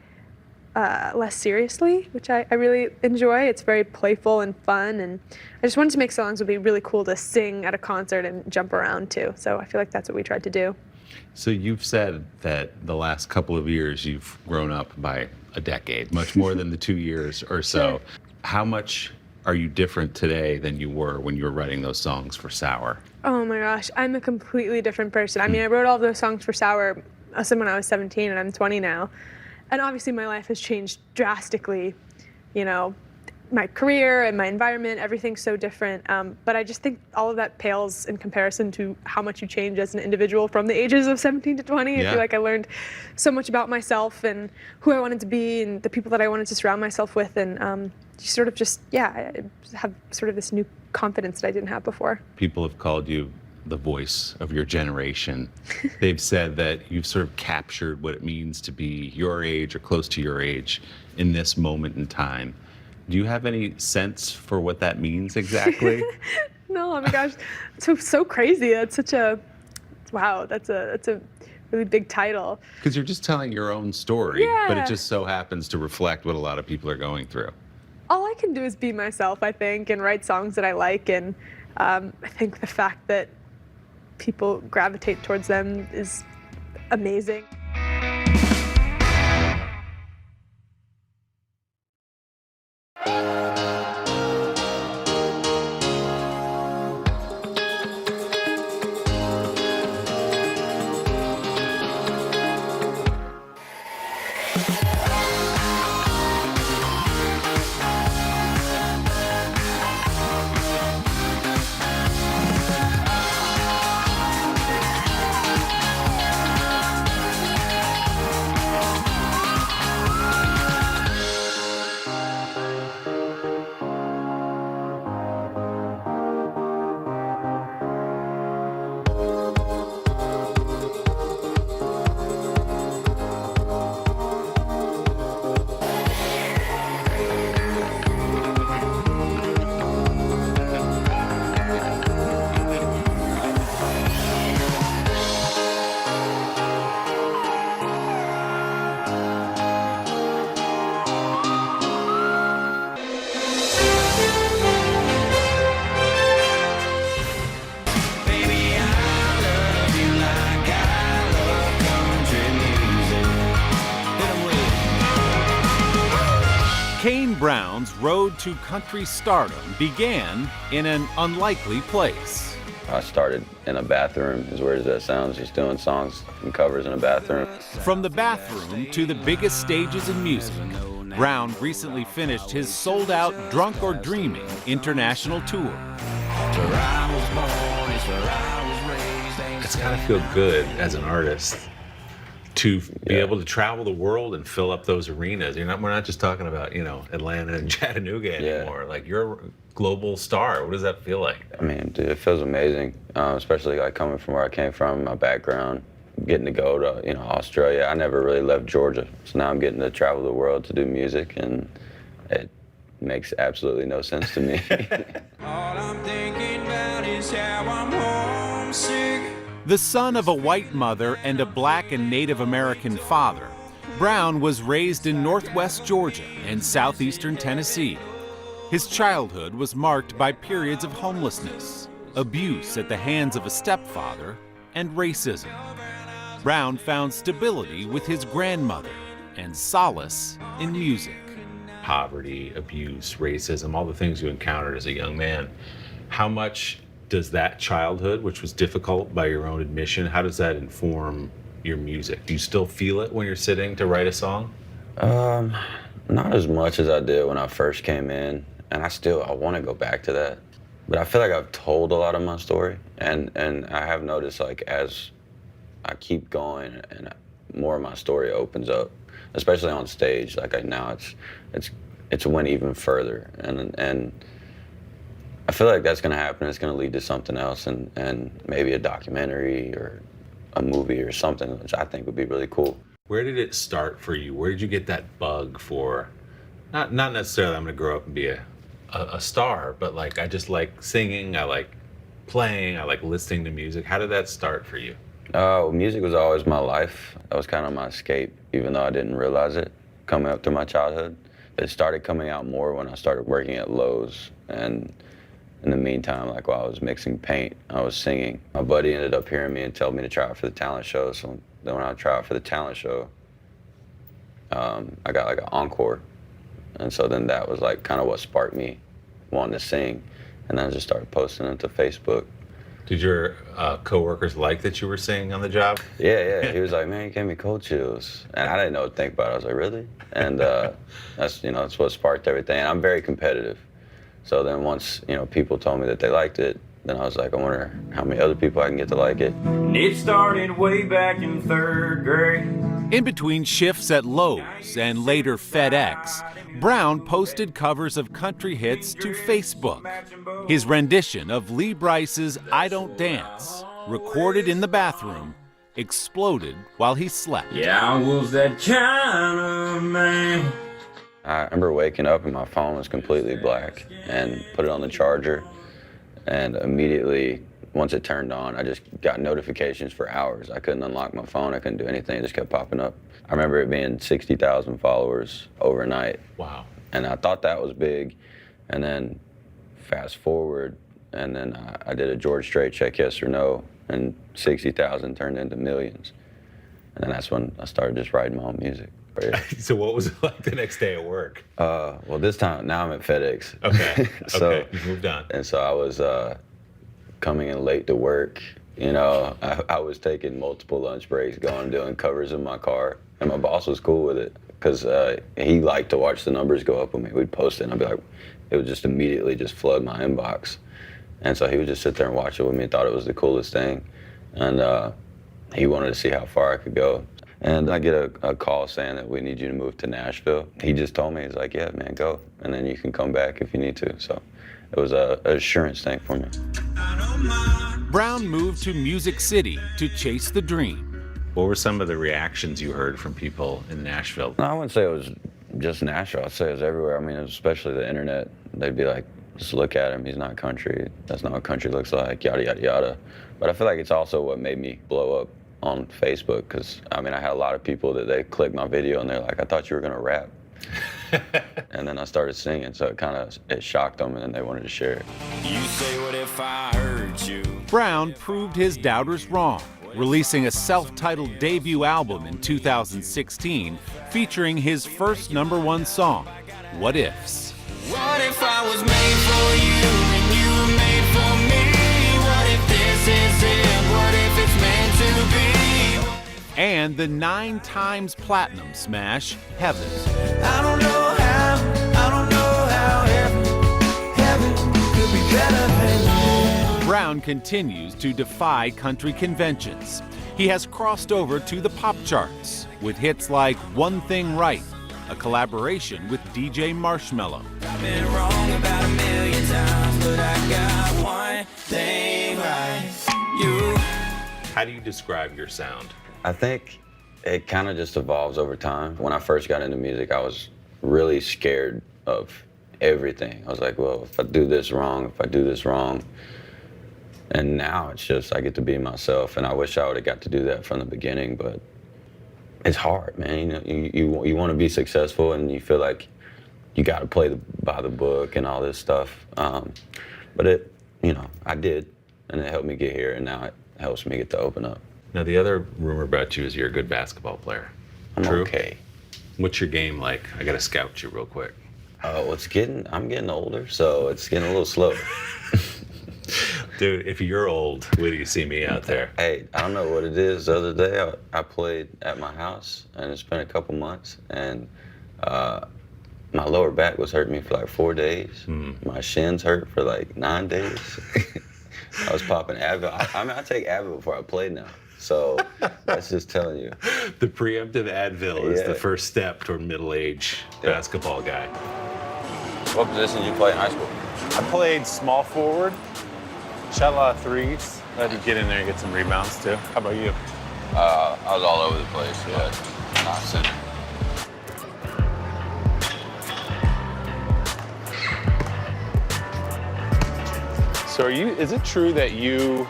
less seriously, which I really enjoy. It's very playful and fun, and I just wanted to make songs that would be really cool to sing at a concert and jump around to. So I feel like that's what we tried to do. So you've said that the last couple of years you've grown up by a decade, much more than the 2 years or so. Sure. How much are you different today than you were when you were writing those songs for Sour? Oh my gosh, I'm a completely different person. I mean, I wrote all those songs for Sour when I was 17, and I'm 20 now. And obviously my life has changed drastically, my career and my environment, everything's so different. But I just think all of that pales in comparison to how much you change as an individual from the ages of 17 to 20. Yeah. I feel like I learned so much about myself and who I wanted to be and the people that I wanted to surround myself with. And sort of I have sort of this new confidence that I didn't have before. People have called you the voice of your generation. They've said that you've sort of captured what it means to be your age or close to your age in this moment in time. Do you have any sense for what that means exactly? No, oh my gosh, so crazy. That's such a, wow, that's a really big title. Because you're just telling your own story, but it Yeah. just so happens to reflect what a lot of people are going through. All I can do is be myself, I think, and write songs that I like. And I think the fact that people gravitate towards them is amazing. Kane Brown's road to country stardom began in an unlikely place. I started in a bathroom, as weird as that sounds, just doing songs and covers in a bathroom. From the bathroom to the biggest stages in music, Brown recently finished his sold-out Drunk or Dreaming international tour. It's gotta feel good as an artist to be able to travel the world and fill up those arenas. We're not just talking about, Atlanta and Chattanooga anymore. Like, you're a global star. What does that feel like? I mean, dude, it feels amazing, especially like coming from where I came from, my background, getting to go to, Australia. I never really left Georgia, so now I'm getting to travel the world to do music, and it makes absolutely no sense to me. All I'm thinking about is how I'm homesick. The son of a white mother and a black and Native American father, Brown was raised in northwest Georgia and southeastern Tennessee. His childhood was marked by periods of homelessness, abuse at the hands of a stepfather, and racism. Brown found stability with his grandmother and solace in music. Poverty, abuse, racism, all the things you encountered as a young man. How much does that childhood, which was difficult by your own admission, how does that inform your music? Do you still feel it when you're sitting to write a song? Not as much as I did when I first came in, and I want to go back to that. But I feel like I've told a lot of my story, and I have noticed, like, as I keep going and more of my story opens up, especially on stage, like now it's went even further, and I feel like that's gonna happen. It's gonna lead to something else, and maybe a documentary or a movie or something, which I think would be really cool. Where did it start for you? Where did you get that bug for not necessarily I'm gonna grow up and be a star, but like I just like singing, I like playing, I like listening to music. How did that start for you? Music was always my life. That was kind of my escape, even though I didn't realize it coming up through my childhood. It started coming out more when I started working at Lowe's, and in the meantime, like while I was mixing paint, I was singing. My buddy ended up hearing me and told me to try out for the talent show. So then when I tried out for the talent show, I got like an encore. And so then that was like kind of what sparked me wanting to sing. And then I just started posting it to Facebook. Did your coworkers like that you were singing on the job? Yeah. He was like, man, you gave me cold chills. And I didn't know what to think about it. I was like, really? And that's what sparked everything. And I'm very competitive. So then once, people told me that they liked it, then I was like, I wonder how many other people I can get to like it. It started way back in 3rd grade. In between shifts at Lowe's and later FedEx, Brown posted covers of country hits to Facebook. His rendition of Lee Brice's I Don't Dance, recorded in the bathroom, exploded while he slept. Yeah, I was that kind of man. I remember waking up and my phone was completely black, and put it on the charger, and immediately, once it turned on, I just got notifications for hours. I couldn't unlock my phone, I couldn't do anything, it just kept popping up. I remember it being 60,000 followers overnight. Wow. And I thought that was big, and then fast forward, and then I did a George Strait check yes or no, and 60,000 turned into millions. And then that's when I started just writing my own music. So what was it like the next day at work? Well, this time, now I'm at FedEx. Okay, So, you moved on. And so I was coming in late to work. I was taking multiple lunch breaks, going doing covers in my car. And my boss was cool with it because he liked to watch the numbers go up when we'd post it. And I'd be like, it would just immediately just flood my inbox. And so he would just sit there and watch it with me and thought it was the coolest thing. And he wanted to see how far I could go. And I get a call saying that we need you to move to Nashville. He just told me, he's like, yeah, man, go. And then you can come back if you need to. So it was an assurance thing for me. Brown moved to Music City to chase the dream. What were some of the reactions you heard from people in Nashville? No, I wouldn't say it was just Nashville. I'd say it was everywhere. I mean, especially the internet. They'd be like, just look at him. He's not country. That's not what country looks like, yada, yada, yada. But I feel like it's also what made me blow up on Facebook, because I mean, I had a lot of people that they clicked my video and they're like, I thought you were gonna rap. And then I started singing, so it shocked them, and then they wanted to share it. You say, what if I hurt you? Brown proved his doubters wrong, releasing a self-titled debut album in 2016 featuring his first #1 song, What Ifs. What if I was made for you and you were made for me? What if this is it? What if it's meant to be? And the 9 times platinum smash, Heaven. I don't know how heaven could be better than Brown continues to defy country conventions. He has crossed over to the pop charts with hits like One Thing Right, a collaboration with DJ Marshmello. I've been wrong about 1,000,000 times, but I got one thing right. You. How do you describe your sound? I think it kind of just evolves over time. When I first got into music, I was really scared of everything. I was like, well, if I do this wrong, And now it's just, I get to be myself, and I wish I would have got to do that from the beginning, but it's hard, man. You want to be successful, and you feel like you got to play by the book and all this stuff. But I did, and it helped me get here, and now it helps me get to open up. Now, the other rumor about you is you're a good basketball player. I'm True? okay. What's your game like? I got to scout you real quick. Well, I'm getting older, so it's getting a little slow. Dude, if you're old, wait till you see me out there. Hey, I don't know what it is. The other day, I played at my house, and it's been a couple months, and my lower back was hurting me for like 4 days. My shins hurt for like 9 days. I was popping Advil. I take Advil before I play now. So that's just telling you. The preemptive Advil is the first step toward middle-age basketball guy. What position did you play in high school? I played small forward, shot a lot of threes. I had to get in there and get some rebounds too. How about you? I was all over the place, not center. So is it true that you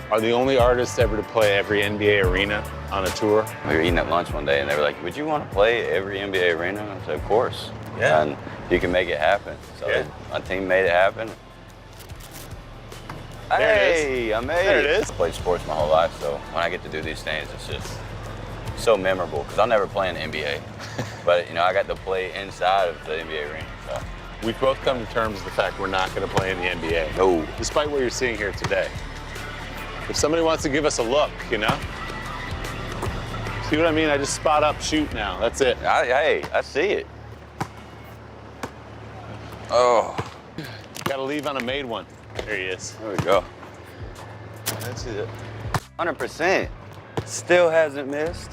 are the only artist ever to play every NBA arena on a tour? We were eating at lunch one day and they were like, would you want to play every NBA arena? I said, of course. Yeah. And you can make it happen. So Yeah. my team made it happen. There it is. Hey, I made There it. it is. I played sports my whole life, so when I get to do these things, it's just so memorable because I'll never play in the NBA. But, you know, I got to play inside of the NBA arena. So. We've both come to terms with the fact we're not going to play in the NBA. No. Despite what you're seeing here today. If somebody wants to give us a look, you know? See what I mean? I just spot up, shoot now. That's it. Hey, I see it. Oh. Got to leave on a made one. There he is. There we go. That's it. 100%. Still hasn't missed.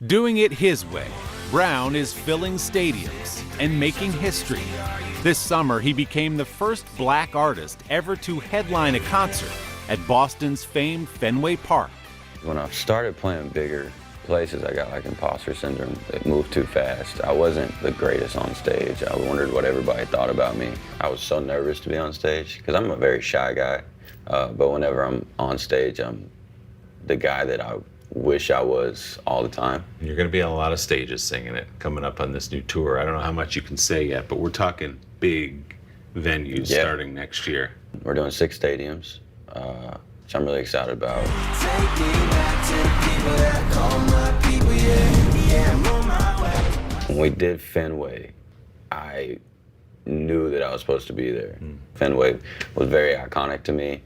Doing it his way, Brown is filling stadiums and making history. This summer, he became the first black artist ever to headline a concert at Boston's famed Fenway Park. When I started playing bigger places, I got like imposter syndrome. It moved too fast. I wasn't the greatest on stage. I wondered what everybody thought about me. I was so nervous to be on stage because I'm a very shy guy. But whenever I'm on stage, I'm the guy that I wish I was all the time. You're going to be on a lot of stages singing it coming up on this new tour. I don't know how much you can say yet, but we're talking big venues starting next year. We're doing 6 stadiums, which I'm really excited about. When we did Fenway, I knew that I was supposed to be there. Fenway was very iconic to me.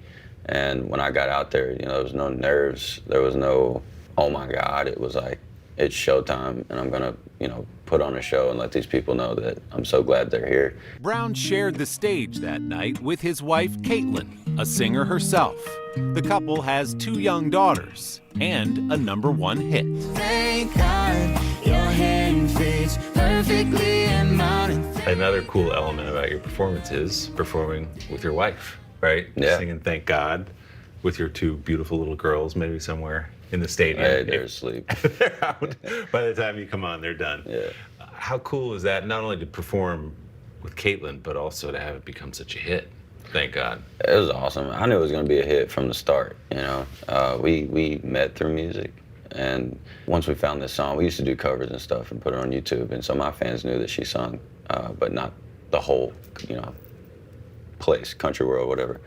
And when I got out there, you know, there was no nerves. There was no, oh my God. It was like, it's showtime and I'm gonna, you know, put on a show and let these people know that I'm so glad they're here. Brown shared the stage that night with his wife, Caitlin, a singer herself. The couple has 2 young daughters and a #1 hit. Thank God your hand fits perfectly in mine. Another cool element about your performance is performing with your wife, right? Yeah. Singing Thank God with your 2 beautiful little girls, maybe somewhere in the stadium. Hey, they're asleep. They're out. By the time you come on, they're done. Yeah. How cool is that, not only to perform with Caitlin, but also to have it become such a hit? Thank God. It was awesome. I knew it was going to be a hit from the start, you know. We met through music, and once we found this song, we used to do covers and stuff and put it on YouTube, and so my fans knew that she sung, but not the whole, you know, place, country world, whatever.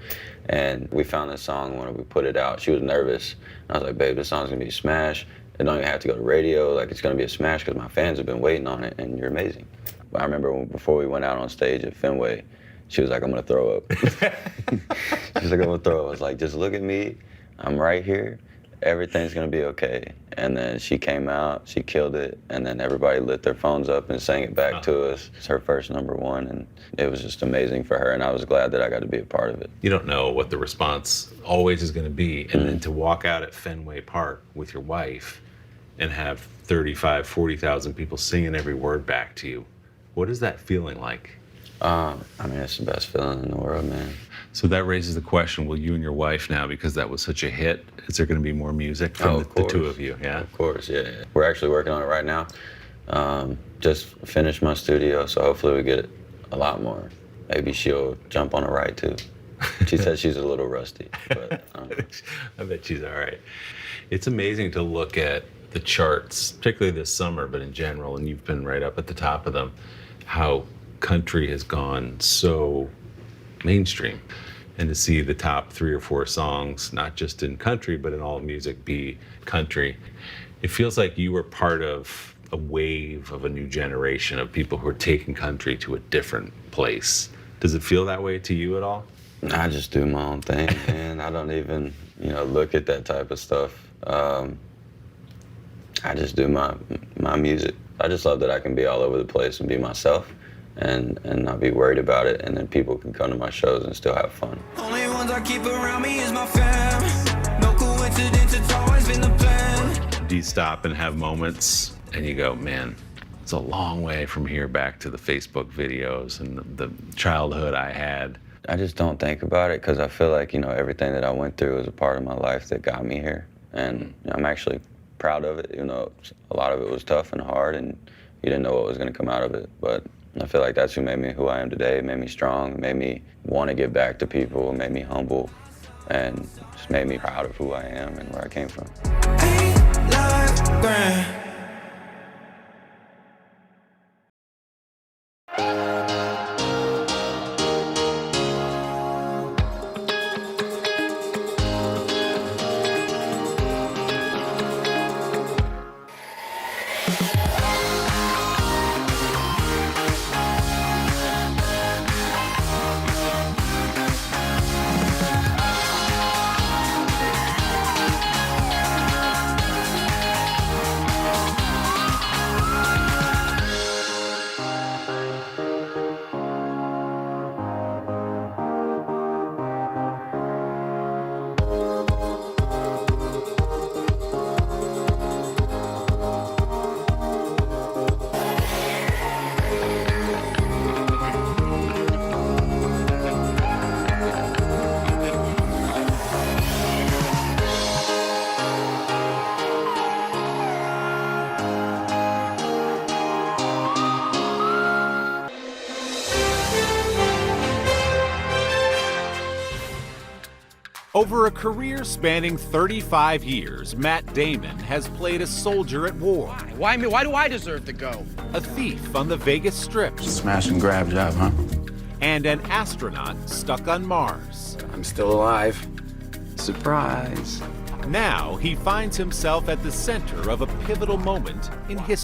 And we found this song when we put it out. She was nervous, and I was like, babe, this song's going to be a smash. It don't even have to go to radio. Like, it's going to be a smash because my fans have been waiting on it, and you're amazing. But I remember before we went out on stage at Fenway, she was like, I'm gonna throw up. She's like, I'm gonna throw up. I was like, just look at me. I'm right here. Everything's gonna be okay. And then she came out, she killed it, and then everybody lit their phones up and sang it back to us. It's her first #1, and it was just amazing for her, and I was glad that I got to be a part of it. You don't know what the response always is going to be, and then to walk out at Fenway Park with your wife and have 35, 40,000 people singing every word back to you. What is that feeling like? I mean, it's the best feeling in the world, man. So that raises the question, will you and your wife now, because that was such a hit, is there going to be more music from the two of you? Yeah. Of course, yeah. We're actually working on it right now. Just finished my studio, so hopefully we get a lot more. Maybe she'll jump on a ride too. She said she's a little rusty, but I bet she's all right. It's amazing to look at the charts, particularly this summer, but in general, and you've been right up at the top of them, how country has gone so mainstream. And to see the top 3 or 4 songs, not just in country, but in all music, be country. It feels like you were part of a wave of a new generation of people who are taking country to a different place. Does it feel that way to you at all? I just do my own thing, man. I don't even, look at that type of stuff. I just do my music. I just love that I can be all over the place and be myself and not be worried about it, and then people can come to my shows and still have fun. Only ones I keep around me is my fam. No coincidence, it's always been the plan. Do you stop and have moments and you go, man, it's a long way from here back to the Facebook videos and the childhood I had? I just don't think about it because I feel like, everything that I went through was a part of my life that got me here. And I'm actually proud of it. A lot of it was tough and hard, and you didn't know what was going to come out of it. But I feel like that's what made me who I am today. It made me strong, it made me want to give back to people, it made me humble, and just made me proud of who I am and where I came from. Over a career spanning 35 years, Matt Damon has played a soldier at war. Why me? Why do I deserve to go? A thief on the Vegas Strip. Smash and grab job, huh? And an astronaut stuck on Mars. I'm still alive. Surprise. Now he finds himself at the center of a pivotal moment in history.